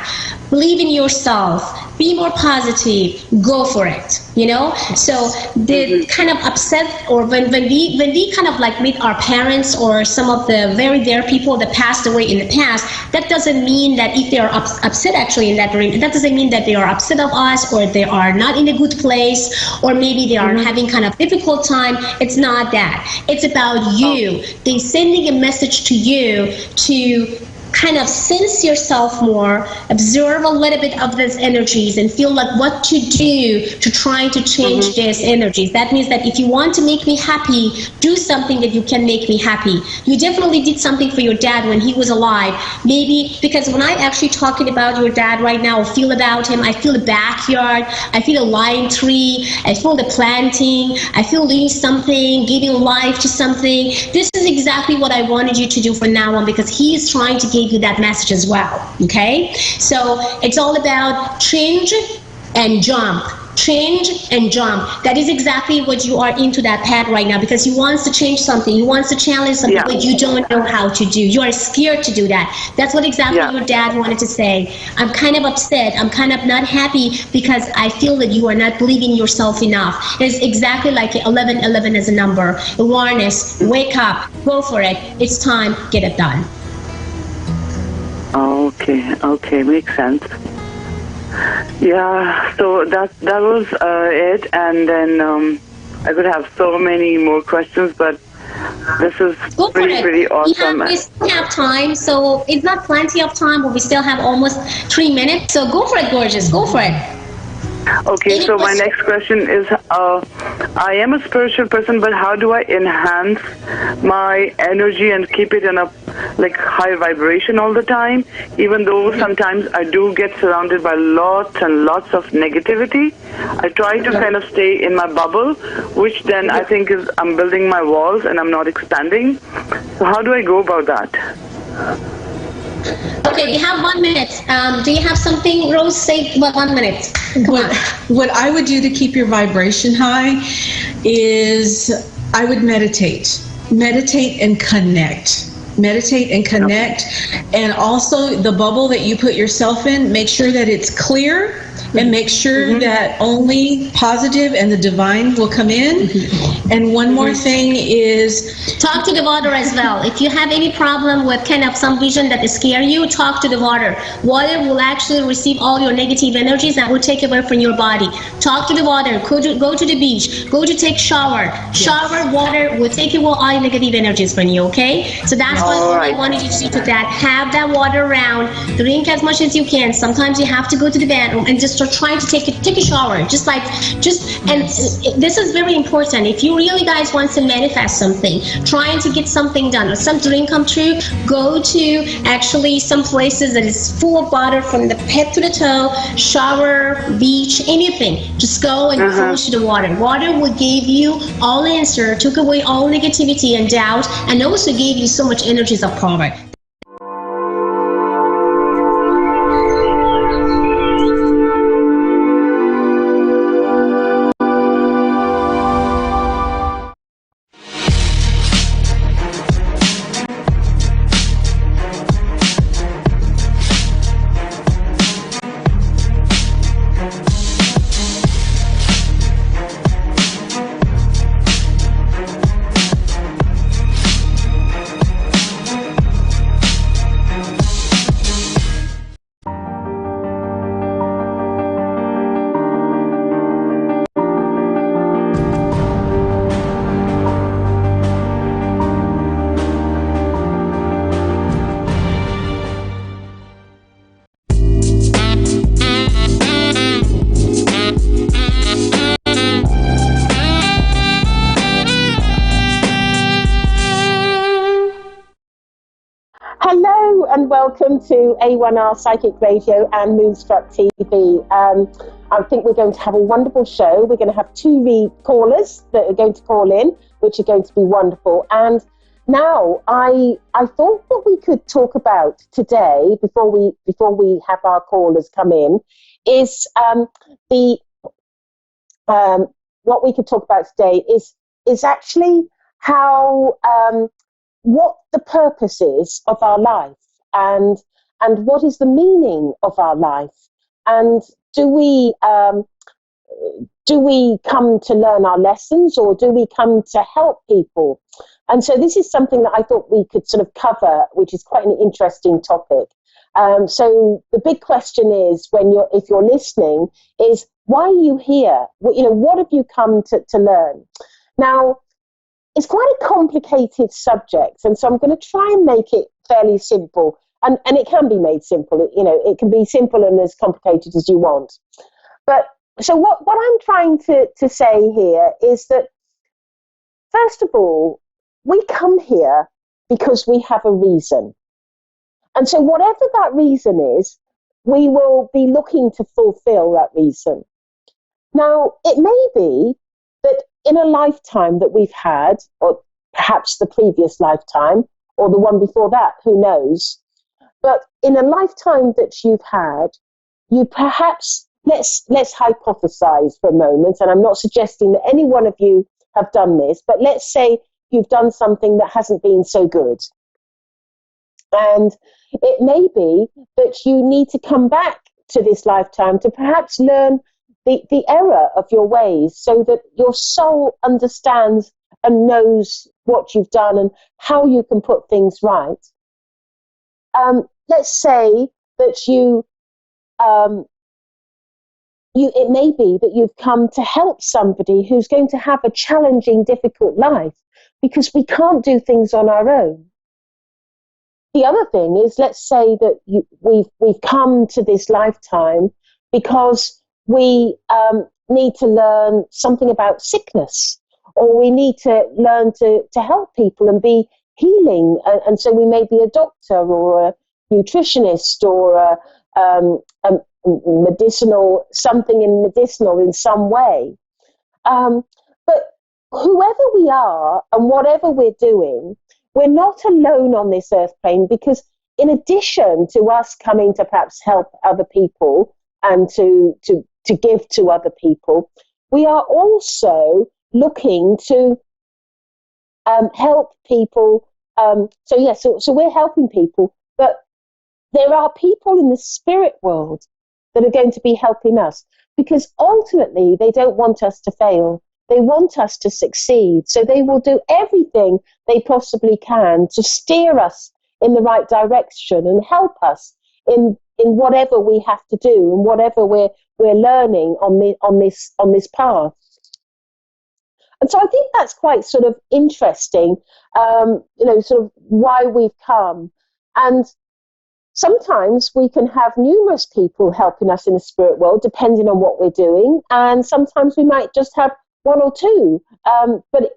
believe in yourself, be more positive, go for it, you know? So the kind of upset, or when we kind of like meet our parents or some of the very dear people that passed away in the past, that doesn't mean that if they are upset actually in that dream, that doesn't mean that they are upset of us, or they are not in a good place, or maybe they are having kind of difficult time. It's not that. It's about you. They're sending a message to you to kind of sense yourself more, observe a little bit of these energies, and feel like what to do to try to change these energies. That means that if you want to make me happy, do something that you can make me happy. You definitely did something for your dad when he was alive. Maybe because when I actually talking about your dad right now, or feel about him, I feel the backyard, I feel a lime tree, I feel the planting, I feel doing something, giving life to something. This is exactly what I wanted you to do from now on, because he is trying to give you that message as well. Okay, so it's all about change and jump. Change and jump. That is exactly what you are into that path right now, because he wants to change something, he wants to challenge something, but you don't know how to do. You are scared to do that. That's what exactly your dad wanted to say. I'm kind of upset, I'm kind of not happy because I feel that you are not believing yourself enough. It's exactly like 1111 as a number. Awareness, wake up, go for it. It's time, get it done. Okay, makes sense. Yeah, so that was it, and then I could have so many more questions, but this is pretty awesome. We still have time, so it's not plenty of time, but we still have almost 3 minutes, so go for it, gorgeous, go for it. Okay, so my next question is, I am a spiritual person, but how do I enhance my energy and keep it in a high vibration all the time, even though sometimes I do get surrounded by lots and lots of negativity? I try to kind of stay in my bubble, which then I think is I'm building my walls and I'm not expanding. So how do I go about that? Okay, you have 1 minute. Do you have something, Rose? Say 1 minute. What I would do to keep your vibration high is I would meditate. Meditate and connect. Meditate and connect. And also the bubble that you put yourself in, make sure that it's clear, and make sure that only positive and the divine will come in. And one more thing is talk to the water as well. If you have any problem with kind of some vision that scare you, talk to the water. Water will actually receive all your negative energies and will take away from your body. Talk to the water. Go to the beach. Go to take shower. Shower, water will take away all negative energies from you, okay? So that's all I wanted you to do to that. Have that water around. Drink as much as you can. Sometimes you have to go to the bathroom and just start trying to take a shower. And this is very important. If you really guys want to manifest something, trying to get something done or some dream come true, go to actually some places that is full of water from the head to the toe, shower, beach, anything. Just go and close to the water. Water will give you all answer, took away all negativity and doubt, and also gave you so much energies of power. Hello and welcome to A1R Psychic Radio and Moonstruck TV. I think we're going to have a wonderful show. We're going to have two callers that are going to call in, which are going to be wonderful. And now I thought what we could talk about today, before we have our callers come in, is what we could talk about today is actually how what the purpose is of our life, and what is the meaning of our life, and do we come to learn our lessons, or do we come to help people? And so this is something that I thought we could sort of cover, which is quite an interesting topic. So the big question is, if you're listening, is why are you here? What have you come to learn? Now, it's quite a complicated subject, and so I'm going to try and make it fairly simple. And it can be made simple. It can be simple and as complicated as you want. But so what I'm trying to say here is that, first of all, we come here because we have a reason. And so whatever that reason is, we will be looking to fulfill that reason. Now, it may be that in a lifetime that we've had, or perhaps the previous lifetime, or the one before that, who knows, but in a lifetime that you've had, you perhaps, let's hypothesize for a moment, and I'm not suggesting that any one of you have done this, but let's say you've done something that hasn't been so good. And it may be that you need to come back to this lifetime to perhaps learn the error of your ways, so that your soul understands and knows what you've done and how you can put things right. Let's say that it may be that you've come to help somebody who's going to have a challenging, difficult life, because we can't do things on our own. The other thing is, let's say that we've come to this lifetime because we need to learn something about sickness, or we need to learn to help people and be healing. And so we may be a doctor or a nutritionist or a medicinal, something in medicinal in some way. But whoever we are and whatever we're doing, we're not alone on this earth plane, because in addition to us coming to perhaps help other people and to give to other people, we are also looking to help people. So we're helping people, but there are people in the spirit world that are going to be helping us, because ultimately they don't want us to fail. They want us to succeed. So they will do everything they possibly can to steer us in the right direction and help us in whatever we have to do and whatever we're learning on this path. And so I think that's quite sort of interesting, sort of why we've come. And sometimes we can have numerous people helping us in the spirit world, depending on what we're doing. And sometimes we might just have one or two. But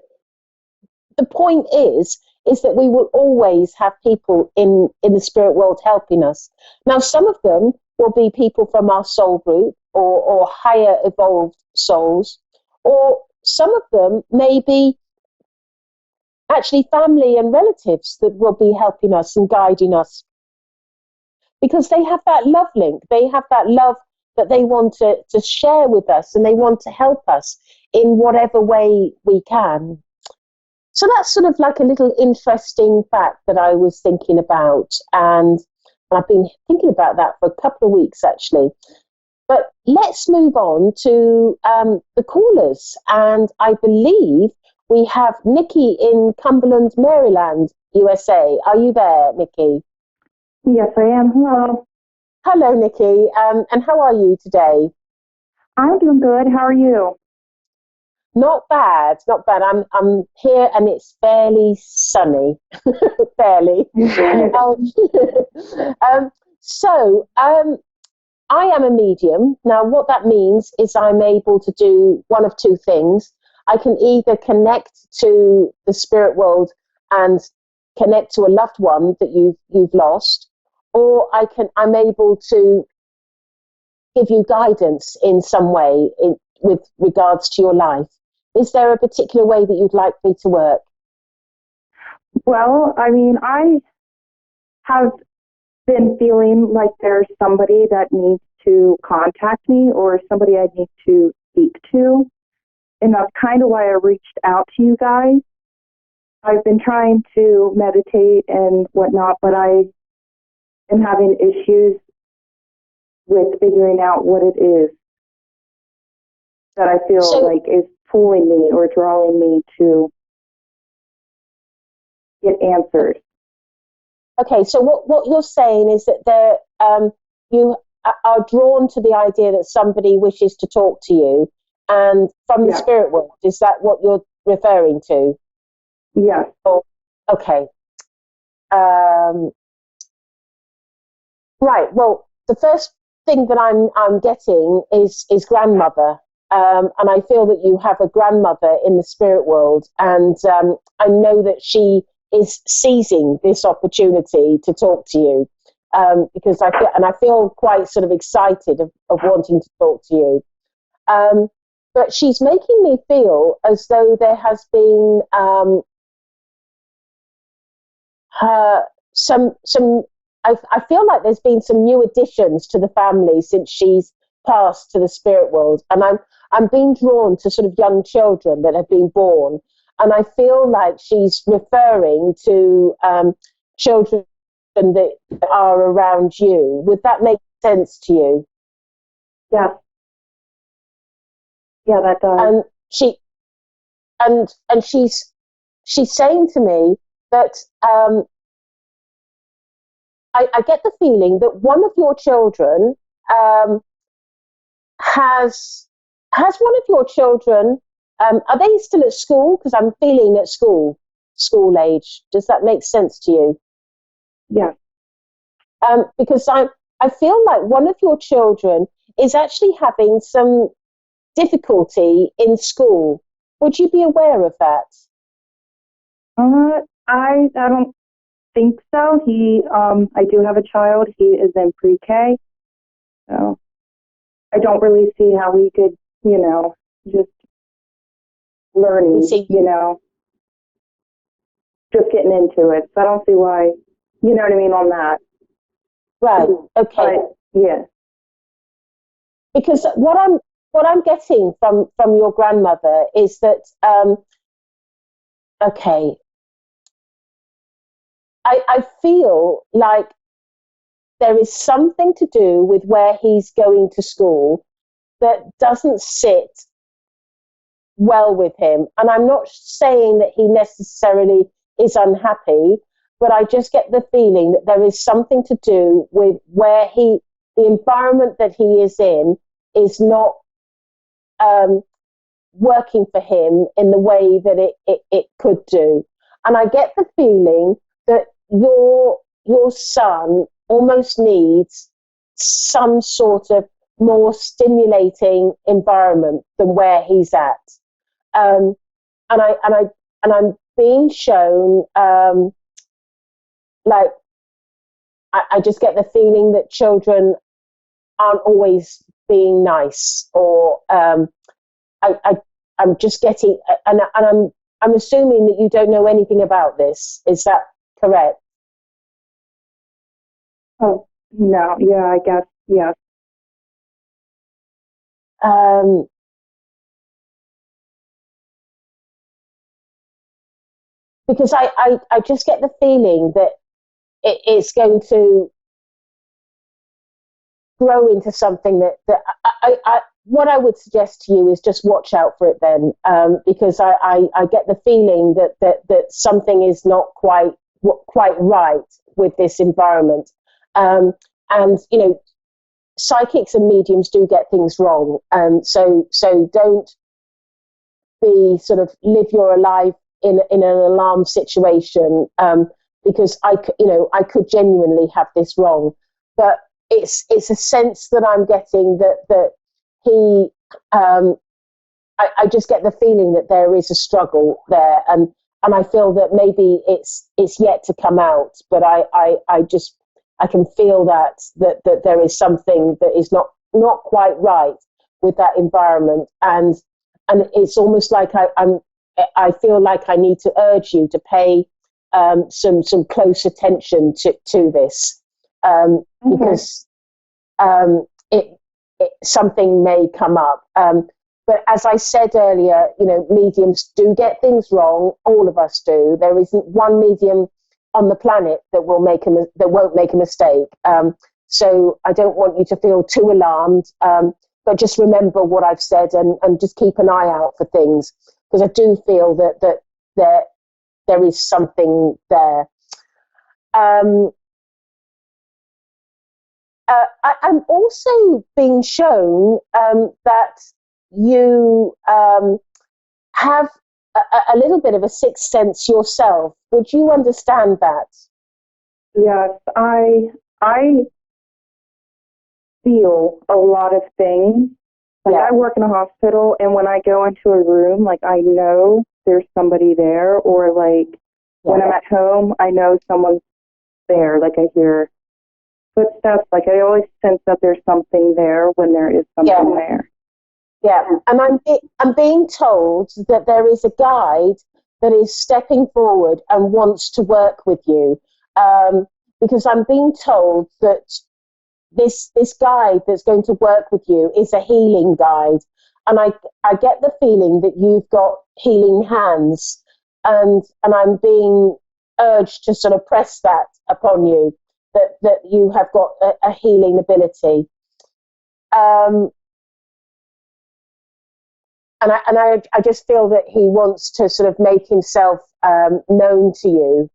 the point is that we will always have people in the spirit world helping us. Now, some of them will be people from our soul group or higher evolved souls, or some of them may be actually family and relatives that will be helping us and guiding us, because they have that love link. They have that love that they want to share with us, and they want to help us in whatever way we can. So that's sort of like a little interesting fact that I was thinking about, and I've been thinking about that for a couple of weeks actually. But let's move on to the callers, and I believe we have Nikki in Cumberland, Maryland, USA. Are you there, Nikki? Yes, I am. Hello. Hello, Nikki. And how are you today? I'm doing good. How are you? Not bad, not bad. I'm here and it's fairly sunny, fairly. I am a medium. Now, what that means is I'm able to do one of two things. I can either connect to the spirit world and connect to a loved one that you've lost, or I'm able to give you guidance in some way with regards to your life. Is there a particular way that you'd like me to work? Well, I mean, I have been feeling like there's somebody that needs to contact me or somebody I need to speak to. And that's kind of why I reached out to you guys. I've been trying to meditate and whatnot, but I am having issues with figuring out what it is that I feel like is pulling me or drawing me to get answers. Okay, so what you're saying is that you are drawn to the idea that somebody wishes to talk to you, and from the spirit world. Is that what you're referring to? Yes. Oh, okay. Right. Well, the first thing that I'm getting is grandmother. And I feel that you have a grandmother in the spirit world, and I know that she is seizing this opportunity to talk to you, because I feel quite sort of excited of wanting to talk to you. But she's making me feel as though there has been I feel like there's been some new additions to the family since she's passed to the spirit world, and I'm being drawn to sort of young children that have been born, and I feel like she's referring to children that are around you. Would that make sense to you? Yeah. Yeah, that does. And she's saying to me that I get the feeling that one of your children has one of your children. Are they still at school? Because I'm feeling at school age. Does that make sense to you? Yeah. Because I feel like one of your children is actually having some difficulty in school. Would you be aware of that? I don't think so. I do have a child. He is in pre-K. So I don't really see how we could, just learning, just getting into it. So I don't see why, you know what I mean, on that. Right. Okay. But, yeah. Because what I'm getting from your grandmother is that okay, I feel like there is something to do with where he's going to school that doesn't sit well with him. And I'm not saying that he necessarily is unhappy, but I just get the feeling that there is something to do with where the environment that he is in is not working for him in the way that it could do. And I get the feeling that your son almost needs some sort of more stimulating environment than where he's at. And I'm being shown like I just get the feeling that children aren't always being nice, or I'm just getting, and I'm assuming that you don't know anything about this. Is that correct? Oh, no. Yeah, I guess. Yes. Because I just get the feeling that it's going to grow into something that what I would suggest to you is just watch out for it then, because I get the feeling that something is not quite right with this environment. And, you know, psychics and mediums do get things wrong. So don't be sort of live your life in an alarm situation, because I could genuinely have this wrong. But it's a sense that I'm getting that he, I just get the feeling that there is a struggle there, and I feel that maybe it's yet to come out, but I can feel that there is something that is not quite right with that environment, and it's almost like I feel like I need to urge you to pay some close attention to this, because something may come up. But as I said earlier, you know, mediums do get things wrong. All of us do. There isn't one medium on the planet that won't make a mistake. So I don't want you to feel too alarmed. But just remember what I've said, and just keep an eye out for things, because I do feel that there is something there. I'm also being shown that you have a little bit of a sixth sense yourself. Would you understand that? Yes, I feel a lot of things. Like, I work in a hospital, and when I go into a room, like, I know there's somebody there, or like when I'm at home, I know someone's there. Like, I hear footsteps. Like, I always sense that there's something there when there is something there. Yeah, and I'm being told that there is a guide that is stepping forward and wants to work with you, because I'm being told that this guide that's going to work with you is a healing guide, and I get the feeling that you've got healing hands, and I'm being urged to sort of press that upon you, that you have got a healing ability. And I just feel that he wants to sort of make himself known to you.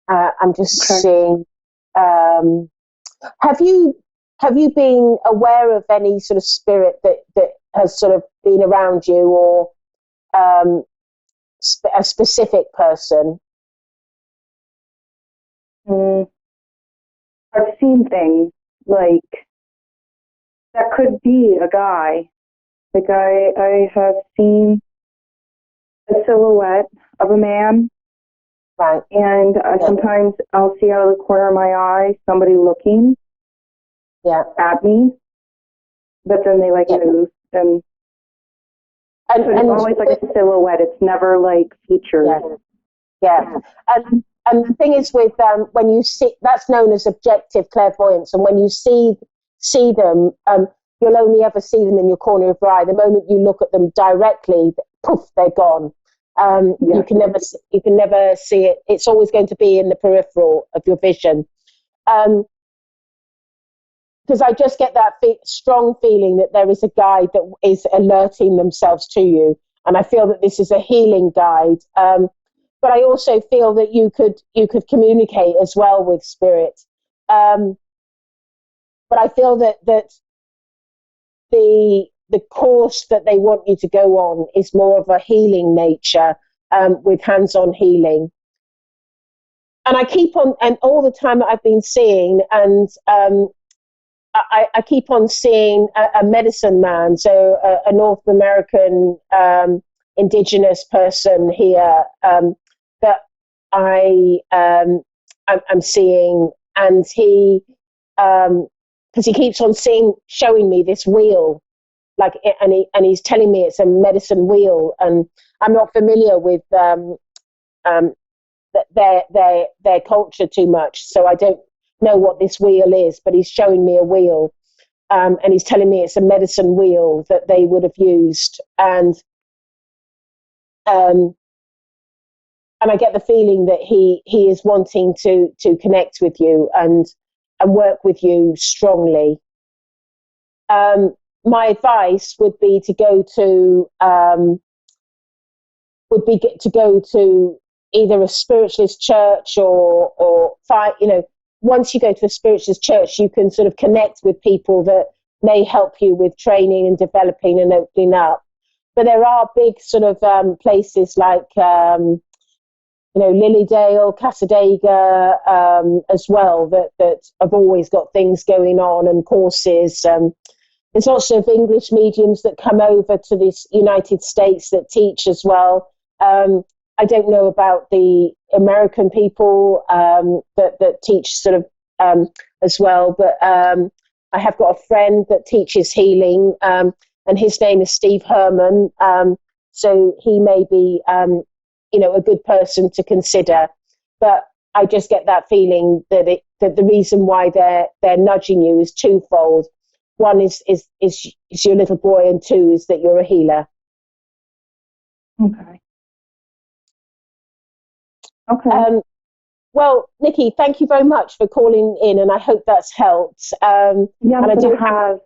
I'm just seeing. Have you been aware of any sort of spirit that has sort of been around you, or a specific person? I've seen things like that could be a guy. Like, I have seen a silhouette of a man. Right. And sometimes I'll see out of the corner of my eye somebody looking at me, but then they move, and so it's always like a silhouette. It's never like featured. Yeah. And the thing is with when you see, that's known as objective clairvoyance, and when you see them, you'll only ever see them in your corner of your eye. The moment you look at them directly, poof, they're gone. You can never see it. It's always going to be in the peripheral of your vision. Because I just get that strong feeling that there is a guide that is alerting themselves to you, and I feel that this is a healing guide. But I also feel that you could communicate as well with spirit. But I feel that the the course that they want you to go on is more of a healing nature, with hands-on healing. And I keep on, and all the time that I've been seeing, and I keep on seeing a medicine man, so a North American indigenous person here, that I'm seeing, and he, because he keeps on showing me this wheel, like, and he's telling me it's a medicine wheel, and I'm not familiar with their culture too much, so I don't know what this wheel is, but he's showing me a wheel, and he's telling me it's a medicine wheel that they would have used, and I get the feeling that he is wanting to connect with you and work with you strongly. My advice would be to go to either a spiritualist church or once you go to a spiritualist church, you can sort of connect with people that may help you with training and developing and opening up. But there are big sort of places like Lilydale, Cassadaga, as well, that have always got things going on and courses. There's lots of English mediums that come over to the United States that teach as well. I don't know about the American people that teach sort of as well, but I have got a friend that teaches healing, and his name is Steve Herman. So he may be, a good person to consider. But I just get that feeling that the reason why they're nudging you is twofold. One is your little boy, and two is that you're a healer. Okay. Okay. Well, Nikki, thank you very much for calling in, and I hope that's helped. And I do have.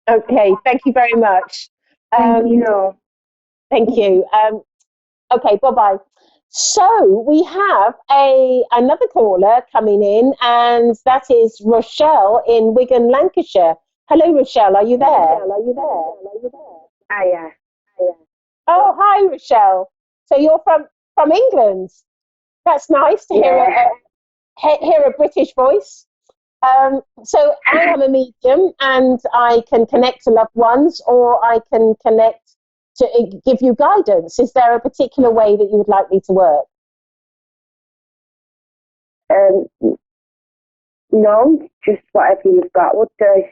Okay, thank you very much. Thank you. Thank you. Okay, bye-bye. So we have another caller coming in, and that is Rochelle in Wigan, Lancashire. Hello, Rochelle. Are you there? Hiya. Oh, hi, Rochelle. So you're from England. That's nice to hear a British voice. So I am a medium, and I can connect to loved ones, or I can connect to give you guidance. Is there a particular way that you would like me to work? No, just whatever you've got would do.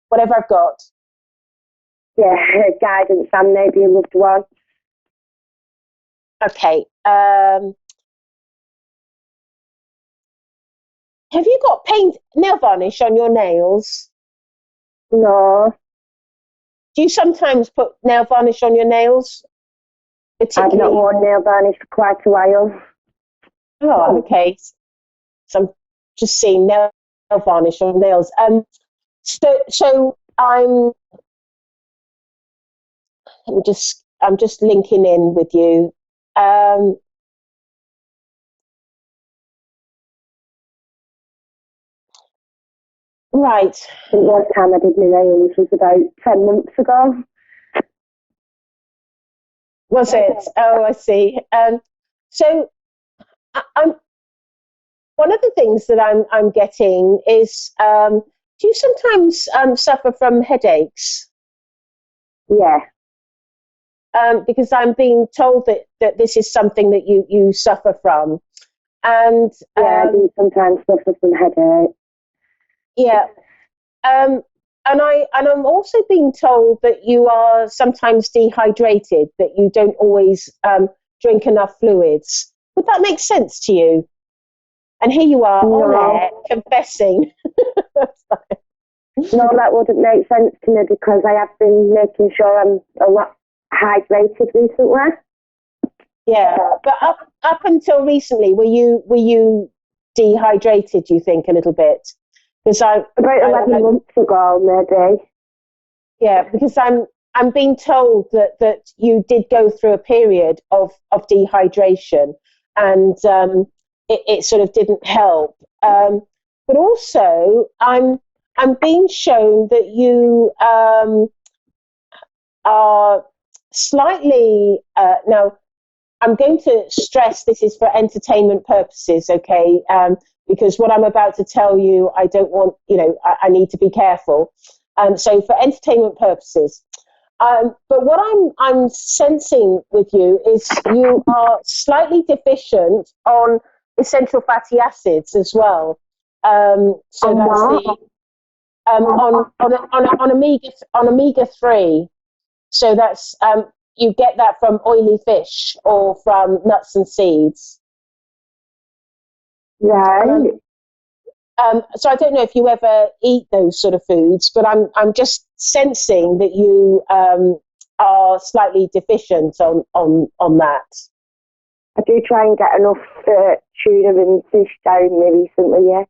Whatever I've got. Yeah, guidance and maybe a loved one. Okay. Have you got nail varnish on your nails? No. Do you sometimes put nail varnish on your nails? I've not worn nail varnish for quite a while. Oh, okay. So I'm just seeing nail varnish on nails. So I'm just linking in with you. Right. The last time I did my nails was about 10 months ago. Was it? Oh, I see. So I'm one of the things that I'm getting is, do you sometimes suffer from headaches? Yeah. Because I'm being told that this is something that you suffer from, and I do sometimes suffer from headache. Yeah. And I'm also being told that you are sometimes dehydrated, that you don't always drink enough fluids. Would that make sense to you? And here you are on air confessing. No, that wouldn't make sense to me because I have been making sure I'm a lot hydrated recently. Yeah, but up until recently, were you dehydrated? Do you think a little bit? Because about 11 months ago, maybe. Yeah, because I'm being told that you did go through a period of dehydration, and it sort of didn't help. But also, I'm I'm being shown that you are slightly now. I'm going to stress this is for entertainment purposes, okay? Because what I'm about to tell you, I don't want, I need to be careful. So for entertainment purposes. But what I'm sensing with you is you are slightly deficient on essential fatty acids as well. So that's the on omega-3. So that's you get that from oily fish or from nuts and seeds. Right. So I don't know if you ever eat those sort of foods, but I'm just sensing that you are slightly deficient on that. I do try and get enough tuna and fish down me recently, yeah.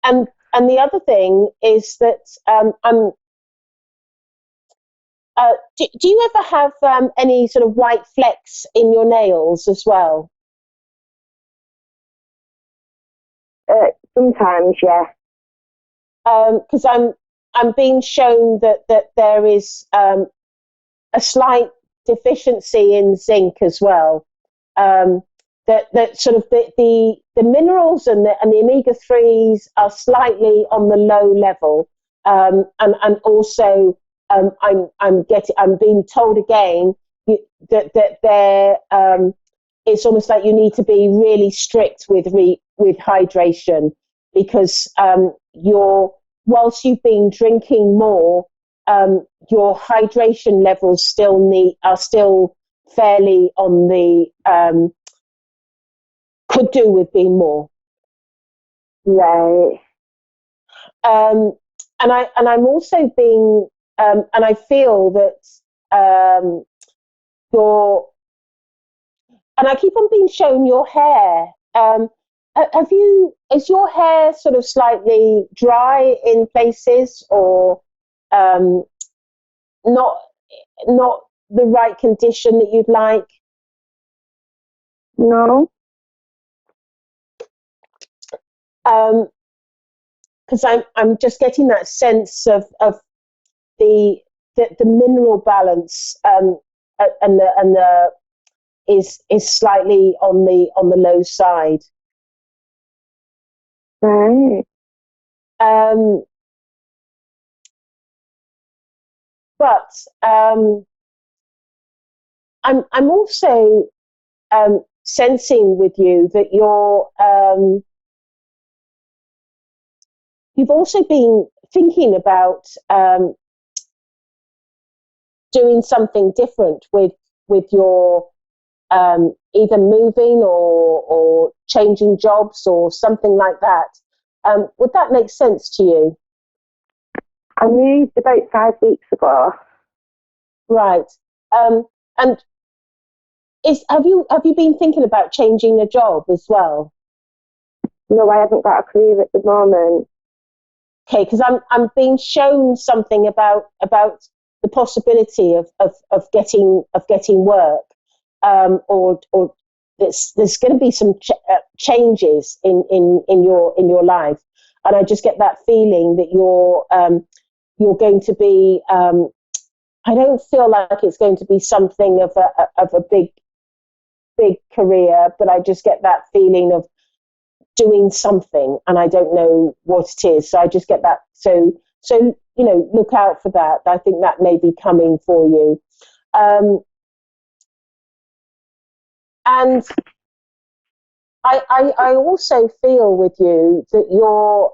And the other thing is that do you ever have any sort of white flecks in your nails as well? Sometimes, yeah. Because I'm being shown that there is a slight deficiency in zinc as well. That sort of the minerals and the omega-3s are slightly on the low level, and also I'm being told again that there it's almost like you need to be really strict with hydration, because whilst you've been drinking more, your hydration levels are still fairly on the could do with being more. Right. And I'm also being and I feel that and I keep on being shown your hair. Is your hair sort of slightly dry in places, or not the right condition that you'd like? No. Because I'm just getting that sense of the mineral balance and the is slightly on the low side. Right. But I'm also sensing with you that you've also been thinking about doing something different with your either moving or changing jobs or something like that. Would that make sense to you? I moved about 5 weeks ago. Right. And have you been thinking about changing a job as well? No, I haven't got a career at the moment. Okay, because I'm being shown something about the possibility of getting work, or there's going to be some changes in your life, and I just get that feeling that you're going to be. I don't feel like it's going to be something of a big career, but I just get that feeling of doing something, and I don't know what it is. So I just get that. So look out for that. I think that may be coming for you. And I also feel with you that you're.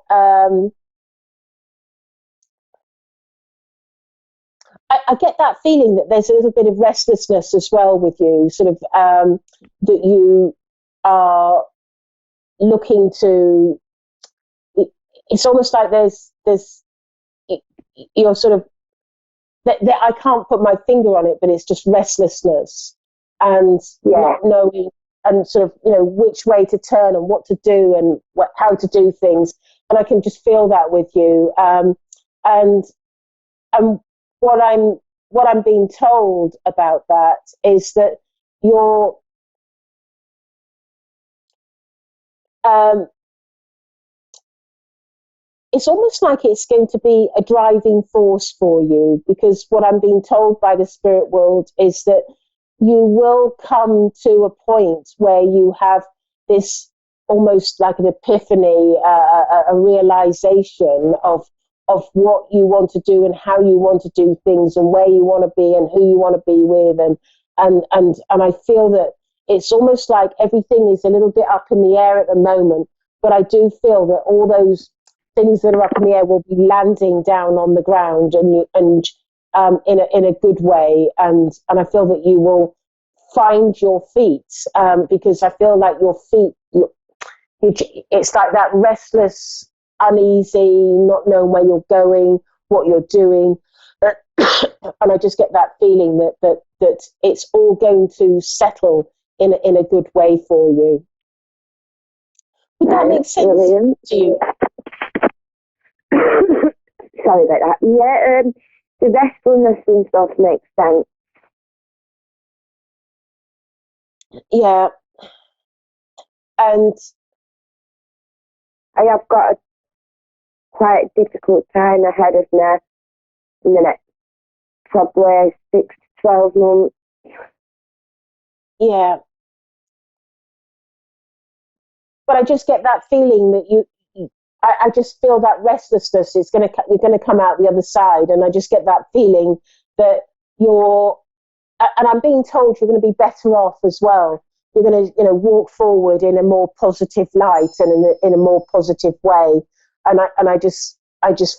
I get that feeling that there's a little bit of restlessness as well with you, sort of that you are looking to. It's almost like you're sort of. I can't put my finger on it, but it's just restlessness and not knowing and sort of which way to turn and what to do and how to do things. And I can just feel that with you. And what I'm being told about that is that you're it's almost like it's going to be a driving force for you, because what I'm being told by the spirit world is that you will come to a point where you have this almost like an epiphany, a realization of what you want to do and how you want to do things and where you want to be and who you want to be with, and I feel that it's almost like everything is a little bit up in the air at the moment, but I do feel that all those things that are up in the air will be landing down on the ground and in a good way, and I feel that you will find your feet, because I feel like your feet, it's like that restless, uneasy, not knowing where you're going, what you're doing, and I just get that feeling that it's all going to settle in a good way for you. Would that make sense to you? Sorry about that. Yeah, the restfulness and stuff makes sense. Yeah. And I have got a quite difficult time ahead of me in the next probably 6 to 12 months. Yeah. But I just get that feeling that I just feel that restlessness is you're going to come out the other side, and I just get that feeling that and I'm being told you're going to be better off as well. You're going to, walk forward in a more positive light and in a more positive way. And I just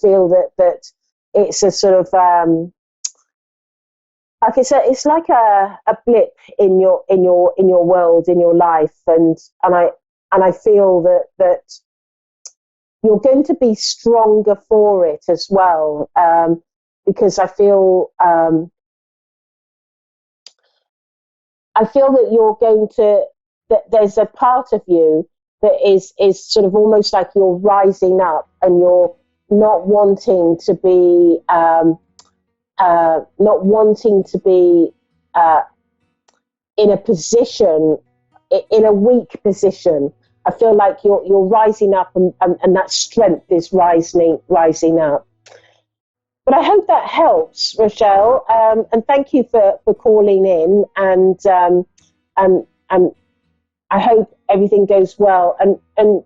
feel that it's a sort of like it's like a blip in your world, in your life, and I feel that you're going to be stronger for it as well, because I feel that you're going to, that there's a part of you that is sort of almost like you're rising up, and you're not wanting to be in a position, in a weak position. I feel like you're rising up, and that strength is rising up. But I hope that helps, Rochelle. And thank you for calling in. And I hope everything goes well. And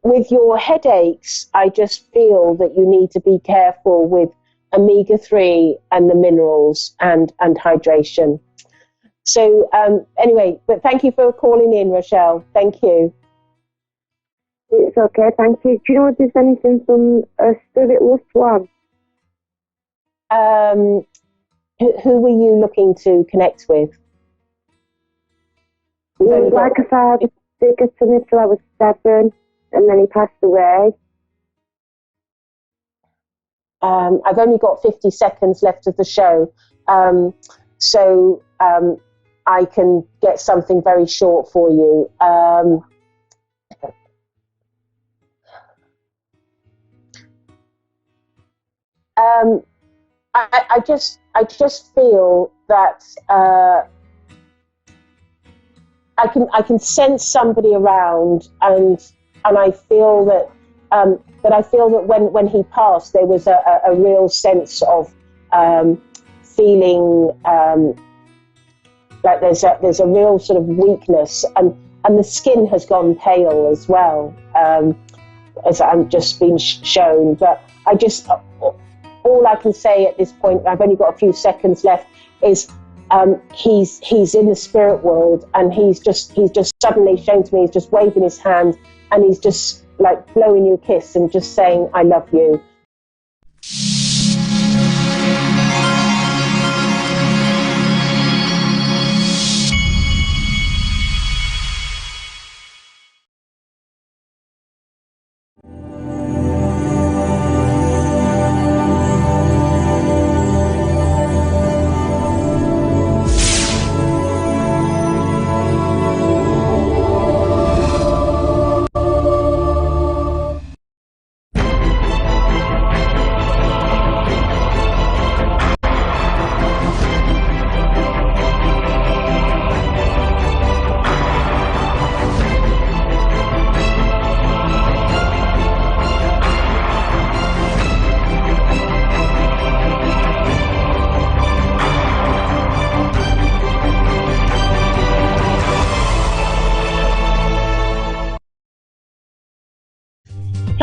with your headaches, I just feel that you need to be careful with omega-3 and the minerals and hydration. So anyway, but thank you for calling in, Rochelle. Thank you. It's okay, thank you. Do you know if there's anything from a spirit loved one? Who were you looking to connect with? Like a father figure to me till I was 7, and then he passed away. I've only got 50 seconds left of the show, so I can get something very short for you. I just feel that I can sense somebody around, and I feel that when he passed, there was a real sense of feeling like there's a real sort of weakness, and the skin has gone pale as well, as I'm just been shown. But all I can say at this point, I've only got a few seconds left, is he's in the spirit world, and he's just suddenly shown to me, he's just waving his hand, and he's just like blowing you a kiss and just saying, I love you.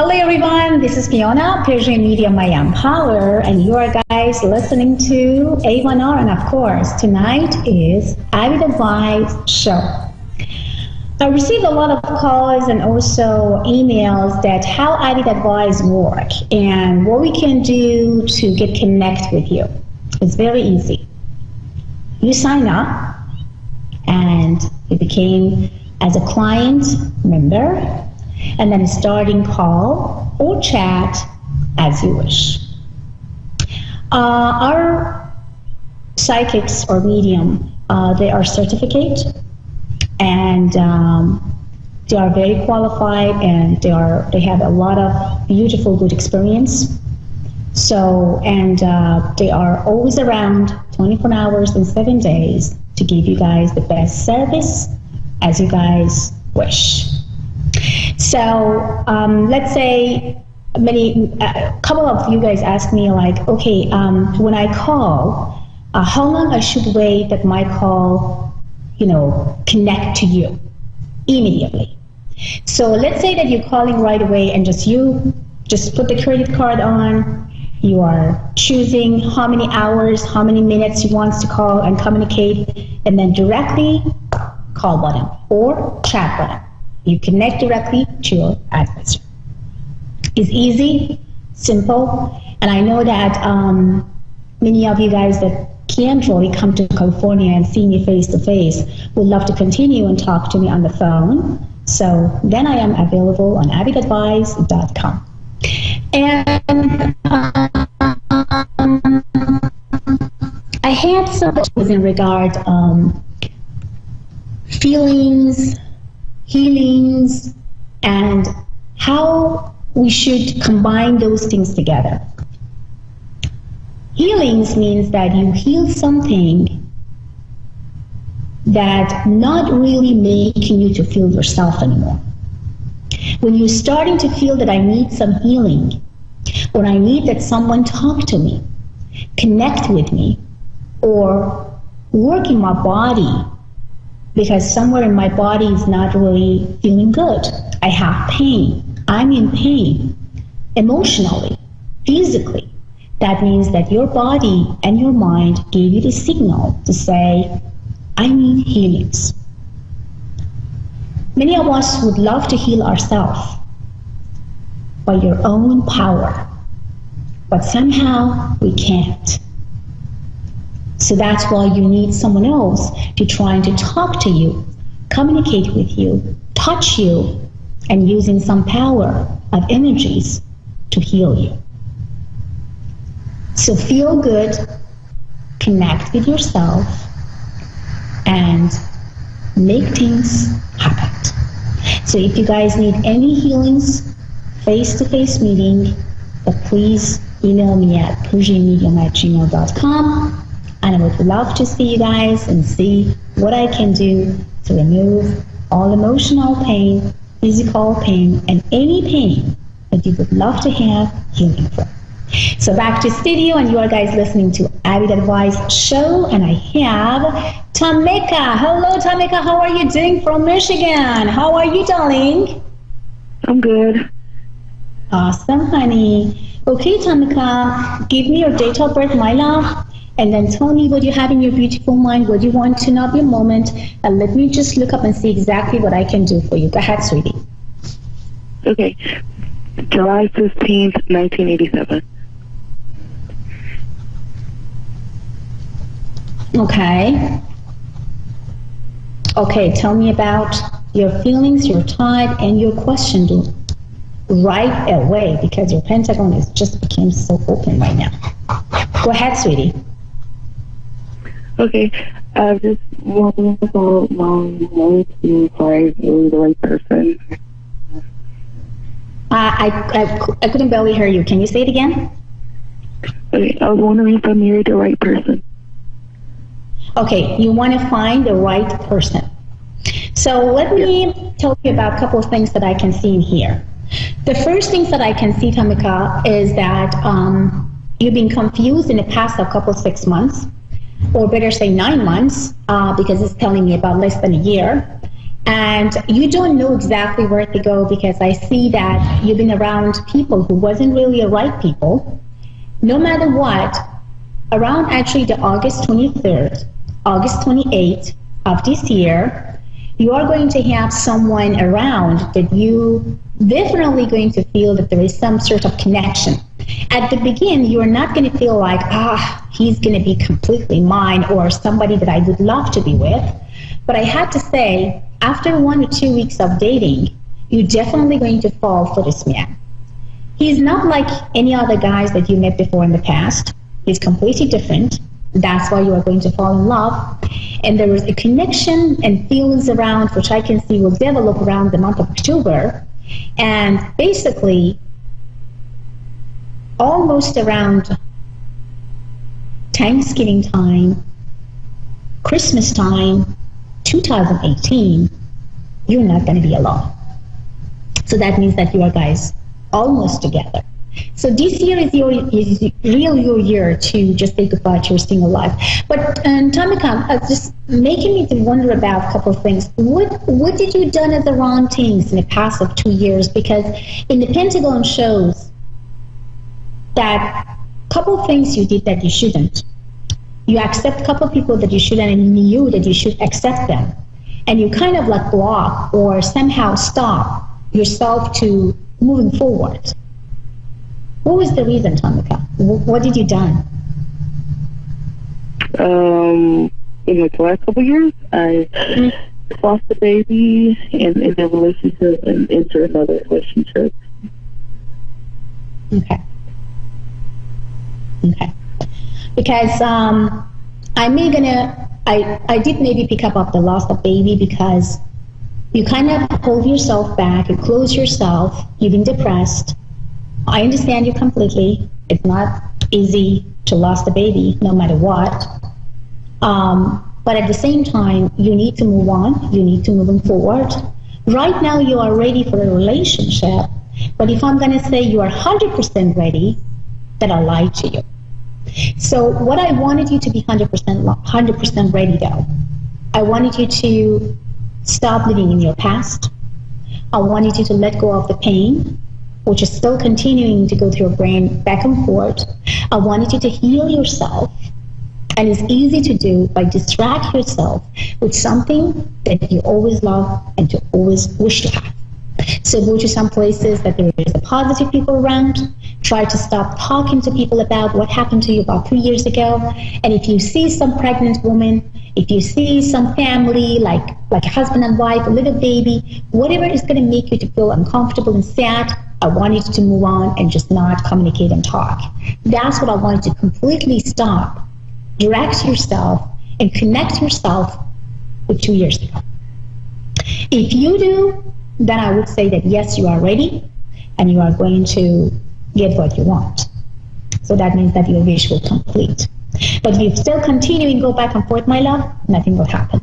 Hello everyone, this is Fiona, Persian Media My Power, and you are guys listening to A1R, and of course, tonight is Avid Advice Show. I received a lot of calls and also emails that how Avid Advice work and what we can do to get connected with you. It's very easy. You sign up and you became as a client member, and then starting call or chat as you wish. Our psychics or medium, they are certificate, and they are very qualified, and they have a lot of beautiful, good experience. So, and they are always around 24 hours and 7 days to give you guys the best service as you guys wish. So let's say a couple of you guys asked me like, okay, when I call, how long I should wait that my call, connect to you immediately. So let's say that you're calling right away and just put the credit card on. You are choosing how many hours, how many minutes you want to call and communicate, and then directly call button or chat button. You connect directly to your advisor. It's easy, simple, and I know that many of you guys that can't really come to California and see me face to face would love to continue and talk to me on the phone. So then I am available on avidadvice.com. And I had some questions in regard feelings, healings, and how we should combine those things together. Healings means that you heal something that not really making you to feel yourself anymore. When you're starting to feel that I need some healing, or I need that someone talk to me, connect with me, or work in my body, because somewhere in my body is not really feeling good. I have pain. I'm in pain, emotionally, physically. That means that your body and your mind gave you the signal to say, I need healings. Many of us would love to heal ourselves by your own power, but somehow we can't. So that's why you need someone else to try to talk to you, communicate with you, touch you, and using some power of energies to heal you. So feel good, connect with yourself, and make things happen. So if you guys need any healings, face-to-face meeting, please email me at persianmedium@gmail.com. And I would love to see you guys and see what I can do to remove all emotional pain, physical pain, and any pain that you would love to have healing from. So back to studio, and you are guys listening to Avid Advice Show, and I have Tamika. Hello, Tamika. How are you doing from Michigan? How are you, darling? I'm good. Awesome, honey. Okay, Tamika, give me your date of birth, my love, and then tell me what you have in your beautiful mind, what you want to know of your moment, and let me just look up and see exactly what I can do for you. Go ahead, sweetie. Okay. July 15th, 1987. Okay. Okay, tell me about your feelings, your type, and your question right away, because your pentagon is just became so open right now. Go ahead, sweetie. Okay, I just wondering about my marriage to find the right person. I couldn't barely hear you. Can you say it again? Okay, I was wondering if I married the right person. Okay, you want to find the right person. So let me tell you about a couple of things that I can see in here. The first things that I can see, Tamika, is that you've been confused in the past a couple 6 months, or better say 9 months, because it's telling me about less than a year. And you don't know exactly where to go because I see that you've been around people who wasn't really the right people. No matter what, around actually the August 23rd, August 28th of this year, you are going to have someone around that you definitely going to feel that there is some sort of connection. At the beginning, you are not going to feel like, he's going to be completely mine or somebody that I would love to be with. But I have to say, after 1 or 2 weeks of dating, you're definitely going to fall for this man. He's not like any other guys that you met before in the past. He's completely different. That's why you are going to fall in love. And there is a connection and feelings around, which I can see will develop around the month of October. And basically, almost around Thanksgiving time, Christmas time, 2018, you're not going to be alone. So that means that you are guys almost together. So this year is really your year to just say goodbye to your single life. But Tamika, just making me to wonder about a couple of things. What did you done as the wrong things in the past of 2 years? Because in the Pentagon shows that a couple of things you did that you shouldn't. You accept a couple of people that you shouldn't, and you knew that you should accept them. And you kind of like block or somehow stop yourself to moving forward. What was the reason, Tamika? What did you done? In like the last couple of years, I lost a baby in a relationship and entered another relationship. Okay. Because I did maybe pick up the loss of baby because you kind of hold yourself back, you close yourself, you've been depressed. I understand you completely. It's not easy to lose the baby, no matter what. But at the same time, you need to move on. You need to move forward. Right now, you are ready for a relationship. But if I'm going to say you are 100% ready, then I lied to you. So what I wanted you to be 100% ready, though, I wanted you to stop living in your past. I wanted you to let go of the pain, which is still continuing to go through your brain back and forth. I wanted you to heal yourself. And it's easy to do by distract yourself with something that you always love and to always wish to have. So go to some places that there is a positive people around. Try to stop talking to people about what happened to you about 3 years ago. And if you see some pregnant woman, if you see some family, like a husband and wife, a little baby, whatever is going to make you to feel uncomfortable and sad, I want you to move on and just not communicate and talk. That's what I wanted to completely stop. Direct yourself and connect yourself with 2 years ago. If you do, then I would say that yes, you are ready and you are going to get what you want. So that means that your wish will complete. But if you still continue and go back and forth, my love, nothing will happen.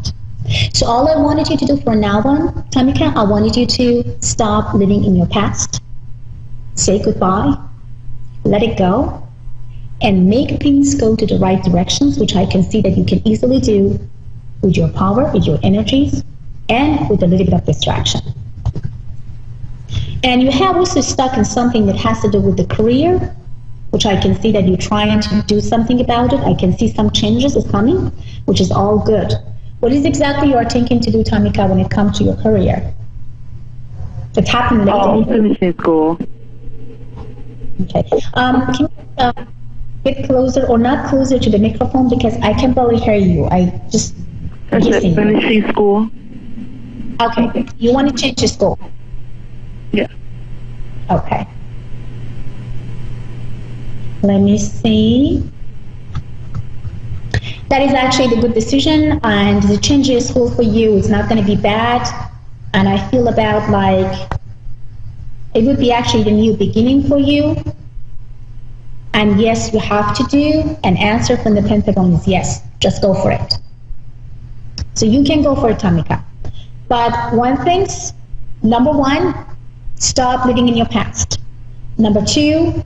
So all I wanted you to do for now on, Tamika, I wanted you to stop living in your past, say goodbye, let it go, and make things go to the right directions, which I can see that you can easily do with your power, with your energies, and with a little bit of distraction. And you have also stuck in something that has to do with the career, which I can see that you're trying to do something about it. I can see some changes is coming, which is all good. What is exactly you are thinking to do, Tamika, when it comes to your career? It's happened lately. I'm finishing school. Okay. Can you get closer or not closer to the microphone because I can barely hear you. I just finishing school. Okay. You want to change your school? Yeah. Okay. Let me see. That is actually the good decision, and the change in school for you is not going to be bad. And I feel about like it would be actually the new beginning for you. And yes, you have to do an answer from the Pentagon is yes. Just go for it. So you can go for it, Tamika. But one thing's, number one, stop living in your past. Number two,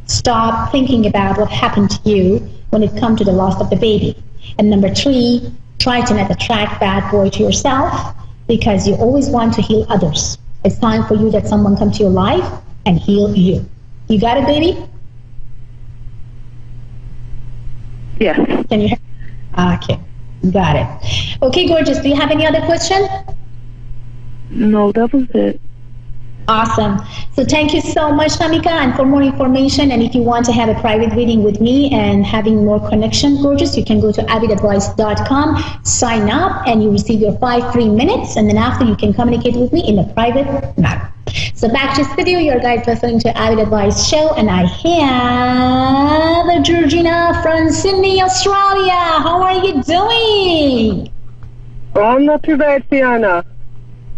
stop thinking about what happened to you when it comes to the loss of the baby. And number three, try to not attract bad boy to yourself because you always want to heal others. It's time for you that someone come to your life and heal you. You got it, baby? Yes. Can you hear? Okay, got it. Okay, gorgeous. Do you have any other question? No, that was it. Awesome. So thank you so much, Tamika. And for more information, and if you want to have a private reading with me and having more connection, gorgeous, you can go to avidadvice.com, sign up, and you receive your 5 free minutes. And then after, you can communicate with me in a private manner. So back to studio, your guys listening to Avid Advice Show, and I have Georgina from Sydney, Australia. How are you doing? I'm not too bad, Fiona.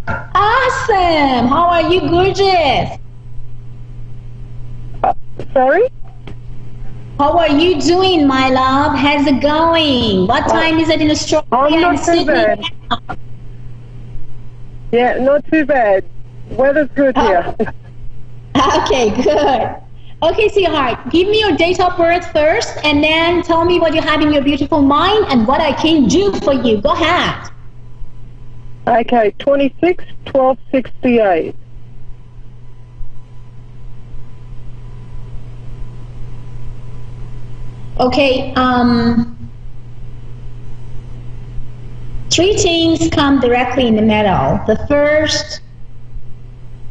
Awesome. How are you, gorgeous? Sorry? How are you doing, my love? How's it going? What time is it in Australia? I'm not too bad. Yeah, not too bad. Weather's good here. Okay, good. Okay, sweetheart, give me your date of birth first, and then tell me what you have in your beautiful mind and what I can do for you. Go ahead. Okay, 26/12/68. Okay, three things come directly in the middle. The first,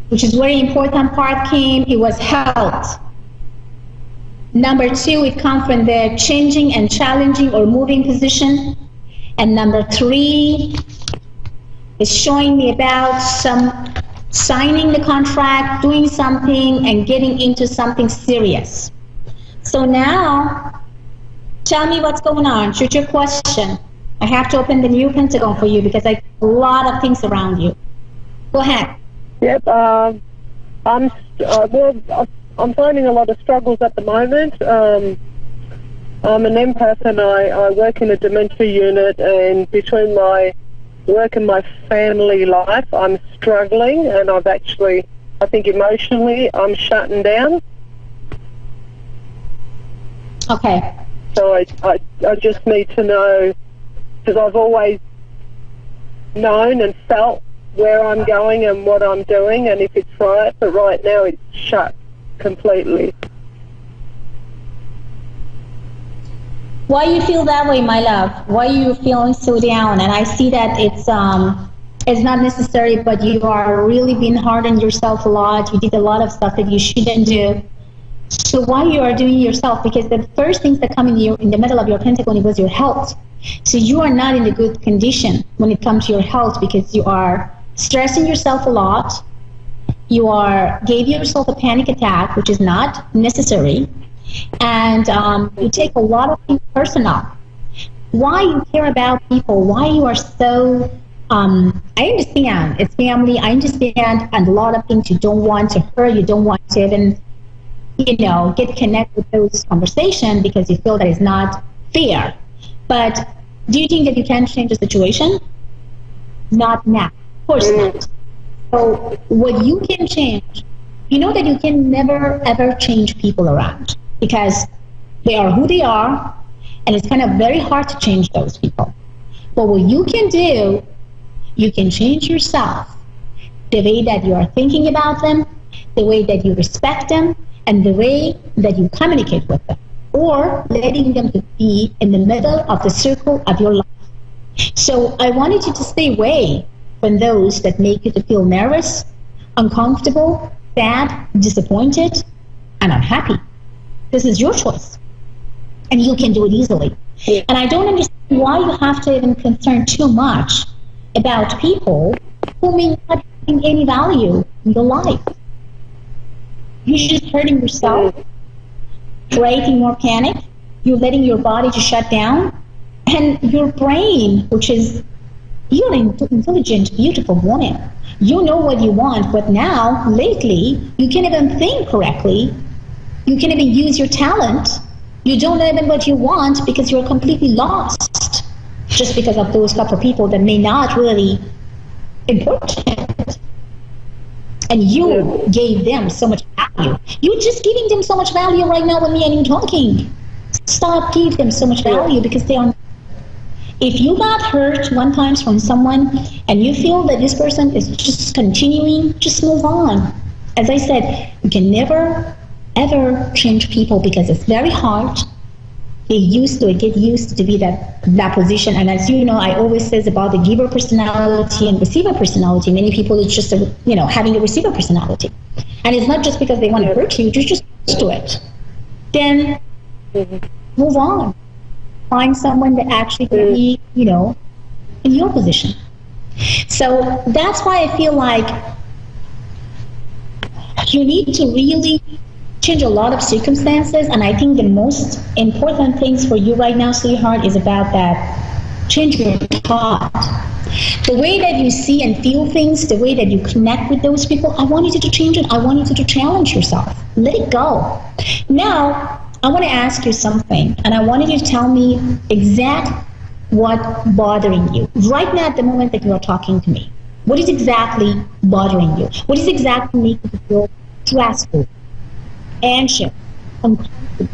which is very important part, came, it was health. Number two, it comes from the changing and challenging or moving position. And number three is showing me about some signing the contract, doing something, and getting into something serious. So now, tell me what's going on. Shoot your question. I have to open the new pentagon for you because I have a lot of things around you. Go ahead. Yep, I'm finding a lot of struggles at the moment. I'm an empath and I work in a dementia unit, and between my work and my family life, I'm struggling, and I think emotionally, I'm shutting down. Okay. So I just need to know, because I've always known and felt where I'm going and what I'm doing and if it's right, but right now it's shut completely. Why you feel that way, my love? Why are you feeling so down? And I see that it's not necessary, but you are really being hard on yourself a lot. You did a lot of stuff that you shouldn't do. So why you are doing yourself? Because the first things that come in the middle of your pentagon was your health. So you are not in a good condition when it comes to your health because you are stressing yourself a lot. You gave yourself a panic attack, which is not necessary. And you take a lot of things personal. Why you care about people, why you are so, I understand, it's family, I understand, and a lot of things you don't want to hurt, you don't want to even, get connected with those conversations because you feel that it's not fair. But do you think that you can change the situation? Not now, of course not. So what you can change, you know that you can never ever change people around, because they are who they are, and it's kind of very hard to change those people. But what you can do, you can change yourself, the way that you are thinking about them, the way that you respect them, and the way that you communicate with them, or letting them to be in the middle of the circle of your life. So I wanted you to stay away from those that make you to feel nervous, uncomfortable, sad, disappointed, and unhappy. This is your choice, and you can do it easily. And I don't understand why you have to even concern too much about people who may not have any value in your life. You're just hurting yourself, creating more panic. You're letting your body to shut down, and your brain, which is, you're an intelligent, beautiful woman. You know what you want, but now, lately, you can't even think correctly. You can't even use your talent. You don't know even what you want because you're completely lost just because of those couple of people that may not really important. And you gave them so much value. You're just giving them so much value right now with me and you talking. Stop giving them so much value because they are If you got hurt one time from someone and you feel that this person is just continuing, just move on. As I said, you can never, ever change people because it's very hard. Get used to be that position. And as you know, I always says about the giver personality and receiver personality. Many people, it's just, having a receiver personality. And it's not just because they want to hurt you, you're just used to it. Then move on. Find someone that actually can be, in your position. So that's why I feel like you need to really change a lot of circumstances, and I think the most important things for you right now, sweetheart, is about that change your thought. The way that you see and feel things, the way that you connect with those people, I want you to change it. I want you to challenge yourself. Let it go. Now, I want to ask you something, and I want you to tell me exactly what's bothering you. Right now, at the moment that you are talking to me, what is exactly bothering you? What is exactly making you feel stressful, anxious, uncomfortable,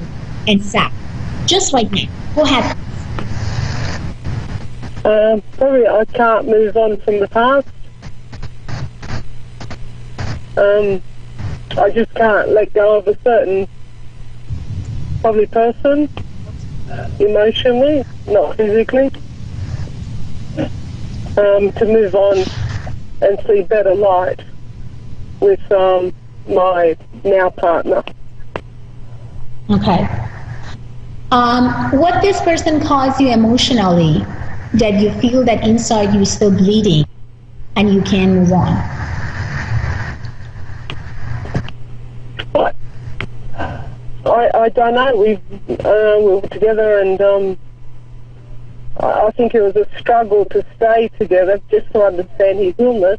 and sad? Just right now. Go ahead. Probably I can't move on from the past. I just can't let go of a certain probably person, emotionally, not physically, to move on and see better light with my now partner. Okay. What this person caused you emotionally that you feel that inside you is still bleeding and you can't move on? I don't know. We were together, and I think it was a struggle to stay together just to understand his illness.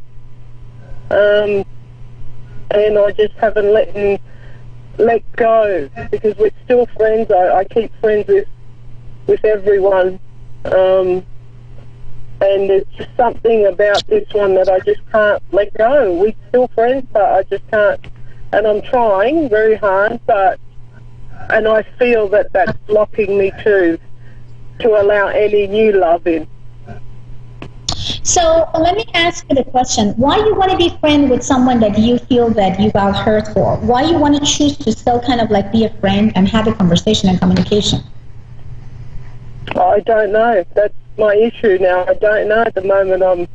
And I just haven't let go, because we're still friends. I keep friends with everyone. And there's just something about this one that I just can't let go. We're still friends, but I just can't. And I'm trying very hard, and I feel that that's blocking me to allow any new love in. So let me ask you the question. Why you want to be friends with someone that you feel that you got hurt for? Why you want to choose to still kind of like be a friend and have a conversation and communication? I don't know. That's my issue now. I don't know at the moment.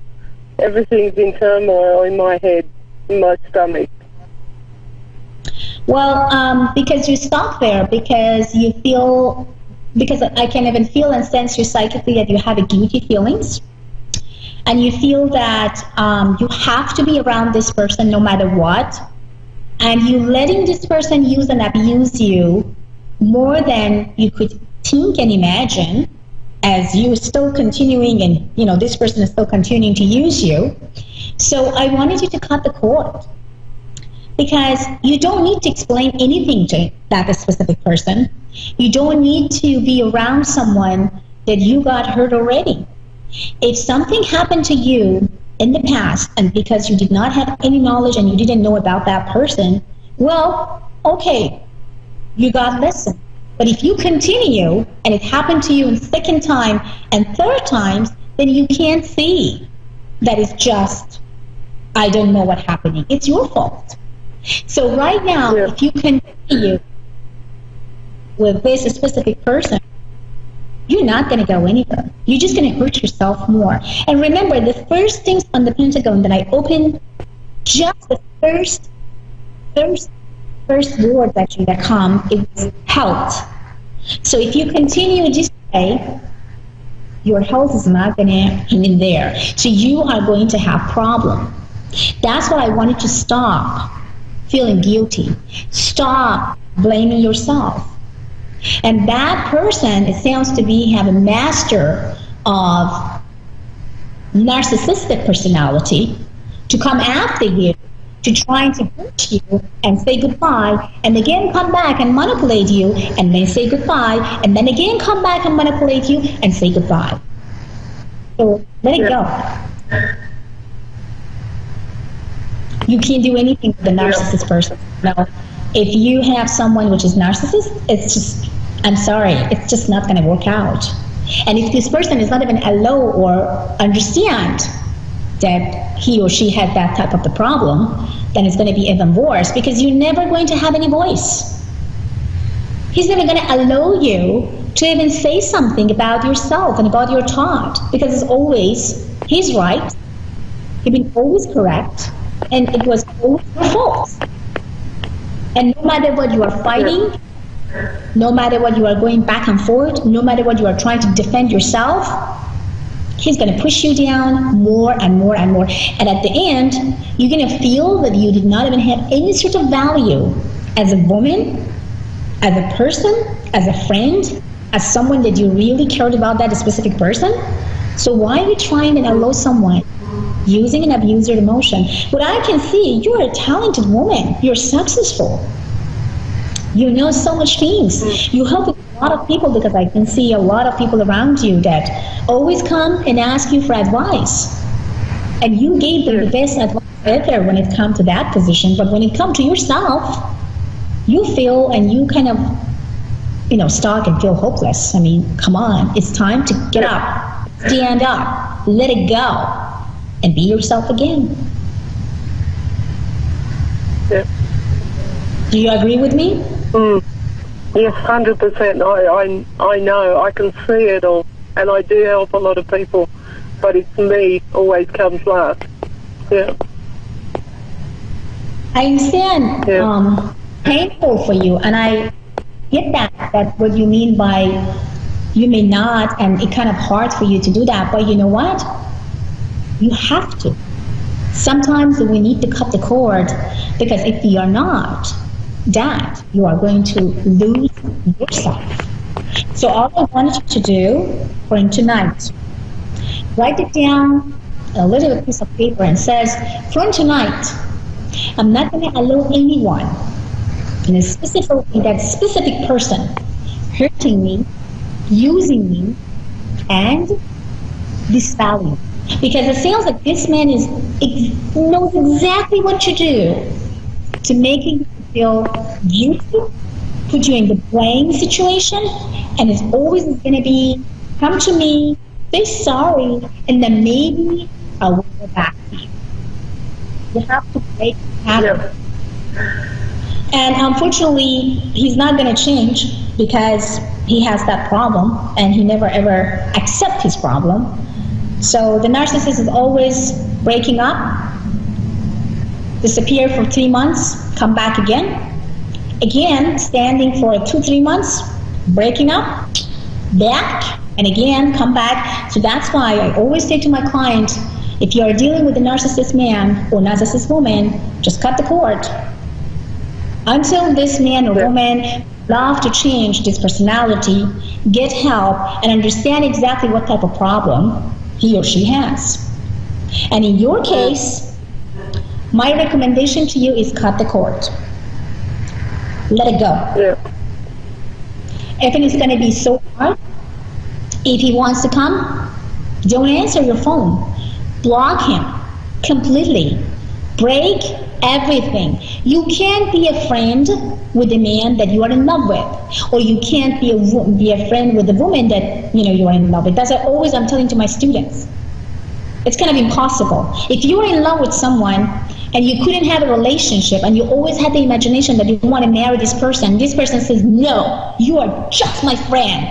Everything's in turmoil in my head, in my stomach. Well, because you stop there, because you feel, because I can even feel and sense you psychically that you have a guilty feelings, and you feel that you have to be around this person no matter what, and you letting this person use and abuse you more than you could think and imagine, as you still continuing and this person is still continuing to use you. So I wanted you to cut the cord, because you don't need to explain anything to that specific person. You don't need to be around someone that you got hurt already. If something happened to you in the past, and because you did not have any knowledge and you didn't know about that person, well, okay, you got lesson. But if you continue and it happened to you in second time and third times, then you can't see that it's just, I don't know what's happening. It's your fault. So right now, if you continue with this specific person, you're not going to go anywhere. You're just going to hurt yourself more. And remember, the first things on the Pentagon that I opened, just the first words actually that come, it was health. So if you continue this way, your health is not going to hang in there. So you are going to have problem. That's why I wanted to stop feeling guilty. Stop blaming yourself. And that person, it sounds to be, have a master of narcissistic personality to come after you, to trying to hurt you and say goodbye, and again come back and manipulate you, and then say goodbye, and then again come back and manipulate you and say goodbye. So let it go. You can't do anything with the narcissist person. No. If you have someone which is narcissist, it's just, I'm sorry, it's just not going to work out. And if this person is not even allow or understand that he or she has that type of the problem, then it's going to be even worse, because you're never going to have any voice. He's never going to allow you to even say something about yourself and about your thought, because it's always he's right, he's been always correct, and it was always your fault. And no matter what you are fighting, no matter what you are going back and forth, no matter what you are trying to defend yourself, he's going to push you down more and more and more. And at the end, you're going to feel that you did not even have any sort of value as a woman, as a person, as a friend, as someone that you really cared about that specific person. So why are you trying to allow someone using and abuse your emotion? What I can see, you're a talented woman. You're successful. You know so much things. You help a lot of people, because I can see a lot of people around you that always come and ask you for advice. And you gave them the best advice ever when it comes to that position. But when it comes to yourself, you feel and you kind of, stuck and feel hopeless. I mean, come on. It's time to get up, stand up, let it go, and be yourself again. Yeah. Do you agree with me? Yes, 100%. I know. I can see it all, and I do help a lot of people, but it's me always comes last. Yeah. I understand. Painful for you, and I get that what you mean by you may not, and it kind of hard for you to do that. But you know what? You have to. Sometimes we need to cut the cord, because if you are not that, you are going to lose yourself. So all I wanted you to do for tonight, write it down on a little piece of paper and says, from tonight, I'm not going to allow anyone, that specific person, hurting me, using me, and disvaluing. Because it sounds like this man knows exactly what to do to make you feel guilty, put you in the blame situation, and it's always going to be, come to me, say sorry, and then maybe I will go back to you. You have to break the pattern. And unfortunately, he's not going to change, because he has that problem, and he never ever accepts his problem. So the narcissist is always breaking up, disappear for 3 months, come back again, standing for 2-3 months, breaking up, back, and again, come back. So that's why I always say to my client, if you are dealing with a narcissist man or narcissist woman, just cut the cord. Until this man or woman love to change this personality, get help, and understand exactly what type of problem he or she has. And in your case, my recommendation to you is cut the cord. Let it go. If it is going to be so hard, if he wants to come, don't answer your phone. Block him completely. Break everything. You can't be a friend with a man that you are in love with, or you can't be a friend with a woman that you are in love with. That's what I'm telling to my students. It's kind of impossible. If you are in love with someone and you couldn't have a relationship, and you always had the imagination that you want to marry this person says, no, you are just my friend.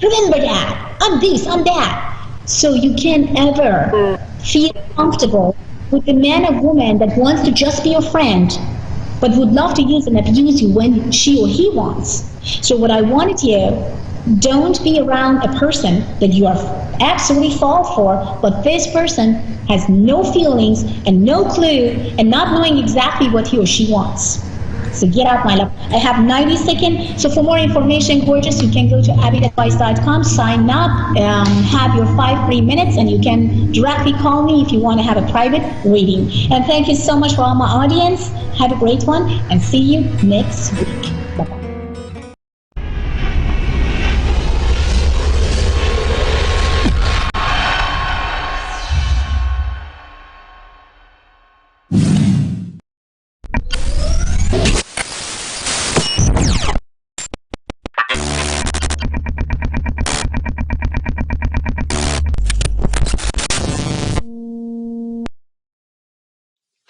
Remember that. I'm this, I'm that. So you can't ever feel comfortable with a man or woman that wants to just be your friend, but would love to use and abuse you when she or he wants. So what I wanted you, don't be around a person that you are absolutely fall for, but this person has no feelings and no clue and not knowing exactly what he or she wants. So get out, my love. I have 90 seconds. So for more information, gorgeous, you can go to abbyadvice.com, sign up, have your 5 free minutes, and you can directly call me if you want to have a private reading. And thank you so much for all my audience. Have a great one, and see you next week. Bye-bye.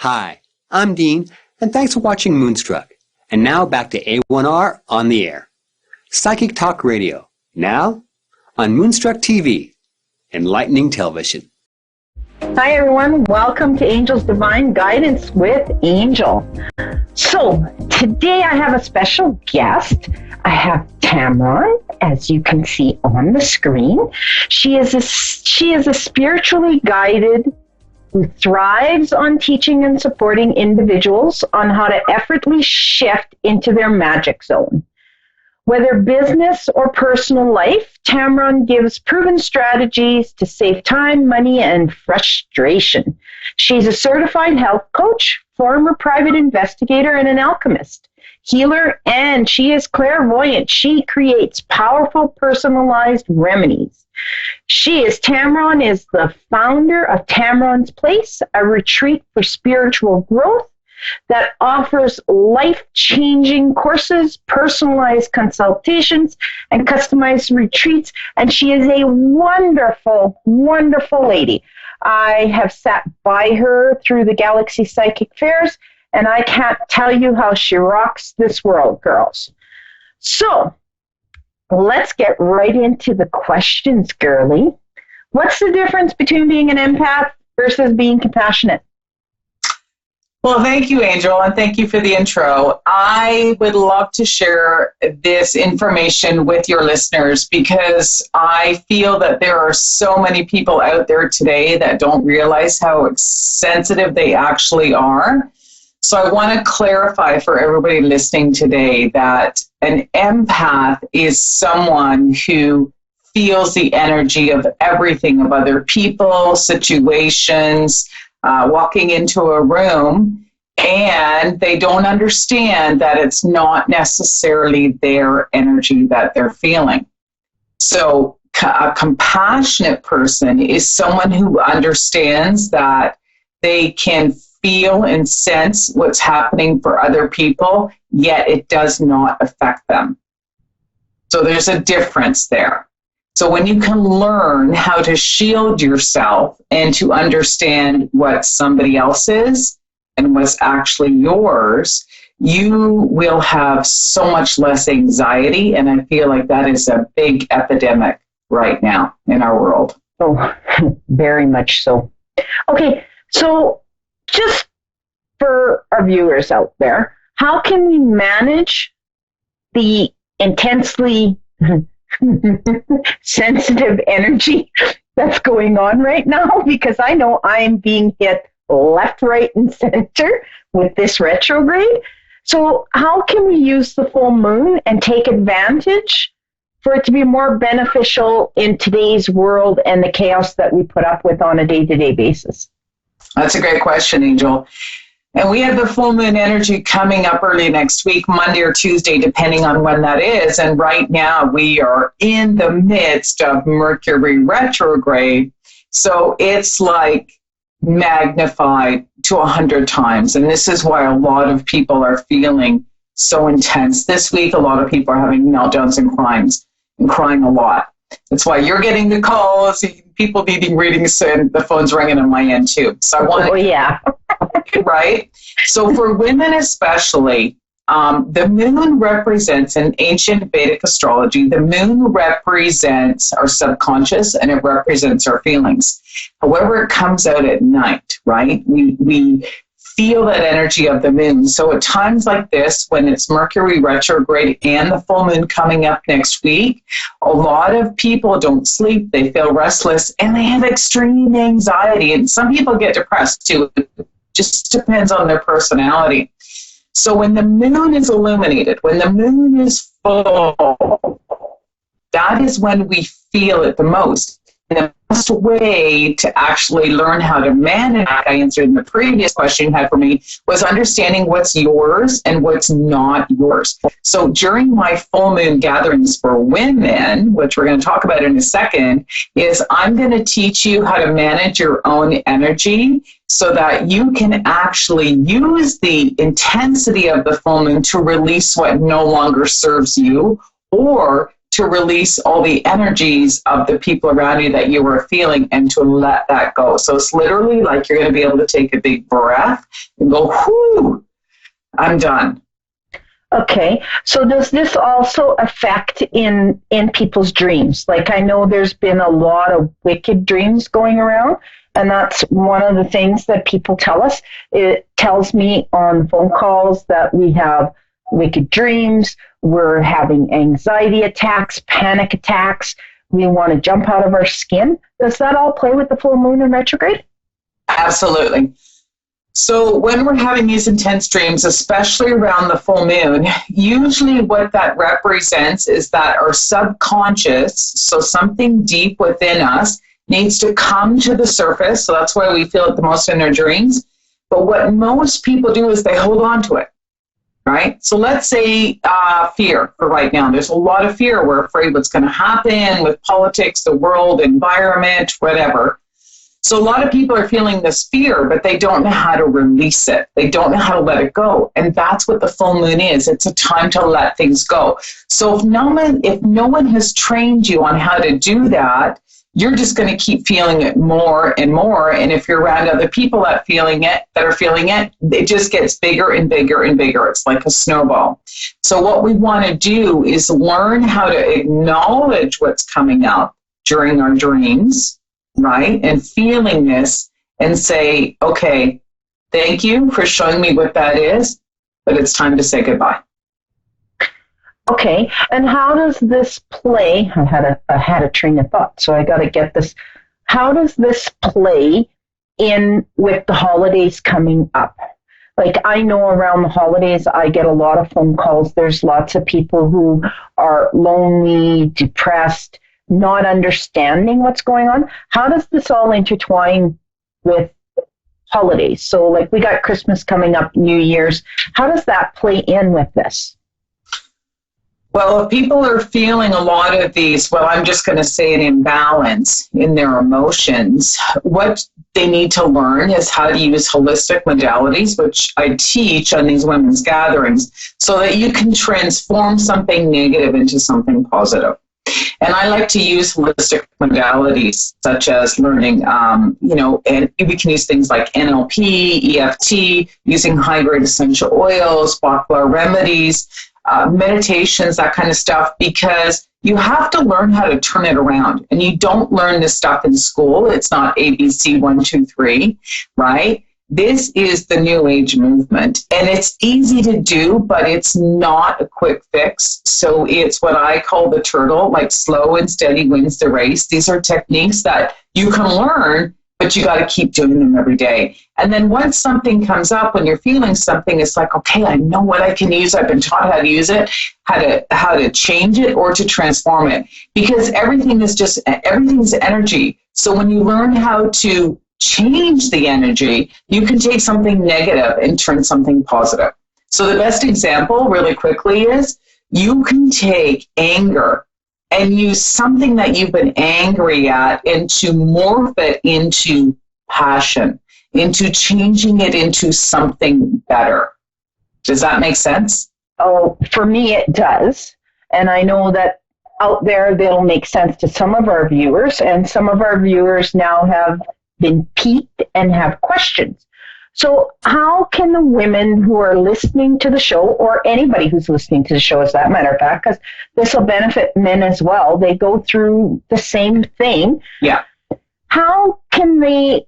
Hi, I'm Dean, and thanks for watching Moonstruck. And now back to A1R on the air. Psychic Talk Radio, now on Moonstruck TV, enlightening television. Hi everyone, welcome to Angel's Divine Guidance with Angel. So, today I have a special guest. I have Tamron, as you can see on the screen. She is a spiritually guided who thrives on teaching and supporting individuals on how to effortlessly shift into their magic zone. Whether business or personal life, Tamron gives proven strategies to save time, money, and frustration. She's a certified health coach, former private investigator, and an alchemist, healer, and she is clairvoyant. She creates powerful, personalized remedies. Tamron is the founder of Tamron's Place, a retreat for spiritual growth that offers life-changing courses, personalized consultations, and customized retreats. And she is a wonderful, wonderful lady. I have sat by her through the Galaxy Psychic Fairs, and I can't tell you how she rocks this world, girls. So, let's get right into the questions, girly. What's the difference between being an empath versus being compassionate? Well, thank you, Angel, and thank you for the intro. I would love to share this information with your listeners because I feel that there are so many people out there today that don't realize how sensitive they actually are. So I want to clarify for everybody listening today that an empath is someone who feels the energy of everything, of other people, situations, walking into a room, and they don't understand that it's not necessarily their energy that they're feeling. So a compassionate person is someone who understands that they can feel and sense what's happening for other people, yet it does not affect them. So there's a difference there. So when you can learn how to shield yourself and to understand what somebody else is and what's actually yours, you will have so much less anxiety. And I feel like that is a big epidemic right now in our world. Oh, very much so. Okay, so just for our viewers out there, how can we manage the intensely sensitive energy that's going on right now? Because I know I'm being hit left, right, and center with this retrograde. So how can we use the full moon and take advantage for it to be more beneficial in today's world and the chaos that we put up with on a day-to-day basis? That's a great question, Angel. And we have the full moon energy coming up early next week, Monday or Tuesday, depending on when that is. And right now we are in the midst of Mercury retrograde. So it's like magnified to 100 times. And this is why a lot of people are feeling so intense. This week, a lot of people are having meltdowns and crying a lot. That's why you're getting the calls, people needing readings, and the phone's ringing on my end too. So I want yeah. Right? So for women especially, the moon represents, in ancient Vedic astrology, the moon represents our subconscious and it represents our feelings. However, it comes out at night, right? We feel that energy of the moon. So at times like this, when it's Mercury retrograde and the full moon coming up next week, a lot of people don't sleep, they feel restless, and they have extreme anxiety. And some people get depressed too. It just depends on their personality. So when the moon is illuminated, when the moon is full, that is when we feel it the most. And the best way to actually learn how to manage, like I answered in the previous question you had for me, was understanding what's yours and what's not yours. So during my full moon gatherings for women, which we're going to talk about in a second, is I'm going to teach you how to manage your own energy so that you can actually use the intensity of the full moon to release what no longer serves you, or to release all the energies of the people around you that you were feeling and to let that go. So it's literally like you're going to be able to take a big breath and go, whoo, I'm done. Okay, so does this also affect in people's dreams? Like, I know there's been a lot of wicked dreams going around, and that's one of the things that people tell us. It tells me on phone calls that we have wicked dreams, we're having anxiety attacks, panic attacks, we want to jump out of our skin. Does that all play with the full moon in retrograde? Absolutely. So when we're having these intense dreams, especially around the full moon, usually what that represents is that our subconscious, so something deep within us, needs to come to the surface. So that's why we feel it the most in our dreams. But what most people do is they hold on to it, right? So let's say fear for right now. There's a lot of fear. We're afraid what's going to happen with politics, the world, environment, whatever. So a lot of people are feeling this fear, but they don't know how to release it. They don't know how to let it go. And that's what the full moon is. It's a time to let things go. So if no one has trained you on how to do that, you're just going to keep feeling it more and more. And if you're around other people that are feeling it, it just gets bigger and bigger and bigger. It's like a snowball. So what we want to do is learn how to acknowledge what's coming up during our dreams, right? And feeling this and say, okay, thank you for showing me what that is, but it's time to say goodbye. Okay, and how does this play? I had a train of thought, so I got to get this. How does this play in with the holidays coming up? Like, I know around the holidays, I get a lot of phone calls. There's lots of people who are lonely, depressed, not understanding what's going on. How does this all intertwine with holidays? So, like, we got Christmas coming up, New Year's. How does that play in with this? Well, if people are feeling a lot of these, well, I'm just going to say an imbalance in their emotions, what they need to learn is how to use holistic modalities, which I teach on these women's gatherings, so that you can transform something negative into something positive. And I like to use holistic modalities, such as learning, and we can use things like NLP, EFT, using high-grade essential oils, Bach remedies, meditations, that kind of stuff, because you have to learn how to turn it around. And you don't learn this stuff in school. It's not ABC 1, 2, 3, right? This is the New Age movement. And it's easy to do, but it's not a quick fix. So it's what I call the turtle, like slow and steady wins the race. These are techniques that you can learn, but you got to keep doing them every day. And then once something comes up, when you're feeling something, it's like, okay, I know what I can use. I've been taught how to use it, how to change it or to transform it. Because everything's energy. So when you learn how to change the energy, you can take something negative and turn something positive. So the best example really quickly is you can take anger and use something that you've been angry at and to morph it into passion, into changing it into something better. Does that make sense? Oh, for me it does. And I know that out there they'll make sense to some of our viewers, and some of our viewers now have been piqued and have questions. So how can the women who are listening to the show, or anybody who's listening to the show as that matter of fact, because this will benefit men as well, they go through the same thing. Yeah. How can they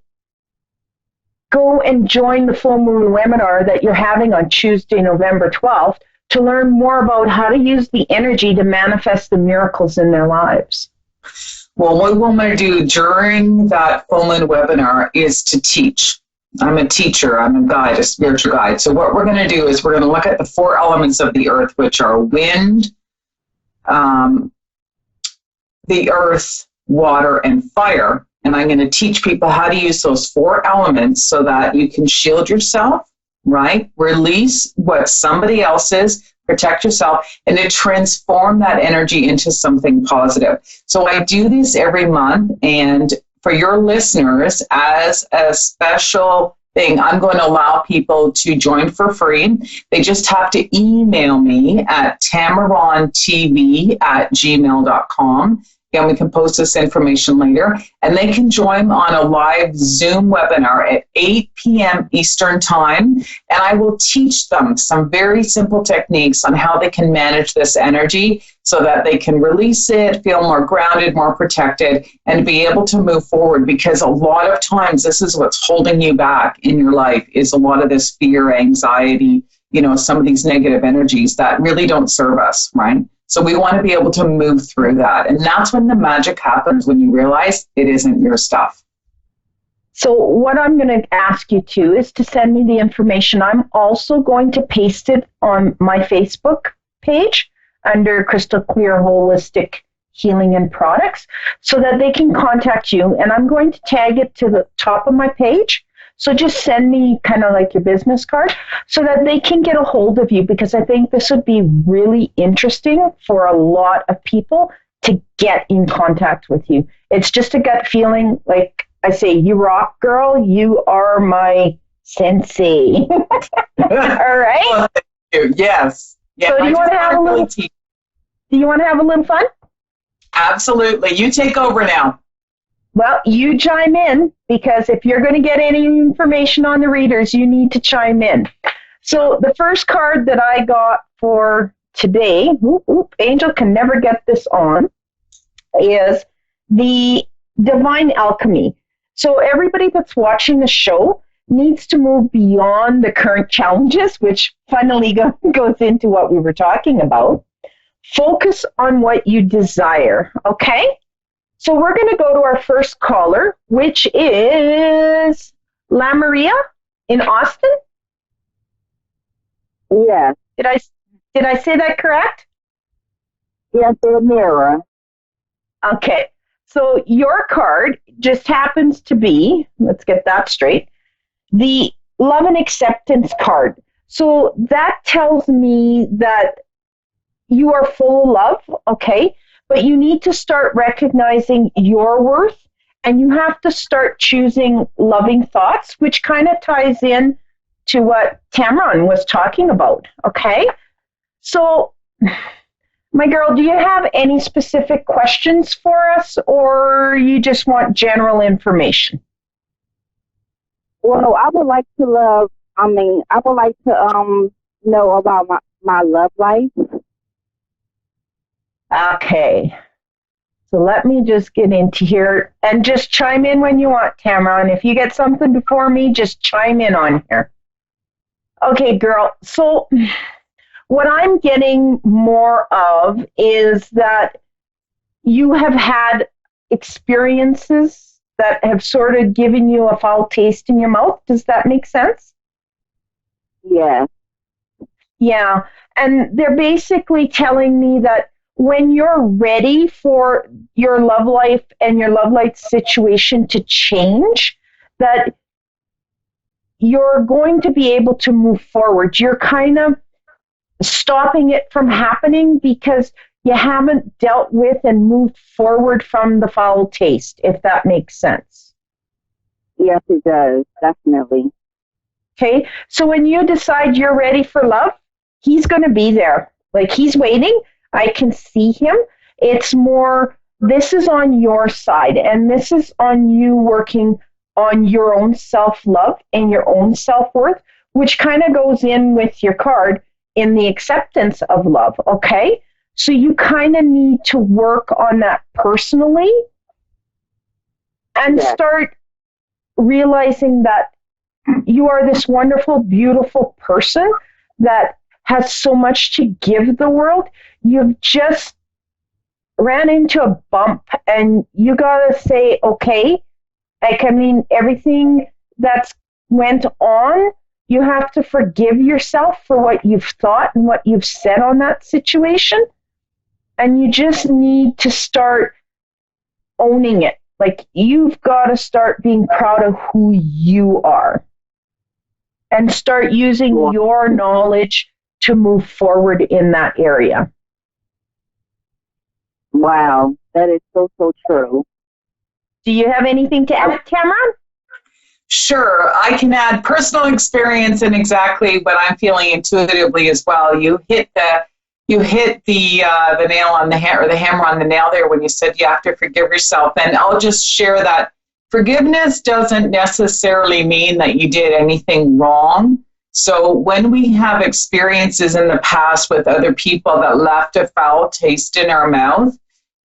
go and join the full moon webinar that you're having on Tuesday, November 12th, to learn more about how to use the energy to manifest the miracles in their lives? Well, what we're going to do during that full moon webinar is to teach. I'm a teacher, I'm a guide, a spiritual guide. So what we're going to do is we're going to look at the 4 elements of the earth, which are wind, the earth, water, and fire. And I'm going to teach people how to use those 4 elements so that you can shield yourself, right? Release what somebody else is, protect yourself, and to transform that energy into something positive. So I do this every month, and for your listeners, as a special thing. I'm going to allow people to join for free. They just have to email me at tamarontv@gmail.com. And we can post this information later. And they can join on a live Zoom webinar at 8 p.m. Eastern Time. And I will teach them some very simple techniques on how they can manage this energy so that they can release it, feel more grounded, more protected, and be able to move forward. Because a lot of times this is what's holding you back in your life, is a lot of this fear, anxiety, some of these negative energies that really don't serve us, right? So we want to be able to move through that. And that's when the magic happens, when you realize it isn't your stuff. So what I'm going to ask you to is to send me the information. I'm also going to paste it on my Facebook page under Crystal Clear Holistic Healing and Products so that they can contact you. And I'm going to tag it to the top of my page. So just send me kind of like your business card so that they can get a hold of you, because I think this would be really interesting for a lot of people to get in contact with you. It's just a gut feeling. Like I say, you rock, girl. You are my sensei. All right. Well, thank you. Yes. Yeah, so do you want to have a little? Do you want to have a little fun? Absolutely. You take over now. Well, you chime in, because if you're going to get any information on the readers, you need to chime in. So the first card that I got for today, Angel can never get this on, is the Divine Alchemy. So everybody that's watching the show needs to move beyond the current challenges, which finally goes into what we were talking about. Focus on what you desire, okay? So we're going to go to our first caller, which is La Maria in Austin. Yes. Did I say that correct? Yes, Mira. Okay. So your card just happens to be, let's get that straight, the Love and Acceptance card. So that tells me that you are full of love, okay? But you need to start recognizing your worth, and you have to start choosing loving thoughts, which kind of ties in to what Tamron was talking about, okay? So, my girl, do you have any specific questions for us, or you just want general information? Well, I would like to know about my love life. Okay. So let me just get into here and just chime in when you want, Tamron. If you get something before me, just chime in on here. Okay, girl. So what I'm getting more of is that you have had experiences that have sort of given you a foul taste in your mouth. Does that make sense? Yeah. Yeah. And they're basically telling me that when you're ready for your love life and your love life situation to change, that you're going to be able to move forward. You're kind of stopping it from happening because you haven't dealt with and moved forward from the foul taste, if that makes sense. Yes, it does. Definitely. Okay. So when you decide you're ready for love, he's going to be there. Like, he's waiting. I can see him. It's more, this is on your side, and this is on you working on your own self-love and your own self-worth, which kind of goes in with your card in the acceptance of love, okay? So you kind of need to work on that personally and start realizing that you are this wonderful, beautiful person that has so much to give the world. You've just ran into a bump, and you got to say, okay, like, I mean, everything that's went on, you have to forgive yourself for what you've thought and what you've said on that situation. And you just need to start owning it. Like, you've got to start being proud of who you are and start using your knowledge to move forward in that area. Wow, that is so, so true. Do you have anything to add, Cameron? Sure, I can add personal experience and exactly what I'm feeling intuitively as well. You hit the nail on the head, or the hammer on the nail there when you said you have to forgive yourself. And I'll just share that forgiveness doesn't necessarily mean that you did anything wrong. So when we have experiences in the past with other people that left a foul taste in our mouth,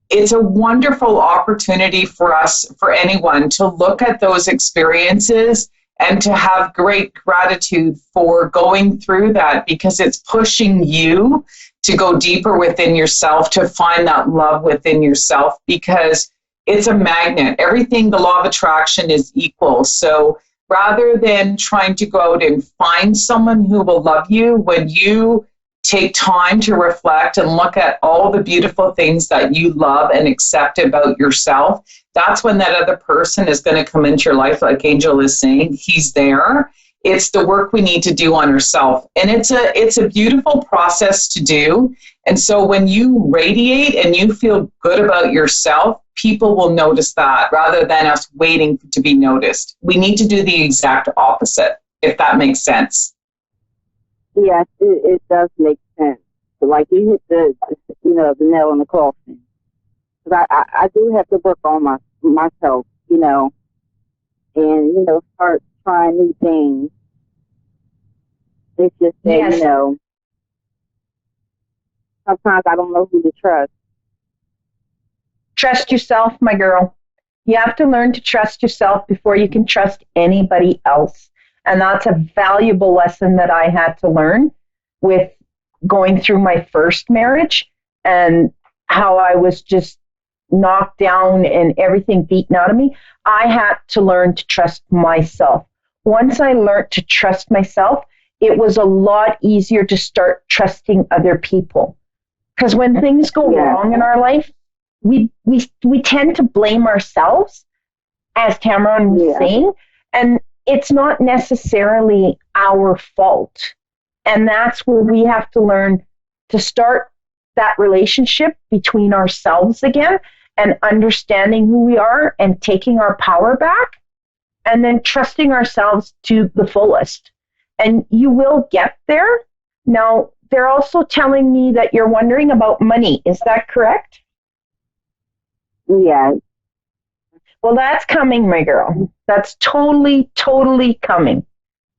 it's a wonderful opportunity for us, for anyone, to look at those experiences and to have great gratitude for going through that, because it's pushing you to go deeper within yourself, to find that love within yourself, because it's a magnet. Everything, the law of attraction is equal. So rather than trying to go out and find someone who will love you, when you take time to reflect and look at all the beautiful things that you love and accept about yourself, that's when that other person is going to come into your life. Like Angel is saying, he's there. It's the work we need to do on ourselves. And it's a beautiful process to do. And so when you radiate and you feel good about yourself, people will notice that rather than us waiting to be noticed. We need to do the exact opposite, if that makes sense. Yes, it does make sense. Like you hit the nail on the coffin. Because I do have to work on myself, and, start trying new things. It's just that, Yes. Sometimes I don't know who to trust. Trust yourself, my girl. You have to learn to trust yourself before you can trust anybody else. And that's a valuable lesson that I had to learn with going through my first marriage, and how I was just knocked down and everything beaten out of me. I had to learn to trust myself. Once I learned to trust myself, it was a lot easier to start trusting other people. Because when things go wrong in our life, we tend to blame ourselves, as Cameron was saying, and it's not necessarily our fault. And that's where we have to learn to start that relationship between ourselves again, and understanding who we are and taking our power back, and then trusting ourselves to the fullest. And you will get there. Now, they're also telling me that you're wondering about money. Is that correct? Yes. Well, that's coming, my girl. That's totally, totally coming.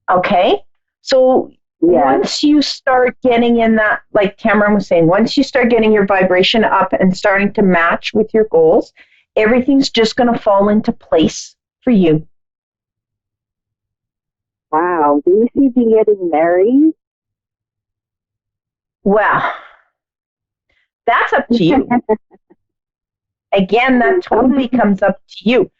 Okay? So once you start getting in that, like Cameron was saying, once you start getting your vibration up and starting to match with your goals, everything's just going to fall into place for you. Wow. Do you see me getting married? Well, that's up to you. Again, that totally comes up to you.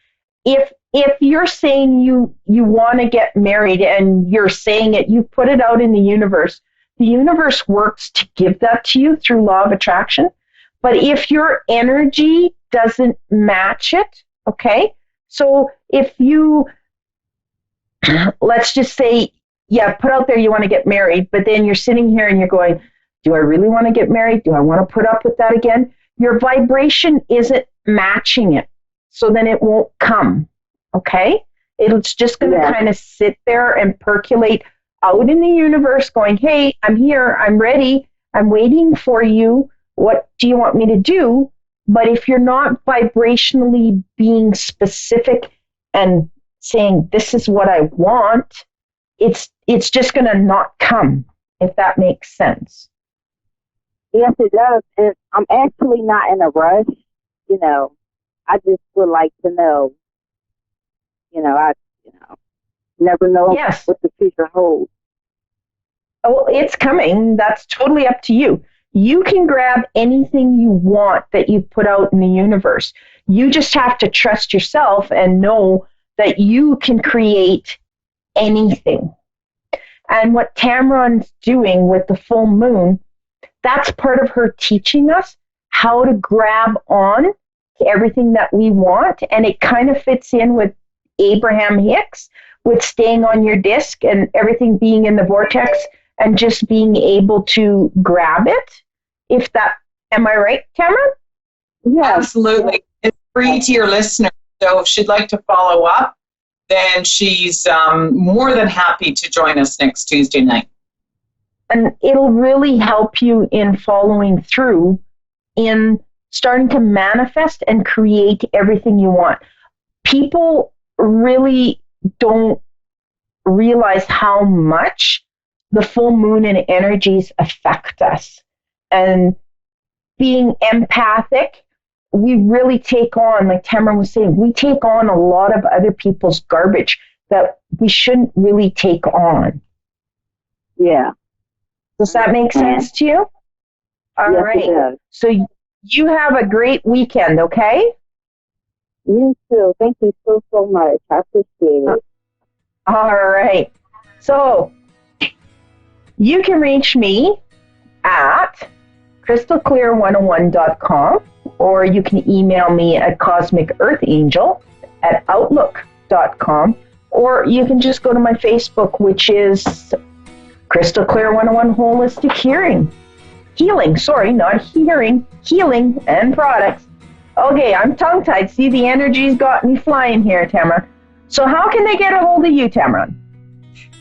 If you're saying you want to get married and you're saying it, you put it out in the universe works to give that to you through law of attraction. But if your energy doesn't match it, okay? So if you, let's just say, put out there you want to get married, but then you're sitting here and you're going, do I really want to get married? Do I want to put up with that again? Your vibration isn't matching it. So then it won't come, okay? It's just going to kind of sit there and percolate out in the universe going, hey, I'm here, I'm ready, I'm waiting for you. What do you want me to do? But if you're not vibrationally being specific and saying, this is what I want, it's just going to not come, if that makes sense. Yes, it does. And I'm actually not in a rush. I just would like to know. I never know what the future holds. Oh, it's coming. That's totally up to you. You can grab anything you want that you've put out in the universe. You just have to trust yourself and know that you can create anything. And what Tamron's doing with the full moon, that's part of her teaching us how to grab on to everything that we want. And it kind of fits in with Abraham Hicks, with staying on your disc and everything being in the vortex and just being able to grab it. If that, am I right, Cameron? Yeah, absolutely. It's free to your listeners. So if she'd like to follow up, then she's more than happy to join us next Tuesday night. And it'll really help you in following through in starting to manifest and create everything you want. People really don't realize how much the full moon and energies affect us. And being empathic, we really take on, like Tamara was saying, we take on a lot of other people's garbage that we shouldn't really take on. Yeah. Does that make sense to you? All Yes, right. it does. So you have a great weekend, okay? You too. Thank you so much. I appreciate it. All right. So you can reach me at crystalclear101.com, or you can email me at cosmicearthangel@outlook.com, or you can just go to my Facebook, which is Crystal Clear 101 Holistic Healing, not hearing, healing and products. Okay, I'm tongue-tied. See, the energy's got me flying here, Tamara. So how can they get a hold of you, Tamara?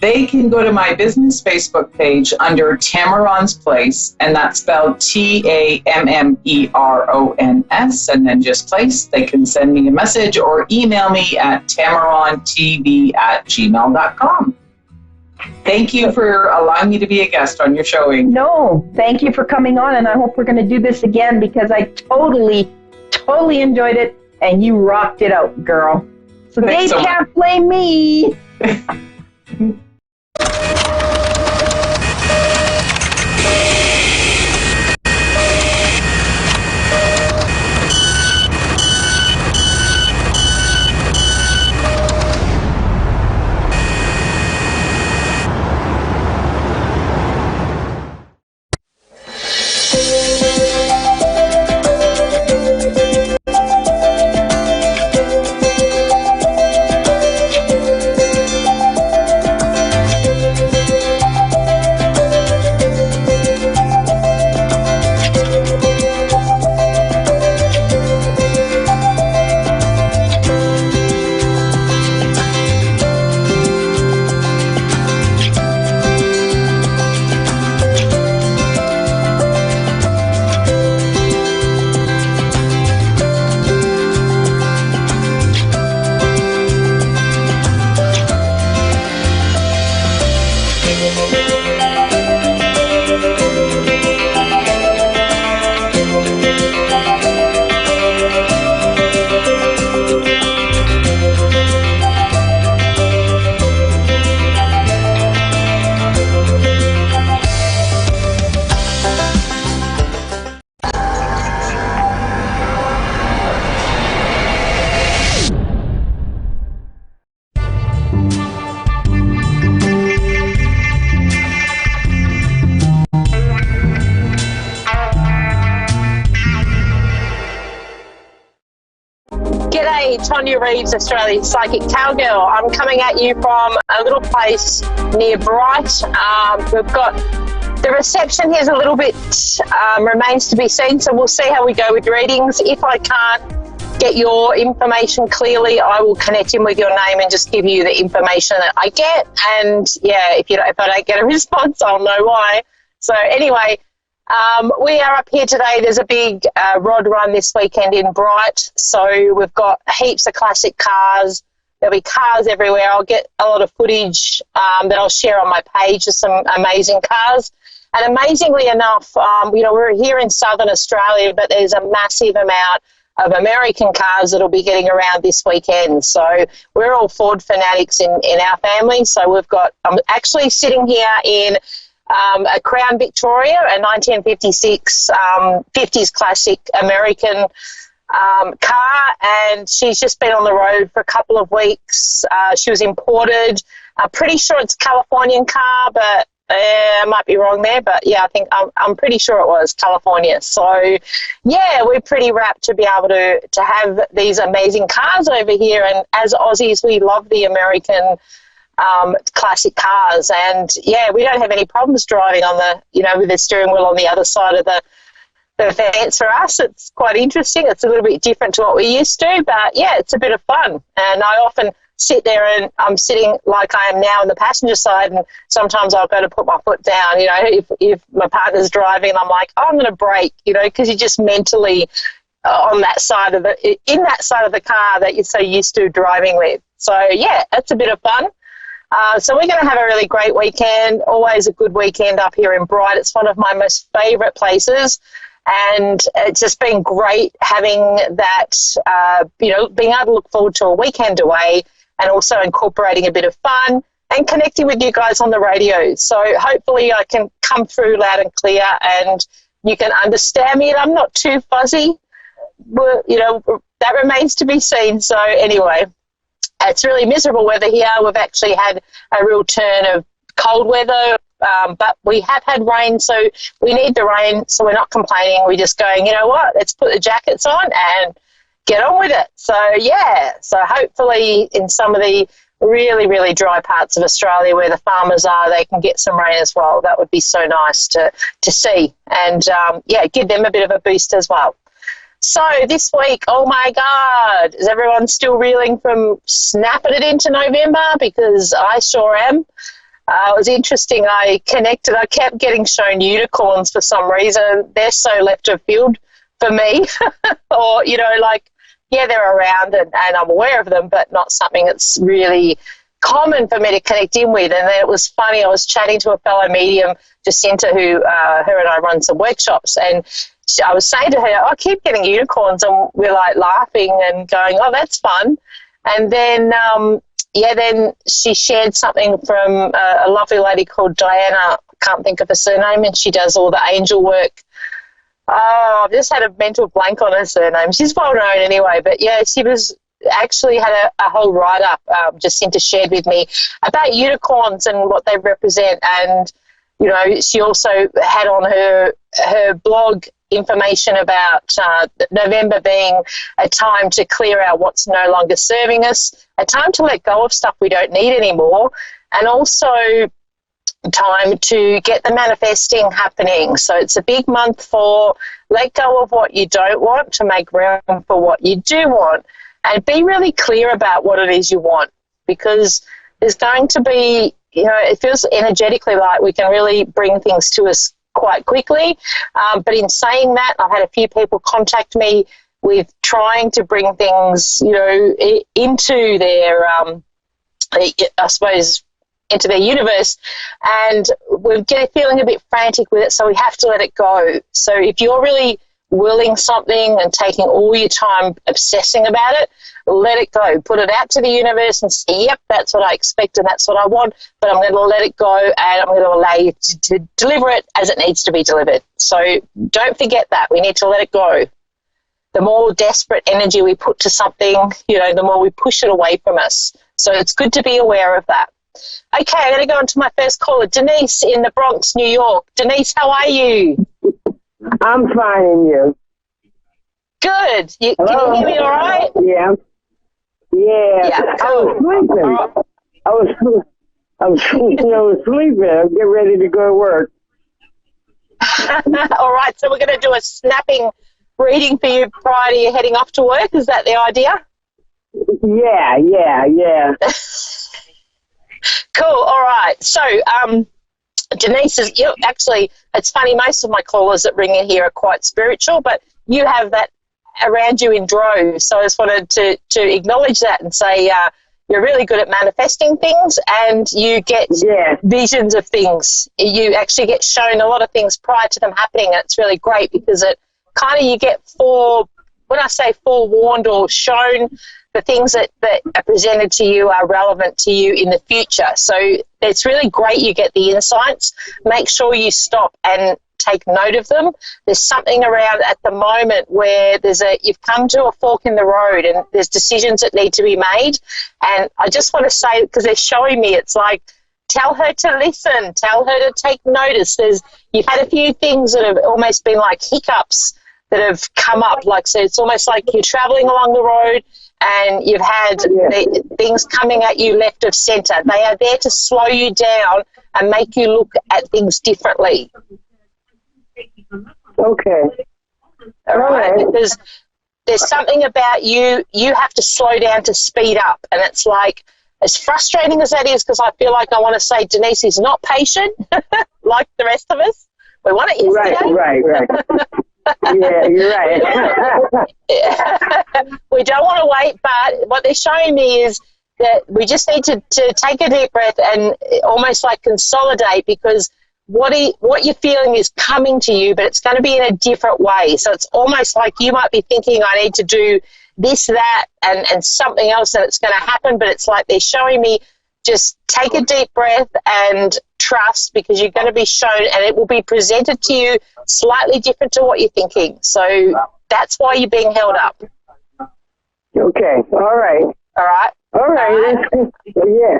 They can go to my business Facebook page under Tamaron's Place, and that's spelled TAMMERONS, and then just Place. They can send me a message or email me at tamarontv@gmail.com. Thank you for allowing me to be a guest on your showing. No, thank you for coming on, and I hope we're going to do this again because I totally enjoyed it, and you rocked it out, girl. So Thanks they can't blame me. G'day, Tonya Reeves, Australian Psychic Cowgirl. I'm coming at you from a little place near Bright. We've got the reception here's a little bit remains to be seen, so we'll see how we go with readings. If I can't get your information clearly, I will connect in with your name and just give you the information that I get. And yeah, if I don't get a response, I'll know why. So anyway, we are up here today. There's a big rod run this weekend in Bright, so we've got heaps of classic cars. There'll be cars everywhere. I'll get a lot of footage that I'll share on my page of some amazing cars. And amazingly enough, we're here in Southern Australia, but there's a massive amount of American cars that'll be getting around this weekend. So we're all Ford fanatics in our family. So I'm actually sitting here in a Crown Victoria, a 1956 50s classic American car, and she's just been on the road for a couple of weeks. She was imported. I'm pretty sure it's a Californian car, but I might be wrong there. But yeah, I think I'm pretty sure it was California. So yeah, we're pretty rapt to be able to have these amazing cars over here. And as Aussies, we love the American classic cars, and yeah, we don't have any problems driving on with the steering wheel on the other side of the fence. For us, it's quite interesting. It's a little bit different to what we used to, but yeah, it's a bit of fun. And I often sit there and I'm sitting like I am now on the passenger side, and sometimes I'll go to put my foot down, you know, if my partner's driving, and I'm like, oh, I'm going to brake, you know, because you're just mentally in that side of the car that you're so used to driving with. So, yeah, that's a bit of fun. So we're going to have a really great weekend, always a good weekend up here in Bright. It's one of my most favourite places, and it's just been great having that, you know, being able to look forward to a weekend away and also incorporating a bit of fun and connecting with you guys on the radio. So hopefully I can come through loud and clear and you can understand me and I'm not too fuzzy. Well, you know, that remains to be seen. So anyway, it's really miserable weather here. We've actually had a real turn of cold weather, but we have had rain, so we need the rain, so we're not complaining. We're just going, you know what, let's put the jackets on and get on with it. So, yeah, so hopefully in some of the really, really dry parts of Australia where the farmers are, they can get some rain as well. That would be so nice to see and, yeah, give them a bit of a boost as well. So this week, oh my God, is everyone still reeling from snapping it into November? Because I sure am. It was interesting. I kept getting shown unicorns for some reason. They're so left of field for me. Or, you know, like, yeah, they're around and I'm aware of them, but not something that's really common for me to connect in with. And then it was funny. I was chatting to a fellow medium, Jacinta, who her and I run some workshops, and I was saying to her, I keep getting unicorns, and we're like laughing and going, oh, that's fun. And then, then she shared something from a lovely lady called Diana, I can't think of her surname, and she does all the angel work. Oh, I've just had a mental blank on her surname. She's well known anyway, but yeah, she was actually had a whole write-up Jacinta shared with me about unicorns and what they represent. And, you know, she also had on her blog information about November being a time to clear out what's no longer serving us, a time to let go of stuff we don't need anymore, and also time to get the manifesting happening. So it's a big month for let go of what you don't want to make room for what you do want, and be really clear about what it is you want, because there's going to be, you know, it feels energetically like we can really bring things to us quite quickly. But in saying that, I've had a few people contact me with trying to bring things, you know, into their, I suppose, into their universe, and we're feeling a bit frantic with it, so we have to let it go. So if you're really willing something and taking all your time obsessing about it, let it go. Put it out to the universe and say, yep, that's what I expect and that's what I want, but I'm going to let it go and I'm going to allow you to deliver it as it needs to be delivered. So don't forget that. We need to let it go. The more desperate energy we put to something, you know, the more we push it away from us. So it's good to be aware of that. Okay, I'm going to go on to my first caller, Denise in the Bronx, New York. Denise, how are you? I'm fine, and you? Good. Can you hear me all right? Yeah. Yeah. Cool. I was sleeping. I was sleeping. I'm getting ready to go to work. All right, so we're going to do a snapping reading for you prior to you heading off to work. Is that the idea? Yeah. Cool. All right. So, Denise is, actually, it's funny, most of my callers that ring in here are quite spiritual, but you have that around you in droves. So I just wanted to acknowledge that and say you're really good at manifesting things, and you get visions of things. You actually get shown a lot of things prior to them happening, and it's really great because it kind of, you get when I say forewarned or shown, the things that are presented to you are relevant to you in the future. So it's really great you get the insights. Make sure you stop and take note of them. There's something around at the moment where you've come to a fork in the road and there's decisions that need to be made. And I just want to say, because they're showing me, it's like, tell her to listen, tell her to take notice. You've had a few things that have almost been like hiccups that have come up. Like, so it's almost like you're traveling along the road and you've had things coming at you left of centre. They are there to slow you down and make you look at things differently. Okay. All right. Because there's something about you have to slow down to speed up. And it's like, as frustrating as that is, because I feel like I want to say Denise is not patient like the rest of us. We want it yesterday. Right. Yeah, you're right. We don't want to wait, but what they're showing me is that we just need to take a deep breath and almost like consolidate, because what you're feeling is coming to you, but it's going to be in a different way. So it's almost like you might be thinking, I need to do this, that, and something else, and it's going to happen, but it's like they're showing me just take a deep breath and trust, because you're going to be shown and it will be presented to you slightly different to what you're thinking. So that's why you're being held up. Okay. All right. All right. Yeah.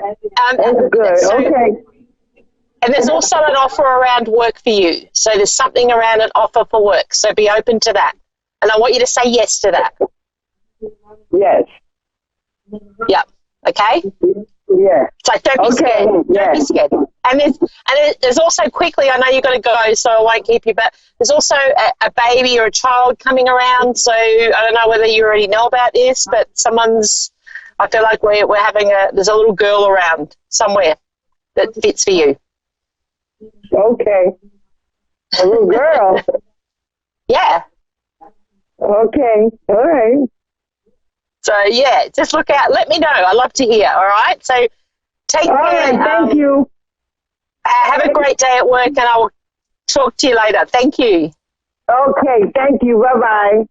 That's good. Okay. And there's also an offer around work for you. So there's something around an offer for work. So be open to that. And I want you to say yes to that. Yes. Yep. Okay? Yeah. So don't be scared. Don't be scared. And there's also, quickly, I know you've got to go, so I won't keep you, but there's also a baby or a child coming around. So I don't know whether you already know about this, but I feel like we're having there's a little girl around somewhere that fits for you. Okay. A little girl. Yeah. Okay. All right. So, yeah, just look out. Let me know. I love to hear, all right? So take care. All right, thank you. Have a great day at work, and I will talk to you later. Thank you. Okay, thank you. Bye-bye.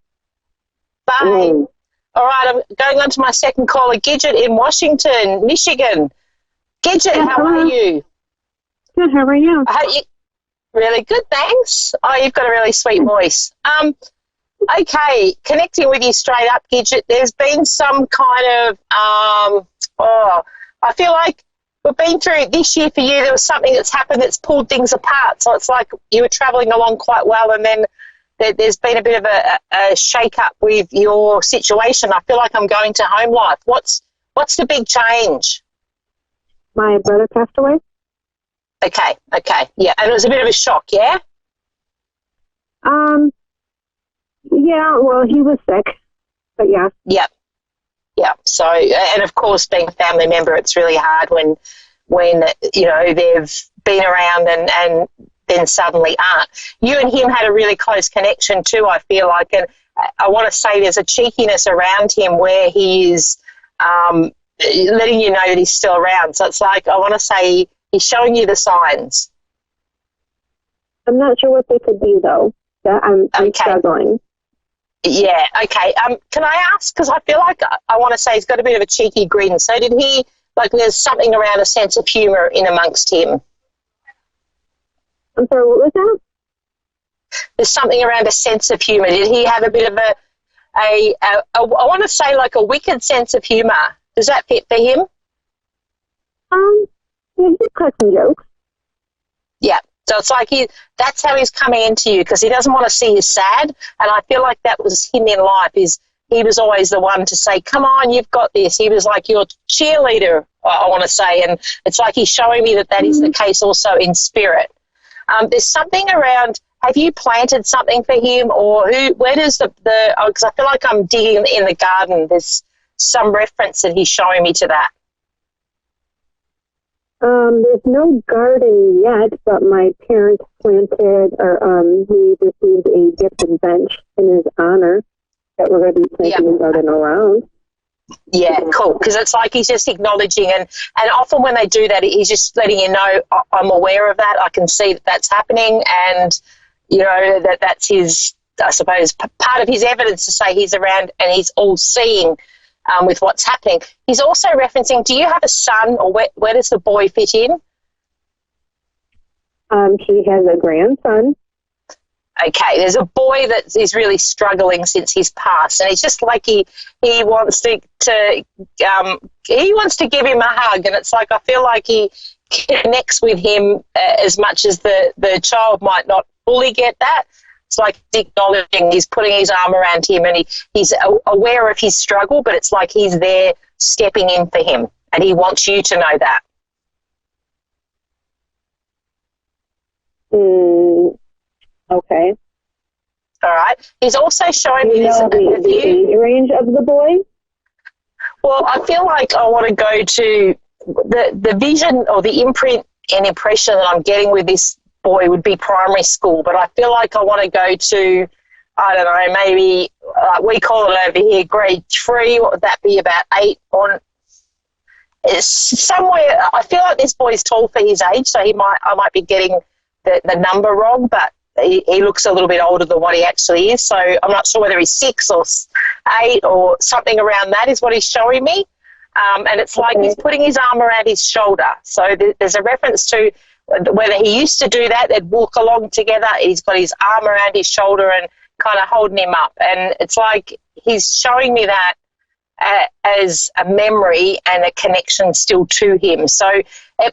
Bye. All right, I'm going on to my second caller, Gidget in Washington, Michigan. Gidget, how are you? Good, how are you? I hope you really good, thanks. Oh, you've got a really sweet voice. Okay, connecting with you straight up, Gidget, there's been some kind of, I feel like we've been through this year for you, there was something that's happened that's pulled things apart. So it's like you were travelling along quite well, and then there's been a bit of a shake-up with your situation. I feel like I'm going to home life. What's the big change? My brother passed away. Okay, yeah, and it was a bit of a shock, yeah? Yeah, well, he was sick, but yeah. Yep. So, and of course, being a family member, it's really hard when they've been around and then suddenly aren't. You and him had a really close connection too, I feel like, and I want to say there's a cheekiness around him where he is letting you know that he's still around. So it's like, I want to say he's showing you the signs. I'm not sure what they could be, though. I'm struggling. Yeah, okay. Can I ask, because I feel like I want to say he's got a bit of a cheeky grin. So did he, like there's something around a sense of humour in amongst him? I'm sorry, what was that? There's something around a sense of humour. Did he have a bit of I want to say like a wicked sense of humour? Does that fit for him? Yeah, he cut some jokes. Yeah. So it's like that's how he's coming into you, because he doesn't want to see you sad. And I feel like that was him in life, is he was always the one to say, come on, you've got this. He was like your cheerleader, I want to say. And it's like he's showing me that is the case also in spirit. There's something around, have you planted something for him, or where does because I feel like I'm digging in the garden. There's some reference that he's showing me to that. There's no garden yet, but my parents planted, we received a gifted bench in his honor that we're going to be planting a garden around. Yeah, cool, because it's like he's just acknowledging, and often when they do that, he's just letting you know, I'm aware of that, I can see that that's happening, and, you know, that's his, I suppose, part of his evidence to say he's around and he's all-seeing with what's happening. He's also referencing, do you have a son, or where does the boy fit in? He has a grandson. Okay, there's a boy that is really struggling since he's passed, and it's just like he wants to give him a hug, and it's like I feel like he connects with him as much as the child might not fully get that. It's like he's acknowledging, he's putting his arm around him, and he's aware of his struggle, but it's like he's there stepping in for him, and he wants you to know that. Okay. All right. He's also showing me this. The age range of the boy? Well, I feel like I want to go to the vision or the imprint and impression that I'm getting with this boy would be primary school, but I feel like I want to go to, I don't know, maybe we call it over here grade 3. What would that be, about 8 or it's somewhere? I feel like this boy's tall for his age, so I might be getting the number wrong, but he looks a little bit older than what he actually is, so I'm not sure whether he's 6 or 8 or something around that is what he's showing me. And it's like he's putting his arm around his shoulder. So there's a reference to whether he used to do that, they'd walk along together. He's got his arm around his shoulder and kind of holding him up. And it's like he's showing me that as a memory and a connection still to him. So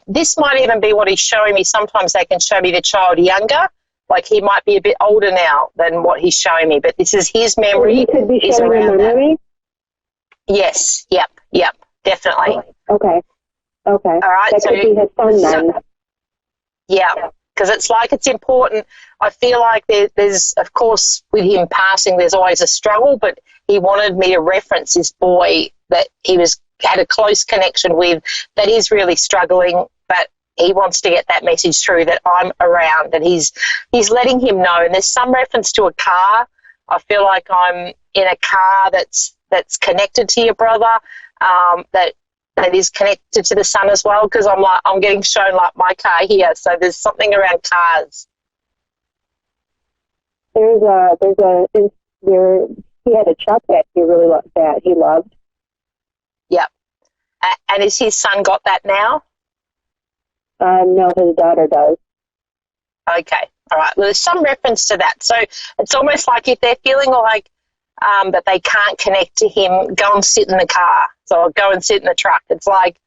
this might even be what he's showing me. Sometimes they can show me the child younger. Like he might be a bit older now than what he's showing me, but this is his memory. He could be showing a memory? Yes, yep, definitely. Okay. All right. That could be his son then. Yeah, because it's like it's important. I feel like there's, of course, with him passing, there's always a struggle, but he wanted me to reference this boy that he had a close connection with that is really struggling, but he wants to get that message through that I'm around, and he's letting him know. And there's some reference to a car. I feel like I'm in a car that's connected to your brother, that is connected to the son as well, because I'm getting shown like my car here. So there's something around cars. He had a truck that he really loved. Yep. And is his son got that now? No, his daughter does. Okay. All right. Well, there's some reference to that. So it's almost like if they're feeling like that they can't connect to him, go and sit in the car. So go and sit in the truck. It's like,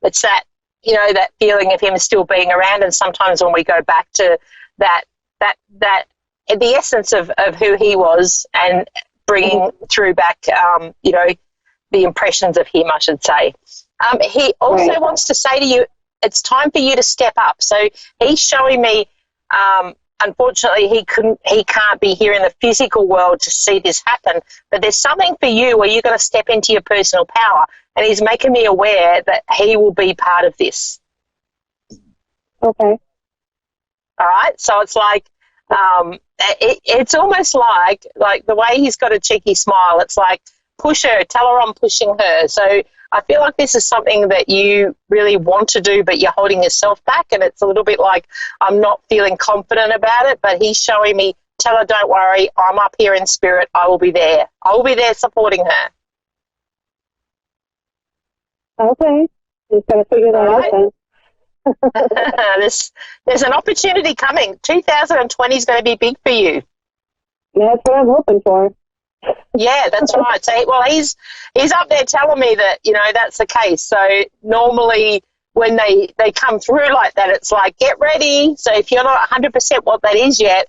it's that, that feeling of him still being around. And sometimes when we go back to that the essence of who he was and bringing through back, the impressions of him, I should say. He also wants to say to you, it's time for you to step up. So he's showing me, unfortunately, he can't be here in the physical world to see this happen, but there's something for you where you're going to step into your personal power, and he's making me aware that he will be part of this. Okay. All right. So it's like, it's almost like the way he's got a cheeky smile. It's like, push her, tell her I'm pushing her. So I feel like this is something that you really want to do, but you're holding yourself back, and it's a little bit like I'm not feeling confident about it, but he's showing me, tell her don't worry, I'm up here in spirit, I will be there. I will be there supporting her. Okay. Just got to figure that out then. There's an opportunity coming. 2020 is going to be big for you. That's what I'm hoping for. Yeah, that's right. So, well, he's up there telling me that, that's the case. So normally when they come through like that, it's like, get ready. So if you're not 100% what that is yet,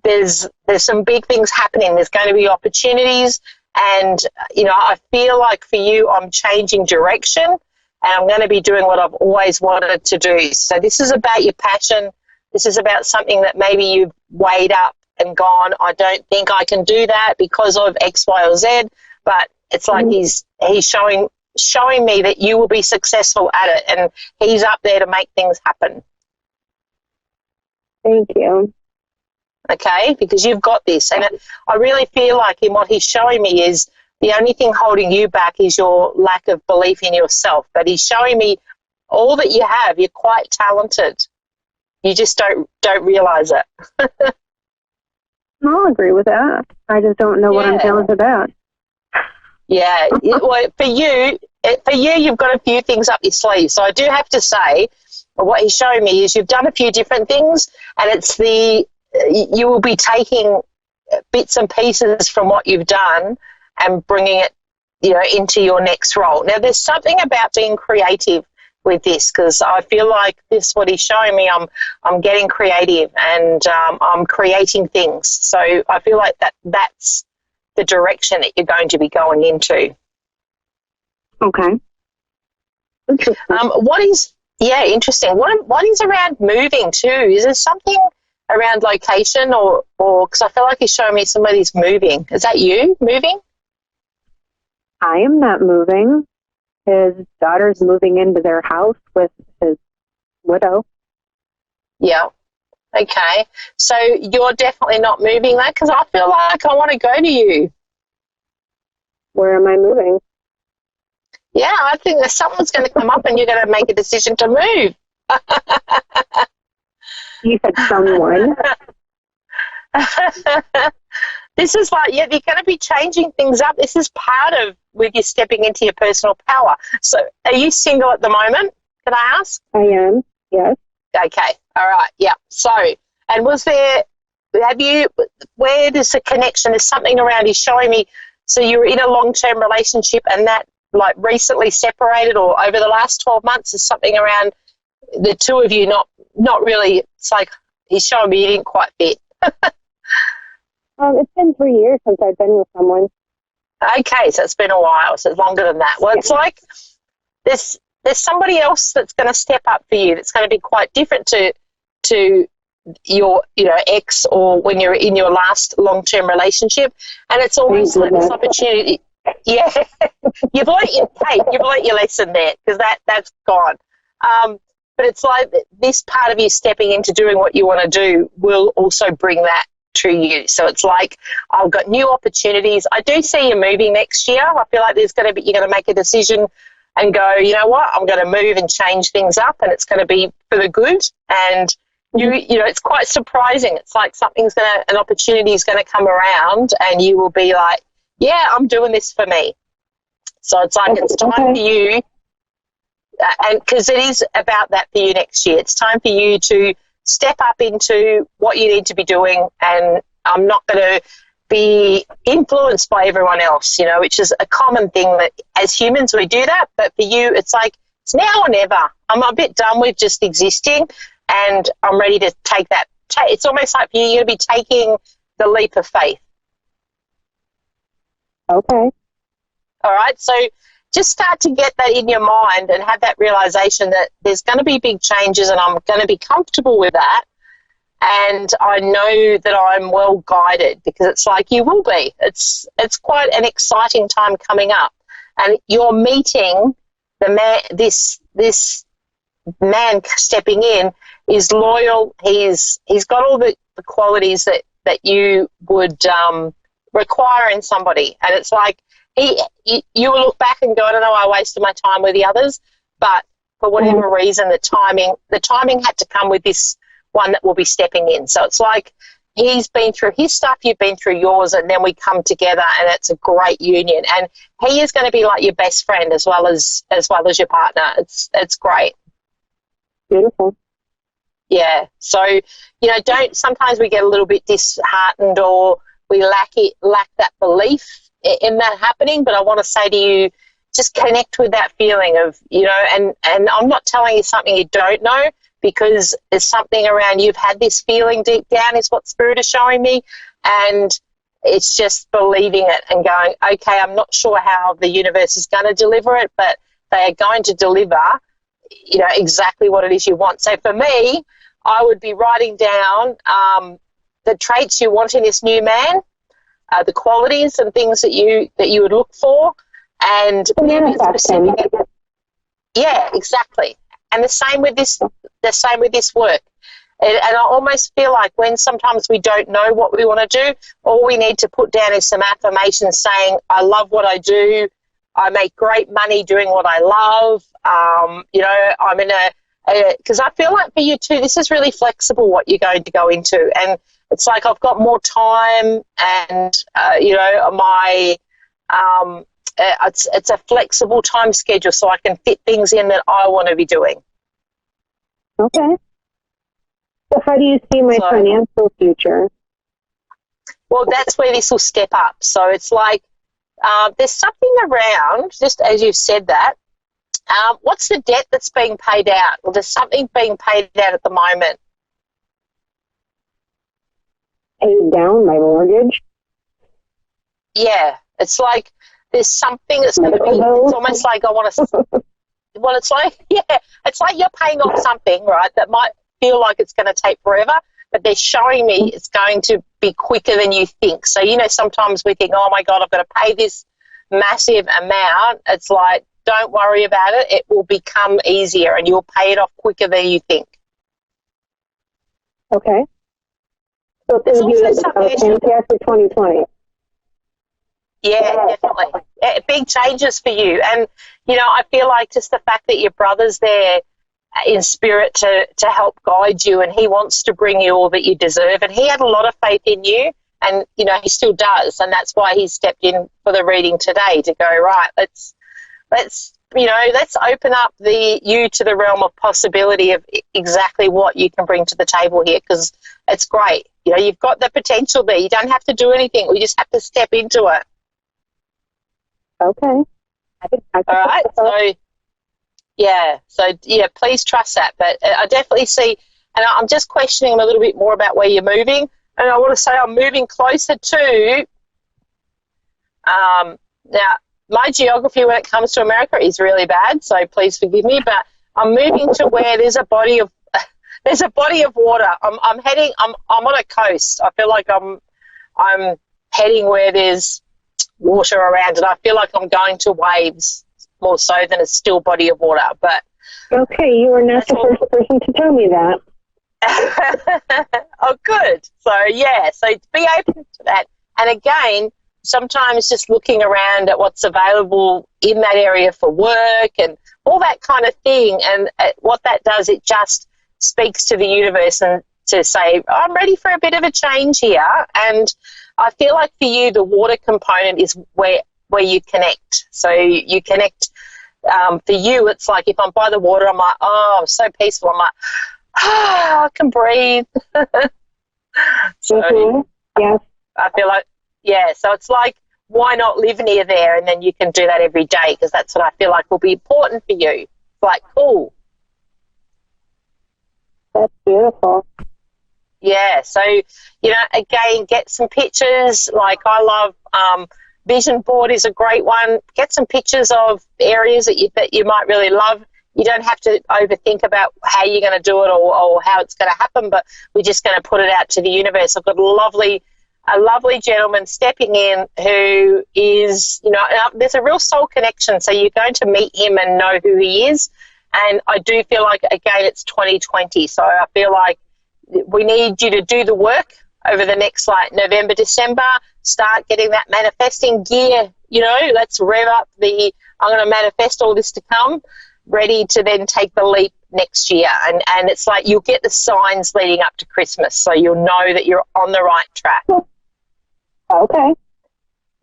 there's some big things happening. There's going to be opportunities. And, I feel like for you, I'm changing direction, and I'm going to be doing what I've always wanted to do. So this is about your passion. This is about something that maybe you've weighed up and gone, I don't think I can do that because of X, Y, or Z. But it's like he's showing me that you will be successful at it, and he's up there to make things happen. Thank you. Okay, because you've got this. And I really feel like in what he's showing me is the only thing holding you back is your lack of belief in yourself. But he's showing me all that you have. You're quite talented. You just don't realize it. I'll agree with that. I just don't know what I'm talented about. Yeah. Well, for you, you've got a few things up your sleeve. So I do have to say, what he's showing me is you've done a few different things, and it's you will be taking bits and pieces from what you've done and bringing it, into your next role. Now, there's something about being creative with this, because I feel like this, what he's showing me, I'm getting creative, and I'm creating things. So I feel like that's the direction that you're going to be going into. Okay. Interesting. What is around moving too? Is there something around location, or because I feel like he's showing me somebody's moving. Is that you moving? I am not moving. His daughter's moving into their house with his widow. Yeah. Okay. So you're definitely not moving that, because I feel like I want to go to you. Where am I moving? Yeah, I think that something's going to come up and you're going to make a decision to move. You said someone. This is like, yeah, you're going to be changing things up. This is part of with you stepping into your personal power. So are you single at the moment, can I ask? I am, yes. Okay, all right, yeah. So, and where does the connection, there's something around, he's showing me, so you're in a long-term relationship and that like recently separated or over the last 12 months is something around the two of you not really, it's like he's showing me you didn't quite fit. It's been 3 years since I've been with someone. Okay, so it's been a while, so it's longer than that. Well, it's like there's somebody else that's going to step up for you that's going to be quite different to your ex or when you're in your last long-term relationship, and it's almost like this opportunity. Yeah, you've learnt your lesson there, because that's gone. But it's like this part of you stepping into doing what you want to do will also bring that to you. So it's like, I've got new opportunities. I do see you moving next year. I feel like you're going to make a decision and go, you know what, I'm going to move and change things up, and it's going to be for the good. And it's quite surprising. It's like an opportunity is going to come around, and you will be like, yeah, I'm doing this for me. So it's like it's time for you, and because it is about that for you next year. It's time for you to step up into what you need to be doing, and I'm not going to be influenced by everyone else, which is a common thing that as humans we do that, but for you it's like it's now or never. I'm a bit done with just existing, and I'm ready to take that. It's almost like for you, you're going to be taking the leap of faith. Okay. All right, so just start to get that in your mind and have that realization that there's going to be big changes, and I'm going to be comfortable with that. And I know that I'm well guided, because it's like you will be. It's quite an exciting time coming up, and you're meeting the man. This man stepping in is loyal. He's got all the qualities that you would require in somebody, and it's like you will look back and go, I don't know, I wasted my time with the others, but for whatever reason, the timing had to come with this one that will be stepping in. So it's like he's been through his stuff, you've been through yours, and then we come together, and it's a great union. And he is going to be like your best friend as well as your partner. It's great. Beautiful. Yeah. So sometimes we get a little bit disheartened, or we lack that belief in that happening. But I want to say to you, just connect with that feeling of and I'm not telling you something you don't know, because there's something around you've had this feeling deep down is what Spirit is showing me, and it's just believing it and going, okay, I'm not sure how the universe is going to deliver it, but they are going to deliver exactly what it is you want. So for me, I would be writing down the traits you want in this new man, the qualities and things that you would look for, and yeah, exactly. And the same with this work. And I almost feel like when sometimes we don't know what we want to do, all we need to put down is some affirmations saying, I love what I do, I make great money doing what I love, I'm in because I feel like for you too, this is really flexible what you're going to go into. And it's like I've got more time, and, it's a flexible time schedule, so I can fit things in that I want to be doing. Okay. So how do you see my financial future? Well, that's where this will step up. So it's like there's something around, just as you've said that, what's the debt that's being paid out? Well, there's something being paid out at the moment. Paying down my mortgage? Yeah, it's like there's something that's going to be, it's almost like I want to, well, it's like, yeah, it's like you're paying off something, right, that might feel like it's going to take forever, but they're showing me it's going to be quicker than you think. So, you know, sometimes we think, oh, my God, I've got to pay this massive amount. It's like, don't worry about it. It will become easier and you'll pay it off quicker than you think. Okay. So it's going to be fantastic 2020. Yeah, definitely. Big changes for you. And, you know, I feel like just the fact that your brother's there in spirit to help guide you, and he wants to bring you all that you deserve. And he had a lot of faith in you, and, you know, he still does. And that's why he stepped in for the reading today to go, right, let's you know, let's open up you to the realm of possibility of exactly what you can bring to the table here, because it's great. You know, you've got the potential there. You don't have to do anything. We just have to step into it. Okay. All right. So please trust that. But I definitely see, and I'm just questioning a little bit more about where you're moving. And I want to say I'm moving closer to, now, my geography when it comes to America is really bad, so please forgive me, but I'm moving to where there's a body of water. I'm on a coast. I feel like I'm heading where there's water around, and I feel like I'm going to waves more so than a still body of water. But okay, you are not the first person to tell me that. Oh, good. So be open to that. And again, sometimes just looking around at what's available in that area for work and all that kind of thing, and what that does, it just speaks to the universe and to say, I'm ready for a bit of a change here. And I feel like for you, the water component is where you connect. So you connect, for you, it's like if I'm by the water, I'm like, oh, I'm so peaceful. I'm like, I can breathe. So yes. I feel like, so it's like, why not live near there, and then you can do that every day, because that's what I feel like will be important for you. It's like, cool. That's beautiful. Yeah, so, you know, again, get some pictures. Like I love vision board is a great one. Get some pictures of areas that you might really love. You don't have to overthink about how you're going to do it or how it's going to happen, but we're just going to put it out to the universe. I've got a lovely gentleman stepping in who is, you know, there's a real soul connection, so you're going to meet him and know who he is. And I do feel like, again, it's 2020, so I feel like we need you to do the work over the next, like, November, December, start getting that manifesting gear, you know, let's rev up I'm going to manifest all this to come, ready to then take the leap next year. And it's like you'll get the signs leading up to Christmas, so you'll know that you're on the right track. Okay.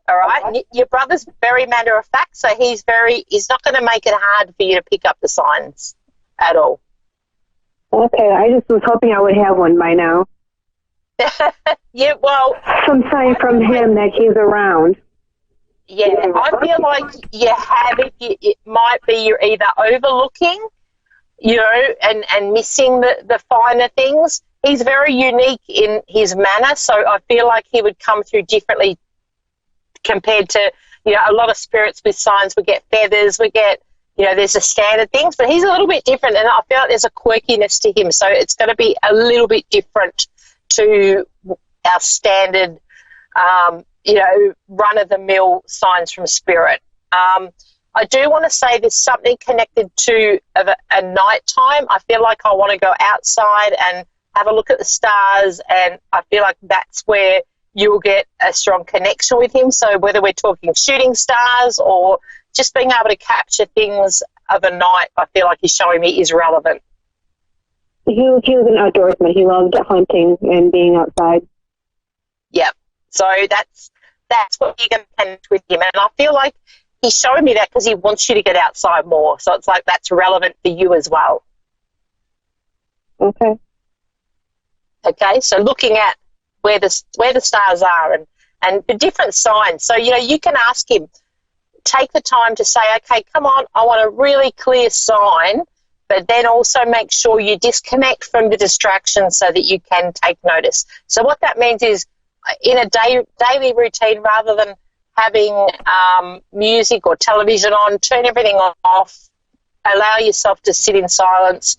All right. And your brother's very matter of fact, so he's not going to make it hard for you to pick up the signs at all. Okay, I just was hoping I would have one by now. Yeah, well, some sign from him that he's around. Yeah, I feel like you have it. It might be you're either overlooking, you know, and missing the finer things. He's very unique in his manner, so I feel like he would come through differently compared to, you know, a lot of spirits with signs. We get feathers, we get, you know, there's the standard things, but he's a little bit different, and I feel like there's a quirkiness to him, so it's going to be a little bit different to our standard, you know, run-of-the-mill signs from spirit. I do want to say there's something connected to a nighttime. I feel like I want to go outside and have a look at the stars, and I feel like that's where you'll get a strong connection with him. So whether we're talking shooting stars or just being able to capture things of a night, I feel like he's showing me is relevant. He was an outdoorsman. He loved hunting and being outside. Yep. So that's what you're going to connect with him. And I feel like he's showing me that because he wants you to get outside more. So it's like that's relevant for you as well. Okay. Okay, so looking at where the stars are and the different signs. So, you know, you can ask him, take the time to say, okay, come on, I want a really clear sign, but then also make sure you disconnect from the distractions so that you can take notice. So what that means is in a daily routine, rather than having music or television on, turn everything off, allow yourself to sit in silence,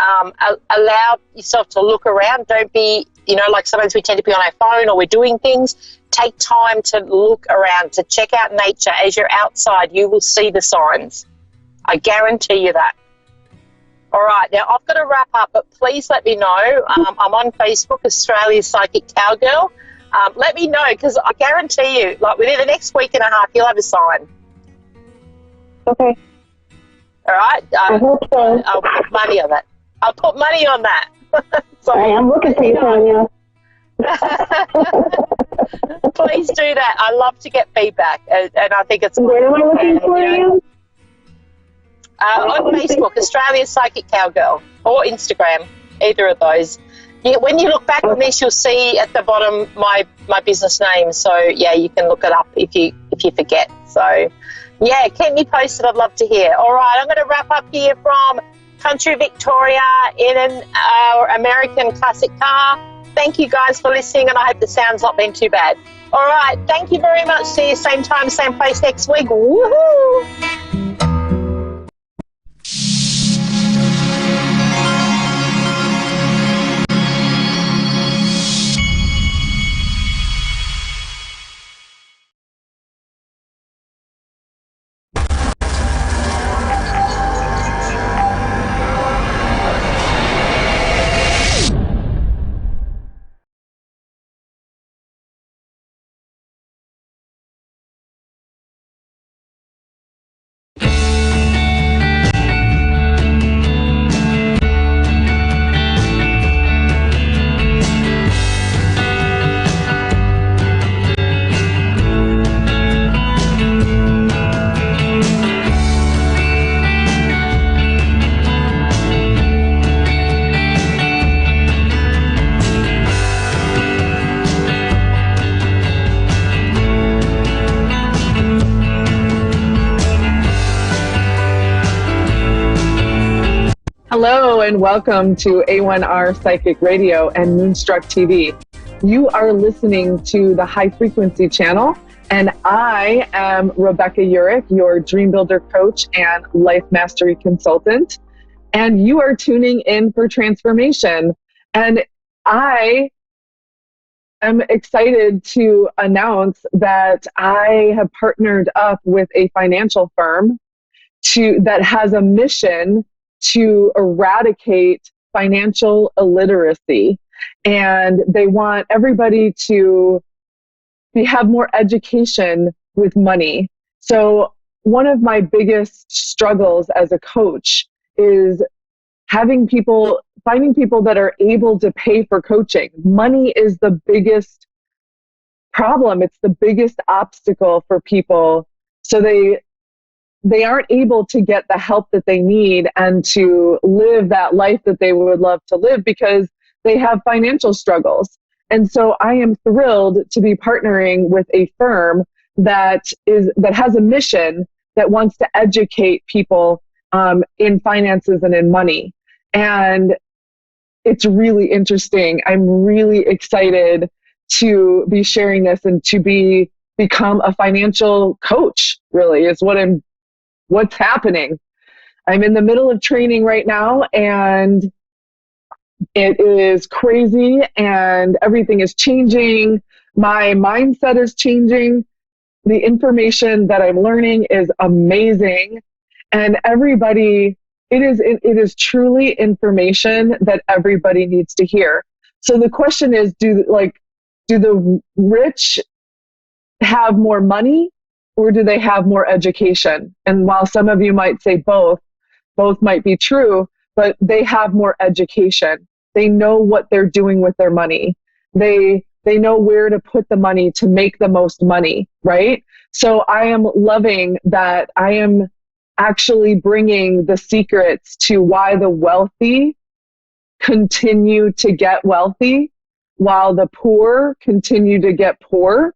allow yourself to look around. Don't be like sometimes we tend to be on our phone or we're doing things. Take time to look around, to check out nature. As you're outside, you will see the signs. I guarantee you that. All right, now I've got to wrap up, but please let me know. I'm on Facebook, Australia's Psychic Cowgirl. Let me know, because I guarantee you, like within the next week and a half, you'll have a sign. Okay. All right? I hope so. I'll put money on that. I'll put money on that. So, I am looking for you, Tanya. Please do that. I love to get feedback, and I think it's Where am I looking for you? On Facebook, Australia's Psychic Cowgirl, or Instagram, either of those. Yeah, when you look back on this, you'll see at the bottom my business name. So yeah, you can look it up if you forget. So yeah, keep me posted. I'd love to hear. All right, I'm going to wrap up here from country Victoria in an American classic car. Thank you guys for listening, and I hope the sound's not been too bad. All right, thank you very much. See you same time, same place next week. Woohoo! Hello and welcome to A1R Psychic Radio and Moonstruck TV. You are listening to the High Frequency channel, and I am Rebecca Urich, your Dream Builder coach and life mastery consultant. And you are tuning in for transformation. And I am excited to announce that I have partnered up with a financial firm that has a mission to eradicate financial illiteracy. And they want everybody to have more education with money. So one of my biggest struggles as a coach is finding people that are able to pay for coaching. Money is the biggest problem. It's the biggest obstacle for people. So they aren't able to get the help that they need and to live that life that they would love to live because they have financial struggles. And so I am thrilled to be partnering with a firm that has a mission that wants to educate people in finances and in money. And it's really interesting. I'm really excited to be sharing this and to become a financial coach, really, is what's happening. I'm in the middle of training right now, and it is crazy, and everything is changing. My mindset is changing. The information that I'm learning is amazing, and it is truly information that everybody needs to hear. So the question is, do the rich have more money, or do they have more education? And while some of you might say both might be true, but they have more education. They know what they're doing with their money. They know where to put the money to make the most money, right? So I am loving that I am actually bringing the secrets to why the wealthy continue to get wealthy while the poor continue to get poor.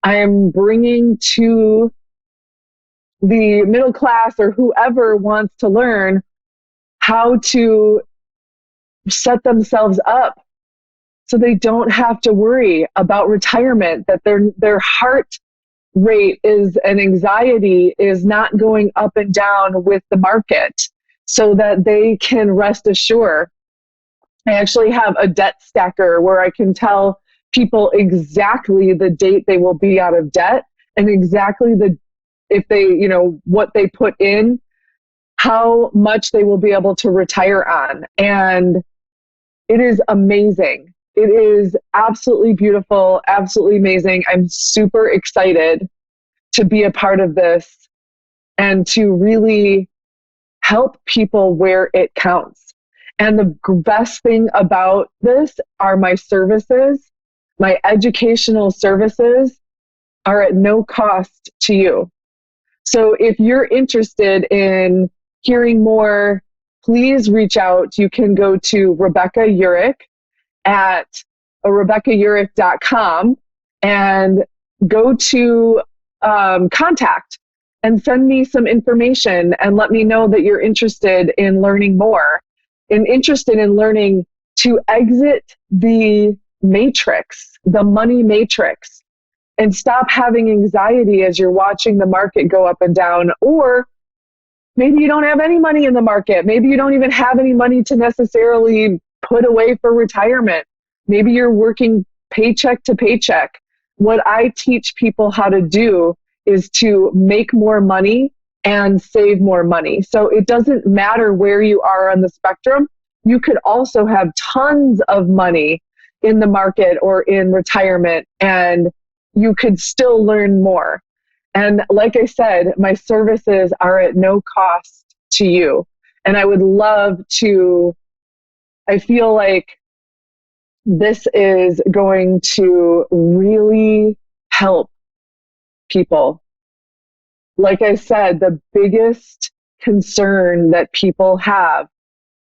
I am bringing to the middle class or whoever wants to learn how to set themselves up so they don't have to worry about retirement, that their heart rate and anxiety is not going up and down with the market, so that they can rest assured I actually have a debt stacker where I can tell people exactly the date they will be out of debt and exactly if they, what they put in, how much they will be able to retire on. And it is amazing. It is absolutely beautiful, absolutely amazing. I'm super excited to be a part of this and to really help people where it counts. And the best thing about this are my services. My educational services are at no cost to you. So if you're interested in hearing more, please reach out. You can go to Rebecca Urich at RebeccaUrich.com and go to contact and send me some information and let me know that you're interested in learning more and interested in learning to exit the matrix, the money matrix, and stop having anxiety as you're watching the market go up and down. Or maybe you don't have any money in the market. Maybe you don't even have any money to necessarily put away for retirement. Maybe you're working paycheck to paycheck. What I teach people how to do is to make more money and save more money. So it doesn't matter where you are on the spectrum. You could also have tons of money in the market or in retirement, and you could still learn more. And like I said, my services are at no cost to you. And I would love to, I feel like this is going to really help people. Like I said, the biggest concern that people have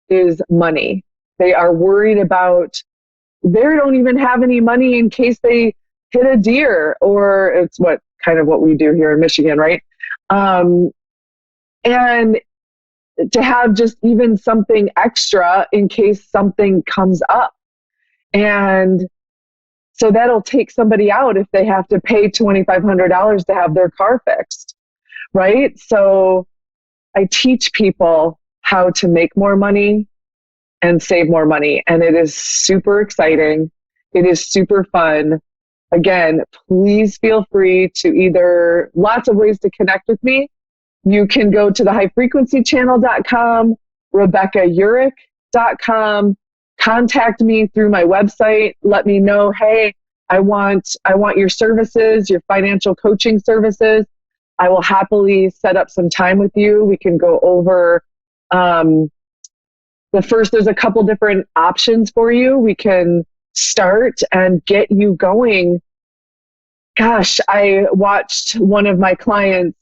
is money. They are worried about, they don't even have any money in case they hit a deer, or it's kind of what we do here in Michigan, right? And to have just even something extra in case something comes up. And so that'll take somebody out if they have to pay $2,500 to have their car fixed, right? So I teach people how to make more money and save more money. And it is super exciting. It is super fun. Again, please feel free to either, lots of ways to connect with me. You can go to the highfrequencychannel.com, RebeccaUrich.com, contact me through my website. Let me know, hey, I want your services, your financial coaching services. I will happily set up some time with you. We can go over there's a couple different options for you. We can start and get you going. Gosh, I watched one of my clients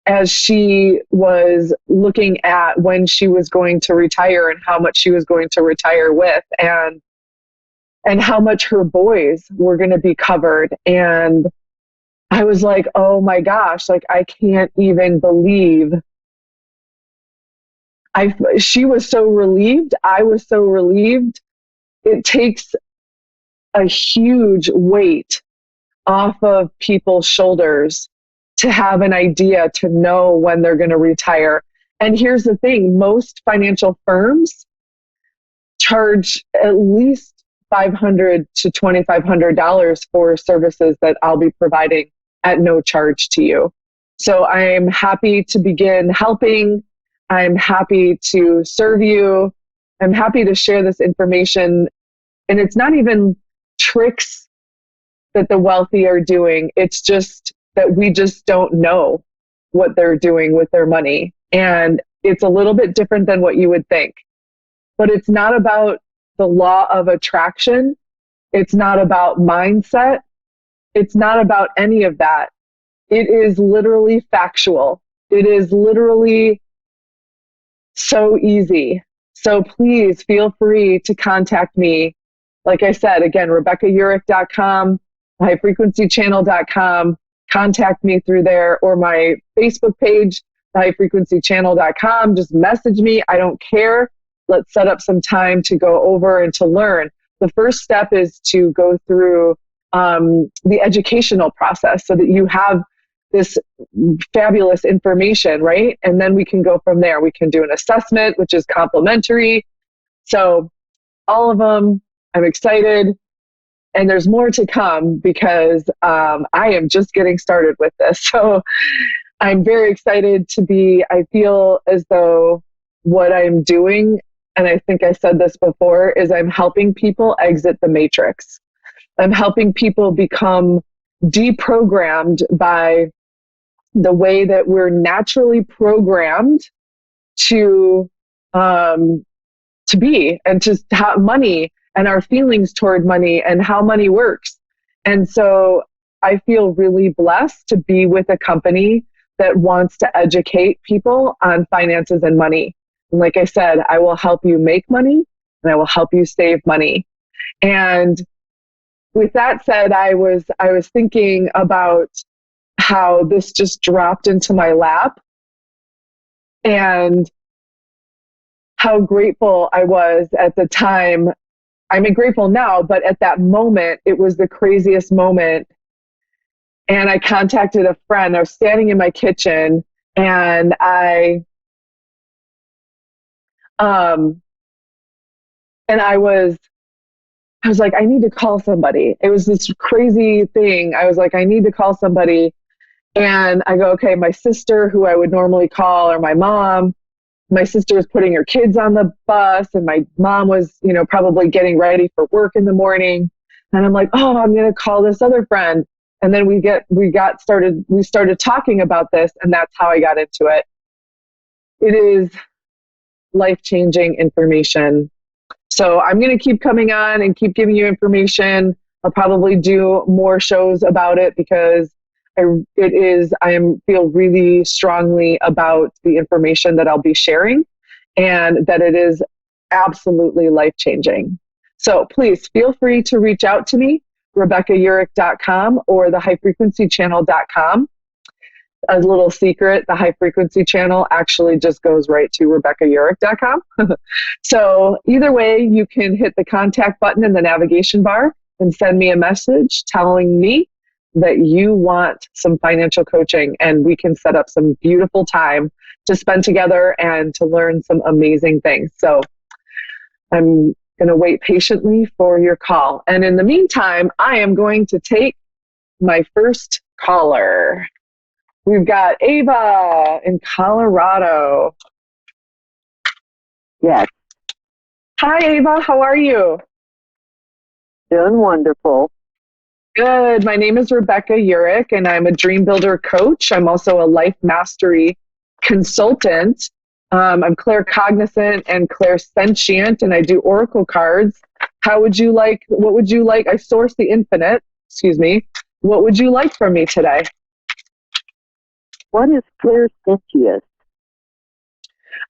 as she was looking at when she was going to retire and how much she was going to retire with, and how much her boys were going to be covered. And I was like, oh my gosh, like I can't even believe. She was so relieved. I was so relieved. It takes a huge weight off of people's shoulders to have an idea, to know when they're going to retire. And here's the thing, most financial firms charge at least $500 to $2,500 for services that I'll be providing at no charge to you. So I'm happy to begin helping. I'm happy to serve you. I'm happy to share this information. And it's not even tricks that the wealthy are doing. It's just that we just don't know what they're doing with their money. And it's a little bit different than what you would think. But it's not about the law of attraction. It's not about mindset. It's not about any of that. It is literally factual. It is literally so easy. So please feel free to contact me. Like I said, again, RebeccaUrich.com, highfrequencychannel.com. Contact me through there, or my Facebook page, highfrequencychannel.com. Just message me. I don't care. Let's set up some time to go over and to learn. The first step is to go through the educational process so that you have this fabulous information, right? And then we can go from there. We can do an assessment, which is complimentary. So all of them. I'm excited. And there's more to come because I am just getting started with this. So I'm very excited I feel as though what I'm doing, and I think I said this before, is I'm helping people exit the matrix. I'm helping people become deprogrammed by the way that we're naturally programmed to be and to have money and our feelings toward money and how money works. And so I feel really blessed to be with a company that wants to educate people on finances and money. And like I said, I will help you make money and I will help you save money. And with that said, I was thinking about how this just dropped into my lap and how grateful I was at the time. I'm grateful now, but at that moment, it was the craziest moment. And I contacted a friend. I was standing in my kitchen and I was like, I need to call somebody. It was this crazy thing. I was like, I need to call somebody. And I go, okay, my sister, who I would normally call, or my mom. My sister was putting her kids on the bus, and my mom was, probably getting ready for work in the morning. And I'm like, oh, I'm going to call this other friend. And then we started talking about this, and that's how I got into it. It is life-changing information. So I'm going to keep coming on and keep giving you information. I'll probably do more shows about it because I feel really strongly about the information that I'll be sharing and that it is absolutely life-changing. So please feel free to reach out to me, RebeccaUrick.com or the highfrequencychannel.com. A little secret, the High Frequency Channel actually just goes right to RebeccaUrick.com. So either way, you can hit the contact button in the navigation bar and send me a message telling me that you want some financial coaching, and we can set up some beautiful time to spend together and to learn some amazing things. So I'm going to wait patiently for your call. And in the meantime, I am going to take my first caller. We've got Ava in Colorado. Yes. Hi, Ava. How are you? Doing wonderful. Good. My name is Rebecca Urick, and I'm a Dream Builder coach. I'm also a life mastery consultant. I'm claircognizant and clairsentient, and I do oracle cards. What would you like? I source the infinite. Excuse me. What would you like from me today? What is clairsentient?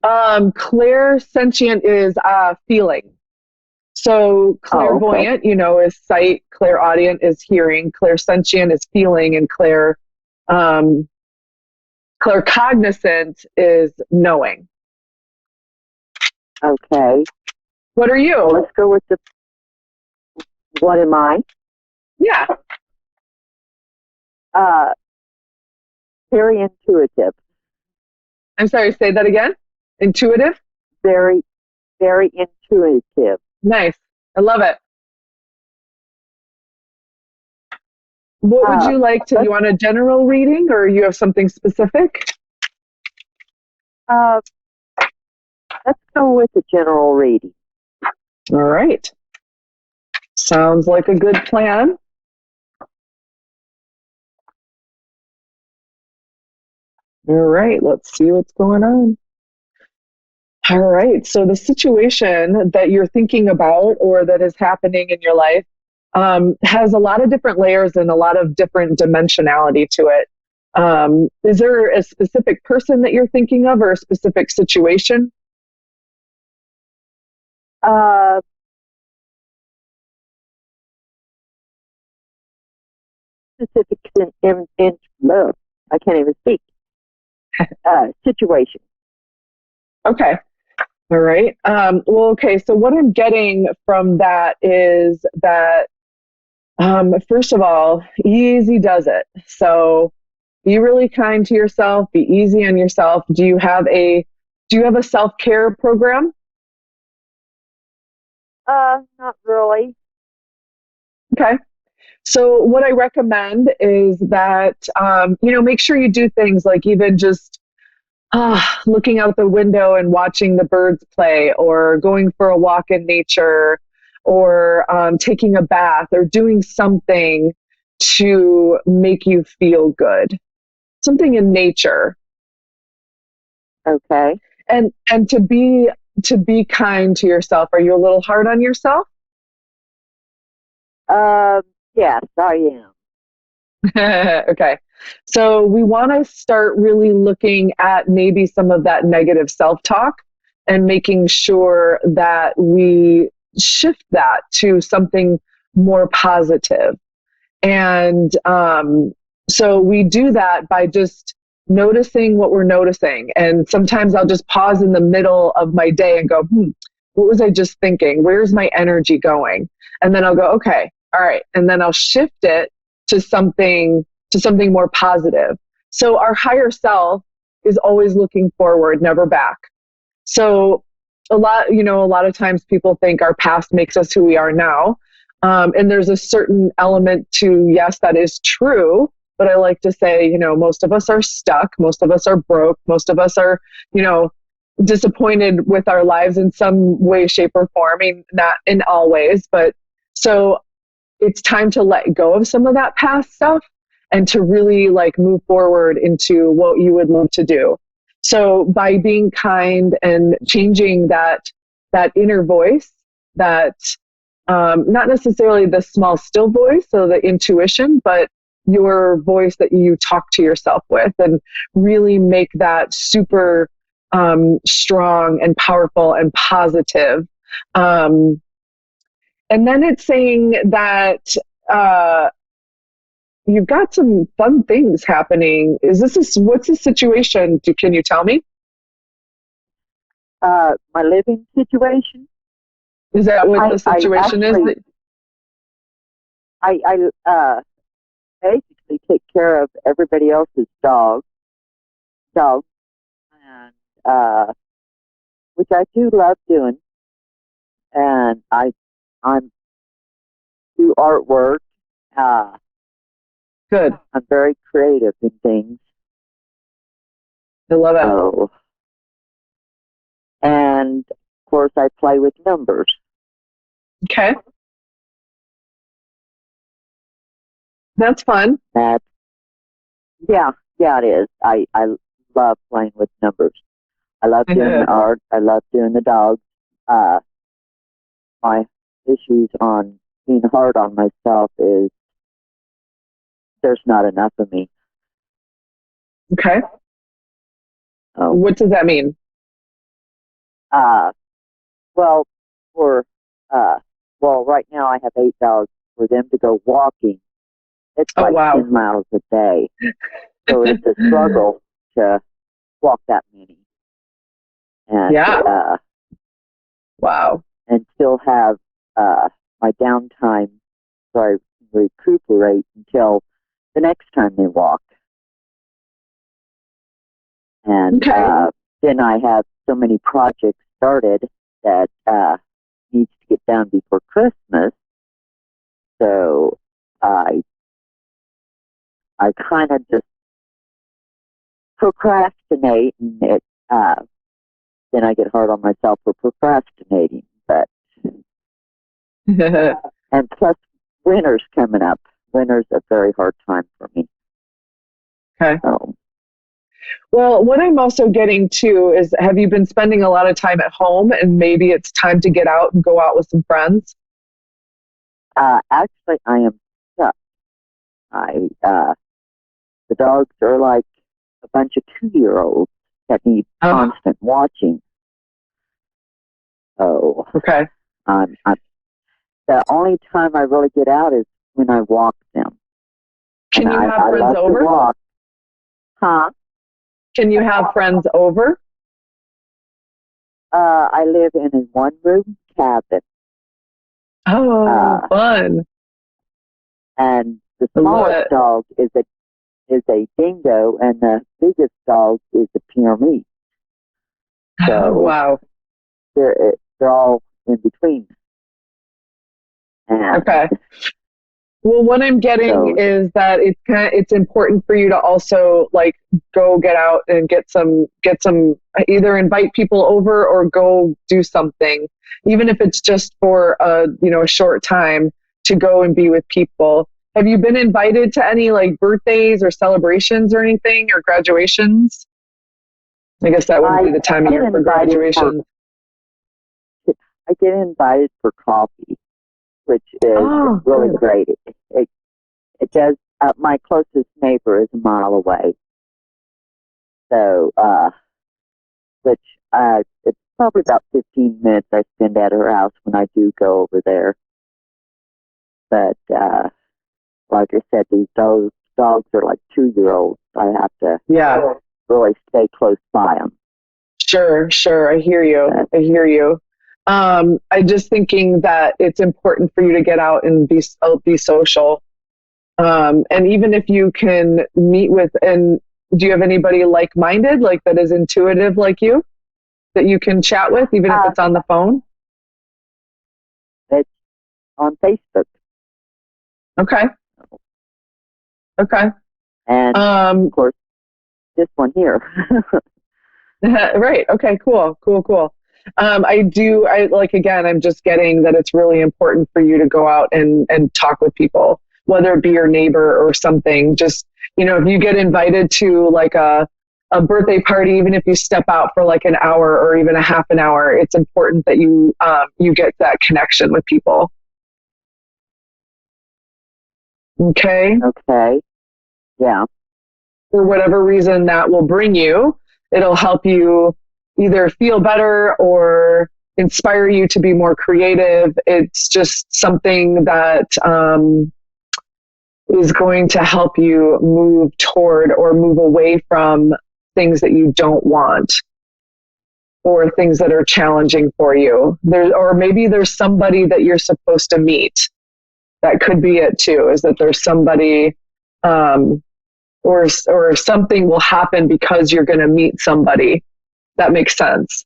Clairsentient is feeling. So clairvoyant, is sight, clairaudient is hearing, clairsentient is feeling, and claircognizant is knowing. Okay. What are you? Well, let's go with what am I? Yeah. Very intuitive. I'm sorry, say that again. Intuitive? Very, very intuitive. Nice. I love it. What would you like to, you want a general reading or you have something specific? Let's go with the general reading. All right. Sounds like a good plan. All right, let's see what's going on. All right, so the situation that you're thinking about or that is happening in your life has a lot of different layers and a lot of different dimensionality to it. Is there a specific person that you're thinking of or a specific situation? Specific I can't even speak. Situation. Okay. All right. Okay. So what I'm getting from that is that, first of all, easy does it. So be really kind to yourself, be easy on yourself. Do you have a self-care program? Not really. Okay. So what I recommend is that, make sure you do things like even just looking out the window and watching the birds play, or going for a walk in nature, or taking a bath, or doing something to make you feel good. Something in nature. Okay. And to be kind to yourself. Are you a little hard on yourself? Yes, I am. Okay. So we want to start really looking at maybe some of that negative self-talk and making sure that we shift that to something more positive. And so we do that by just noticing what we're noticing. And sometimes I'll just pause in the middle of my day and go, what was I just thinking? Where's my energy going? And then I'll go, okay, all right. And then I'll shift it to something more positive. So our higher self is always looking forward, never back. So a lot of times people think our past makes us who we are now. And there's a certain element to, yes, that is true. But I like to say, most of us are stuck. Most of us are broke. Most of us are, disappointed with our lives in some way, shape, or form. I mean, not in all ways, but so it's time to let go of some of that past stuff and to really move forward into what you would love to do. So by being kind and changing that inner voice, that not necessarily the small, still voice, so the intuition, but your voice that you talk to yourself with, and really make that super strong and powerful and positive. And then it's saying that you've got some fun things happening. What's the situation? Can you tell me? My living situation. Is that what the situation is? I basically take care of everybody else's dogs, and which I do love doing. And I'm do artwork. Good. I'm very creative in things. I love it. So, and of course, I play with numbers. Okay. That's fun. Yeah, it is. I love playing with numbers. I love doing the art. I love doing the dogs. My issues on being hard on myself is there's not enough of me. Okay. What does that mean? Right now I have 8 dogs. For them to go walking, it's 10 miles a day. So it's a struggle to walk that many. And, wow. And still have my downtime so I recuperate until the next time they walk. And then I have so many projects started that needs to get done before Christmas. So I kind of just procrastinate, and then I get hard on myself for procrastinating. But and plus, winter's coming up. Winter's a very hard time for me. Okay. Well, what I'm also getting to is, have you been spending a lot of time at home, and maybe it's time to get out and go out with some friends? Actually, I am stuck. The dogs are like a bunch of 2-year-olds that need constant watching. So, okay. The only time I really get out is when I walk them. Can you have friends love over? To walk. Huh? Can you have friends over? I live in a 1-room cabin. Oh, fun. And the smallest dog is a dingo, and the biggest dog is a Pyrenees. So wow. They're all in between. Okay. Well, what I'm getting is that it's important for you to also like go get out and get some either invite people over or go do something, even if it's just for a short time, to go and be with people. Have you been invited to any like birthdays or celebrations or anything, or graduations? I guess that would be the time of year for graduation. I get invited for coffee, which is really great. It does. My closest neighbor is a mile away, so which it's probably about 15 minutes I spend at her house when I do go over there. But like I said, these dogs are like 2-year-olds. I have to really stay close by them. Sure. I hear you. I'm just thinking that it's important for you to get out and be social. And even if you can meet with, and do you have anybody like-minded, like that is intuitive like you, that you can chat with, even if it's on the phone? It's on Facebook. Okay. And of course, this one here. Right. Okay, cool. I'm just getting that it's really important for you to go out and talk with people, whether it be your neighbor or something. Just, if you get invited to like a birthday party, even if you step out for like an hour or even a half an hour, it's important that you get that connection with people. Okay. Yeah. For whatever reason that will bring you, it'll help you either feel better or inspire you to be more creative. It's just something that is going to help you move toward or move away from things that you don't want or things that are challenging for you. Or maybe there's somebody that you're supposed to meet. That could be it too, is that there's somebody or something will happen because you're going to meet somebody. That makes sense.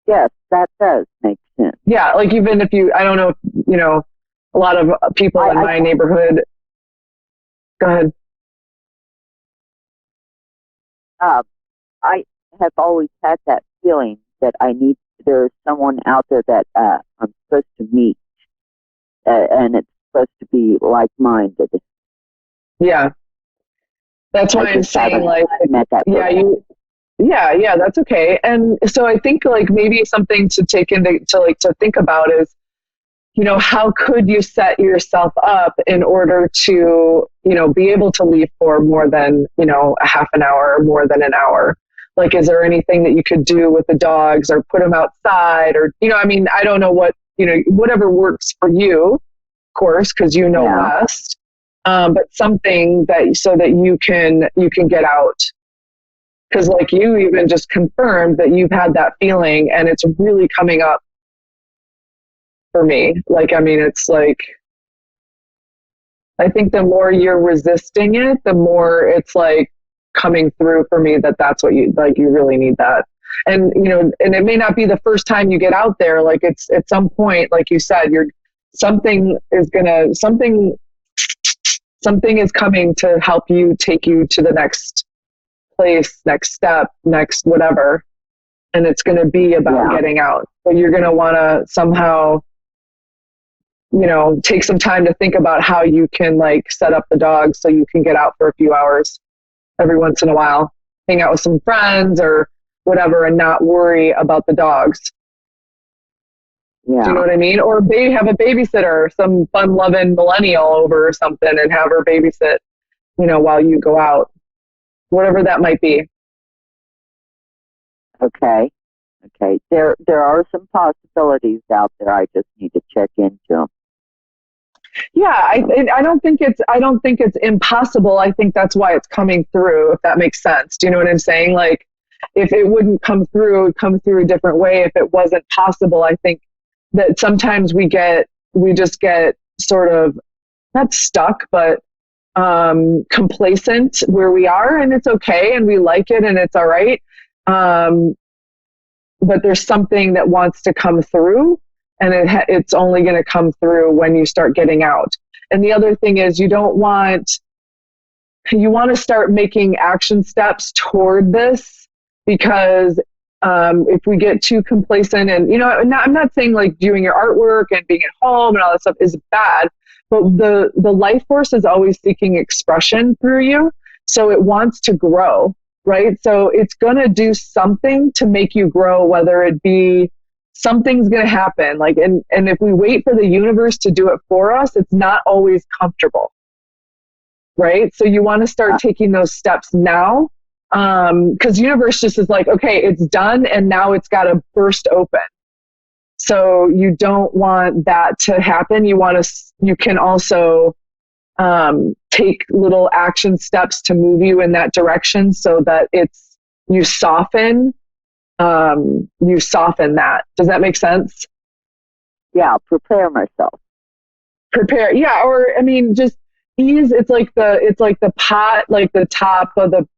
Yes, that does make sense. Yeah, like even if I don't know, a lot of people in my neighborhood. Go ahead. I have always had that feeling that there's someone out there that I'm supposed to meet, and it's supposed to be like-minded. Yeah. That's why I'm saying yeah, that's okay. And so I think like maybe something to take to think about is, how could you set yourself up in order to, be able to leave for more than, a half an hour or more than an hour? Like, is there anything that you could do with the dogs or put them outside or, I don't know what, whatever works for you, of course, because best. But something so that you can get out. Because like you even just confirmed that you've had that feeling and it's really coming up for me. It's like, I think the more you're resisting it, the more it's like coming through for me that's what you really need that. And, and it may not be the first time you get out there. Like it's at some point, like you said, something is coming to help you, take you to the next place, next step, next whatever. And it's going to be about getting out. So you're going to want to somehow, take some time to think about how you can like set up the dogs so you can get out for a few hours every once in a while, hang out with some friends or whatever, and not worry about the dogs. Yeah. Do you know what I mean? Or have a babysitter, some fun-loving millennial over or something, and have her babysit, while you go out, whatever that might be. Okay. There are some possibilities out there. I just need to check into them. Yeah, I don't think it's impossible. I think that's why it's coming through, if that makes sense. Do you know what I'm saying? Like, if it wouldn't come through, it would come through a different way. If it wasn't possible, I think that sometimes we just get sort of not stuck, but complacent where we are, and it's okay, and we like it, and it's all right. But there's something that wants to come through, And it's only going to come through when you start getting out. And the other thing is you want to start making action steps toward this, because if we get too complacent and, I'm not saying like doing your artwork and being at home and all that stuff is bad, but the life force is always seeking expression through you. So it wants to grow, right? So it's going to do something to make you grow, whether it be something's going to happen. Like, and if we wait for the universe to do it for us, it's not always comfortable, right? So you want to start taking those steps now, because universe just is like, okay, it's done, and now it's got to burst open. So you don't want that to happen. You can also take little action steps to move you in that direction, so that you soften that. Does that make sense? Yeah, prepare myself. Prepare, yeah, or I mean, just ease. It's like the pot, like the top of the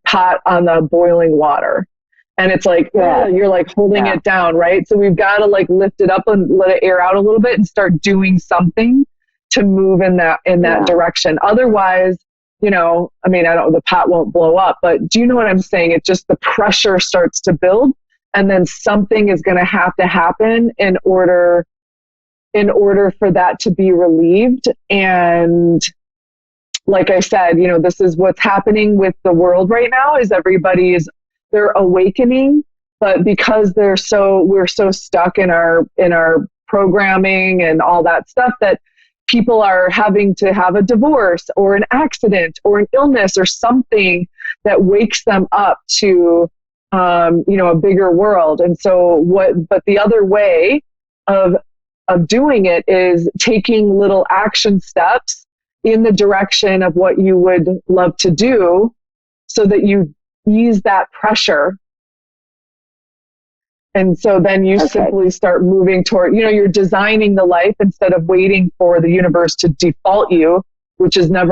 pot on the boiling water, and it's like you're like holding it down, right? So we've got to like lift it up and let it air out a little bit and start doing something to move in that direction. Otherwise, I mean, the pot won't blow up, but do you know what I'm saying? It's just the pressure starts to build, and then something is going to have to happen in order for that to be relieved. And like I said, this is what's happening with the world right now, is they're awakening, but because we're so stuck in our programming and all that stuff, that people are having to have a divorce or an accident or an illness or something that wakes them up to, a bigger world. And so but the other way of doing it is taking little action steps in the direction of what you would love to do, so that you ease that pressure. And so then you simply start moving toward, you're designing the life instead of waiting for the universe to default you, which is not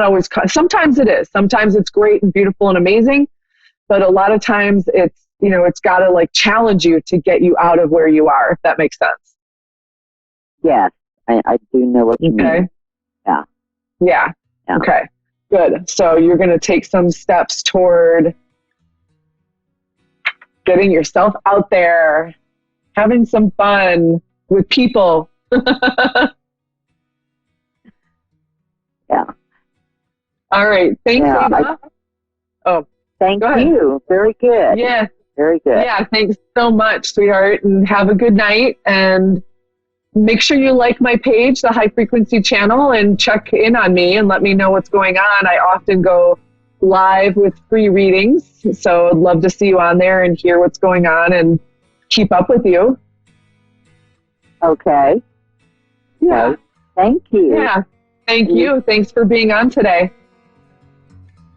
always, sometimes it is. Sometimes it's great and beautiful and amazing, but a lot of times it's got to like challenge you to get you out of where you are, if that makes sense. Yes, I do know what you mean. Yeah. Okay, good. So you're going to take some steps toward getting yourself out there, having some fun with people. Yeah. All right. Thanks, Eva. Thank you. Very good. Yeah. Very good. Yeah. Thanks so much, sweetheart. And have a good night. And make sure you like my page, the High Frequency Channel, and check in on me and let me know what's going on. I often go live with free readings, so I'd love to see you on there and hear what's going on and keep up with you. Okay. Yeah. Thank you. Yeah. Thank you. Thanks for being on today.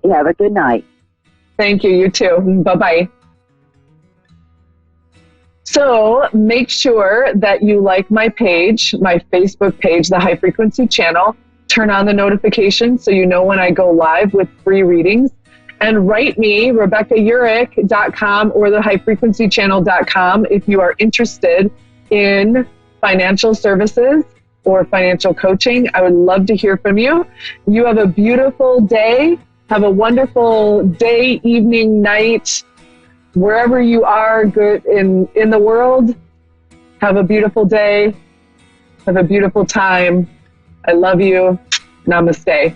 You have a good night. Thank you. You too. Bye-bye. So make sure that you like my page, my Facebook page, the High Frequency Channel. Turn on the notifications so you know when I go live with free readings. And write me, RebeccaUrick.com or the highfrequencychannel.com, if you are interested in financial services or financial coaching. I would love to hear from you. You have a beautiful day. Have a wonderful day, evening, night, wherever you are good in the world. Have a beautiful day. Have a beautiful time. I love you. Namaste.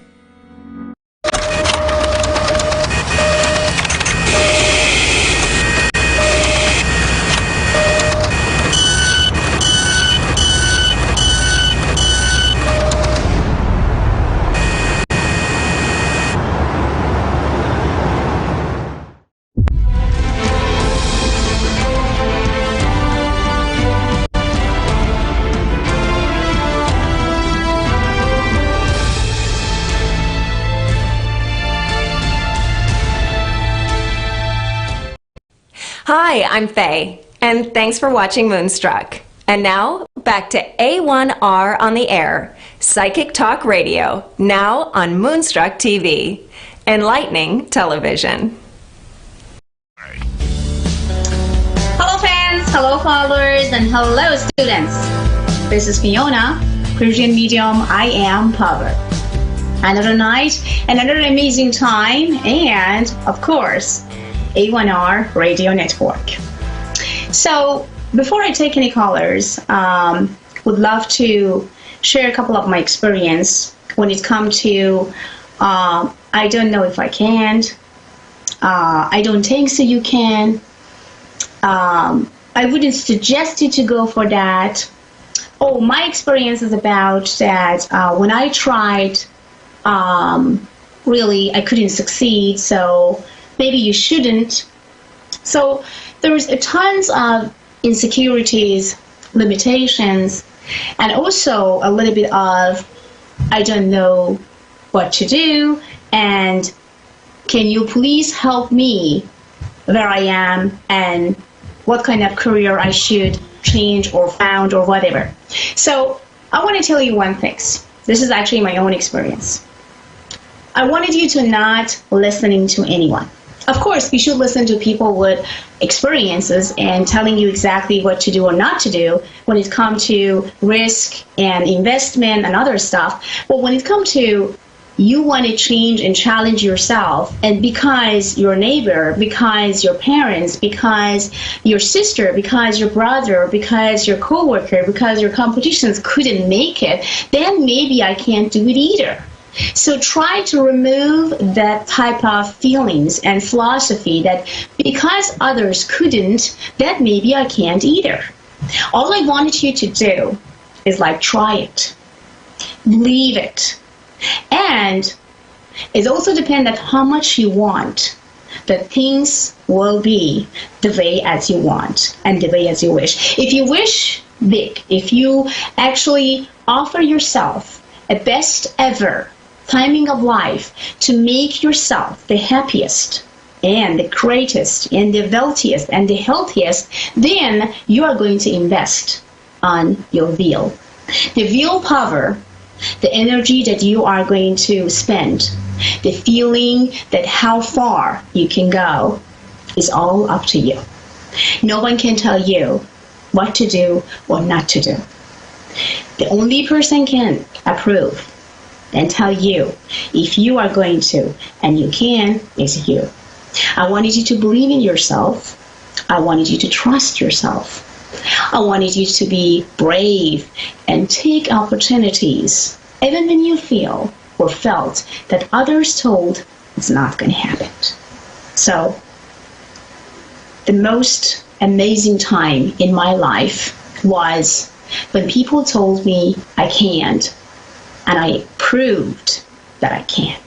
Hi, I'm Faye, and thanks for watching Moonstruck. And now, back to A1R on the air, Psychic Talk Radio, now on Moonstruck TV, enlightening television. Hello fans, Hello, callers, and hello, students. This is Fiona, Persian medium. I am Power. Another night, another amazing time, and of course, A1R Radio Network. So, before I take any callers, would love to share a couple of my experience when it comes to I don't know if I can. I don't think so. You can. I wouldn't suggest you to go for that. Oh, my experience is about that when I tried, really, I couldn't succeed, so maybe you shouldn't. So there's tons of insecurities, limitations, and also a little bit of, I don't know what to do, and can you please help me where I am and what kind of career I should change or found or whatever. So I want to tell you one thing. This is actually my own experience. I wanted you to not listening to anyone. Of course, you should listen to people with experiences and telling you exactly what to do or not to do when it comes to risk and investment and other stuff. But when it comes to you want to change and challenge yourself, and because your neighbor, because your parents, because your sister, because your brother, because your coworker, because your competitions couldn't make it, then maybe I can't do it either. So try to remove that type of feelings and philosophy that because others couldn't, that maybe I can't either. All I wanted you to do is like try it, believe it. And it also depends on how much you want that things will be the way as you want and the way as you wish. If you wish big, if you actually offer yourself a best ever timing of life to make yourself the happiest and the greatest and the wealthiest and the healthiest, then you are going to invest on your will. The willpower, the energy that you are going to spend, the feeling that how far you can go is all up to you. No one can tell you what to do or not to do. The only person can approve and tell you if you are going to and you can is you. I wanted you to believe in yourself. I wanted you to trust yourself. I wanted you to be brave and take opportunities, even when you feel or felt that others told it's not going to happen. So, the most amazing time in my life was when people told me I can't, and I proved that I can.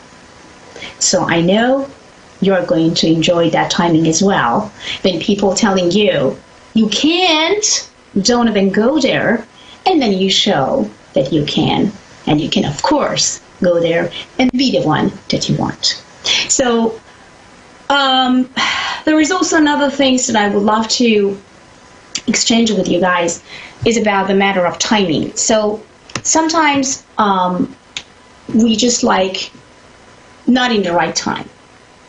So I know you're going to enjoy that timing as well, when people telling you, you can't, don't even go there, and then you show that you can, and you can, of course, go there and be the one that you want. So, there is also another thing that I would love to exchange with you guys is about the matter of timing. So, sometimes we just like not in the right time.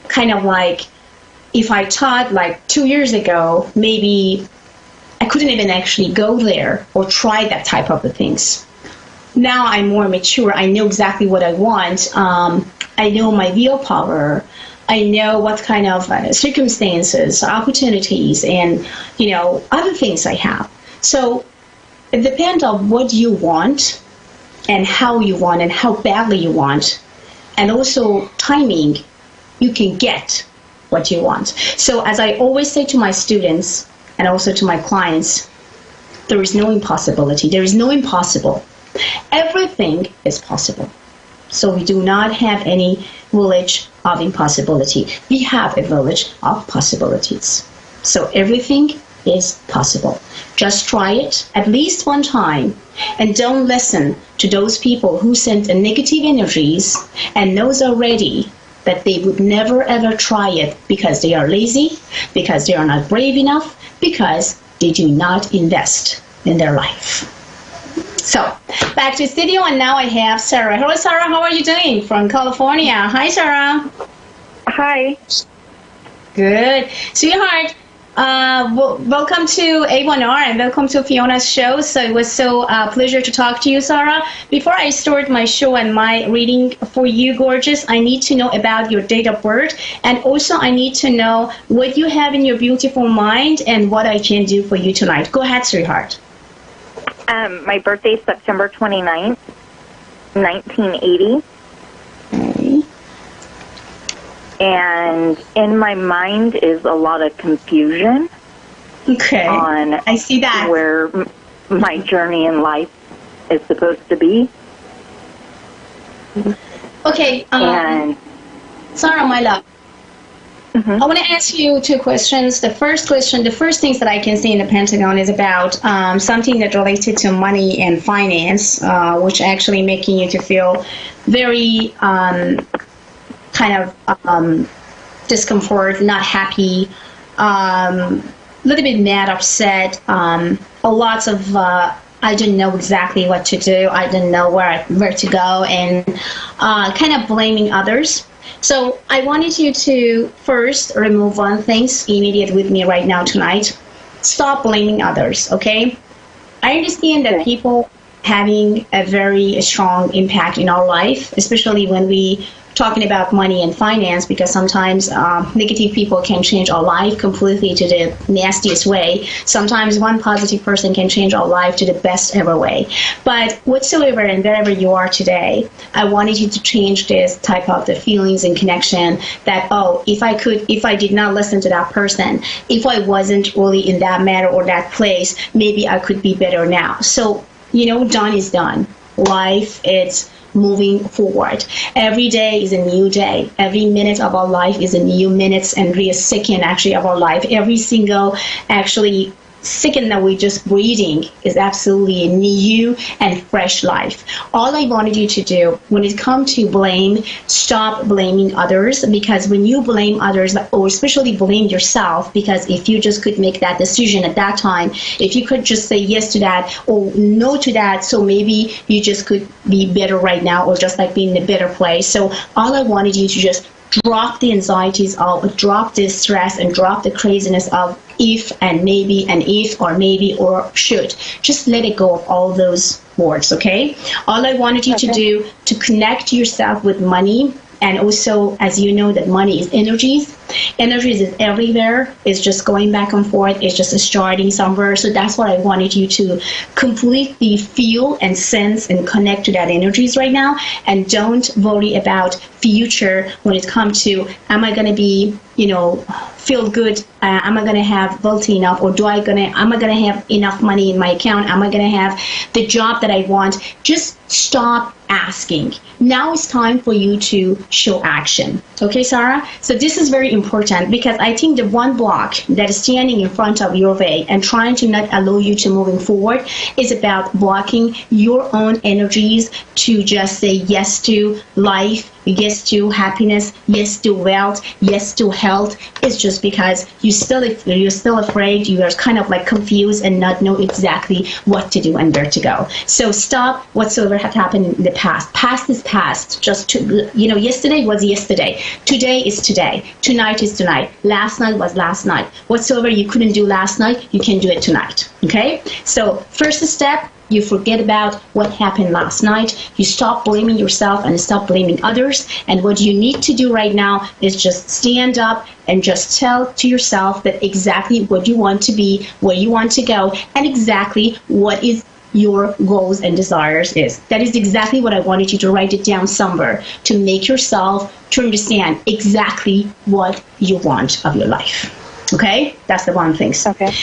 Kind of like if I taught like 2 years ago, maybe I couldn't even actually go there or try that type of things. Now I'm more mature. I know exactly what I want. I know my willpower. I know what kind of circumstances, opportunities, and other things I have. So it depends on what you want and how you want and how badly you want, and also timing. You can get what you want. So as I always say to my students and also to my clients, there is no impossibility. There is no impossible. Everything is possible. So we do not have any village of impossibility. We have a village of possibilities. So everything is possible. Just try it at least one time, and don't listen to those people who send negative energies and knows already that they would never ever try it because they are lazy, because they are not brave enough, because they do not invest in their life. So, back to studio, and now I have Sarah. Hello, Sarah. How are you doing? From California. Hi, Sarah. Hi. Good. Sweetheart, Welcome to A1R and welcome to Fiona's show. So it was so pleasure to talk to you, Sarah. Before I start my show and my reading for you, gorgeous, I need to know about your date of birth, and also I need to know what you have in your beautiful mind and what I can do for you tonight. Go ahead, sweetheart. My birthday is September 29th, 1980. Okay. And in my mind is a lot of confusion. Okay. On I see that. Where my journey in life is supposed to be. Okay. Sarah, my love. I want to ask you two questions. The first question, the first things that I can see in the Pentagon is about something that related to money and finance, which actually making you to feel very kind of discomfort, not happy, a little bit mad, upset, lots of I didn't know exactly what to do. I didn't know where to go, and kind of blaming others. So I wanted you to first remove one thing immediate with me right now tonight. Stop blaming others, okay? I understand that people having a very strong impact in our life, especially when we talking about money and finance, because sometimes negative people can change our life completely to the nastiest way. Sometimes one positive person can change our life to the best ever way. But whatsoever and wherever you are today, I wanted you to change this type of the feelings and connection that, oh, if I did not listen to that person, if I wasn't really in that matter or that place, maybe I could be better now. So, done is done. Life, it's moving forward. Every day is a new day. Every minute of our life is a new minute and every second actually of our life. Every single actually second that we're just breathing is absolutely a new and fresh life. All I wanted you to do when it comes to blame, stop blaming others, because when you blame others, or especially blame yourself, because if you just could make that decision at that time, if you could just say yes to that or no to that, so maybe you just could be better right now or just like being in a better place. So all I wanted you to just drop the anxieties of, drop the stress and drop the craziness of if and maybe and if or maybe or should. Just let it go of all those words, okay? All I wanted you to do to connect yourself with money, and also, as you know, that money is energies. Energies is everywhere. It's just going back and forth. It's just starting somewhere. So that's what I wanted you to completely feel and sense and connect to that energies right now. And don't worry about future when it comes to, am I going to be, feel good? Am I going to have wealthy enough? Or am I going to have enough money in my account? Am I going to have the job that I want? Just stop asking. Now it's time for you to show action. Okay, Sarah? So this is very important, because I think the one block that is standing in front of your way and trying to not allow you to moving forward is about blocking your own energies to just say yes to life, yes to happiness, yes to wealth, yes to health. It's just because you're still afraid, you are kind of like confused and not know exactly what to do and where to go. So stop whatsoever had happened in the past. Past is past. Just yesterday was yesterday. Today is today. Tonight is tonight. Last night was last night. Whatsoever you couldn't do last night, you can do it tonight. Okay? So first step, you forget about what happened last night. You stop blaming yourself and stop blaming others. And what you need to do right now is just stand up and just tell to yourself that exactly what you want to be, where you want to go, and exactly what is your goals and desires is. That is exactly what I wanted you to write it down somewhere, to make yourself to understand exactly what you want of your life. Okay? That's the one thing. Okay.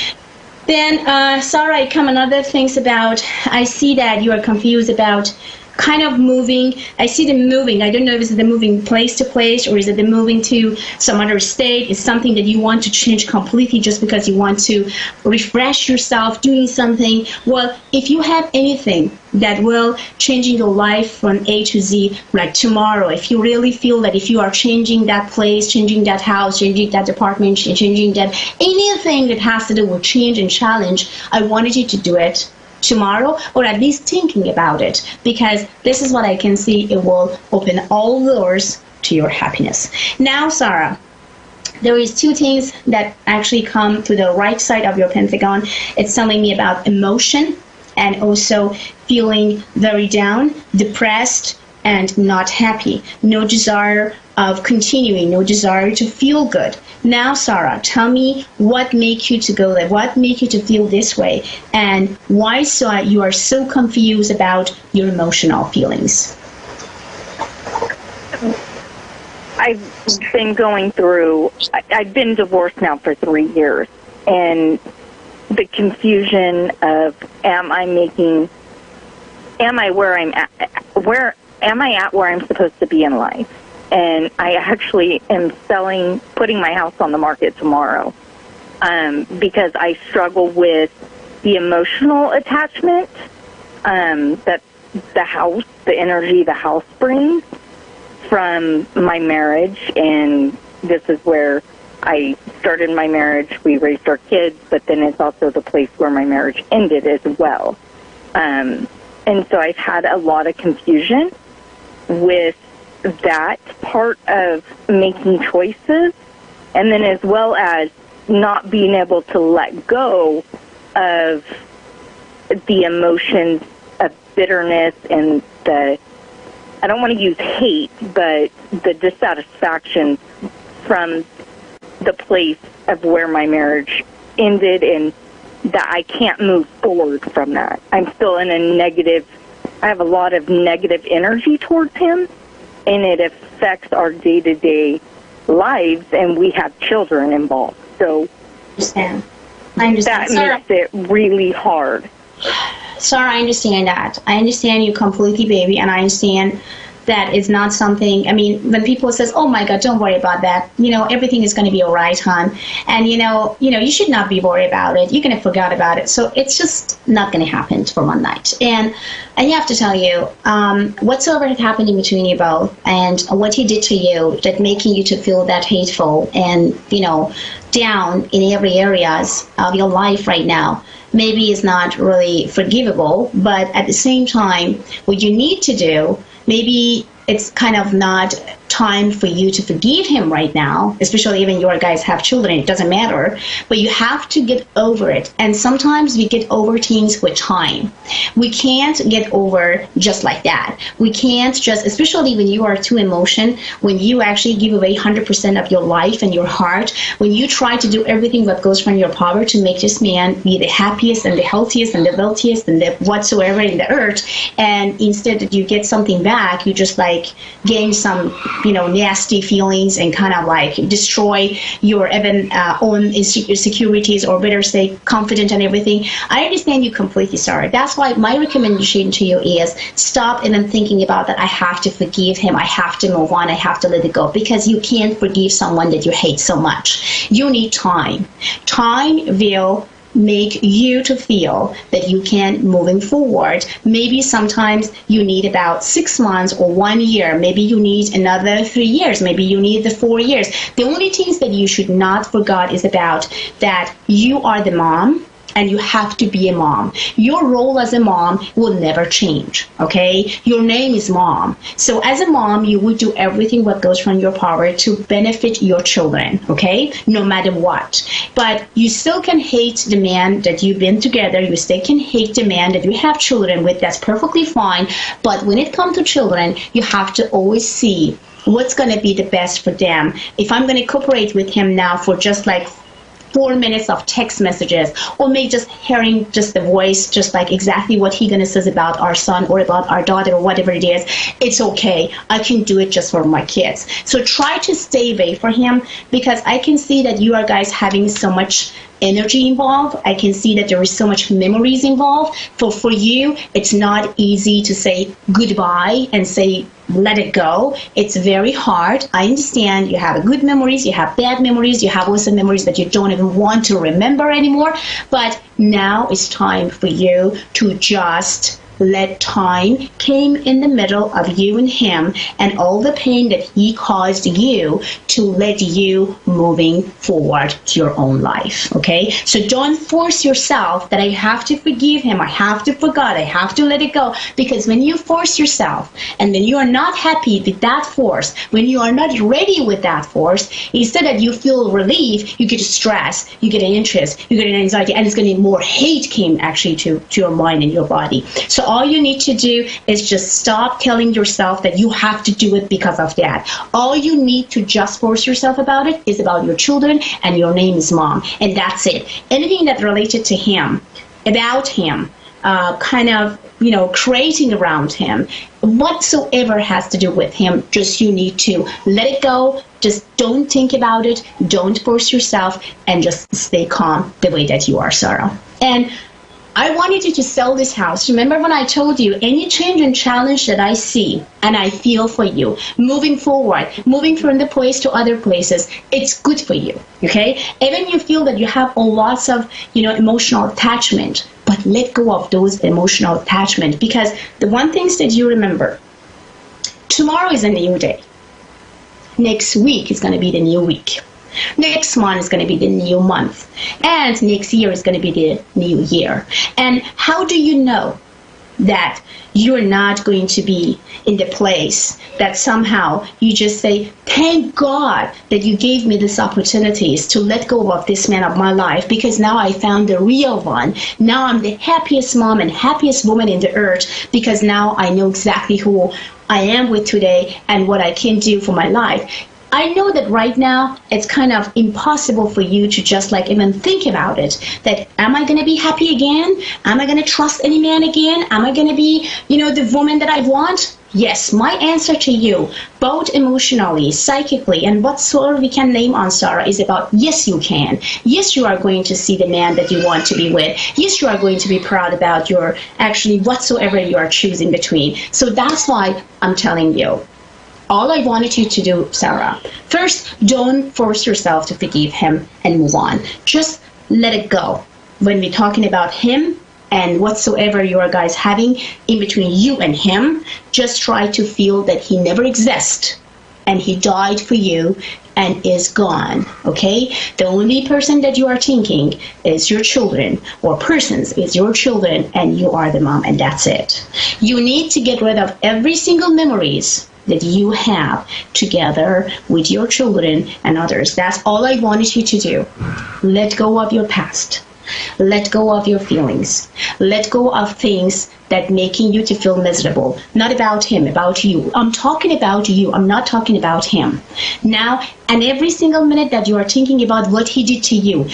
Then, Sarah, come another things about, I see that you are confused about kind of moving. I see the moving. I don't know if it's the moving place to place or is it the moving to some other state. It's something that you want to change completely just because you want to refresh yourself doing something. Well, if you have anything that will changing your life from A to Z, like tomorrow, if you really feel that if you are changing that place, changing that house, changing that department, changing that anything that has to do with change and challenge, I wanted you to do it tomorrow, or at least thinking about it, because this is what I can see. It will open all doors to your happiness. Now, Sarah, there is two things that actually come to the right side of your pentagon. It's telling me about emotion and also feeling very down, depressed, and not happy. No desire of continuing, no desire to feel good. Now, Sarah, tell me what makes you to go there, what makes you to feel this way, and why you are so confused about your emotional feelings. I've been going through, I've been divorced now for 3 years, and the confusion of am I where I'm at, where I'm supposed to be in life? And I actually am putting my house on the market tomorrow because I struggle with the emotional attachment that the energy the house brings from my marriage. And this is where I started my marriage. We raised our kids, but then it's also the place where my marriage ended as well. And so I've had a lot of confusion with that part of making choices, and then as well as not being able to let go of the emotions of bitterness and I don't want to use hate, but the dissatisfaction from the place of where my marriage ended, and that I can't move forward from that. I'm still in I have a lot of negative energy towards him, and it affects our day-to-day lives, and we have children involved. So I understand. That makes it really hard. Sarah, I understand that. I understand you completely, baby, and I understand that is not something, I mean, when people says, oh my God, don't worry about that, everything is going to be all right, hon. And, you should not be worried about it. You're going to forget about it. So it's just not going to happen for one night. And I have to tell you, whatsoever had happened in between you both and what he did to you that making you to feel that hateful and, down in every areas of your life right now, maybe is not really forgivable, but at the same time, what you need to do, maybe it's kind of not time for you to forgive him right now, especially even your guys have children, it doesn't matter, but you have to get over it. And sometimes we get over things with time. We can't get over just like that. We can't just, especially when you are too emotional, when you actually give away 100% of your life and your heart, when you try to do everything that goes from your power to make this man be the happiest and the healthiest and the wealthiest and the whatsoever in the earth, and instead that you get something back, you just like gain some nasty feelings and kind of like destroy your even own insecurities, or better say confident and everything. I understand you completely, Sarah. That's why my recommendation to you is stop and then thinking about that I have to forgive him, I have to move on, I have to let it go, because you can't forgive someone that you hate so much. You need time. Time will make you to feel that you can moving forward. Maybe sometimes you need about 6 months or 1 year. Maybe you need another 3 years. Maybe you need the 4 years. The only things that you should not forget is about that you are the mom, and you have to be a mom. Your role as a mom will never change, okay? Your name is mom. So as a mom, you will do everything what goes from your power to benefit your children, okay? No matter what. But you still can hate the man that you've been together. You still can hate the man that you have children with. That's perfectly fine. But when it comes to children, you have to always see what's going to be the best for them. If I'm going to cooperate with him now for just like 4 minutes of text messages, or maybe just hearing just the voice, just like exactly what he gonna says about our son or about our daughter or whatever it is, it's okay. I can do it just for my kids. So try to stay away from him, because I can see that you are guys having so much energy involved. I can see that there is so much memories involved. For you, it's not easy to say goodbye and say let it go. It's very hard. I understand you have good memories, you have bad memories, you have also memories that you don't even want to remember anymore. But now it's time for you to just let time came in the middle of you and him and all the pain that he caused you to let you moving forward to your own life. Okay, so don't force yourself that I have to forgive him, I have to forget, I have to let it go, because when you force yourself and then you are not happy with that force, when you are not ready with that force, instead that you feel relief, you get stress, you get an interest, you get an anxiety, and it's going to more hate came actually to your mind and your body. So all you need to do is just stop telling yourself that you have to do it because of that. All you need to just force yourself about it is about your children and your name is mom, and that's it. Anything that related to him, about him, kind of, creating around him, whatsoever has to do with him, just you need to let it go. Just don't think about it. Don't force yourself and just stay calm the way that you are, Sarah. And I wanted you to sell this house. Remember when I told you any change and challenge that I see and I feel for you, moving forward, moving from the place to other places, it's good for you, okay? Even you feel that you have lots of, emotional attachment, but let go of those emotional attachment, because the one thing that you remember, tomorrow is a new day. Next week is going to be the new week. Next month is going to be the new month. And next year is going to be the new year. And how do you know that you're not going to be in the place that somehow you just say, thank God that you gave me these opportunities to let go of this man of my life, because now I found the real one. Now I'm the happiest mom and happiest woman in the earth, because now I know exactly who I am with today and what I can do for my life. I know that right now it's kind of impossible for you to just even think about it, that am I going to be happy again? Am I going to trust any man again? Am I going to be, the woman that I want? Yes, my answer to you, both emotionally, psychically, and whatsoever we can name on, Sarah, is about yes, you can. Yes, you are going to see the man that you want to be with. Yes, you are going to be proud about your, actually, whatsoever you are choosing between. So that's why I'm telling you. All I wanted you to do, Sarah, first, don't force yourself to forgive him and move on. Just let it go. When we're talking about him and whatsoever you are guys having in between you and him, just try to feel that he never exists and he died for you and is gone, okay? The only person that you are thinking is your children, or persons is your children, and you are the mom, and that's it. You need to get rid of every single memories that you have together with your children and others. That's all I wanted you to do. Let go of your past. Let go of your feelings. Let go of things that making you to feel miserable. Not about him, about you. I'm talking about you. I'm not talking about him. Now, and every single minute that you are thinking about what he did to you,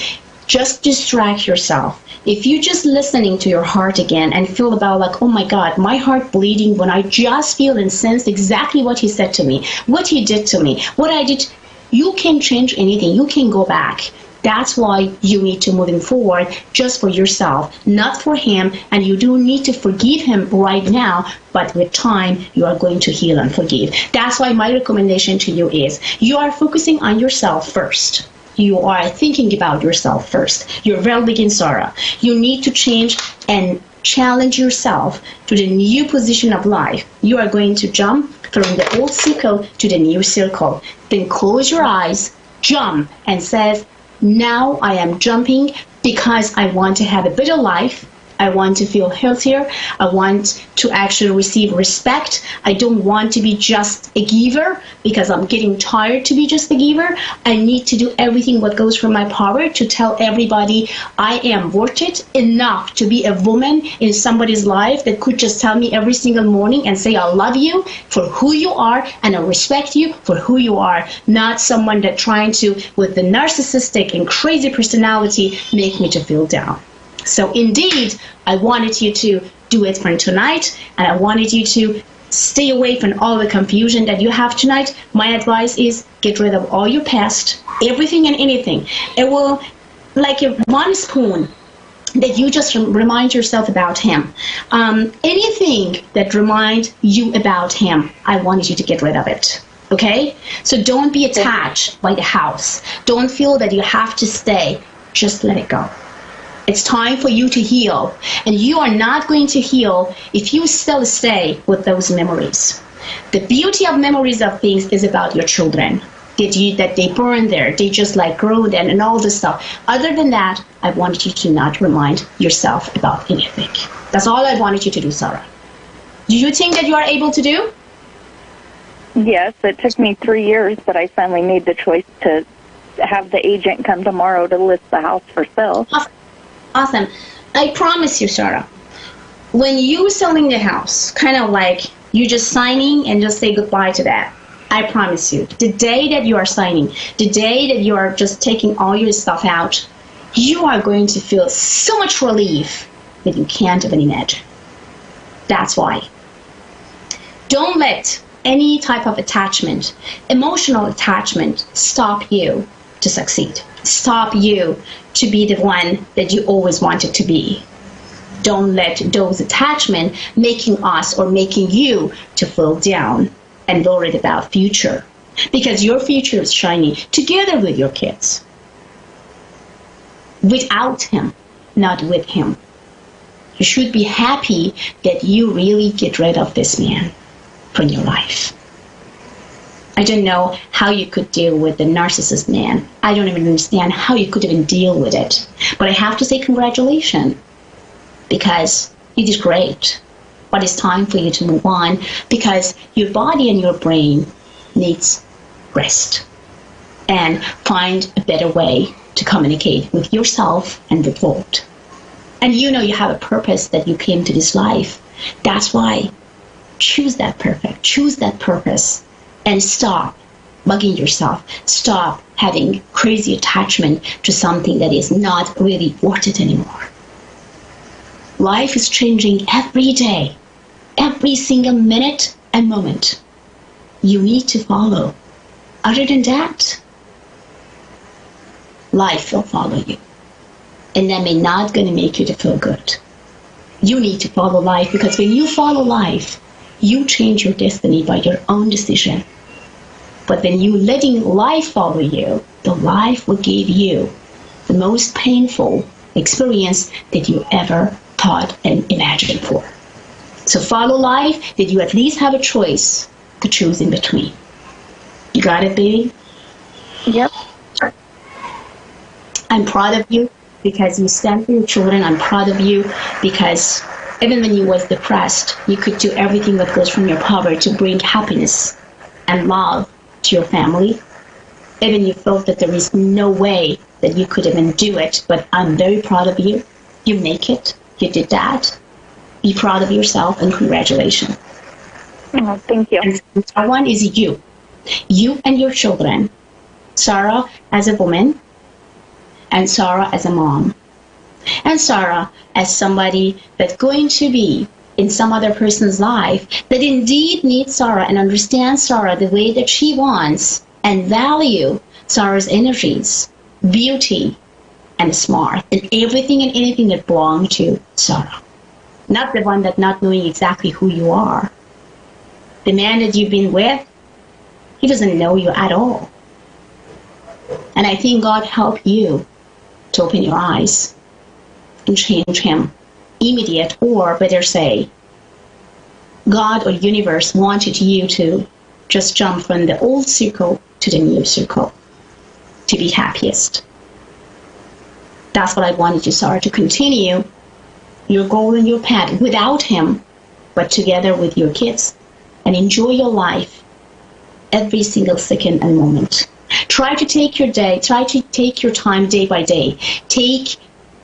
just distract yourself. If you're just listening to your heart again and feel about oh my God, my heart bleeding when I just feel and sense exactly what he said to me, what he did to me, what I did, you can change anything. You can go back. That's why you need to moving forward just for yourself, not for him, and you do need to forgive him right now, but with time, you are going to heal and forgive. That's why my recommendation to you is you are focusing on yourself first. You are thinking about yourself first. You're well begin, Sarah. You need to change and challenge yourself to the new position of life. You are going to jump from the old circle to the new circle. Then close your eyes, jump, and says, now I am jumping because I want to have a better life. I want to feel healthier. I want to actually receive respect. I don't want to be just a giver because I'm getting tired to be just a giver. I need to do everything what goes from my power to tell everybody I am worth it enough to be a woman in somebody's life that could just tell me every single morning and say I love you for who you are and I respect you for who you are, not someone that trying to, with the narcissistic and crazy personality, make me to feel down. So indeed, I wanted you to do it for tonight, and I wanted you to stay away from all the confusion that you have tonight. My advice is get rid of all your past, everything and anything. It will, like one spoon that you just remind yourself about him. Anything that reminds you about him, I wanted you to get rid of it. Okay? So don't be attached by the house. Don't feel that you have to stay. Just let it go. It's time for you to heal. And you are not going to heal if you still stay with those memories. The beauty of memories of things is about your children. That they burn there, they just like grow then and all this stuff. Other than that, I wanted you to not remind yourself about anything. That's all I wanted you to do, Sarah. Do you think that you are able to do? Yes, it took me 3 years, but I finally made the choice to have the agent come tomorrow to list the house for sale. Awesome. I promise you, Sarah, when you're selling the house, kind of like you just signing and just say goodbye to that. I promise you, the day that you are signing, the day that you are just taking all your stuff out, you are going to feel so much relief that you can't even imagine. That's why. Don't let any type of attachment, emotional attachment, stop you to succeed. Stop you to be the one that you always wanted to be. Don't let those attachments making us or making you to feel down and worried about future, because your future is shining together with your kids. Without him, not with him. You should be happy that you really get rid of this man from your life. I don't know how you could deal with the narcissist man. I don't even understand how you could even deal with it. But I have to say congratulations, because you did great. But it's time for you to move on, because your body and your brain needs rest. And find a better way to communicate with yourself and the world. And you know you have a purpose that you came to this life. That's why choose that purpose, and stop bugging yourself. Stop having crazy attachment to something that is not really worth it anymore. Life is changing every day, every single minute and moment. You need to follow. Other than that, life will follow you. And that may not going to make you to feel good. You need to follow life, because when you follow life, you change your destiny by your own decision. But when you letting life follow you, the life will give you the most painful experience that you ever thought and imagined for. So follow life, that you at least have a choice to choose in between. You got it, baby? Yep. I'm proud of you because you stand for your children. I'm proud of you because even when you was depressed, you could do everything that goes from your power to bring happiness and love to your family. Even you felt that there is no way that you could even do it, but I'm very proud of you. You make it. You did that. Be proud of yourself, and congratulations. Oh, thank you. And one is you. You and your children. Sarah as a woman, and Sarah as a mom. And Sarah as somebody that's going to be in some other person's life that indeed needs Sarah and understands Sarah the way that she wants and value Sarah's energies, beauty, and smart, and everything and anything that belongs to Sarah. Not the one that not knowing exactly who you are. The man that you've been with, he doesn't know you at all. And I think God helped you to open your eyes and change him immediate, or better say, God or universe wanted you to just jump from the old circle to the new circle to be happiest. That's what I wanted you, Sarah, to continue your goal and your path without him, but together with your kids, and enjoy your life every single second and moment. Try to take your day, try to take your time day by day. Take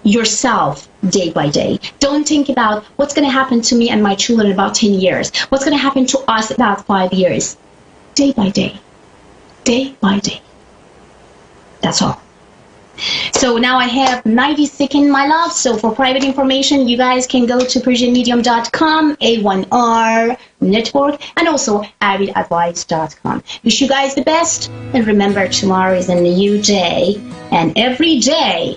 yourself day by day. Don't think about what's going to happen to me and my children in about 10 years. What's going to happen to us about 5 years. Day by day. Day by day. That's all. So now I have 90 seconds, my love. So for private information, you guys can go to PersianMedium.com, A1R Network, and also AvidAdvice.com. Wish you guys the best. And remember, tomorrow is a new day. And every day,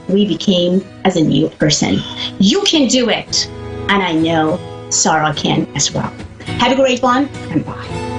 we became as a new person. You can do it. And I know Sarah can as well. Have a great one, and bye.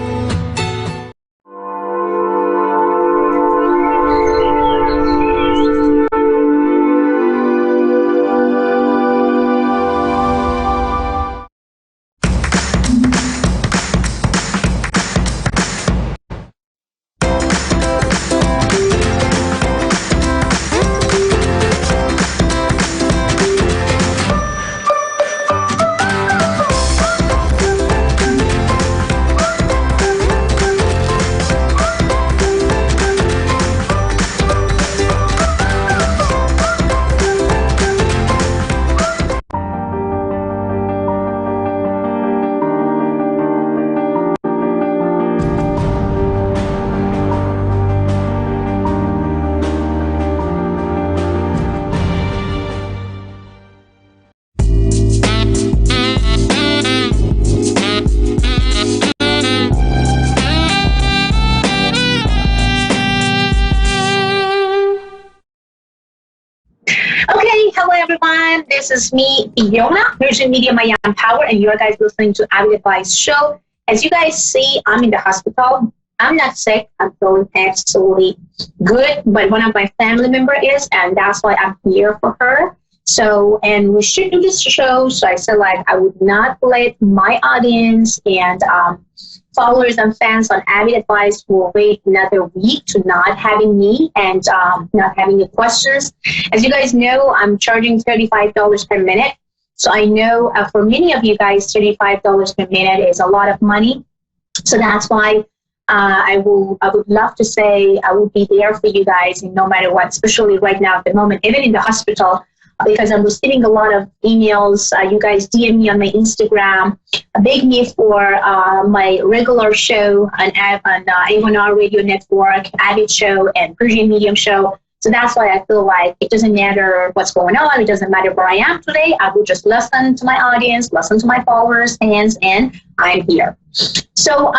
hello, everyone. This is me, Fiona, Virgin Media Miami Power, and you are guys listening to Avid Advice Show. As you guys see, I'm in the hospital. I'm not sick. I'm feeling absolutely good, but one of my family members is, and that's why I'm here for her. So, and we should do this show. So I said, like, I would not let my audience and followers and fans on Avid Advice will wait another week to not having me and not having the questions. As you guys know, I'm charging $35 per minute. So I know for many of you guys, $35 per minute is a lot of money. So that's why I would love to say I will be there for you guys, and no matter what, especially right now at the moment, even in the hospital, because I'm receiving a lot of emails. You guys DM me on my Instagram, beg me for my regular show on A1R Radio Network, Avid Show, and Persian Medium Show. So that's why I feel like it doesn't matter what's going on. It doesn't matter where I am today. I will just listen to my audience, listen to my followers, fans, and I'm here. So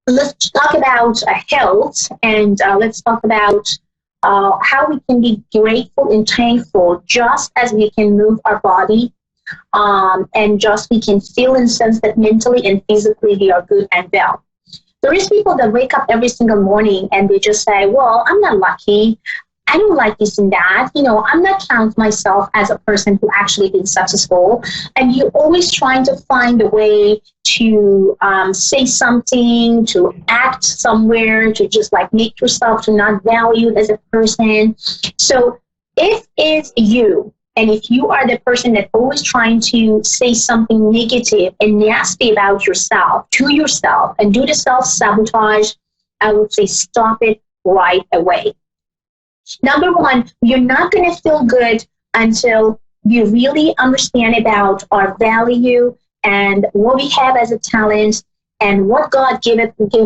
let's talk about health, and let's talk about how we can be grateful and thankful just as we can move our body, and just we can feel and sense that mentally and physically we are good and well. There is people that wake up every single morning and they just say, well, I'm not lucky. I don't like this and that. You know, I'm not count myself as a person who actually been successful. And you're always trying to find a way to say something, to act somewhere, to just like make yourself to not valued as a person. So if it's you, and if you are the person that always trying to say something negative and nasty about yourself, to yourself, and do the self-sabotage, I would say stop it right away. Number one, you're not going to feel good until you really understand about our value and what we have as a talent and what God gave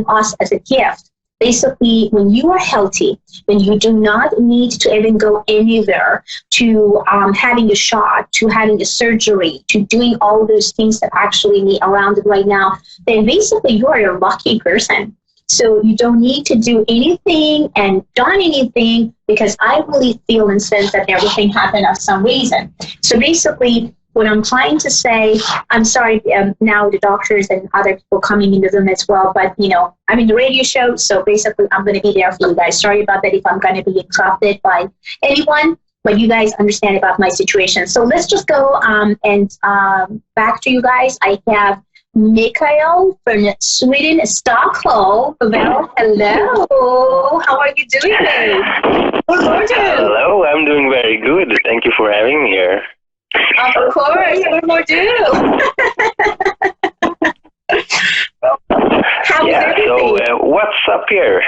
us as a gift. Basically, when you are healthy, when you do not need to even go anywhere, to having a shot, to having a surgery, to doing all those things that actually need around it right now, then basically you are a lucky person. So you don't need to do anything and done anything, because I really feel and sense that everything happened for some reason. So basically, what I'm trying to say, I'm sorry, now the doctors and other people coming in the room as well, but you know, I'm in the radio show, so basically I'm going to be there for you guys. Sorry about that if I'm going to be interrupted by anyone, but you guys understand about my situation. So let's just go and back to you guys. I have Mikael from Sweden, Stockholm. Well, hello. How are you doing? Hello, I'm doing very good. Thank you for having me here. Of course, what more do? How is everything? So what's up here?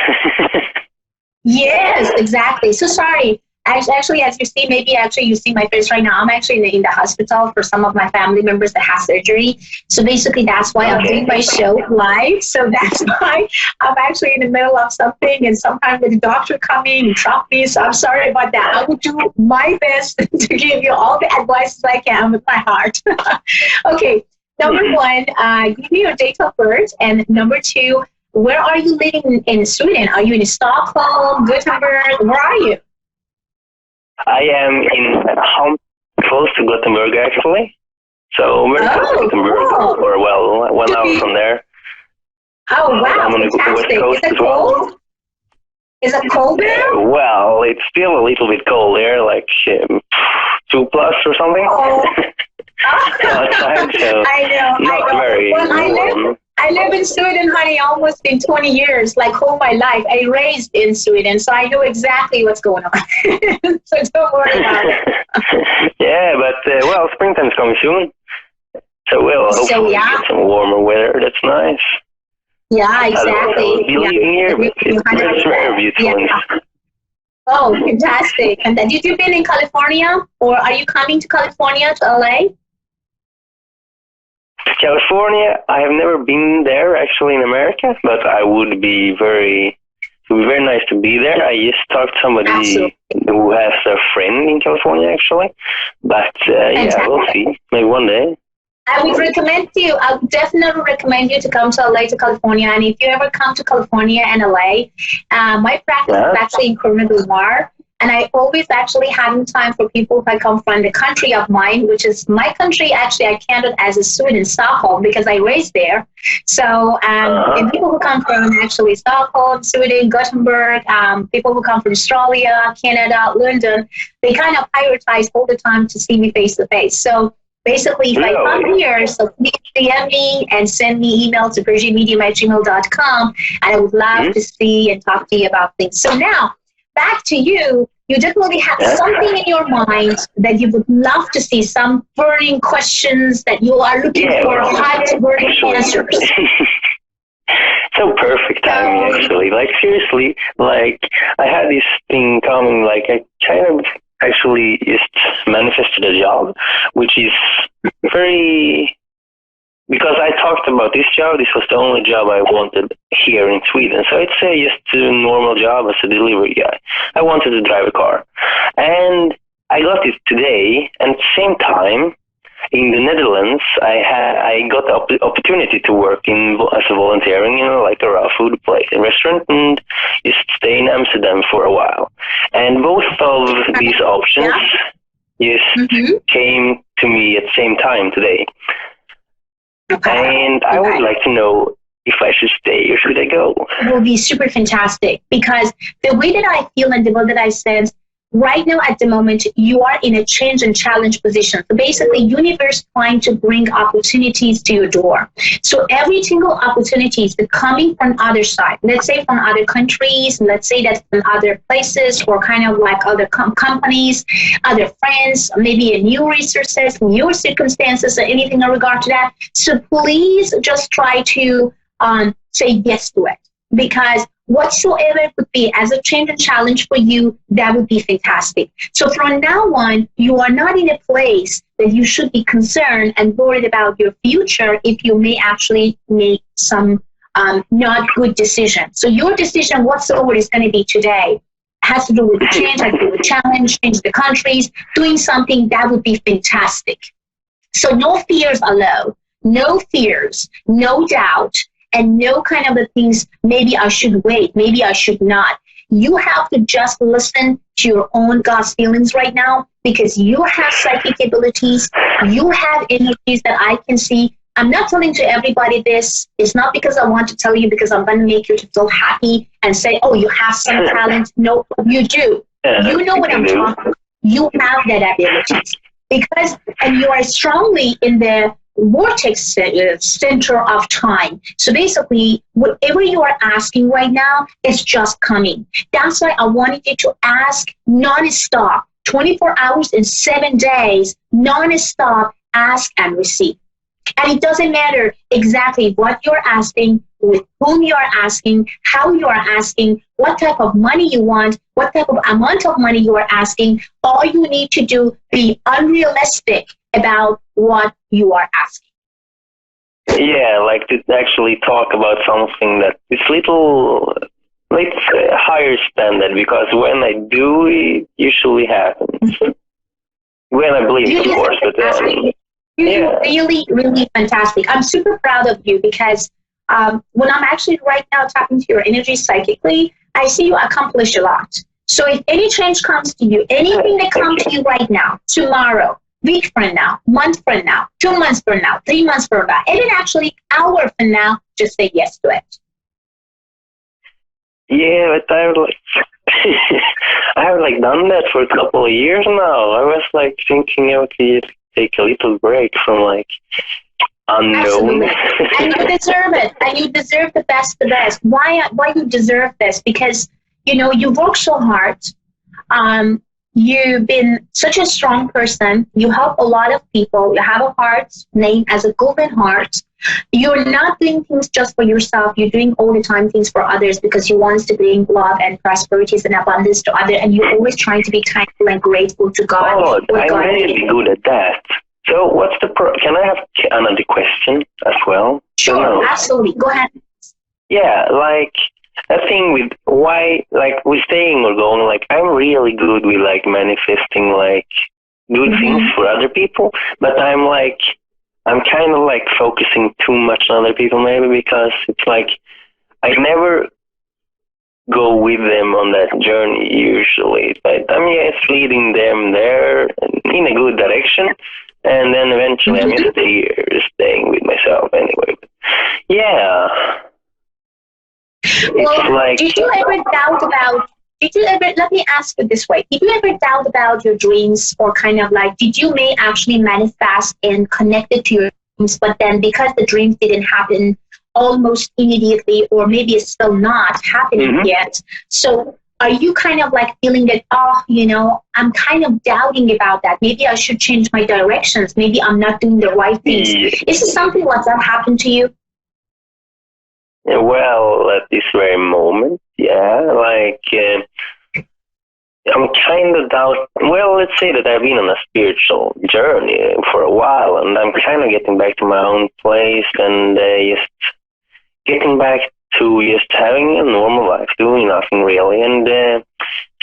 Yes, exactly. So sorry. Actually, as you see, maybe actually you see my face right now. I'm actually in the hospital for some of my family members that have surgery. So basically, that's why I'm doing my show live. So that's why I'm actually in the middle of something, and sometimes the doctor coming and drop me. So I'm sorry about that. I will do my best to give you all the advice I can with my heart. Okay. Number one, give me your date of birth, and number two, where are you living in Sweden? Are you in Stockholm, Gothenburg? Where are you? I am in home, close to Gothenburg, actually. So very close to Gothenburg, or well, 1 hour from there. Oh, wow, I'm on the fantastic. west coast Is it cold? Is it cold there? Well, it's still a little bit cold there, like 2+ or something. Oh. Outside, so I know. Very Well, I live in Sweden, honey, almost in 20 years, like all my life. I raised in Sweden, so I know exactly what's going on. So don't worry about it. Yeah, but well, springtime's coming soon, so we'll hopefully get some warmer weather. That's nice. Yeah, exactly. I will be living here, but it's very beautiful. Yeah. Oh, fantastic. And did you been in California, or are you coming to California, to LA? California, I have never been there actually in America, but it would be very nice to be there. I just talked to somebody who has a friend in California actually, but yeah, we'll see. Maybe one day. I would recommend you. I would definitely recommend you to come to LA, to California. And if you ever come to California and LA, my practice is actually in Corona del Mar. And I always actually having time for people who come from the country of mine, which is my country. Actually, I counted as a Sweden, Stockholm, because I raised there. So, and people who come from actually Stockholm, Sweden, Gothenburg, people who come from Australia, Canada, London, they kind of prioritize all the time to see me face to face. So basically, if I come here, so please DM me and send me email to persianmedium@gmail.com, and I would love to see and talk to you about things. So now, back to you. You definitely have something in your mind that you would love to see, some burning questions that you are looking for hot burning answers. So perfect timing, actually. Like, seriously, like, I had this thing coming, like, I kind of actually just manifested a job, which is very... Because I talked about this job, this was the only job I wanted here in Sweden. So it's just a normal job as a delivery guy. I wanted to drive a car. And I got it today, and at the same time, in the Netherlands, I got the opportunity to work as a volunteering, like a raw food place, a restaurant, and just stay in Amsterdam for a while. And both of these options just came to me at the same time today. And I would like to know if I should stay or should I go? It will be super fantastic, because the way that I feel and the way that I sense right now at the moment, you are in a change and challenge position. So basically, universe trying to bring opportunities to your door. So every single opportunity is coming from other side. Let's say from other countries, let's say that from other places, or kind of like other companies, other friends, maybe a new resources, new circumstances, or anything in regard to that. So please just try to say yes to it, because whatsoever it could be as a change and challenge for you, that would be fantastic. So from now on, you are not in a place that you should be concerned and worried about your future if you may actually make some not good decision. So your decision whatsoever is going to be today has to do with change, has to do with challenge, change the countries, doing something that would be fantastic. So no fears allowed, no fears, no doubt, and no kind of the things, maybe I should wait, maybe I should not. You have to just listen to your own God's feelings right now, because you have psychic abilities, you have energies that I can see. I'm not telling to everybody this. It's not because I want to tell you because I'm going to make you feel happy and say, oh, you have some talent. No, you do. You know what I'm talking about. You have that ability. Because, and you are strongly in the vortex center of time. So basically, whatever you are asking right now is just coming. That's why I wanted you to ask non-stop, 24 hours and 7 days, non-stop, ask and receive. And it doesn't matter exactly what you're asking, with whom you are asking, how you are asking, what type of money you want, what type of amount of money you are asking. All you need to do, be unrealistic about what you are asking. Yeah, like to actually talk about something that is little, like higher standard, because when I do, it usually happens. When I believe, of course, but You're really, really fantastic. I'm super proud of you, because when I'm actually right now talking to your energy psychically, I see you accomplish a lot. So if any change comes to you, anything that comes to you right now, tomorrow, week from now, month from now, 2 months from now, 3 months from now, and then actually hour from now, just say yes to it. Yeah, but I have done that for a couple of years now. I was thinking I could take a little break from unknown. Absolutely. And you deserve it. And you deserve the best. Why you deserve this? Because, you work so hard. You've been such a strong person. You help a lot of people. You have a heart named as a golden heart. You're not doing things just for yourself. You're doing all the time things for others, because you want to bring love and prosperity and abundance to others. And you're always trying to be thankful and grateful to God. Oh, I'm really good at that. So what's the can I have another question as well? Sure, absolutely. Go ahead. Yeah, that thing with why, with staying or going, I'm really good with manifesting good things for other people, but I'm kind of focusing too much on other people maybe, because it's I never go with them on that journey usually. But I'm just leading them there in a good direction, and then eventually I'm just here staying with myself anyway. But yeah. Well, like, did you ever doubt about, let me ask you this way, did you ever doubt about your dreams, or kind of like, did you may actually manifest and connect it to your dreams, but then because the dreams didn't happen almost immediately, or maybe it's still not happening yet, so are you kind of like feeling that, I'm kind of doubting about that, maybe I should change my directions, maybe I'm not doing the right things? Is it something like that happened to you? Well, at this very moment, yeah, like, I'm kind of well, let's say that I've been on a spiritual journey for a while, and I'm kind of getting back to my own place, and just getting back to just having a normal life, doing nothing really, and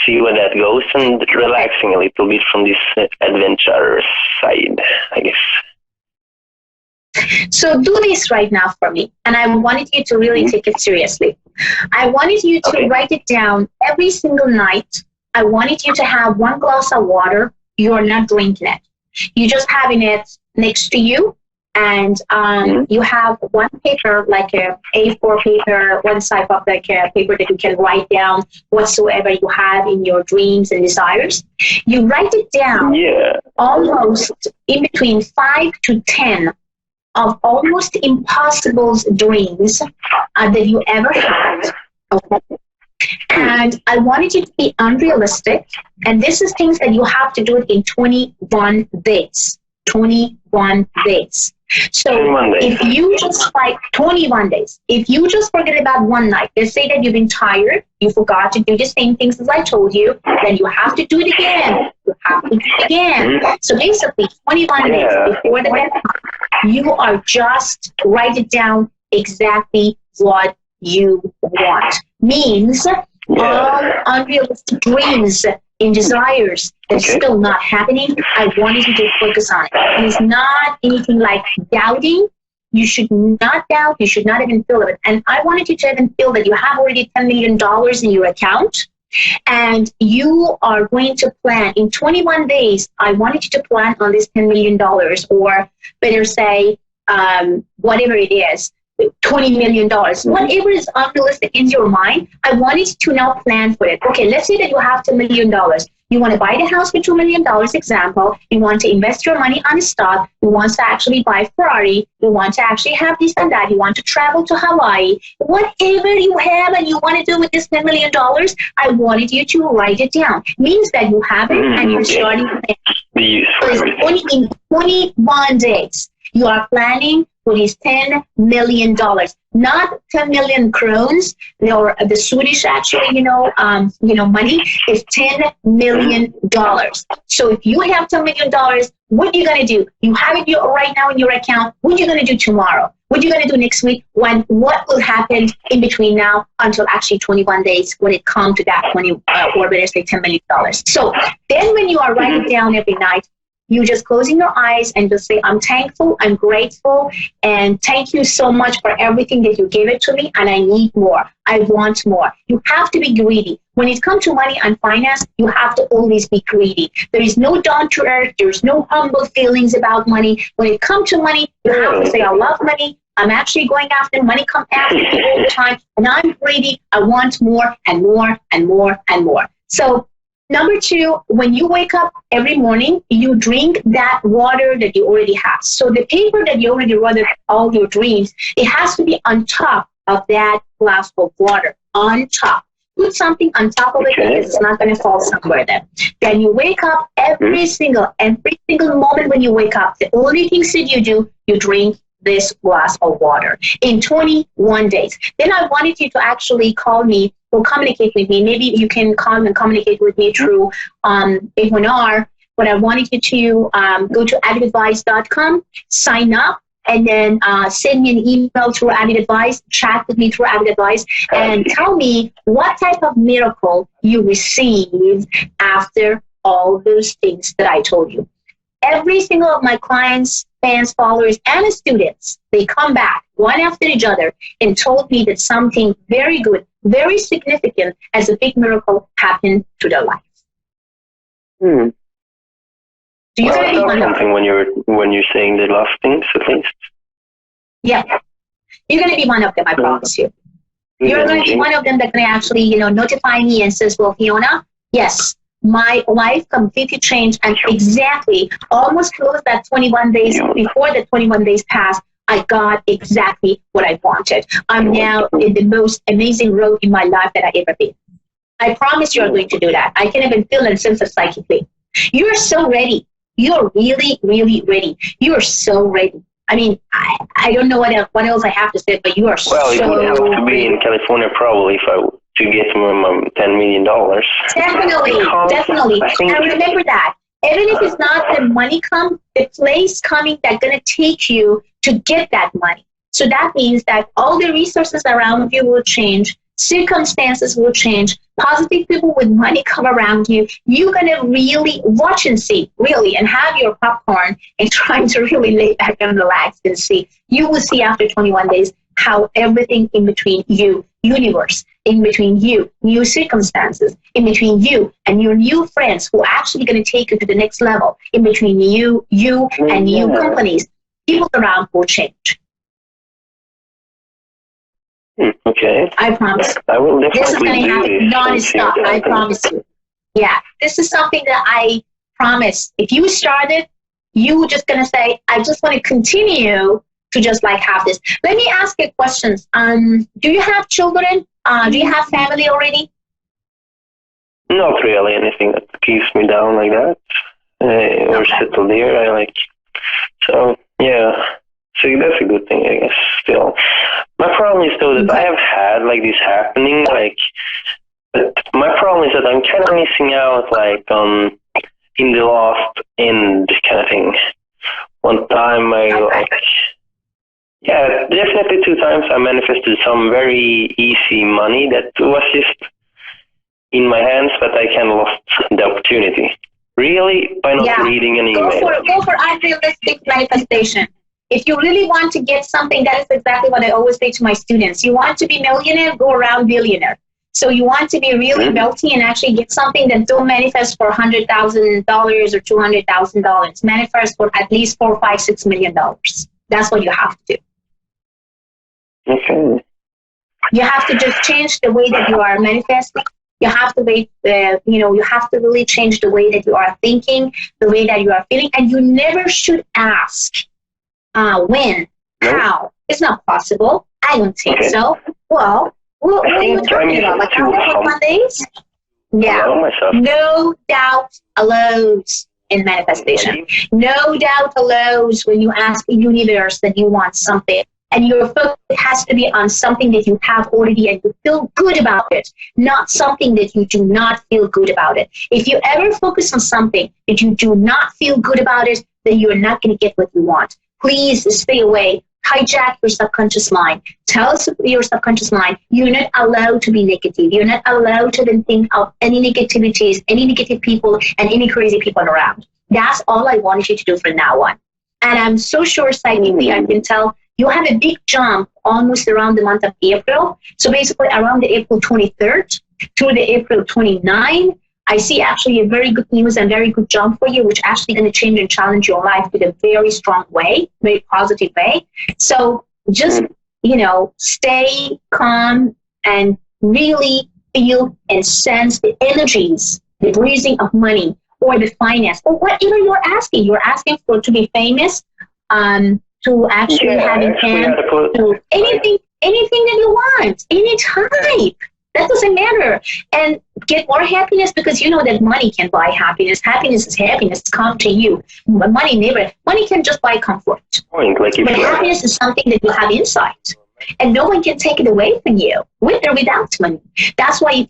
see where that goes, and relaxing a little bit from this adventure side, I guess. So do this right now for me, and I wanted you to really take it seriously. I wanted you to write it down every single night. I wanted you to have 1 glass of water. You're not drinking it. You're just having it next to you, and you have one paper, like a A4 paper, one type of like a paper that you can write down whatsoever you have in your dreams and desires. You write it down almost in between 5 to 10 of almost impossible dreams that you ever had. Okay. And I wanted you to be unrealistic. And this is things that you have to do it in 21 days. 21 days. So if you just 21 days, if you just forget about one night, let's say that you've been tired, you forgot to do the same things as I told you, then you have to do it again. You have to do it again. So basically 21 days before the deadline, you are just write it down exactly what you want. Means all unrealistic dreams and desires that's still not happening, I wanted you to focus on it. It is not anything like doubting. You should not doubt. You should not even feel it. And I wanted you to even feel that you have already $10 million in your account, and you are going to plan in 21 days. I wanted you to plan on this $10 million, or better say, whatever it is, $20 million, whatever is unrealistic in your mind, I wanted to now plan for it. Okay, let's say that you have $10 million. You want to buy the house for $2 million, example. You want to invest your money on a stock. You want to actually buy Ferrari. You want to actually have this and that. You want to travel to Hawaii. Whatever you have and you want to do with this $10 million, I wanted you to write it down. Means that you have it and you're starting to plan. So it's in 21 days. You are planning for these $10 million, not 10 million crowns, or the Swedish actually, money is $10 million. So if you have $10 million, what are you going to do? You have it right now in your account. What are you going to do tomorrow? What are you going to do next week? What will happen in between now until actually 21 days when it comes to that 20, or better say $10 million? So then when you are writing down every night, you just closing your eyes and just say, I'm thankful, I'm grateful, and thank you so much for everything that you gave it to me, and I need more. I want more. You have to be greedy. When it comes to money and finance, you have to always be greedy. There is no down to earth. There's no humble feelings about money. When it comes to money, you have to say, I love money. I'm actually going after money, come after me all the time, and I'm greedy. I want more and more and more and more. So, number 2, when you wake up every morning, you drink that water that you already have. So the paper that you already wrote all your dreams, it has to be on top of that glass of water, on top. Put something on top of it because it's not going to fall somewhere then. Then you wake up every single moment when you wake up. The only things that you do, you drink this glass of water in 21 days. Then I wanted you to actually call me or communicate with me. Maybe you can call and communicate with me through A1R, but I wanted you to go to avidadvice.com, sign up, and then send me an email through Avid Advice, chat with me through Avid Advice, and tell me what type of miracle you received after all those things that I told you. Every single of my clients, fans, followers, and students, they come back one after each other and told me that something very good, very significant as a big miracle happen to their life. Hmm. So you're Well, going to I be felt one of them. something when you're saying the last things, at least. Yeah. You're going to be one of them, I promise you. You're going to be one of them that can actually, notify me and says, well, Fiona, yes, my life completely changed, and exactly almost close that 21 days before the 21 days passed, I got exactly what I wanted. I'm now in the most amazing road in my life that I ever been. I promise you're going to do that. I can even feel and sense it psychically. You're so ready. You're really, really ready. You are so ready. I mean, I don't know what else I have to say, but you are Well, so it would help to be ready. in California probably to get $10 million. Definitely. And remember that. Even if it's not the money the place coming that's going to take you to get that money. So that means that all the resources around you will change. Circumstances will change. Positive people with money come around you. You're going to really watch and see, really, and have your popcorn and trying to really lay back and relax and see. You will see after 21 days how everything in between you, universe, in between you, new circumstances, in between you and your new friends who are actually going to take you to the next level, in between you and new companies, people around will change. Okay. I promise. I will This is definitely going to do happen this. non-stop. I promise you. Yeah, this is something that I promise. If you started, you just going to say, I just want to continue to just like have this. Let me ask you questions. Do you have children? Do you have family already? Not really anything that keeps me down like that. Or settled here. So, yeah. So that's a good thing, I guess, still. My problem is, though, that I have had, this happening, but my problem is that I'm kind of missing out, in the last end kind of thing. One time definitely 2 times I manifested some very easy money that was just in my hands, but I kind of lost the opportunity. Really? By not reading an email. Go for unrealistic manifestation. If you really want to get something, that is exactly what I always say to my students. You want to be millionaire, go around billionaire. So you want to be really wealthy and actually get something that don't manifest for $100,000 or $200,000. Manifest for at least $4, $5, $6 million. That's what you have to do. Okay. You have to just change the way that you are manifesting. You have to you have to really change the way that you are thinking, the way that you are feeling, and you never should ask when, how. It's not possible. I don't think so. Well, what are you talking about? Like after 21 days? Yeah. No doubt allows in manifestation. No doubt allows when you ask the universe that you want something. And your focus has to be on something that you have already and you feel good about it, not something that you do not feel good about it. If you ever focus on something that you do not feel good about it, then you're not going to get what you want. Please stay away. Hijack your subconscious mind. Tell your subconscious mind, you're not allowed to be negative. You're not allowed to then think of any negativities, any negative people, and any crazy people around. That's all I wanted you to do from now on. And I'm so sure psychically I can tell you have a big jump almost around the month of April. So basically around the April 23rd to the April 29th, I see actually a very good news and very good jump for you, which actually going to change and challenge your life in a very strong way, very positive way. So just, stay calm and really feel and sense the energies, the breathing of money or the finance or whatever you're asking. You're asking for to be famous, to actually have in hand, to anything that you want, any type. That doesn't matter. And get more happiness because you know that money can buy happiness. Happiness is happiness. It's come to you. But money can just buy comfort. But happiness is something that you have inside. And no one can take it away from you, with or without money. That's why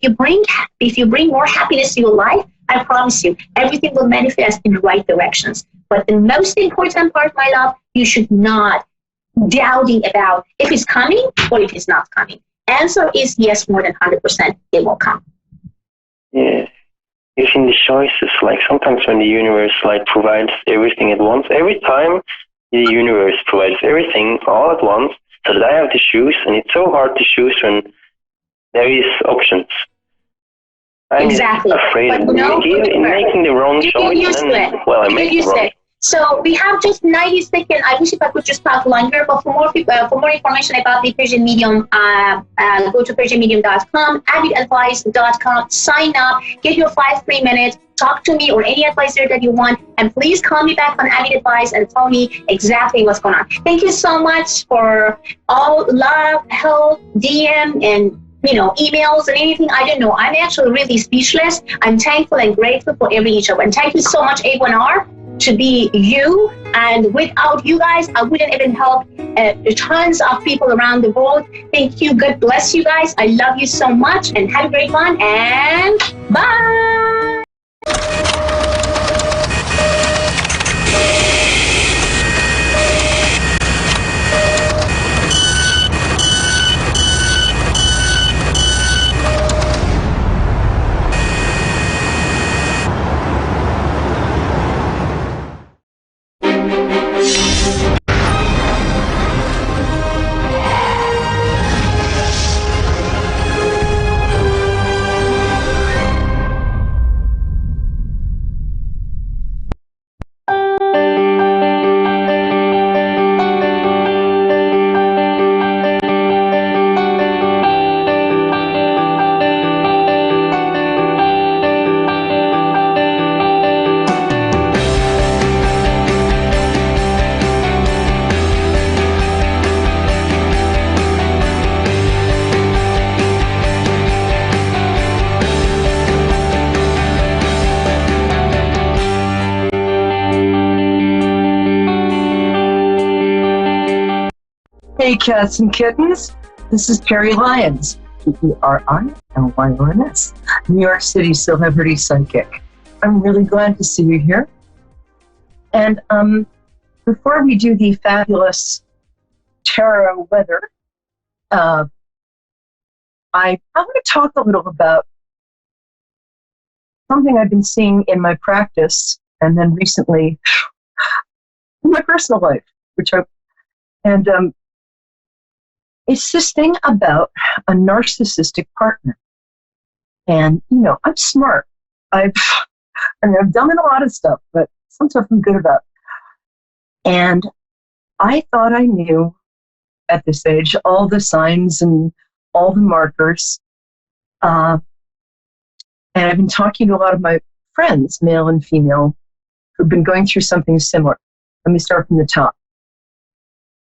if you bring more happiness to your life, I promise you, everything will manifest in the right directions. But the most important part, my love, you should not doubting about if it's coming or if it's not coming. Answer is yes, more than 100%, it will come. Yeah. It's in the choices, sometimes when the universe provides everything at once, every time the universe provides everything all at once, so that I have to choose, and it's so hard to choose there is options. I'm Exactly. afraid But of no, making the wrong choice, and then, well, I make the wrong. So we have just 90 seconds. I wish if I could just talk longer, but for more information about the Persian Medium, go to persianmedium.com, avidadvice.com, sign up, get your 5 free minutes, talk to me or any advisor that you want, and please call me back on Avid Advice and tell me exactly what's going on. Thank you so much for all love, help, DM, and emails and anything. I don't know. I'm actually really speechless. I'm thankful and grateful for every each of you. And thank you so much, A1R, to be you. And without you guys, I wouldn't even help tons of people around the world. Thank you. God bless you guys. I love you so much. And have a great one. And bye. Hey, cats and kittens. This is Terry Lyons, P-E-R-I-L-Y-O-N-S, New York City celebrity psychic. I'm really glad to see you here. And before we do the fabulous tarot weather, I want to talk a little about something I've been seeing in my practice and then recently in my personal life, it's this thing about a narcissistic partner. And, I'm smart. I've done a lot of stuff, but some stuff I'm good about. And I thought I knew at this age all the signs and all the markers. And I've been talking to a lot of my friends, male and female, who've been going through something similar. Let me start from the top.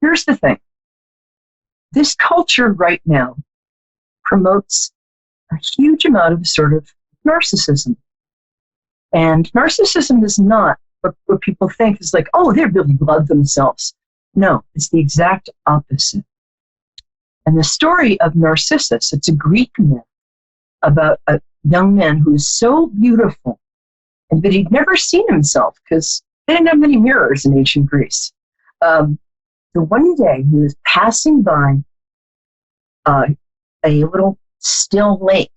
Here's the thing. This culture right now promotes a huge amount of sort of narcissism. And narcissism is not what people think is like, oh, they really love themselves. No, it's the exact opposite. And the story of Narcissus, it's a Greek myth about a young man who is so beautiful, and but he'd never seen himself because they didn't have many mirrors in ancient Greece. So one day he was passing by a little still lake,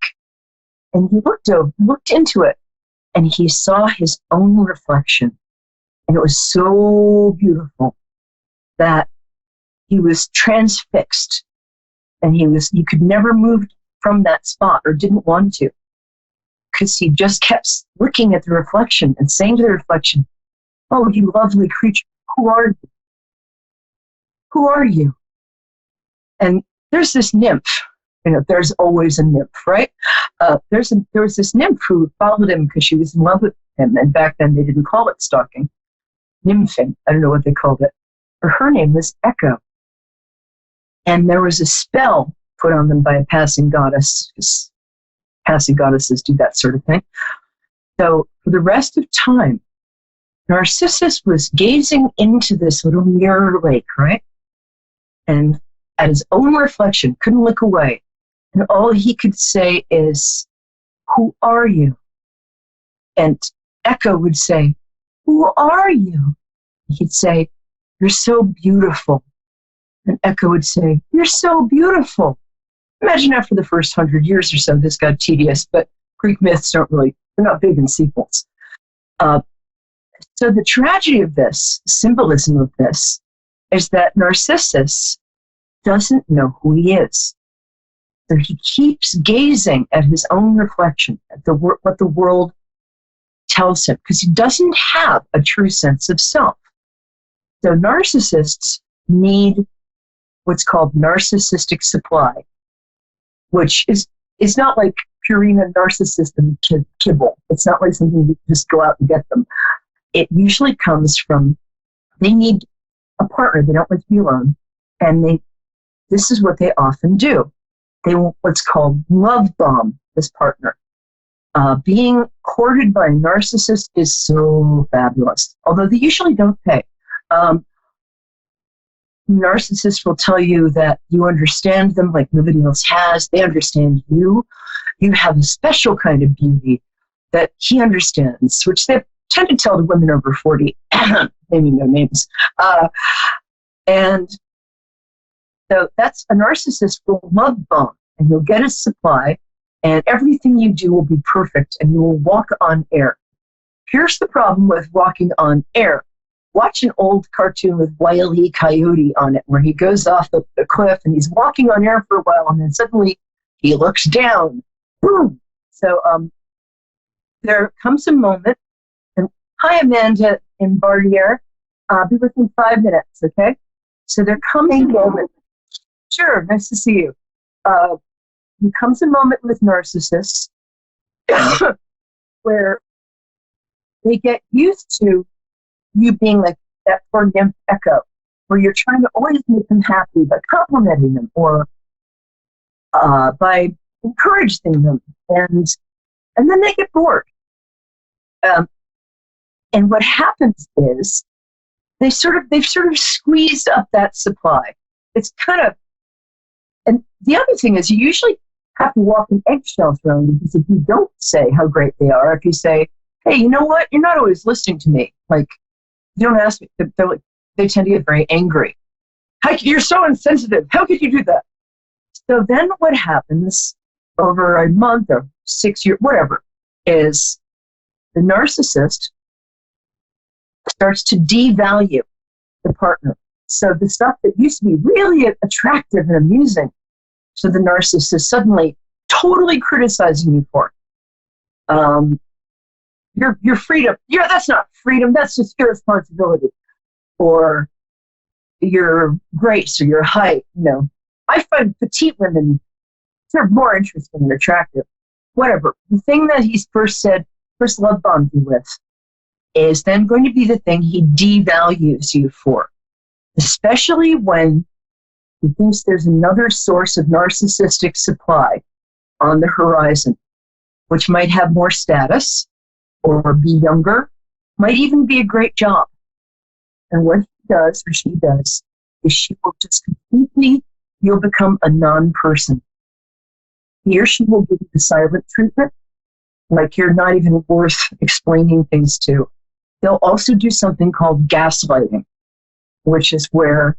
and he looked into it, and he saw his own reflection, and it was so beautiful that he was transfixed, and he could never move from that spot, or didn't want to, because he just kept looking at the reflection and saying to the reflection, "Oh, you lovely creature, who are you? Who are you?" And there's this nymph. There's always a nymph, right? There was this nymph who followed him because she was in love with him, and back then they didn't call it stalking. Nymphing, I don't know what they called it. But her name was Echo. And there was a spell put on them by a passing goddess, because passing goddesses do that sort of thing. So for the rest of time, Narcissus was gazing into this little mirror lake, right? And at his own reflection, couldn't look away. And all he could say is, "Who are you?" And Echo would say, "Who are you?" He'd say, "You're so beautiful." And Echo would say, "You're so beautiful." Imagine after the first 100 years or so, this got tedious, but Greek myths they're not big in sequels. So the tragedy of this, symbolism of this, is that Narcissus doesn't know who he is. So he keeps gazing at his own reflection, at what the world tells him, because he doesn't have a true sense of self. So narcissists need what's called narcissistic supply, which is not like Purina Narcissism kibble. It's not like something you just go out and get them. It usually comes from, they need a partner. They don't like to be alone. And this is what they often do. They want what's called love bomb this partner. Being courted by a narcissist is so fabulous, although they usually don't pay. Narcissists will tell you that you understand them like nobody else has. They understand you. You have a special kind of beauty that he understands, which they tend to tell the women over 40, naming no names. And so that's a narcissist will love bomb, and you'll get a supply, and everything you do will be perfect, and you will walk on air. Here's the problem with walking on air. Watch an old cartoon with Wile E. Coyote on it, where he goes off the cliff, and he's walking on air for a while, and then suddenly he looks down. Boom! So there comes a moment, and hi, Amanda in Barriere. Be with me 5 minutes, okay? So there comes a moment. Sure, nice to see you. There comes a moment with narcissists where they get used to you being like that poor nymph Echo, where you're trying to always make them happy by complimenting them or by encouraging them, and then they get bored. And what happens is they've sort of squeezed up that supply. It's kind of, and the other thing is you usually have to walk in eggshells around them, because if you don't say how great they are, if you say, hey, you know what, you're not always listening to me, like, you don't ask me, they tend to get very angry. You're so insensitive. How could you do that? So then what happens over a month or 6 years, whatever, is the narcissist starts to devalue the partner. So the stuff that used to be really attractive and amusing, so the narcissist is suddenly totally criticizing you for. Your freedom, that's not freedom, that's just irresponsibility. Or your grace or your height, I find petite women, they're more interesting and attractive. Whatever. The thing that he's first love bombed you with is then going to be the thing he devalues you for. Especially when he thinks there's another source of narcissistic supply on the horizon, which might have more status or be younger, might even be a great job. And what he does or she does is she will just completely, you'll become a non-person. He or she will give you the silent treatment, like you're not even worth explaining things to. They'll also do something called gaslighting, which is where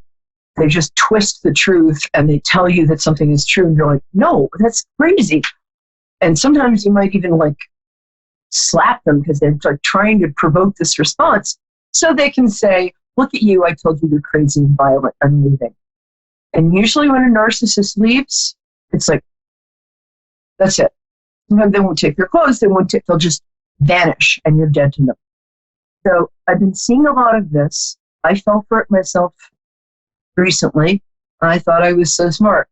they just twist the truth and they tell you that something is true, and you're like, no, that's crazy. And sometimes you might even slap them because they're trying to provoke this response so they can say, look at you, I told you you're crazy and violent, I'm leaving. And usually when a narcissist leaves, it's like, that's it. Sometimes they won't take your clothes, they'll just vanish and you're dead to them. So I've been seeing a lot of this. I fell for it myself recently. I thought I was so smart.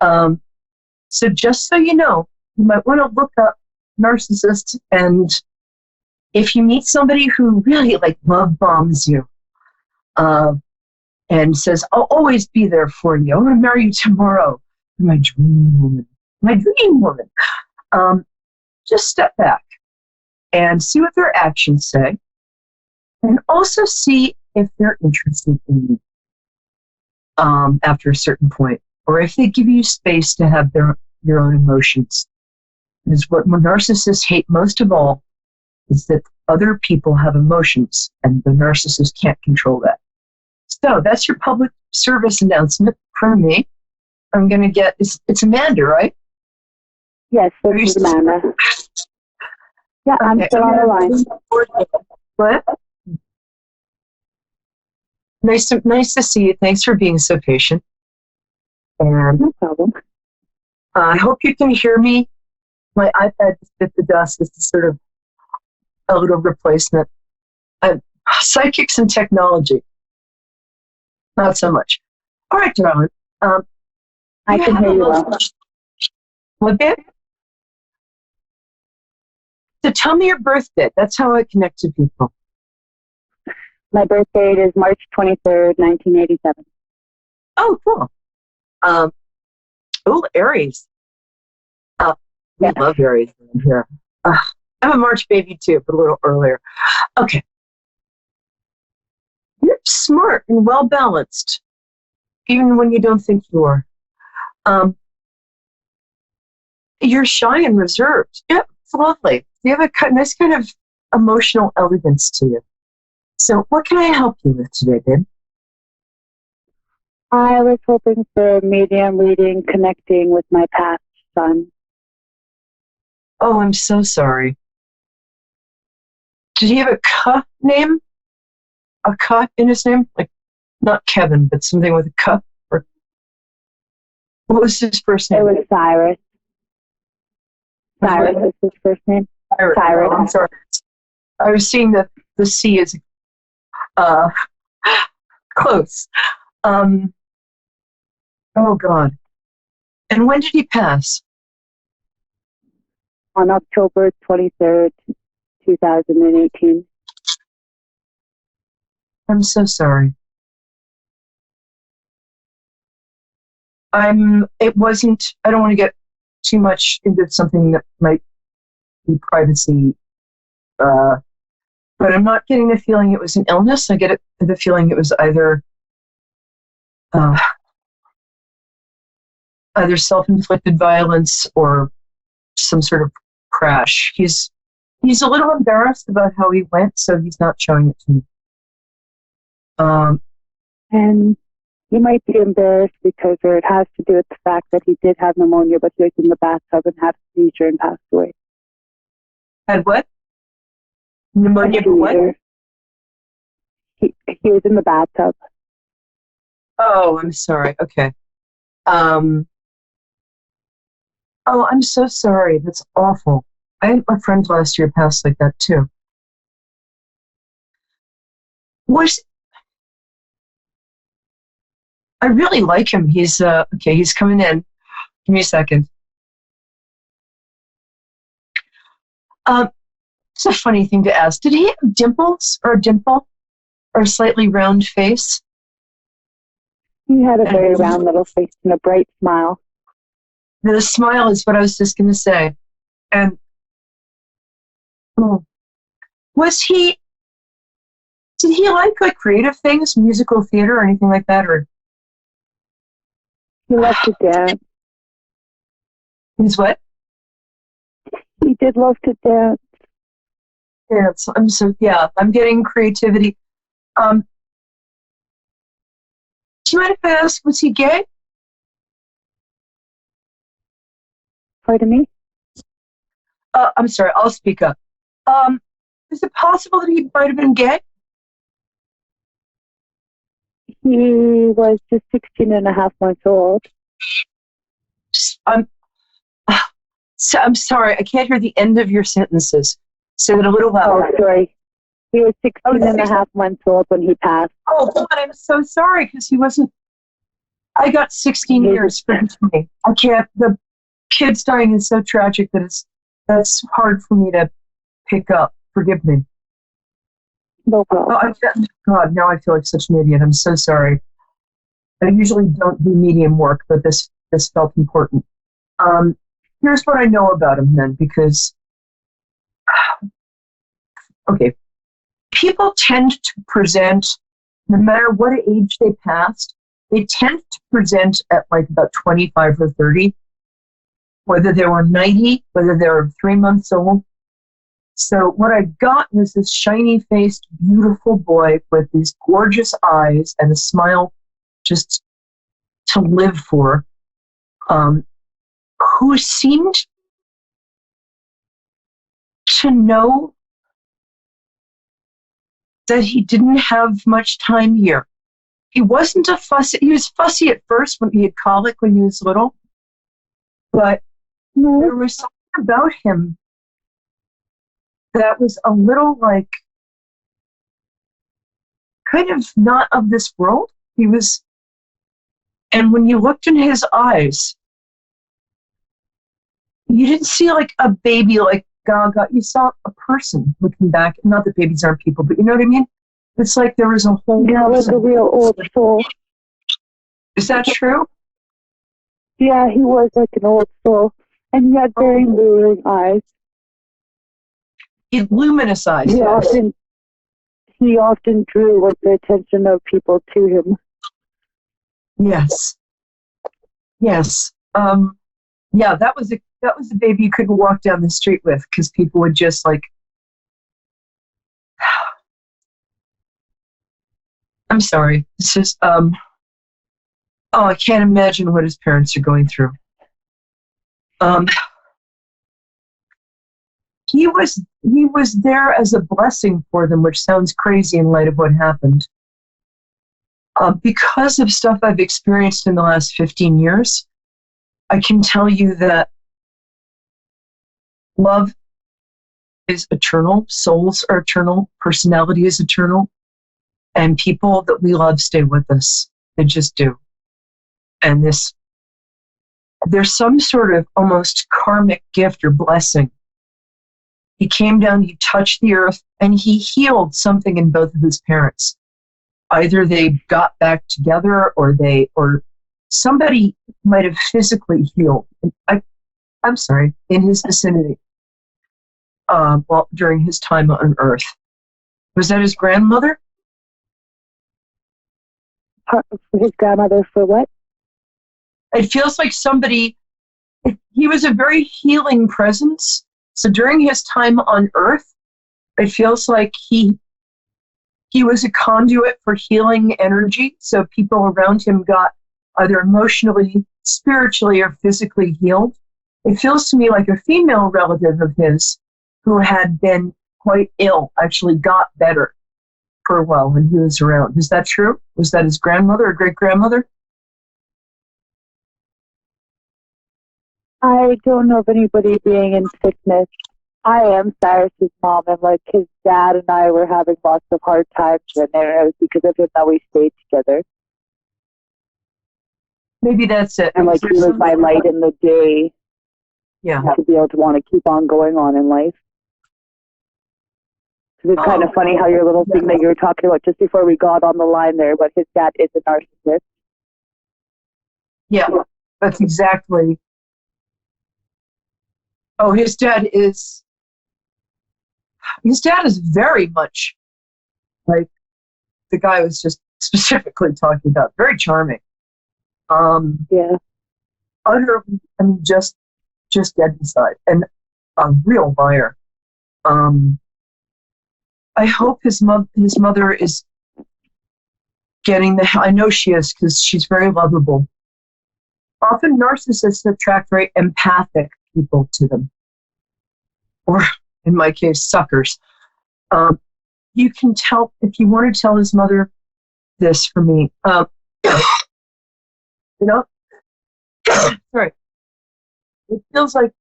So just so you know, you might want to look up narcissists, and if you meet somebody who really love bombs you and says, I'll always be there for you, I'm going to marry you tomorrow, my dream woman, just step back and see what their actions say, and also see if they're interested in you after a certain point, or if they give you space to have your own emotions. Because what narcissists hate most of all is that other people have emotions, and the narcissist can't control that. So that's your public service announcement from me. I'm going to get, it's Amanda, right? Yes, this is Amanda. Yeah, I'm still on the line. What? Nice to see you. Thanks for being so patient. And no problem. I hope you can hear me. My iPad just bit the dust. This is sort of a little replacement. Psychics and technology. Not so much. All right, darling. I can hear you well. What, babe? So tell me your birthday. That's how I connect to people. My birth date is March 23rd, 1987. Oh, cool. Aries. We love Aries in here. I'm a March baby too, but a little earlier. Okay. You're smart and well balanced, even when you don't think you are. You're shy and reserved. Yep, it's lovely. You have a nice kind of emotional elegance to you. So, what can I help you with today, babe? I was hoping for medium reading, connecting with my past son. Oh, I'm so sorry. Did he have a K name? A K in his name? Like, not Kevin, but something with a K? Or what was his first name? It was Cyrus. Cyrus was his first name. Cyrus. Oh, I'm sorry. I was seeing the C as close. Oh, God. And when did he pass? On October 23rd, 2018. I'm so sorry. I don't want to get too much into something that might be privacy, but I'm not getting the feeling it was an illness. I get the feeling it was either self-inflicted violence or some sort of crash. He's a little embarrassed about how he went, so he's not showing it to me. And you might be embarrassed because, or it has to do with the fact that he did have pneumonia, but he was in the bathtub and had a seizure and passed away. Had what? Pneumonia, but what? He was in the bathtub. Oh, I'm sorry. Okay. Oh, I'm so sorry. That's awful. I had my friend last year pass like that too. I really like him. He's okay. He's coming in. Give me a second. It's a funny thing to ask. Did he have dimples or a dimple or a slightly round face? He had a very round little face and a bright smile. The smile is what I was just going to say. And did he like creative things, musical theater or anything like that? Or he loved to dance. He's what? He did love to dance. Dance. I'm getting creativity. Do you mind if I ask, was he gay? Pardon me? I'm sorry, I'll speak up. Is it possible that he might have been gay? He was just 16 and a half months old. I'm sorry, I can't hear the end of your sentences. Say that a little louder. Oh, sorry. He was 16 and a half months old when he passed. Oh, God, I'm so sorry, because he wasn't... I got 16 years for me. I can't... The kid's dying is so tragic that that's hard for me to pick up. Forgive me. No problem. God, now I feel like such an idiot. I'm so sorry. I usually don't do medium work, but this felt important. Here's what I know about him then, because... Okay. People tend to present, no matter what age they passed, they tend to present at about 25 or 30, whether they were 90, whether they were 3 months old. So what I got was this shiny-faced, beautiful boy with these gorgeous eyes and a smile just to live for, who seemed to know that he didn't have much time here. He wasn't he was fussy at first when he had colic when he was little. But there was something about him that was a little like kind of not of this world. He was, and when you looked in his eyes, you didn't see like a baby like Gaga. You saw a person looking back. Not that babies aren't people, but you know what I mean? It's like there was a whole like a real old soul. Is that true? Yeah, he was like an old soul. And he had very luring eyes. Luminous eyes. He often drew like the attention of people to him. Yes. Yes. Yeah, that was a baby you couldn't walk down the street with because people would just like. I'm sorry. This is oh, I can't imagine what his parents are going through. He was there as a blessing for them, which sounds crazy in light of what happened. Because of stuff I've experienced in the last 15 years, I can tell you that love is eternal, souls are eternal, personality is eternal, and people that we love stay with us. They just do. And there's some sort of almost karmic gift or blessing. He came down, he touched the earth, and he healed something in both of his parents. Either they got back together or somebody might have physically healed. I'm sorry, in his vicinity. During his time on Earth. Was that his grandmother? His grandmother for what? It feels like he was a very healing presence. So during his time on Earth, it feels like he was a conduit for healing energy. So people around him got either emotionally, spiritually, or physically healed. It feels to me like a female relative of his who had been quite ill actually got better for a while when he was around. Is that true? Was that his grandmother or great-grandmother? I don't know of anybody being in sickness. I am Cyrus's mom, and like his dad and I were having lots of hard times, and it was because of him that we stayed together. Maybe that's it. And like he was my light in the day. Yeah. To be able to want to keep on going on in life. It's kind of funny how your little thing that you were talking about just before we got on the line there, but his dad is a narcissist. Yeah, that's exactly. Oh, his dad is very much like the guy I was just specifically talking about. Very charming. Yeah. Utterly, I mean, just dead inside, and a real liar. I hope his mother is getting I know she is, because she's very lovable. Often narcissists attract very empathic people to them. Or, in my case, suckers. You can tell, if you want to tell his mother this for me, sorry. It feels like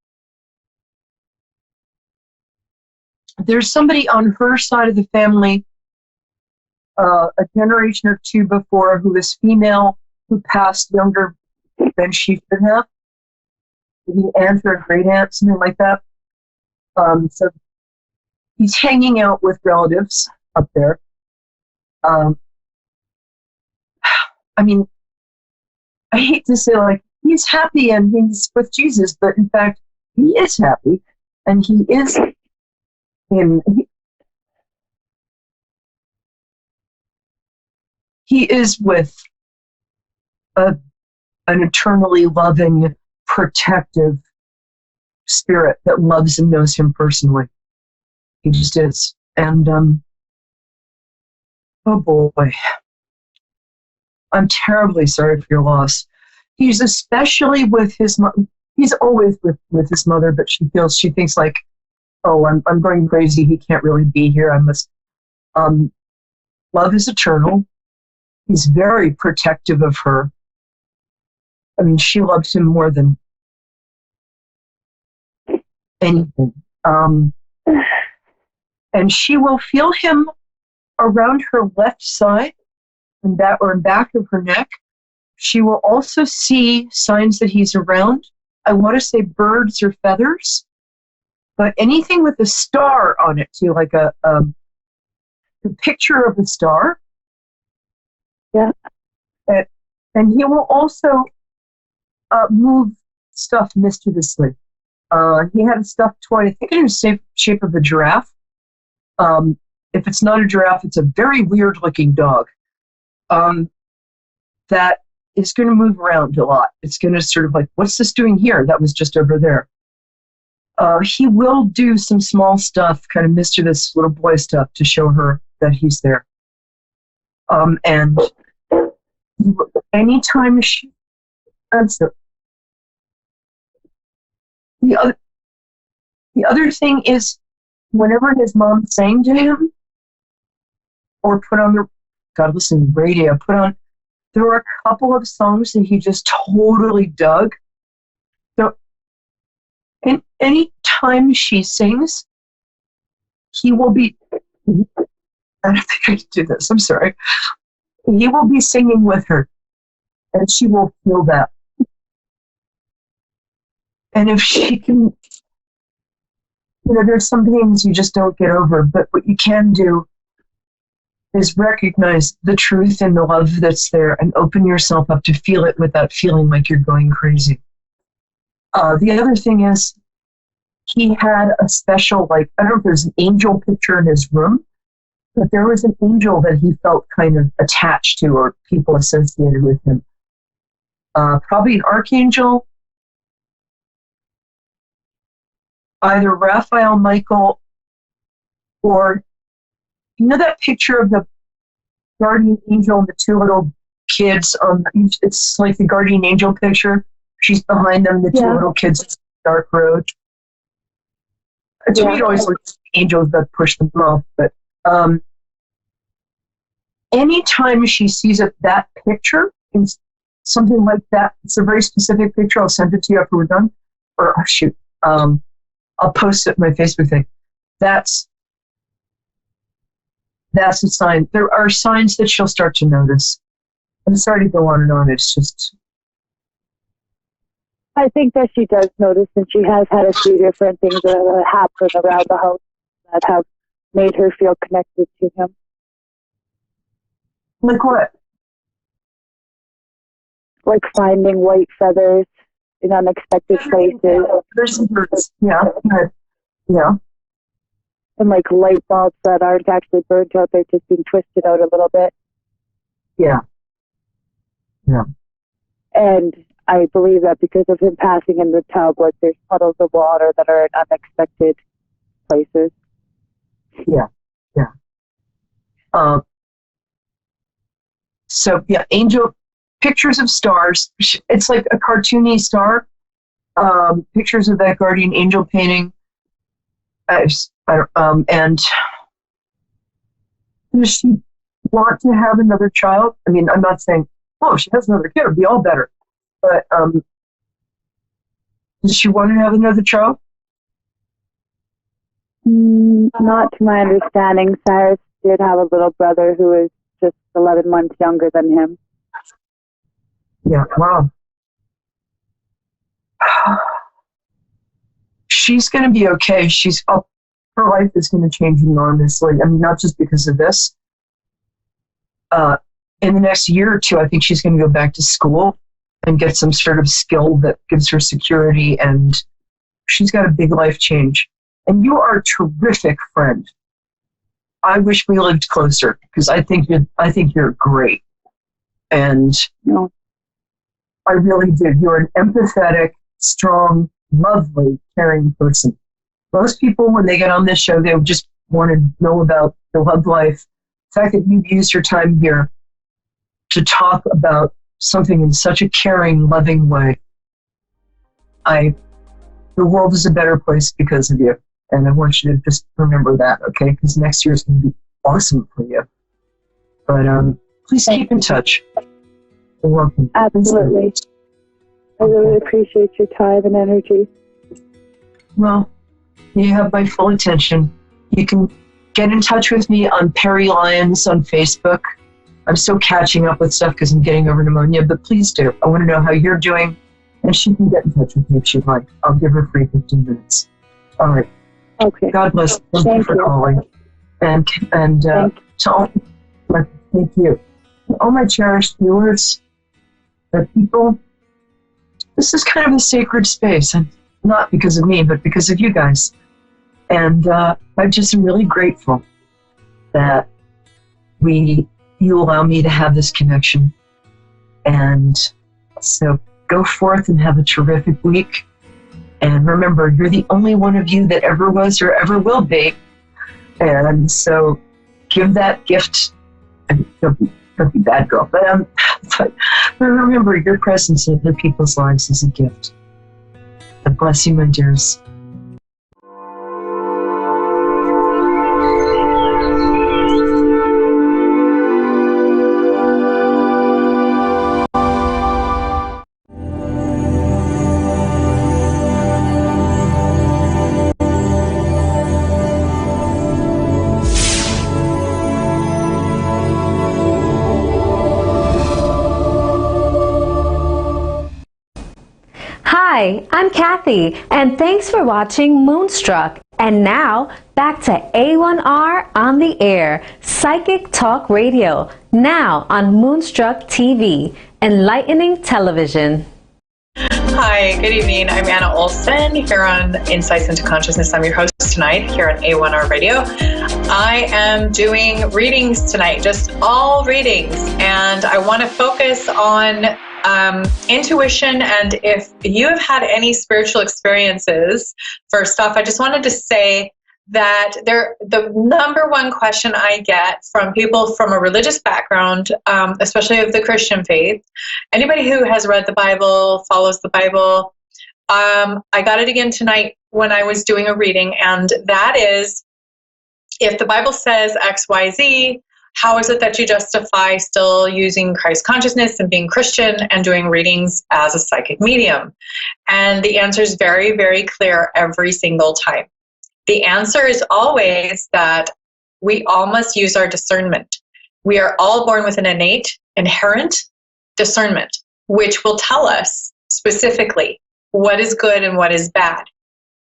there's somebody on her side of the family, a generation or two before, who is female, who passed younger than she should have. Maybe aunt or great aunt, something like that. So he's hanging out with relatives up there. I mean, I hate to say like he's happy and he's with Jesus, but in fact he is happy and he is he is with an eternally loving, protective spirit that loves and knows him personally. He just is. And oh boy, I'm terribly sorry for your loss. He's especially with his mother. He's always with his mother, but she thinks like, oh, I'm going crazy. He can't really be here. I must. Love is eternal. He's very protective of her. I mean, she loves him more than anything. And she will feel him around her left side and back of her neck. She will also see signs that he's around. I want to say birds or feathers, but anything with a star on it too, like a picture of a star. Yeah. And he will also move stuff mischievously. He had a stuffed toy, I think in the shape of a giraffe. If it's not a giraffe, it's a very weird-looking dog that is going to move around a lot. It's going to sort of like, what's this doing here? That was just over there. He will do some small stuff, kind of mischievous little boy stuff to show her that he's there. And anytime she... The other thing is, whenever his mom sang to him, or put on the, God, listen, radio, there were a couple of songs that he just totally dug. So, any time she sings, he will be, I don't think I can do this, I'm sorry. He will be singing with her, and she will feel that. And if she can, there's some things you just don't get over, but what you can do is recognize the truth and the love that's there and open yourself up to feel it without feeling like you're going crazy. The other thing is, he had a special, I don't know if there's an angel picture in his room, but there was an angel that he felt kind of attached to, or people associated with him. Probably an archangel, either Raphael, Michael, or that picture of the guardian angel and the two little kids on it's like the guardian angel picture. She's behind them, the two little kids in the dark road. To me, it always looks like angels that push them off. But anytime she sees that picture, something like that, it's a very specific picture. I'll send it to you after we're done. Or shoot, I'll post it on my Facebook thing. That's a sign. There are signs that she'll start to notice. I'm sorry to go on and on. It's just... I think that she does notice, and she has had a few different things that happen around the house that have made her feel connected to him. Like what? Like finding white feathers in unexpected places. There's some birds. Yeah. Yeah. And like light bulbs that aren't actually burnt out, they're just being twisted out a little bit. Yeah. Yeah. And I believe that because of him passing in the tub, there's puddles of water that are in unexpected places. Yeah. Yeah. So yeah, angel pictures of stars. It's like a cartoony star. Pictures of that guardian angel painting. And does she want to have another child? I mean, I'm not saying, she has another kid, it'd be all better. But does she want to have another child? Not to my understanding. Cyrus did have a little brother who is just 11 months younger than him. Yeah, wow. She's going to be okay. Her life is going to change enormously. I mean, not just because of this. In the next year or two, I think she's going to go back to school and get some sort of skill that gives her security, and she's got a big life change. And you are a terrific friend. I wish we lived closer, because I think you're great. And I really do. You're an empathetic, strong, lovely, caring person. Most people, when they get on this show, they just want to know about the love life. The fact that you've used your time here to talk about something in such a caring, loving way. The world is a better place because of you. And I want you to just remember that, okay? Because next year is going to be awesome for you. But please keep in touch. You're welcome. Absolutely. I really appreciate your time and energy. Well, You have my full attention. You can get in touch with me on Perry Lyons on Facebook. I'm still catching up with stuff because I'm getting over pneumonia, but please do. I want to know how you're doing, and she can get in touch with me if she'd like. I'll give her free 15 minutes. All right. Okay. God bless. Thank you for calling. And to all, thank you. To all my cherished viewers, the people, this is kind of a sacred space, and not because of me, but because of you guys. And I just am really grateful that you allow me to have this connection. And so go forth and have a terrific week. And remember, you're the only one of you that ever was or ever will be. And so give that gift. And don't be bad girl. But remember, your presence in other people's lives is a gift. God bless you, my dears. Hi, I'm Kathy, and thanks for watching Moonstruck. And now, back to A1R on the air, Psychic Talk Radio, now on Moonstruck TV, enlightening television. Hi, good evening. I'm Anna Olson here on Insights into Consciousness. I'm your host tonight here on A1R Radio. I am doing readings tonight, just all readings, and I want to focus on intuition. And if you have had any spiritual experiences, first off, I just wanted to say that the number one question I get from people from a religious background, especially of the Christian faith, anybody who has read the Bible, follows the Bible, I got it again tonight when I was doing a reading, and that is, if the Bible says X, Y, Z, how is it that you justify still using Christ consciousness and being Christian and doing readings as a psychic medium? And the answer is very, very clear every single time. The answer is always that we all must use our discernment. We are all born with an innate, inherent discernment, which will tell us specifically what is good and what is bad.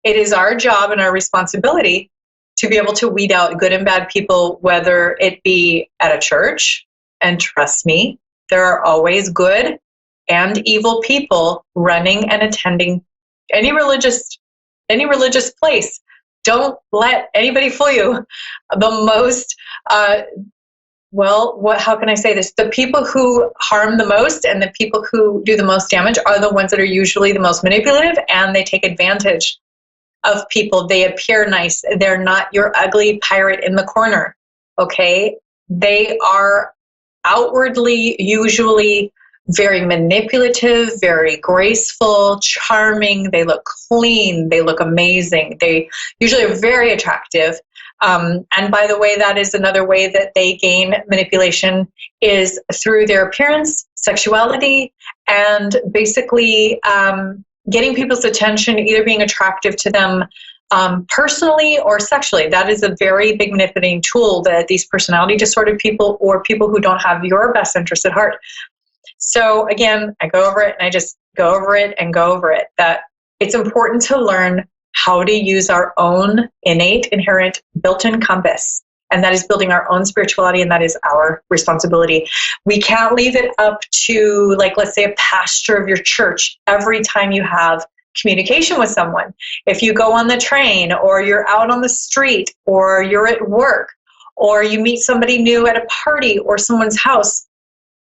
It is our job and our responsibility to be able to weed out good and bad people, whether it be at a church, and trust me, there are always good and evil people running and attending any religious place. Don't let anybody fool you. The most, how can I say this? The people who harm the most and the people who do the most damage are the ones that are usually the most manipulative, and they take advantage of people. They appear nice. They're not your ugly pirate in the corner, okay? They are outwardly usually very manipulative, very graceful, charming. They look clean. They look amazing. They usually are very attractive. And by the way, that is another way that they gain manipulation, is through their appearance, sexuality, and basically getting people's attention, either being attractive to them personally or sexually. That is a very big manipulating tool that these personality disordered people, or people who don't have your best interest at heart. So again, I go over it and I just go over it and go over it, that it's important to learn how to use our own innate, inherent, built-in compass. And that is building our own spirituality, and that is our responsibility. We can't leave it up to, like, let's say a pastor of your church every time you have communication with someone. If you go on the train, or you're out on the street, or you're at work, or you meet somebody new at a party or someone's house,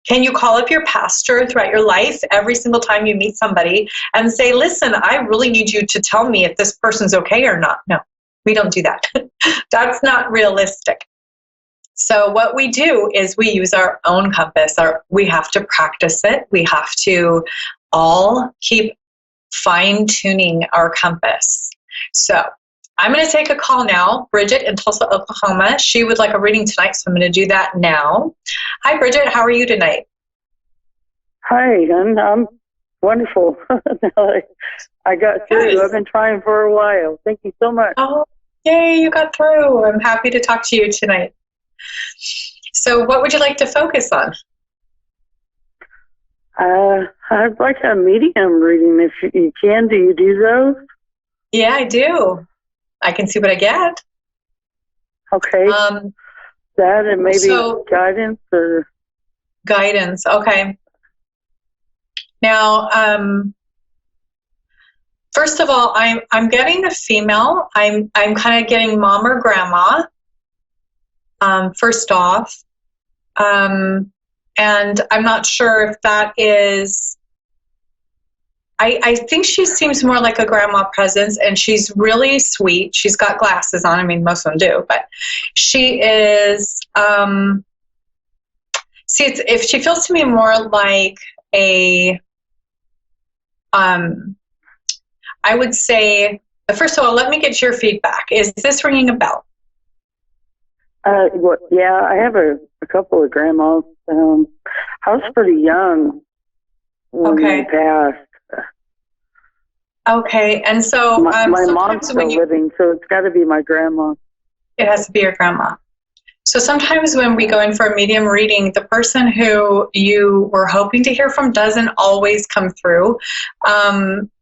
can you call up your pastor throughout your life every single time you meet somebody and say, listen, I really need you to tell me if this person's okay or not? No. We don't do that. That's not realistic. So what we do is we use our own compass. We have to practice it. We have to all keep fine-tuning our compass. So I'm going to take a call now. Bridget in Tulsa, Oklahoma. She would like a reading tonight, so I'm going to do that now. Hi, Bridget. How are you tonight? Hi, I'm wonderful. I got through. I've been trying for a while. Thank you so much. Oh, yay, you got through. I'm happy to talk to you tonight. So what would you like to focus on? I'd like a medium reading if you can. Do you do those? Yeah, I do. I can see what I get. Okay. That and maybe guidance or guidance. Okay. Now, first of all, I'm getting a female. I'm kind of getting mom or grandma. First off, and I'm not sure if that is. I think she seems more like a grandma presence, and she's really sweet. She's got glasses on. I mean, most of them do, but she is. See, if she feels to me more like a. I would say, first of all, let me get your feedback. Is this ringing a bell? Yeah, I have a couple of grandmas. I was pretty young when they passed. Okay, and so my mom's still living, so it's got to be my grandma. It has to be your grandma. So sometimes when we go in for a medium reading, the person who you were hoping to hear from doesn't always come through.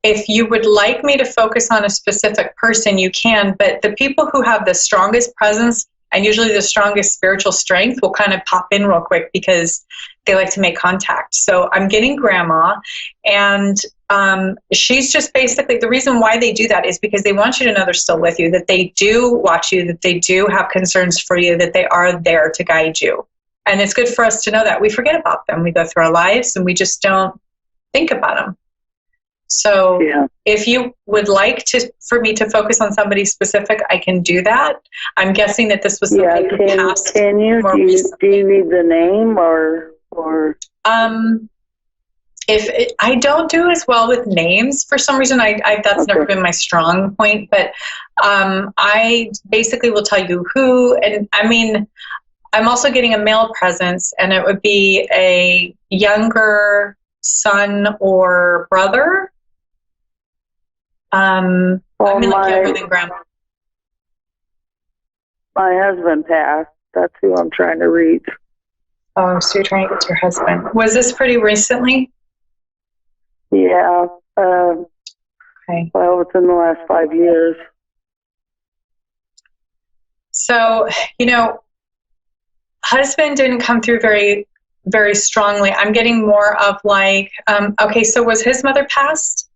If you would like me to focus on a specific person, you can, but the people who have the strongest presence and usually the strongest spiritual strength will kind of pop in real quick because they like to make contact. So I'm getting grandma, and she's just basically, the reason why they do that is because they want you to know they're still with you, that they do watch you, that they do have concerns for you, that they are there to guide you. And it's good for us to know that. We forget about them. We go through our lives and we just don't think about them. So if you would like for me to focus on somebody specific, I can do that. I'm guessing that this was somebody who passed. Can you? Do you need the name or? If I don't do as well with names for some reason, that's never been my strong point. But I basically will tell you who, and I mean, I'm also getting a male presence, and it would be a younger son or brother. I mean, like younger than grandma. My husband passed. That's who I'm trying to reach. Oh, so you're trying to get to your husband. Was this pretty recently? Yeah. Okay. Well, within the last 5 years. So, husband didn't come through very, very strongly. I'm getting more of like, okay, so was his mother passed?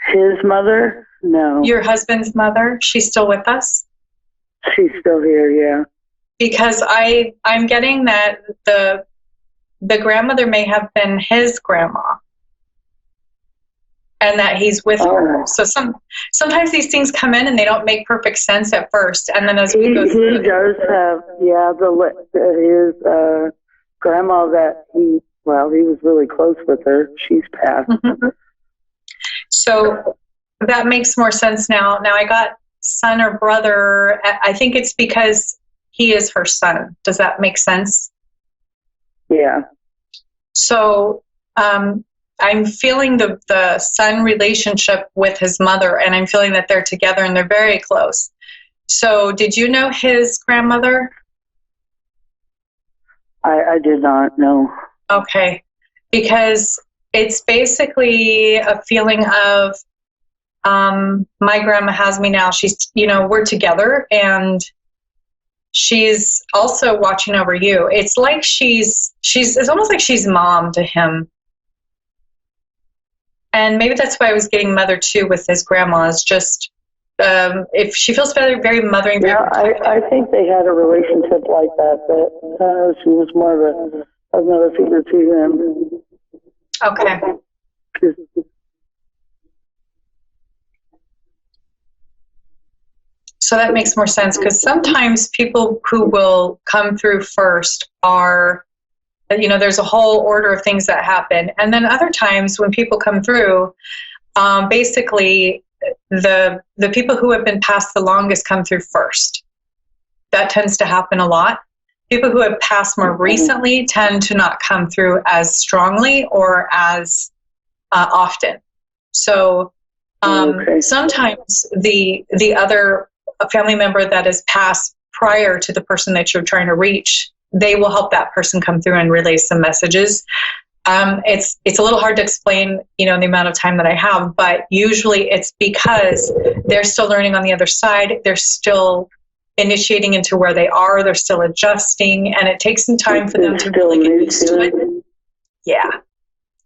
His mother? No. Your husband's mother? She's still with us? She's still here, yeah. Because I'm getting that the grandmother may have been his grandma, and that he's with her. So sometimes these things come in and they don't make perfect sense at first, and then as we go through, he does have his grandma that he was really close with her. She's passed. Mm-hmm. So that makes more sense now. Now I got son or brother. I think it's because he is her son. Does that make sense? Yeah. So I'm feeling the son relationship with his mother, and I'm feeling that they're together and they're very close. So did you know his grandmother? I did not know. Okay. Because it's basically a feeling of my grandma has me now. She's, we're together, and she's also watching over you. It's like it's almost like she's mom to him. And maybe that's why I was getting mother too with his grandma, is just if she feels very, very mothering. Yeah, I think they had a relationship like that, but she was more of another figure to him. Okay. So that makes more sense, because sometimes people who will come through first are, there's a whole order of things that happen. And then other times when people come through, basically the people who have been passed the longest come through first. That tends to happen a lot. People who have passed more recently tend to not come through as strongly or as often. So sometimes the other family member that has passed prior to the person that you're trying to reach, they will help that person come through and relay some messages. It's a little hard to explain, in the amount of time that I have, but usually it's because they're still learning on the other side. They're still initiating into where they are. They're still adjusting, and it takes some time for them to really get used to it. Yeah,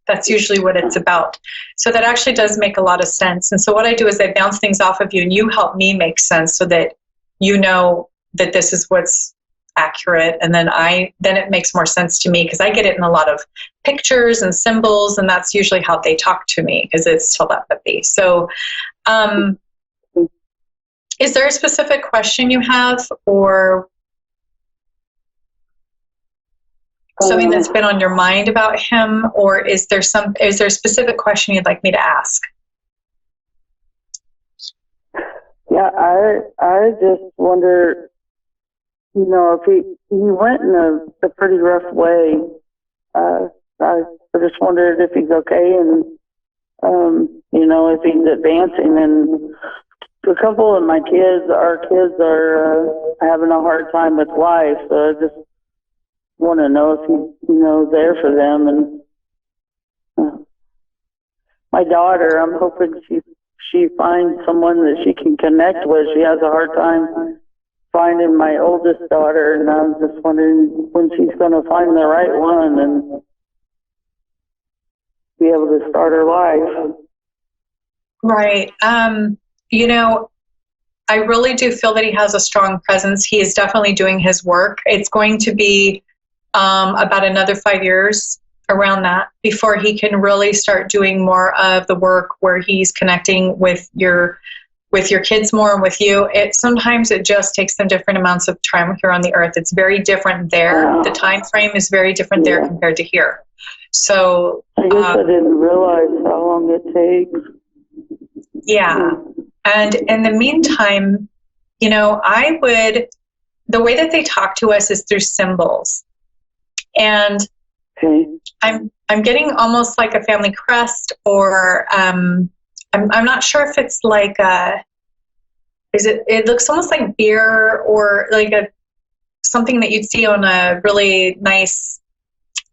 that's usually what it's about. So that actually does make a lot of sense. And so what I do is I bounce things off of you, and you help me make sense so that you know that this is what's accurate, and then it makes more sense to me because I get it in a lot of pictures and symbols, and that's usually how they talk to me because it's telepathy. So is there a specific question you have, or something that's been on your mind about him, or is there a specific question you'd like me to ask? Yeah, I just wonder, if he went in a pretty rough way. I just wondered if he's okay, and if he's advancing. And a couple of our kids are having a hard time with life, so I just want to know if he's there for them. And my daughter, I'm hoping she finds someone that she can connect with. She has a hard time finding my oldest daughter, and I was just wondering when she's going to find the right one and be able to start her life. Right. I really do feel that he has a strong presence. He is definitely doing his work. It's going to be about another 5 years around that before he can really start doing more of the work where he's connecting with your kids more and with you. Sometimes it just takes them different amounts of time here on the earth. It's very different there. The time frame is very different there compared to here. So I guess I didn't realize how long it takes. Yeah. And in the meantime, the way that they talk to us is through symbols. And I'm getting almost like a family crest, or I'm not sure if it's like it looks almost like beer, or like something that you'd see on a really nice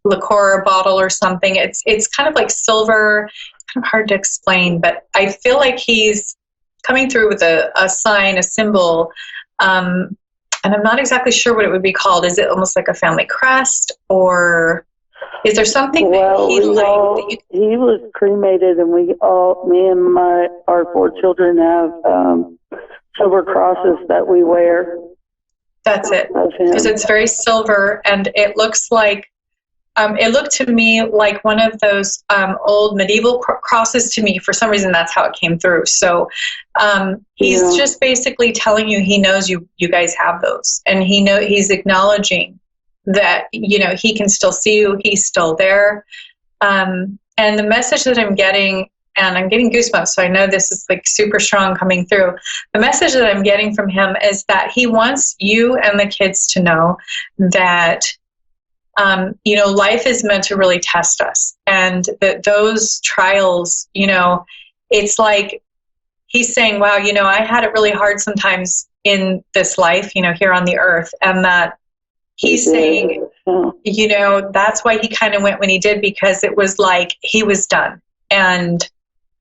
liqueur bottle or something. It's kind of like silver. It's kind of hard to explain, but I feel like he's coming through with a sign, a symbol, and I'm not exactly sure what it would be called. Is it almost like a family crest, or is there something that he liked? He was cremated, and me and our 4 children have silver crosses that we wear. That's it, because it's very silver, and it looks like it looked to me like one of those old medieval crosses to me. For some reason, that's how it came through. So he's just basically telling you he knows you guys have those, and he's acknowledging that he can still see you. He's still there. And the message that I'm getting, and I'm getting goosebumps, so I know this is like super strong coming through. The message that I'm getting from him is that he wants you and the kids to know that life is meant to really test us, and that those trials, it's like he's saying, wow, I had it really hard sometimes in this life, here on the earth, and that he's saying, that's why he kind of went when he did, because it was like he was done and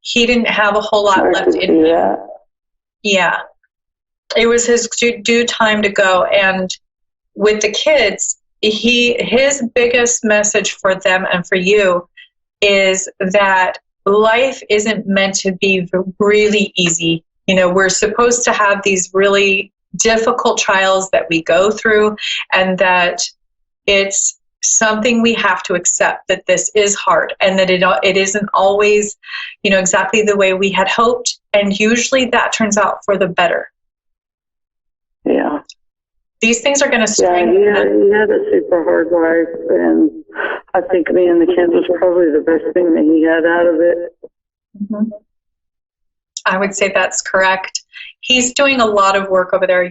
he didn't have a whole lot left in him. Yeah. It was his due time to go. And with the kids, his biggest message for them and for you is that life isn't meant to be really easy. We're supposed to have these really difficult trials that we go through, and that it's something we have to accept, that this is hard, and that it isn't always, exactly the way we had hoped, and usually that turns out for the better. Yeah. These things are going to strengthen. Yeah, he had a super hard life, and I think me and the kids was probably the best thing that he had out of it. Mm-hmm. I would say that's correct. He's doing a lot of work over there.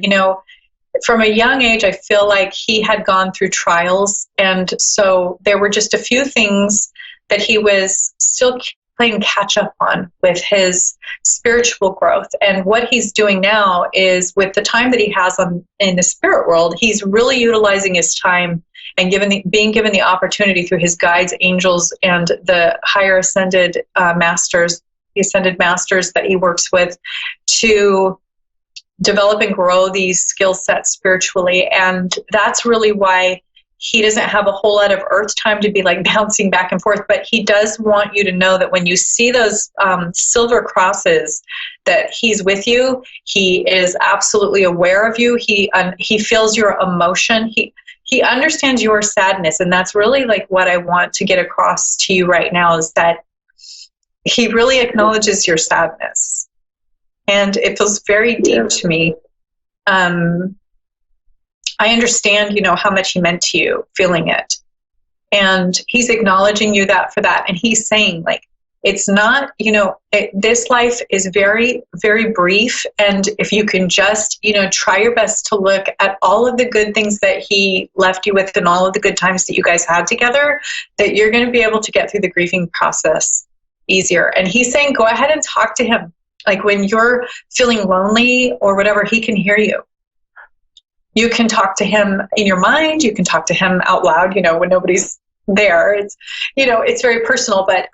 From a young age, I feel like he had gone through trials, and so there were just a few things that he was still playing catch up on with his spiritual growth. And what he's doing now is, with the time that he has in the spirit world, he's really utilizing his time and being given the opportunity through his guides, angels, and the higher ascended masters, the ascended masters that he works with, to develop and grow these skill sets spiritually. And that's really why he doesn't have a whole lot of earth time to be like bouncing back and forth, but he does want you to know that when you see those silver crosses, that he's with you. He is absolutely aware of you. He feels your emotion. He understands your sadness. And that's really like what I want to get across to you right now, is that he really acknowledges your sadness. And it feels very deep to me. I understand, how much he meant to you, feeling it. And he's acknowledging you for that. And he's saying, like, it's not, this life is very, very brief. And if you can just, try your best to look at all of the good things that he left you with and all of the good times that you guys had together, that you're going to be able to get through the grieving process easier. And he's saying, go ahead and talk to him. Like, when you're feeling lonely or whatever, he can hear you. You can talk to him in your mind. You can talk to him out loud, when nobody's there. It's, it's very personal, but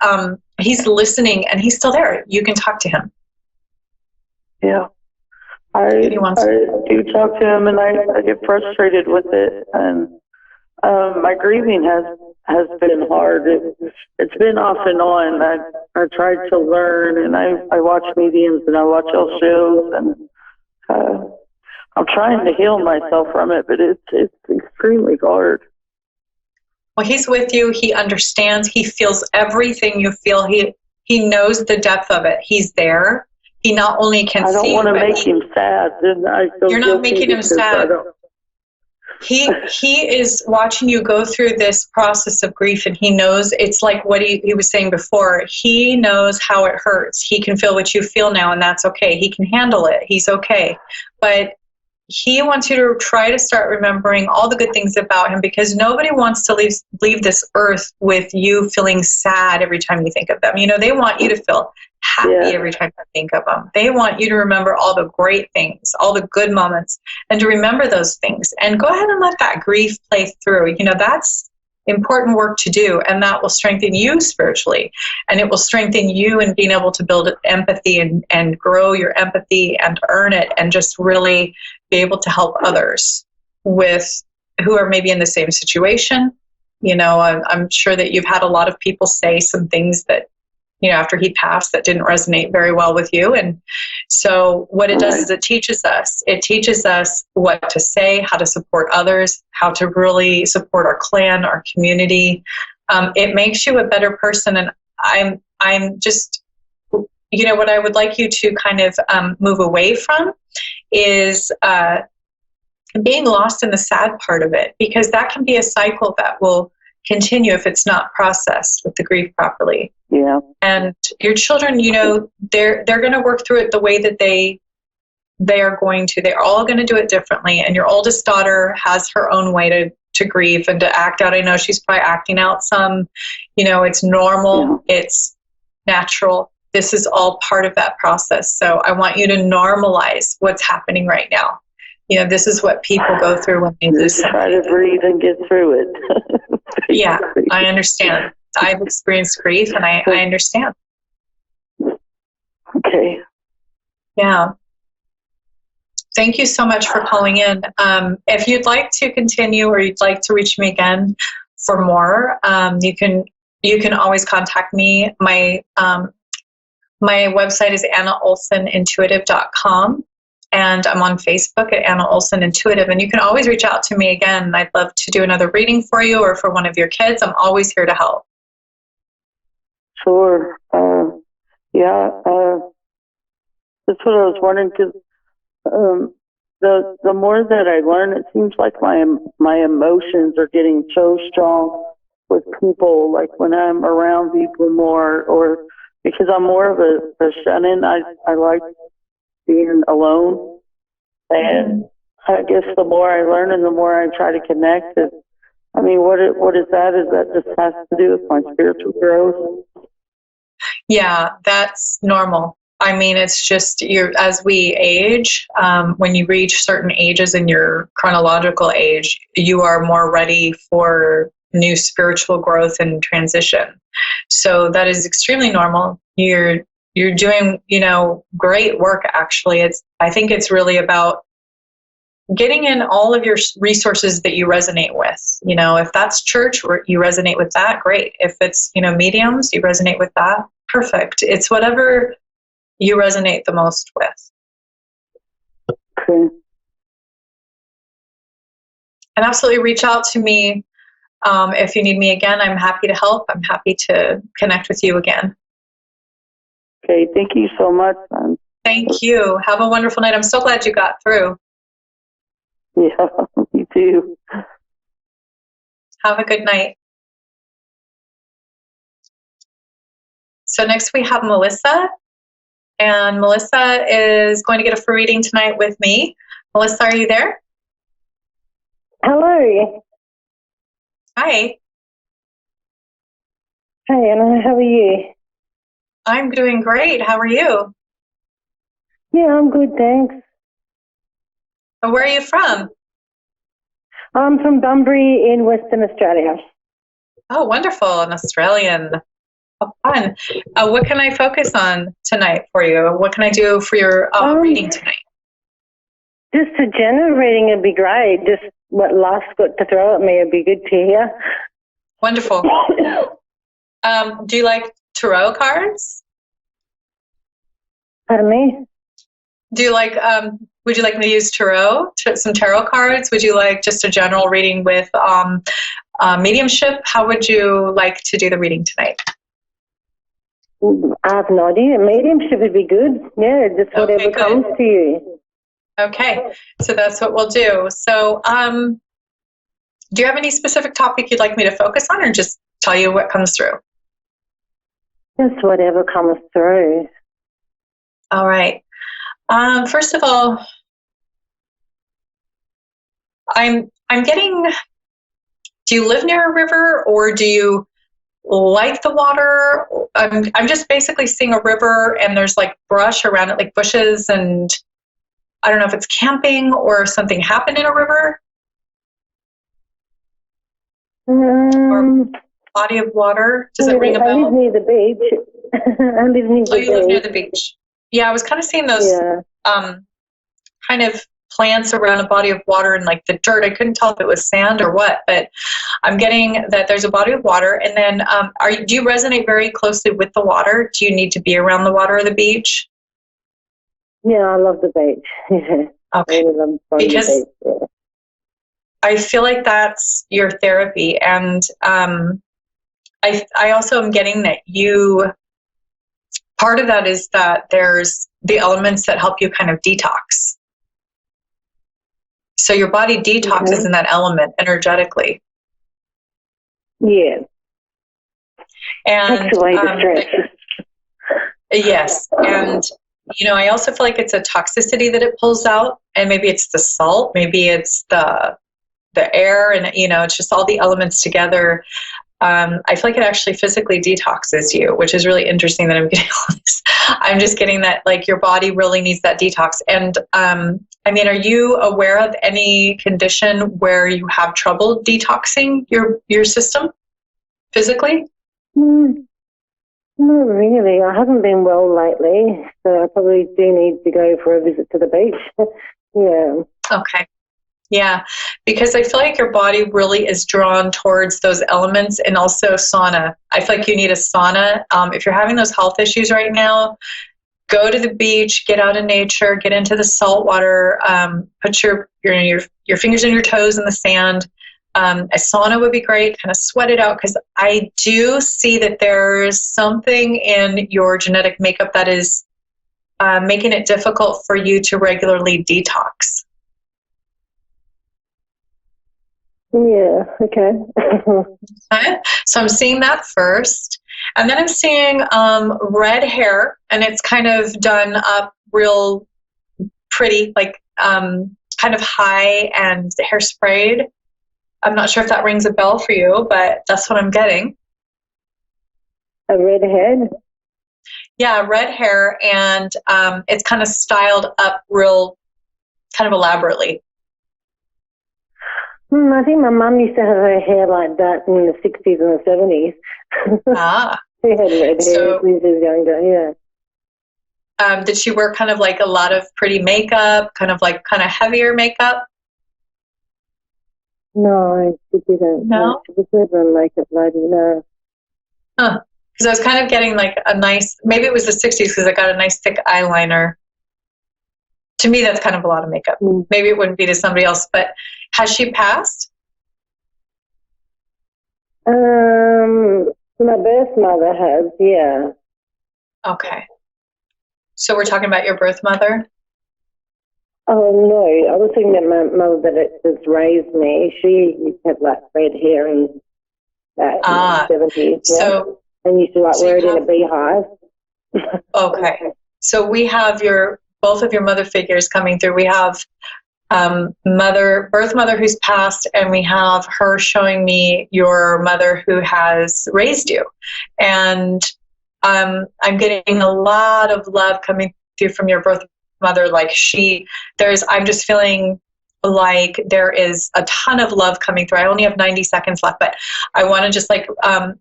he's listening and he's still there. You can talk to him. Yeah. I do talk to him, and I get frustrated with it. And my grieving has been hard. It's been off and on. I tried to learn, and I watch mediums and I watch all shows, and I'm trying to heal myself from it, but it's extremely hard. Well, he's with you. He understands. He feels everything you feel. He knows the depth of it. He's there. He not only can see. I don't want to make him sad. You're not making him sad. He is watching you go through this process of grief, and he knows. It's like what he was saying before. He knows how it hurts. He can feel what you feel now, and that's okay. He can handle it. He's okay. But he wants you to try to start remembering all the good things about him, because nobody wants to leave this earth with you feeling sad every time you think of them. They want you to feel happy every time you think of them. They want you to remember all the great things, all the good moments, and to remember those things. And go ahead and let that grief play through. That's important work to do, and that will strengthen you spiritually, and it will strengthen you in being able to build empathy and grow your empathy and earn it, and just really be able to help others who are maybe in the same situation. I'm sure that you've had a lot of people say some things that, after he passed, that didn't resonate very well with you. And so what it does is it teaches us what to say, how to support others, how to really support our clan, our community. It makes you a better person. And I'm just, what I would like you to kind of move away from is being lost in the sad part of it, because that can be a cycle that will continue if it's not processed with the grief properly. Yeah. And your children, they're going to work through it the way that they are going to. They're all going to do it differently. And your oldest daughter has her own way to grieve and to act out. I know she's probably acting out some. It's normal. Yeah. It's natural. This is all part of that process. So I want you to normalize what's happening right now. This is what people go through when they lose something. Try to breathe and get through it. Yeah, I understand. I've experienced grief, and I understand. Okay. Yeah. Thank you so much for calling in. If you'd like to continue, or you'd like to reach me again for more, you can always contact me. My website is AnnaOlsonIntuitive.com. And I'm on Facebook at Anna Olson Intuitive. And you can always reach out to me again. I'd love to do another reading for you, or for one of your kids. I'm always here to help. Sure. That's what I was wondering, because the more that I learn, it seems like my emotions are getting so strong with people, like when I'm around people more, or because I'm more of a shut-in. I like being alone, and I guess the more I learn and the more I try to connect, what is that? Is that just has to do with my spiritual growth? Yeah, that's normal. I mean, it's just as we age, when you reach certain ages in your chronological age, you are more ready for new spiritual growth and transition. So that is extremely normal. You're doing, great work. Actually, I think it's really about getting in all of your resources that you resonate with. If that's church, you resonate with that, great. If it's, mediums, you resonate with that, perfect. It's whatever you resonate the most with. Okay. And absolutely reach out to me if you need me again. I'm happy to help. I'm happy to connect with you again. Okay, thank you so much. Thank you. Have a wonderful night. I'm so glad you got through. Yeah, me too. Have a good night. So next we have Melissa. And Melissa is going to get a free reading tonight with me. Melissa, are you there? Hello. Hi. Hey, Anna, how are you? I'm doing great. How are you? Yeah, I'm good, thanks. Where are you from? I'm from Bunbury in Western Australia. Oh, wonderful. An Australian. Oh, fun. What can I focus on tonight for you? What can I do for your reading tonight? Just a general reading would be great. Just what life's got to throw at me would be good to hear. Wonderful. Do you like tarot cards? Pardon me? Do you like, would you like me to use some tarot cards? Would you like just a general reading with mediumship? How would you like to do the reading tonight? I have no idea. Mediumship would be good. Yeah, just whatever comes to you. Okay, so that's what we'll do. So do you have any specific topic you'd like me to focus on, or just tell you what comes through? Just whatever comes through. All right. First of all, I'm getting, do you live near a river, or do you like the water? I'm just basically seeing a river and there's like brush around it, like bushes, and I don't know if it's camping or something happened in a river. Or body of water. Does it ring a bell? I live near the beach. I live near the beach. You live near the beach. Yeah, I was kind of seeing those kind of plants around a body of water and like the dirt. I couldn't tell if it was sand or what, but I'm getting that there's a body of water. And then do you resonate very closely with the water? Do you need to be around the water or the beach? Yeah, I love the beach. Okay. Because I feel like that's your therapy. And I also am getting that part of that is that there's the elements that help you kind of detox. So your body detoxes in that element energetically. Yeah. And yes. And I also feel like it's a toxicity that it pulls out, and maybe it's the salt, maybe it's the air, and it's just all the elements together. I feel like it actually physically detoxes you, which is really interesting that I'm getting all this. I'm just getting that like your body really needs that detox. And I mean, are you aware of any condition where you have trouble detoxing your system physically? Not really. I haven't been well lately, so I probably do need to go for a visit to the beach. Yeah. Okay. Yeah, because I feel like your body really is drawn towards those elements, and also sauna. I feel like you need a sauna. If you're having those health issues right now, go to the beach, get out in nature, get into the salt water, put your fingers and your toes in the sand. A sauna would be great, kind of sweat it out, because I do see that there's something in your genetic makeup that is making it difficult for you to regularly detox. Yeah, okay. So I'm seeing that first. And then I'm seeing red hair, and it's kind of done up real pretty, like kind of high and hairsprayed. I'm not sure if that rings a bell for you, but that's what I'm getting. A red head? Yeah, red hair, and it's kind of styled up real, kind of elaborately. I think my mum used to have her hair like that in the 60s and the 70s. Ah. She had red hair when she was younger, yeah. Did she wear kind of like a lot of pretty makeup, kind of heavier makeup? No, she didn't. No? She was never a makeup lady, no. Huh. Because I was kind of getting like a nice, maybe it was the 60s because I got a nice thick eyeliner. To me, that's kind of a lot of makeup. Maybe it wouldn't be to somebody else, but has she passed? My birth mother has, yeah. Okay. So we're talking about your birth mother? Oh, no. I was thinking about my mother that has raised me. She used to have like red hair and that in the 70s. Yeah? So, and used to like wear it in a beehive. Okay. So we have both of your mother figures coming through. We have birth mother who's passed, and we have her showing me your mother who has raised you. And I'm getting a lot of love coming through from your birth mother. Like I'm just feeling like there is a ton of love coming through. I only have 90 seconds left, but I want to just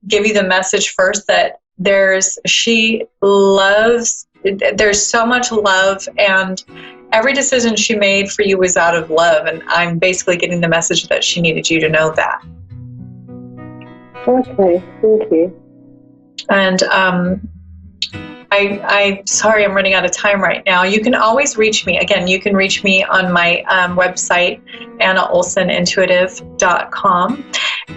give you the message first that there's so much love, and every decision she made for you was out of love. And I'm basically getting the message that she needed you to know that. Okay, thank you. And I'm sorry, I'm running out of time right now. You can always reach me. Again, you can reach me on my website, AnnaOlsonIntuitive.com.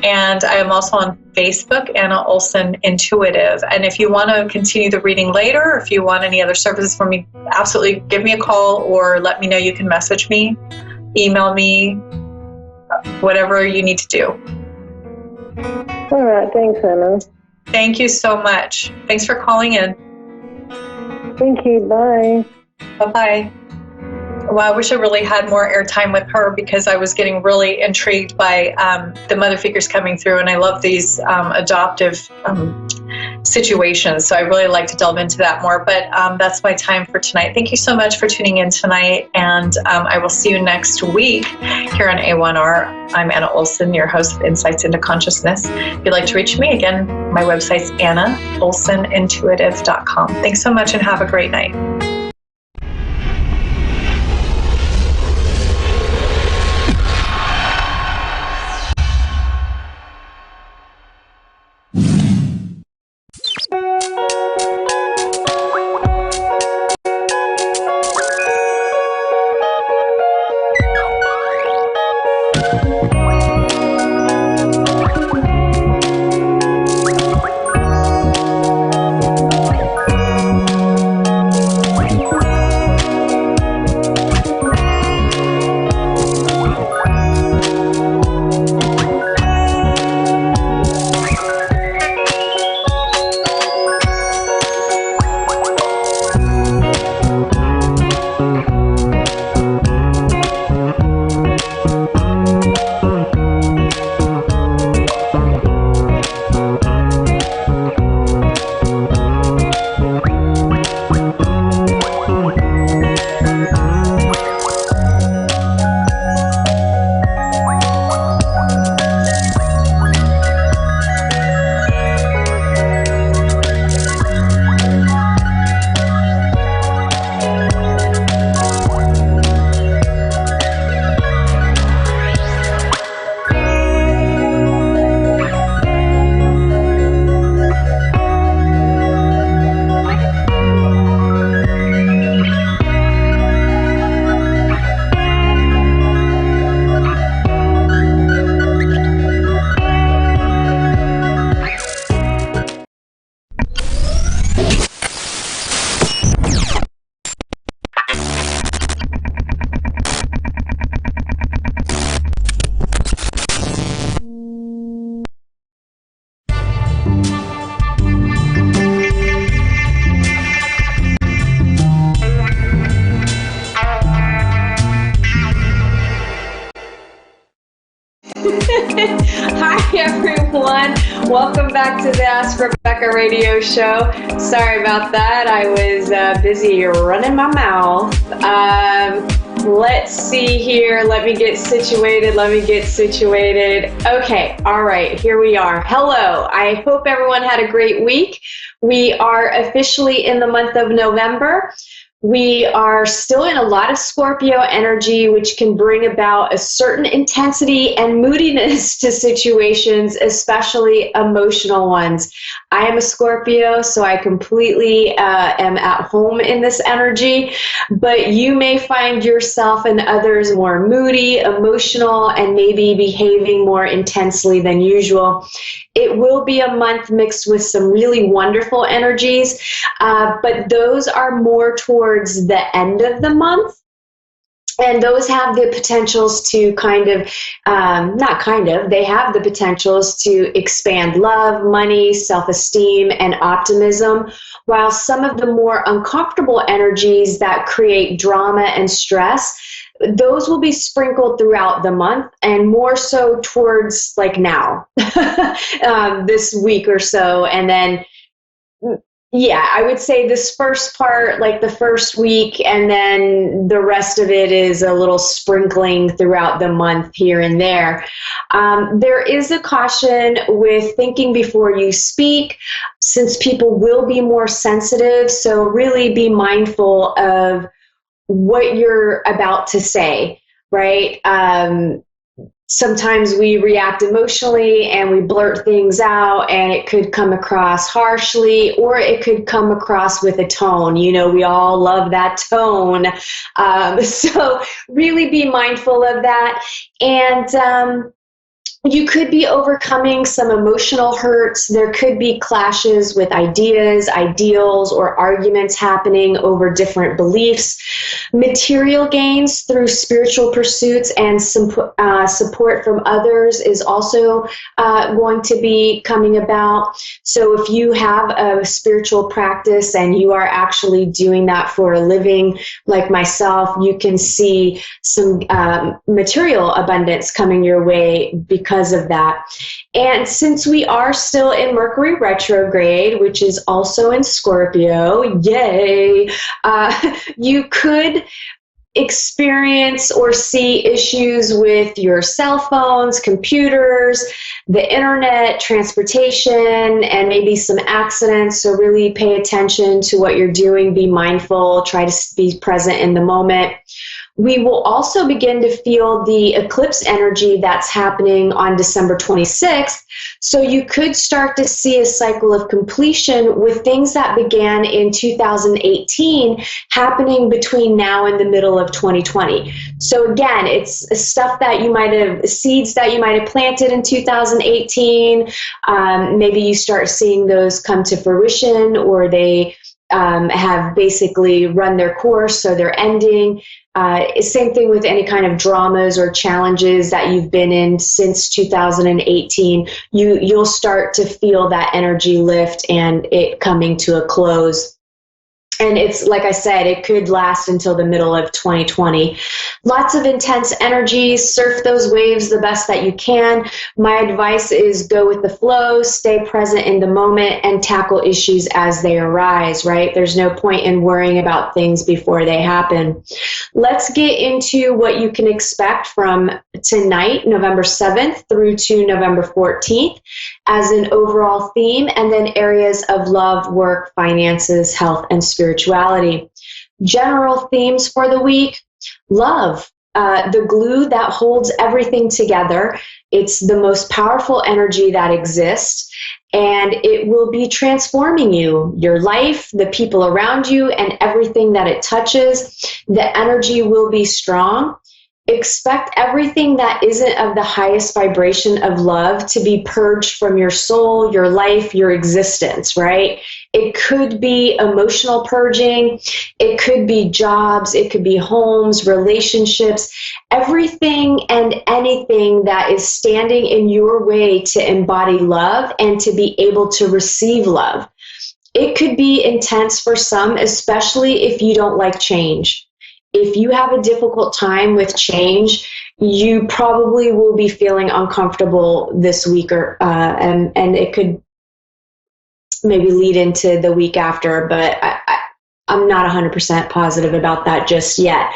And I am also on Facebook, Anna Olson Intuitive. And if you want to continue the reading later, or if you want any other services from me, absolutely give me a call or let me know. You can message me, email me, whatever you need to do. All right, thanks, Anna. Thank you so much. Thanks for calling in. Thank you. Bye. Bye-bye. Well, I wish I really had more airtime with her because I was getting really intrigued by the mother figures coming through, and I love these adoptive situations. So I really like to delve into that more. But that's my time for tonight. Thank you so much for tuning in tonight, and I will see you next week here on A1R. I'm Anna Olson, your host of Insights into Consciousness. If you'd like to reach me, again, my website's AnnaOlsonIntuitive.com. Thanks so much and have a great night. Hi, everyone. Welcome back to the Ask Rebecca radio show. Sorry about that. I was busy running my mouth. Let's see here. Let me get situated. Okay. All right. Here we are. Hello. I hope everyone had a great week. We are officially in the month of November. We are still in a lot of Scorpio energy, which can bring about a certain intensity and moodiness to situations, especially emotional ones. I am a Scorpio, so I completely am at home in this energy, but you may find yourself and others more moody, emotional, and maybe behaving more intensely than usual. It will be a month mixed with some really wonderful energies, but those are more towards the end of the month. And those have the potentials to they have the potentials to expand love, money, self-esteem, and optimism, while some of the more uncomfortable energies that create drama and stress, those will be sprinkled throughout the month, and more so towards like now, this week or so. And then, yeah, I would say this first part, like the first week, and then the rest of it is a little sprinkling throughout the month here and there. There is a caution with thinking before you speak, since people will be more sensitive. So really be mindful of what you're about to say, right? Sometimes we react emotionally and we blurt things out, and it could come across harshly, or it could come across with a tone. You know, we all love that tone. So really be mindful of that. And you could be overcoming some emotional hurts. There could be clashes with ideas, ideals, or arguments happening over different beliefs. Material gains through spiritual pursuits and some support from others is also going to be coming about. So if you have a spiritual practice and you are actually doing that for a living, like myself, you can see some material abundance coming your way because of that. And since we are still in Mercury retrograde, which is also in Scorpio, yay, you could experience or see issues with your cell phones, computers, the internet, transportation, and maybe some accidents. So really pay attention to what you're doing. Be mindful. Try to be present in the moment. We will also begin to feel the eclipse energy that's happening on December 26th. So you could start to see a cycle of completion with things that began in 2018 happening between now and the middle of 2020. So again, it's stuff that you might have, seeds that you might have planted in 2018. Maybe you start seeing those come to fruition, or they have basically run their course, so they're ending. Same thing with any kind of dramas or challenges that you've been in since 2018. You'll start to feel that energy lift and it coming to a close. And it's, like I said, it could last until the middle of 2020. Lots of intense energies. Surf those waves the best that you can. My advice is go with the flow, stay present in the moment, and tackle issues as they arise, right? There's no point in worrying about things before they happen. Let's get into what you can expect from tonight, November 7th through to November 14th, as an overall theme, and then areas of love, work, finances, health, and spirituality. General themes for the week: love, the glue that holds everything together. It's the most powerful energy that exists, and it will be transforming you, your life, the people around you, and everything that it touches. The energy will be strong. Expect everything that isn't of the highest vibration of love to be purged from your soul, your life, your existence, right? It could be emotional purging. It could be jobs. It could be homes, relationships, everything and anything that is standing in your way to embody love and to be able to receive love. It could be intense for some, especially if you don't like change. If you have a difficult time with change, you probably will be feeling uncomfortable this week, and it could maybe lead into the week after, but I'm not 100% positive about that just yet.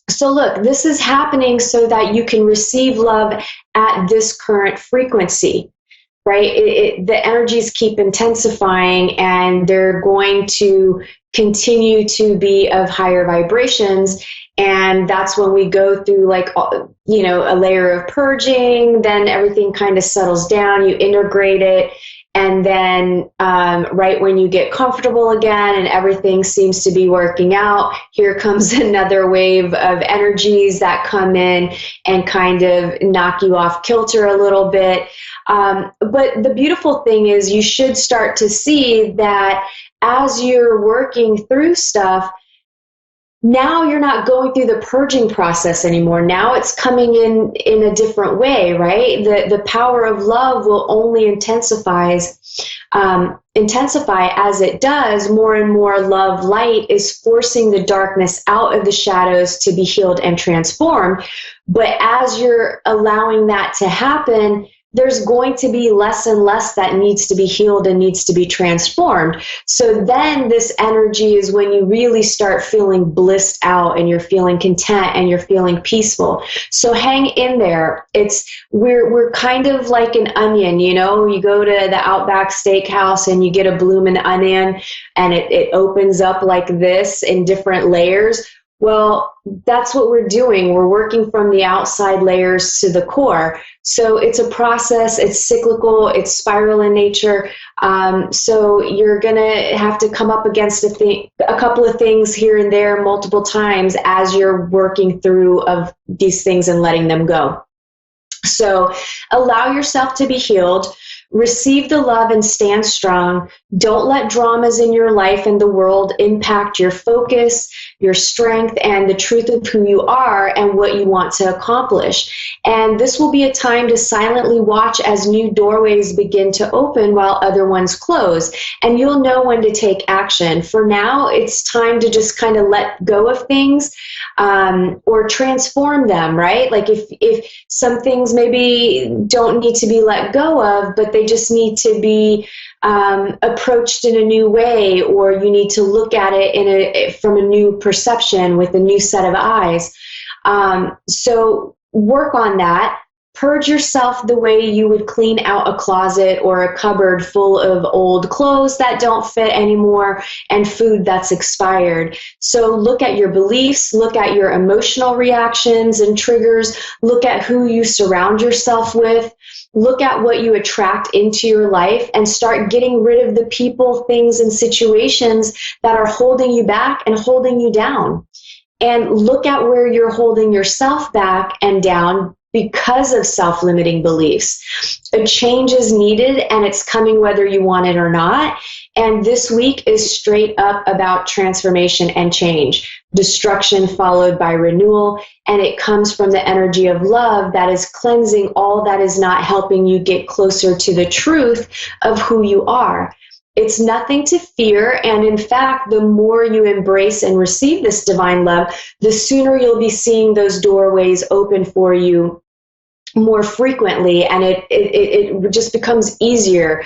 So look, this is happening so that you can receive love at this current frequency, right? The energies keep intensifying, and they're going to continue to be of higher vibrations. And that's when we go through, like, you know, a layer of purging, then everything kind of settles down, you integrate it. And then right when you get comfortable again and everything seems to be working out, here comes another wave of energies that come in and kind of knock you off kilter a little bit. But the beautiful thing is you should start to see that as you're working through stuff, now you're not going through the purging process anymore. Now it's coming in a different way, right? The power of love will only intensify as it does. More and more love light is forcing the darkness out of the shadows to be healed and transformed. But as you're allowing that to happen, there's going to be less and less that needs to be healed and needs to be transformed. So then this energy is when you really start feeling blissed out and you're feeling content and you're feeling peaceful. So hang in there. We're kind of like an onion, you know, you go to the Outback Steakhouse and you get a bloomin' onion and it opens up like this in different layers. Well, that's what we're doing. We're working from the outside layers to the core. So it's a process, it's cyclical, it's spiral in nature. So you're going to have to come up against a couple of things here and there multiple times as you're working through of these things and letting them go. So allow yourself to be healed. Receive the love and stand strong. Don't let dramas in your life and the world impact your focus, your strength, and the truth of who you are and what you want to accomplish. And this will be a time to silently watch as new doorways begin to open while other ones close. And you'll know when to take action. For now, it's time to just kind of let go of things or transform them, right? Like if some things maybe don't need to be let go of, but they just need to be approached in a new way, or you need to look at it from a new perception with a new set of eyes. So work on that. Purge yourself the way you would clean out a closet or a cupboard full of old clothes that don't fit anymore and food that's expired. So look at your beliefs, look at your emotional reactions and triggers, look at who you surround yourself with, look at what you attract into your life, and start getting rid of the people, things, and situations that are holding you back and holding you down. And look at where you're holding yourself back and down because of self-limiting beliefs. A change is needed, and it's coming whether you want it or not. And this week is straight up about transformation and change. Destruction followed by renewal, and it comes from the energy of love that is cleansing all that is not helping you get closer to the truth of who you are. It's nothing to fear, and in fact, the more you embrace and receive this divine love, the sooner you'll be seeing those doorways open for you more frequently, and it just becomes easier.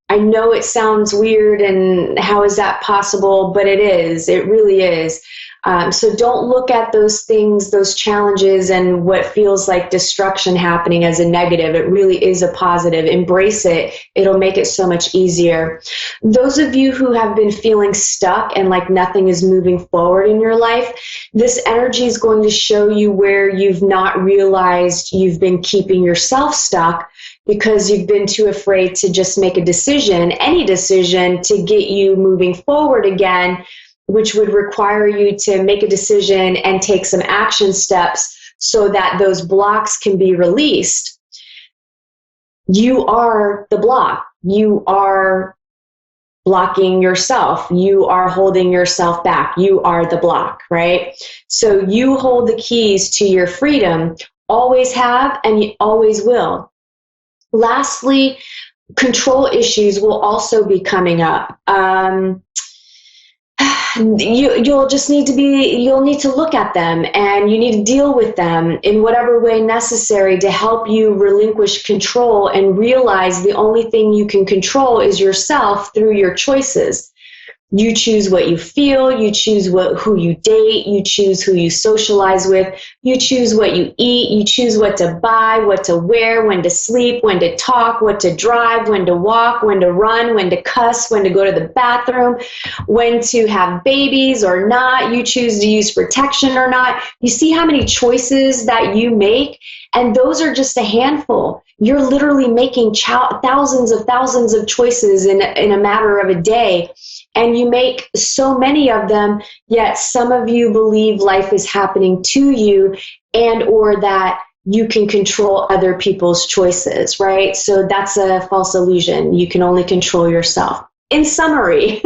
I know it sounds weird, and how is that possible? But it is. It really is. So don't look at those things, those challenges, and what feels like destruction happening as a negative. It really is a positive. Embrace it. It'll make it so much easier. Those of you who have been feeling stuck and like nothing is moving forward in your life, this energy is going to show you where you've not realized you've been keeping yourself stuck because you've been too afraid to just make a decision, any decision, to get you moving forward again, which would require you to make a decision and take some action steps so that those blocks can be released. You are the block. You are blocking yourself. You are holding yourself back. You are the block, right? So you hold the keys to your freedom, always have, and you always will. Lastly, control issues will also be coming up. you'll need to look at them, and you need to deal with them in whatever way necessary to help you relinquish control and realize the only thing you can control is yourself through your choices. You choose what you feel, you choose who you date, you choose who you socialize with, you choose what you eat, you choose what to buy, what to wear, when to sleep, when to talk, what to drive, when to walk, when to run, when to cuss, when to go to the bathroom, when to have babies or not. You choose to use protection or not. You see how many choices that you make? And those are just a handful. You're literally making thousands of choices in a matter of a day. And you make so many of them, yet some of you believe life is happening to you, and or that you can control other people's choices, right? So that's a false illusion. You can only control yourself. In summary,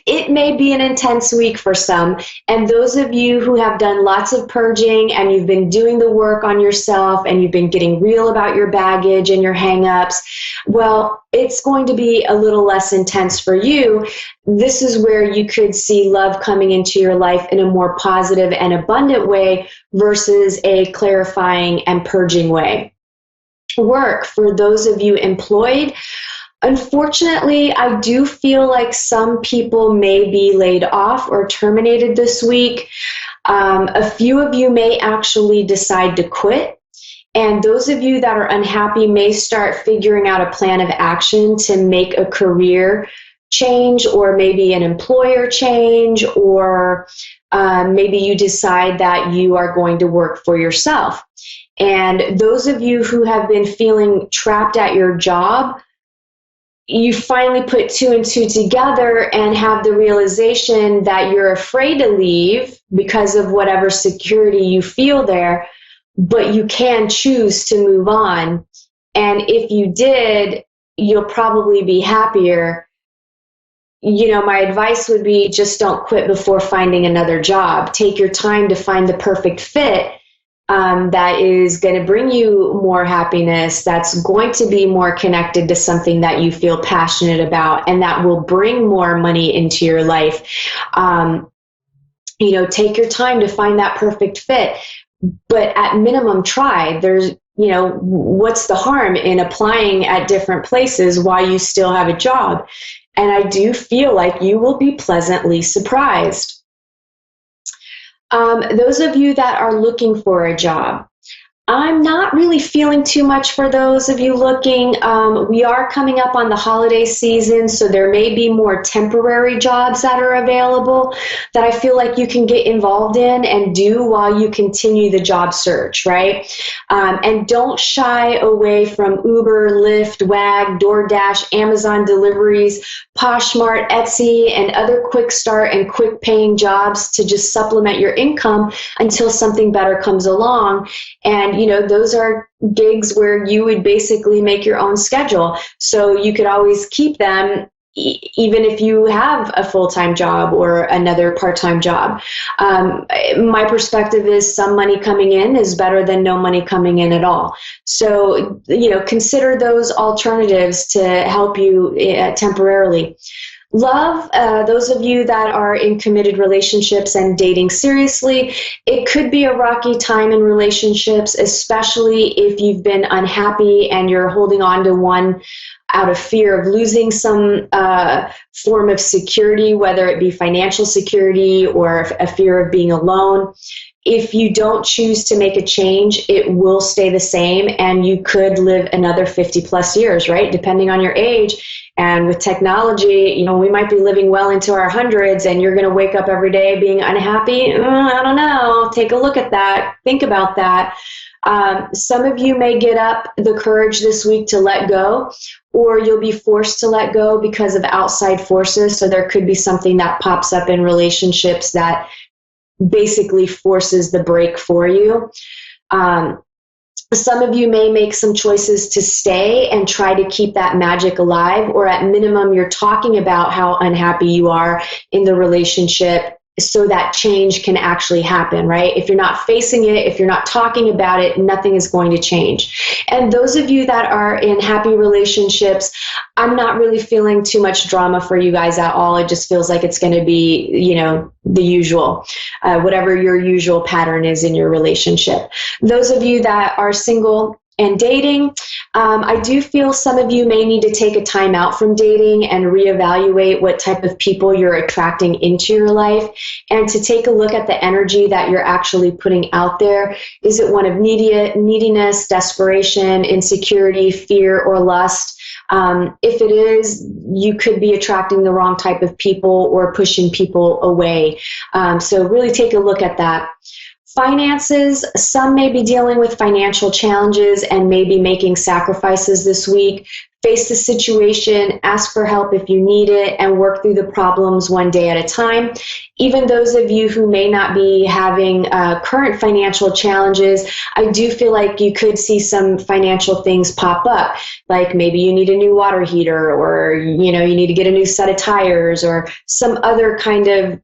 it may be an intense week for some, and those of you who have done lots of purging and you've been doing the work on yourself and you've been getting real about your baggage and your hang-ups, well, it's going to be a little less intense for you. This is where you could see love coming into your life in a more positive and abundant way versus a clarifying and purging way. Work, for those of you employed, unfortunately, I do feel like some people may be laid off or terminated this week. A few of you may actually decide to quit. And those of you that are unhappy may start figuring out a plan of action to make a career change, or maybe an employer change, or maybe you decide that you are going to work for yourself. And those of you who have been feeling trapped at your job, you finally put two and two together and have the realization that you're afraid to leave because of whatever security you feel there, but you can choose to move on. And if you did, you'll probably be happier. You know, my advice would be just don't quit before finding another job. Take your time to find the perfect fit that is going to bring you more happiness, that's going to be more connected to something that you feel passionate about, and that will bring more money into your life. You know, take your time to find that perfect fit, but at minimum try. There's, you know, what's the harm in applying at different places while you still have a job? And I do feel like you will be pleasantly surprised. Those of you that are looking for a job, I'm not really feeling too much for those of you looking. We are coming up on the holiday season, so there may be more temporary jobs that are available that I feel like you can get involved in and do while you continue the job search, right? And don't shy away from Uber, Lyft, Wag, DoorDash, Amazon deliveries, Poshmark, Etsy, and other quick start and quick paying jobs to just supplement your income until something better comes along. And, you know, those are gigs where you would basically make your own schedule. So you could always keep them even if you have a full-time job or another part-time job. My perspective is some money coming in is better than no money coming in at all. So, you know, consider those alternatives to help you temporarily. Love, those of you that are in committed relationships and dating seriously, it could be a rocky time in relationships, especially if you've been unhappy and you're holding on to one out of fear of losing some form of security, whether it be financial security or a fear of being alone. If you don't choose to make a change, it will stay the same, and you could live another 50 plus years, right? Depending on your age. And with technology, you know, we might be living well into our hundreds, and you're going to wake up every day being unhappy. I don't know. Take a look at that. Think about that. Some of you may get up the courage this week to let go, or you'll be forced to let go because of outside forces. So there could be something that pops up in relationships that basically forces the break for you. Some of you may make some choices to stay and try to keep that magic alive, or at minimum, you're talking about how unhappy you are in the relationship so that change can actually happen, right? If you're not facing it, if you're not talking about it, nothing is going to change. And those of you that are in happy relationships, I'm not really feeling too much drama for you guys at all. It just feels like it's going to be, you know, the usual, whatever your usual pattern is in your relationship. Those of you that are single and dating, I do feel some of you may need to take a time out from dating and reevaluate what type of people you're attracting into your life, and to take a look at the energy that you're actually putting out there. Is it one of neediness, desperation, insecurity, fear, or lust? If it is, you could be attracting the wrong type of people or pushing people away. So really take a look at that. Finances, some may be dealing with financial challenges and may be making sacrifices this week. Face the situation, ask for help if you need it, and work through the problems one day at a time. Even those of you who may not be having current financial challenges, I do feel like you could see some financial things pop up, like maybe you need a new water heater, or you know, you need to get a new set of tires, or some other kind of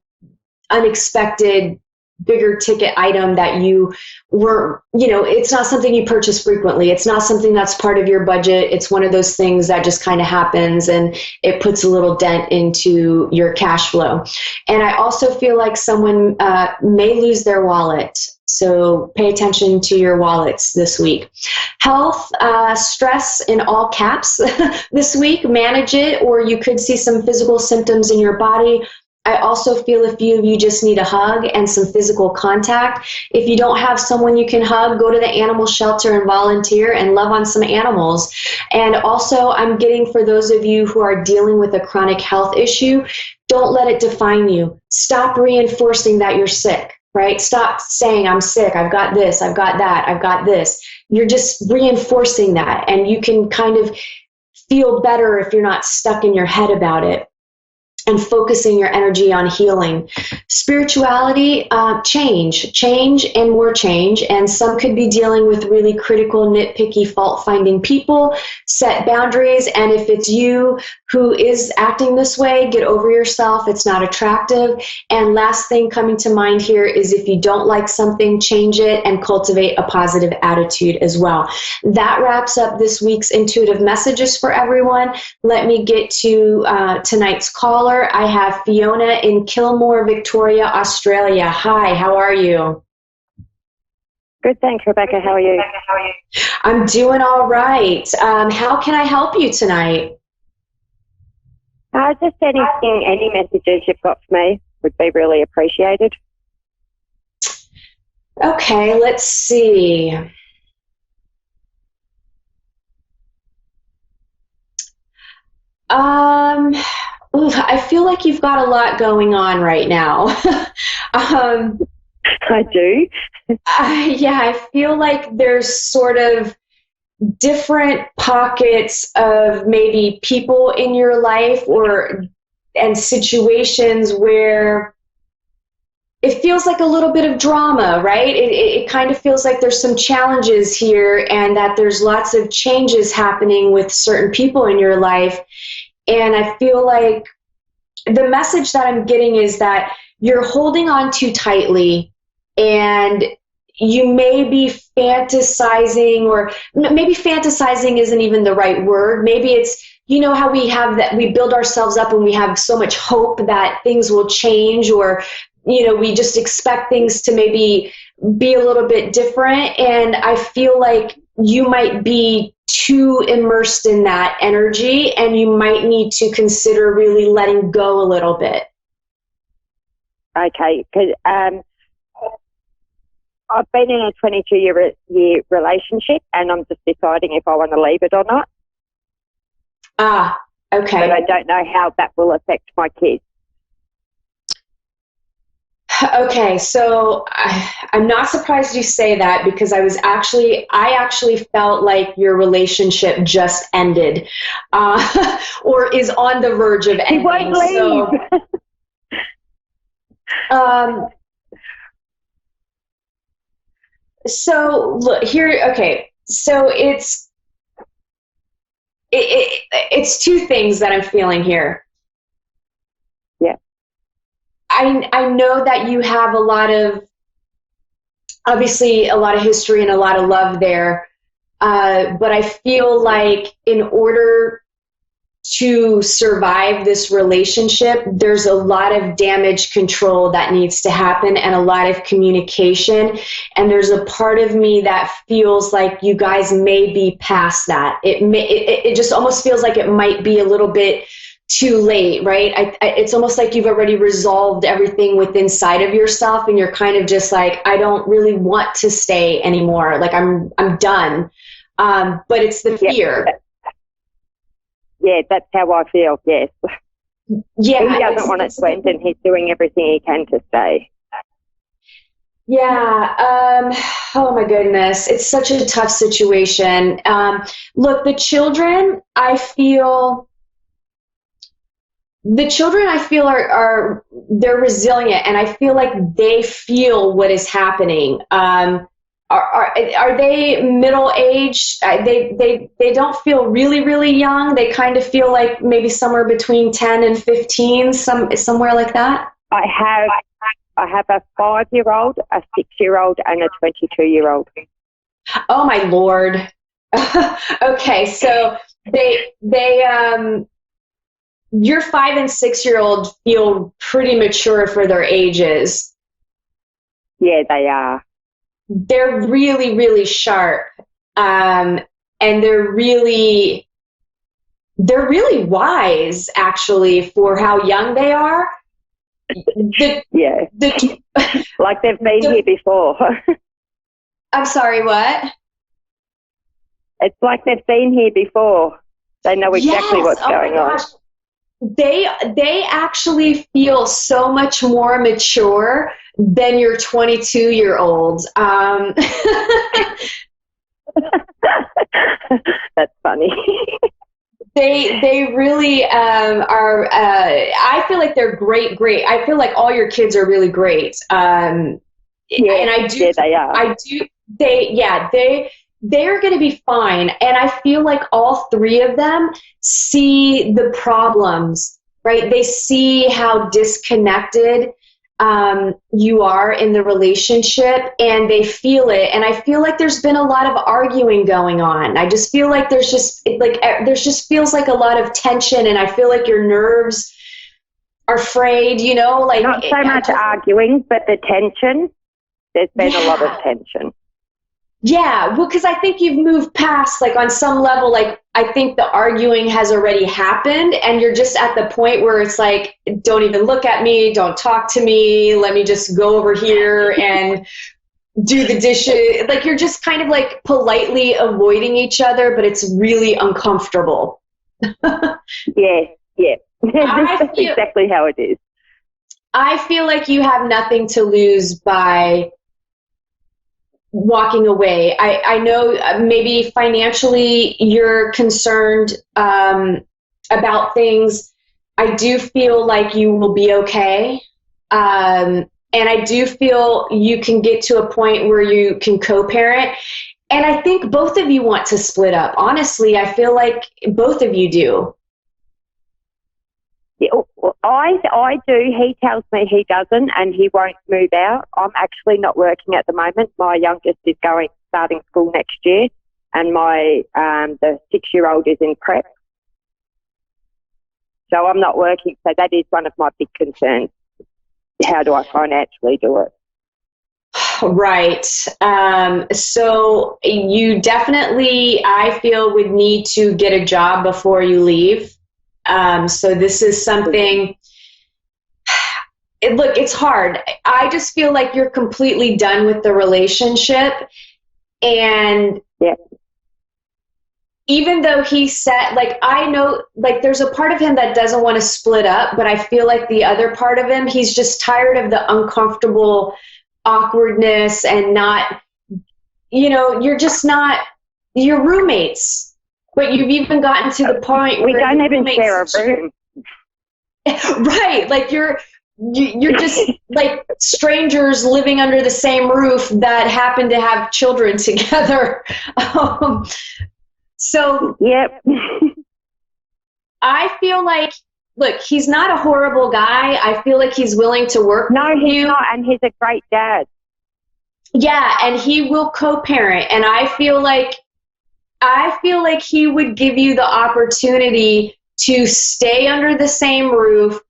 unexpected bigger ticket item that you were, you know, it's not something you purchase frequently. It's not something that's part of your budget. It's one of those things that just kind of happens and it puts a little dent into your cash flow. And I also feel like someone may lose their wallet. So pay attention to your wallets this week. Health, stress in all caps this week, manage it, or you could see some physical symptoms in your body. I also feel a few of you just need a hug and some physical contact. If you don't have someone you can hug, go to the animal shelter and volunteer and love on some animals. And also, I'm getting for those of you who are dealing with a chronic health issue, don't let it define you. Stop reinforcing that you're sick, right? Stop saying, I'm sick, I've got this, I've got that, I've got this. You're just reinforcing that, and you can kind of feel better if you're not stuck in your head about it. And focusing your energy on healing. Spirituality, change and more change. And some could be dealing with really critical, nitpicky, fault-finding people. Set boundaries. And if it's you who is acting this way, get over yourself. It's not attractive. And last thing coming to mind here is if you don't like something, change it and cultivate a positive attitude as well. That wraps up this week's intuitive messages for everyone. Let me get to tonight's caller. I have Fiona in Kilmore, Victoria, Australia. Hi, how are you? Good, thanks, Rebecca. How are you? I'm doing all right. How can I help you tonight? Just any messages you've got for me would be really appreciated. Okay, let's see. I feel like you've got a lot going on right now. I do. Yeah, I feel like there's sort of different pockets of maybe people in your life and situations where it feels like a little bit of drama, right? It kind of feels like there's some challenges here and that there's lots of changes happening with certain people in your life. And I feel like the message that I'm getting is that you're holding on too tightly, and you may be fantasizing, or maybe fantasizing isn't even the right word. Maybe it's, you know how we have that, we build ourselves up and we have so much hope that things will change, or, you know, we just expect things to maybe be a little bit different. And I feel like you might be too immersed in that energy, and you might need to consider really letting go a little bit. Okay, because I've been in a 22-year relationship, and I'm just deciding if I want to leave it or not. Ah, okay. But I don't know how that will affect my kids. Okay, so I'm not surprised you say that, because I actually felt like your relationship just ended, or is on the verge of ending. He won't leave. So look here. Okay, so it's two things that I'm feeling here. Yeah. I know that you have obviously a lot of history and a lot of love there. But I feel like in order to survive this relationship, there's a lot of damage control that needs to happen and a lot of communication. And there's a part of me that feels like you guys may be past that. It just almost feels like it might be a little bit too late, right? It's almost like you've already resolved everything within inside of yourself, and you're kind of just like, I don't really want to stay anymore. Like I'm done. But it's the fear. Yeah, that's how I feel, yes. Yeah. He doesn't want it to end, and he's doing everything he can to stay. Yeah. Oh my goodness. It's such a tough situation. Look, the children I feel are they're resilient, and I feel like they feel what is happening. Are they middle aged? They don't feel really, really young. They kind of feel like maybe somewhere between 10 and 15, somewhere like that. I have a 5-year-old, a 6-year-old, and a 22-year-old. Oh my Lord. Okay, so your 5 and 6-year-old feel pretty mature for their ages. Yeah, they are. They're really, really sharp. And they're really wise, actually, for how young they are. Like they've been here before. I'm sorry, what? It's like they've been here before. They know exactly what's going on. They actually feel so much more mature than your 22-year-olds. That's funny. They really are. I feel like they're great. I feel like all your kids are really great. And I do. Yeah, they are. I do. They're going to be fine. And I feel like all three of them see the problems, right? They see how disconnected you are in the relationship, and they feel it. And I feel like there's been a lot of arguing going on. I just feel like there's just feels like a lot of tension, and I feel like your nerves are frayed, like not so much arguing, but the tension. There's been a lot of tension. Yeah, well, because I think you've moved past, like, on some level, like, I think the arguing has already happened, and you're just at the point where it's like, don't even look at me, don't talk to me, let me just go over here and do the dishes. Like, you're just kind of, like, politely avoiding each other, but it's really uncomfortable. Yeah. That's exactly how it is. I feel like you have nothing to lose by walking away. I know maybe financially you're concerned about things. I do feel like you will be okay. And I do feel you can get to a point where you can co-parent. And I think both of you want to split up. Honestly, I feel like both of you do. Yeah, I do. He tells me he doesn't, and he won't move out. I'm actually not working at the moment. My youngest is starting school next year, and my the 6-year-old is in prep. So I'm not working. So that is one of my big concerns. How do I financially do it? Right. So you definitely, I feel, would need to get a job before you leave. So this is something, look, it's hard. I just feel like you're completely done with the relationship. And even though he said, like, I know, like, there's a part of him that doesn't want to split up, but I feel like the other part of him, he's just tired of the uncomfortable awkwardness and not, you're just not, you're roommates. But you've even gotten to the point we where don't even share a room. Right, like you're just like strangers living under the same roof that happen to have children together. So yep. I feel like look, he's not a horrible guy. I feel like he's willing to work with you. No, he's not, and he's a great dad. Yeah, and he will co-parent, and I feel like he would give you the opportunity to stay under the same roof,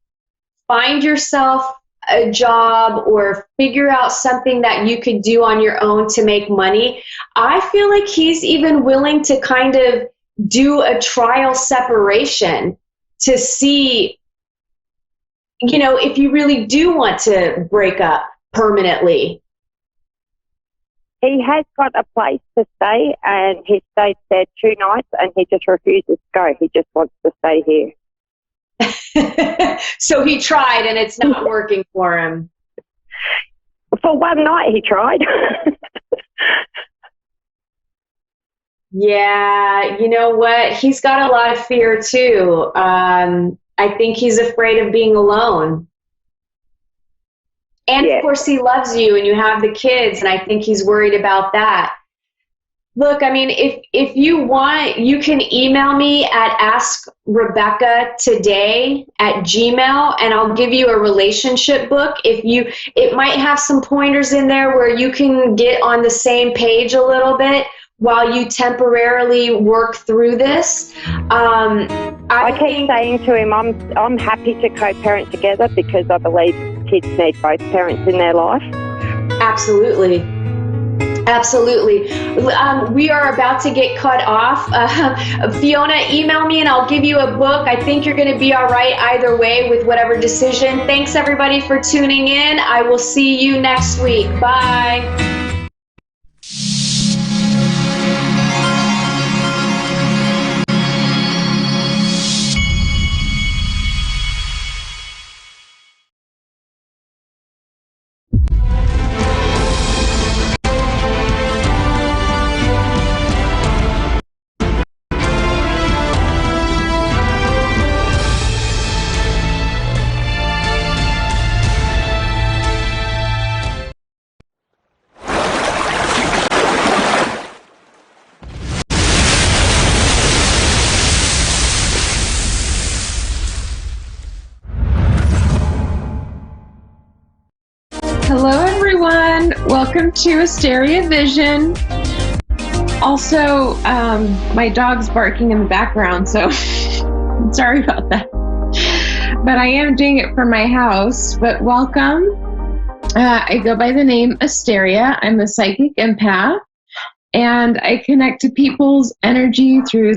find yourself a job, or figure out something that you could do on your own to make money. I feel like he's even willing to kind of do a trial separation to see, if you really do want to break up permanently. He has got a place to stay, and he stayed there 2 nights, and he just refuses to go. He just wants to stay here. So he tried, and it's not working for him. For one night, he tried. Yeah, you know what? He's got a lot of fear, too. I think he's afraid of being alone. And, of course, he loves you, and you have the kids, and I think he's worried about that. Look, I mean, if you want, you can email me at askrebeccatoday@gmail, and I'll give you a relationship book. It might have some pointers in there where you can get on the same page a little bit while you temporarily work through this. I keep saying to him, I'm happy to co-parent together because I believe kids need both parents in their life. Absolutely. Absolutely. We are about to get cut off. Fiona, email me and I'll give you a book. I think you're going to be all right either way with whatever decision. Thanks, everybody, for tuning in. I will see you next week. Bye. Hello, everyone. Welcome to Asteria Vision. Also, my dog's barking in the background, so sorry about that. But I am doing it from my house. But welcome. I go by the name Asteria. I'm a psychic empath, and I connect to people's energy through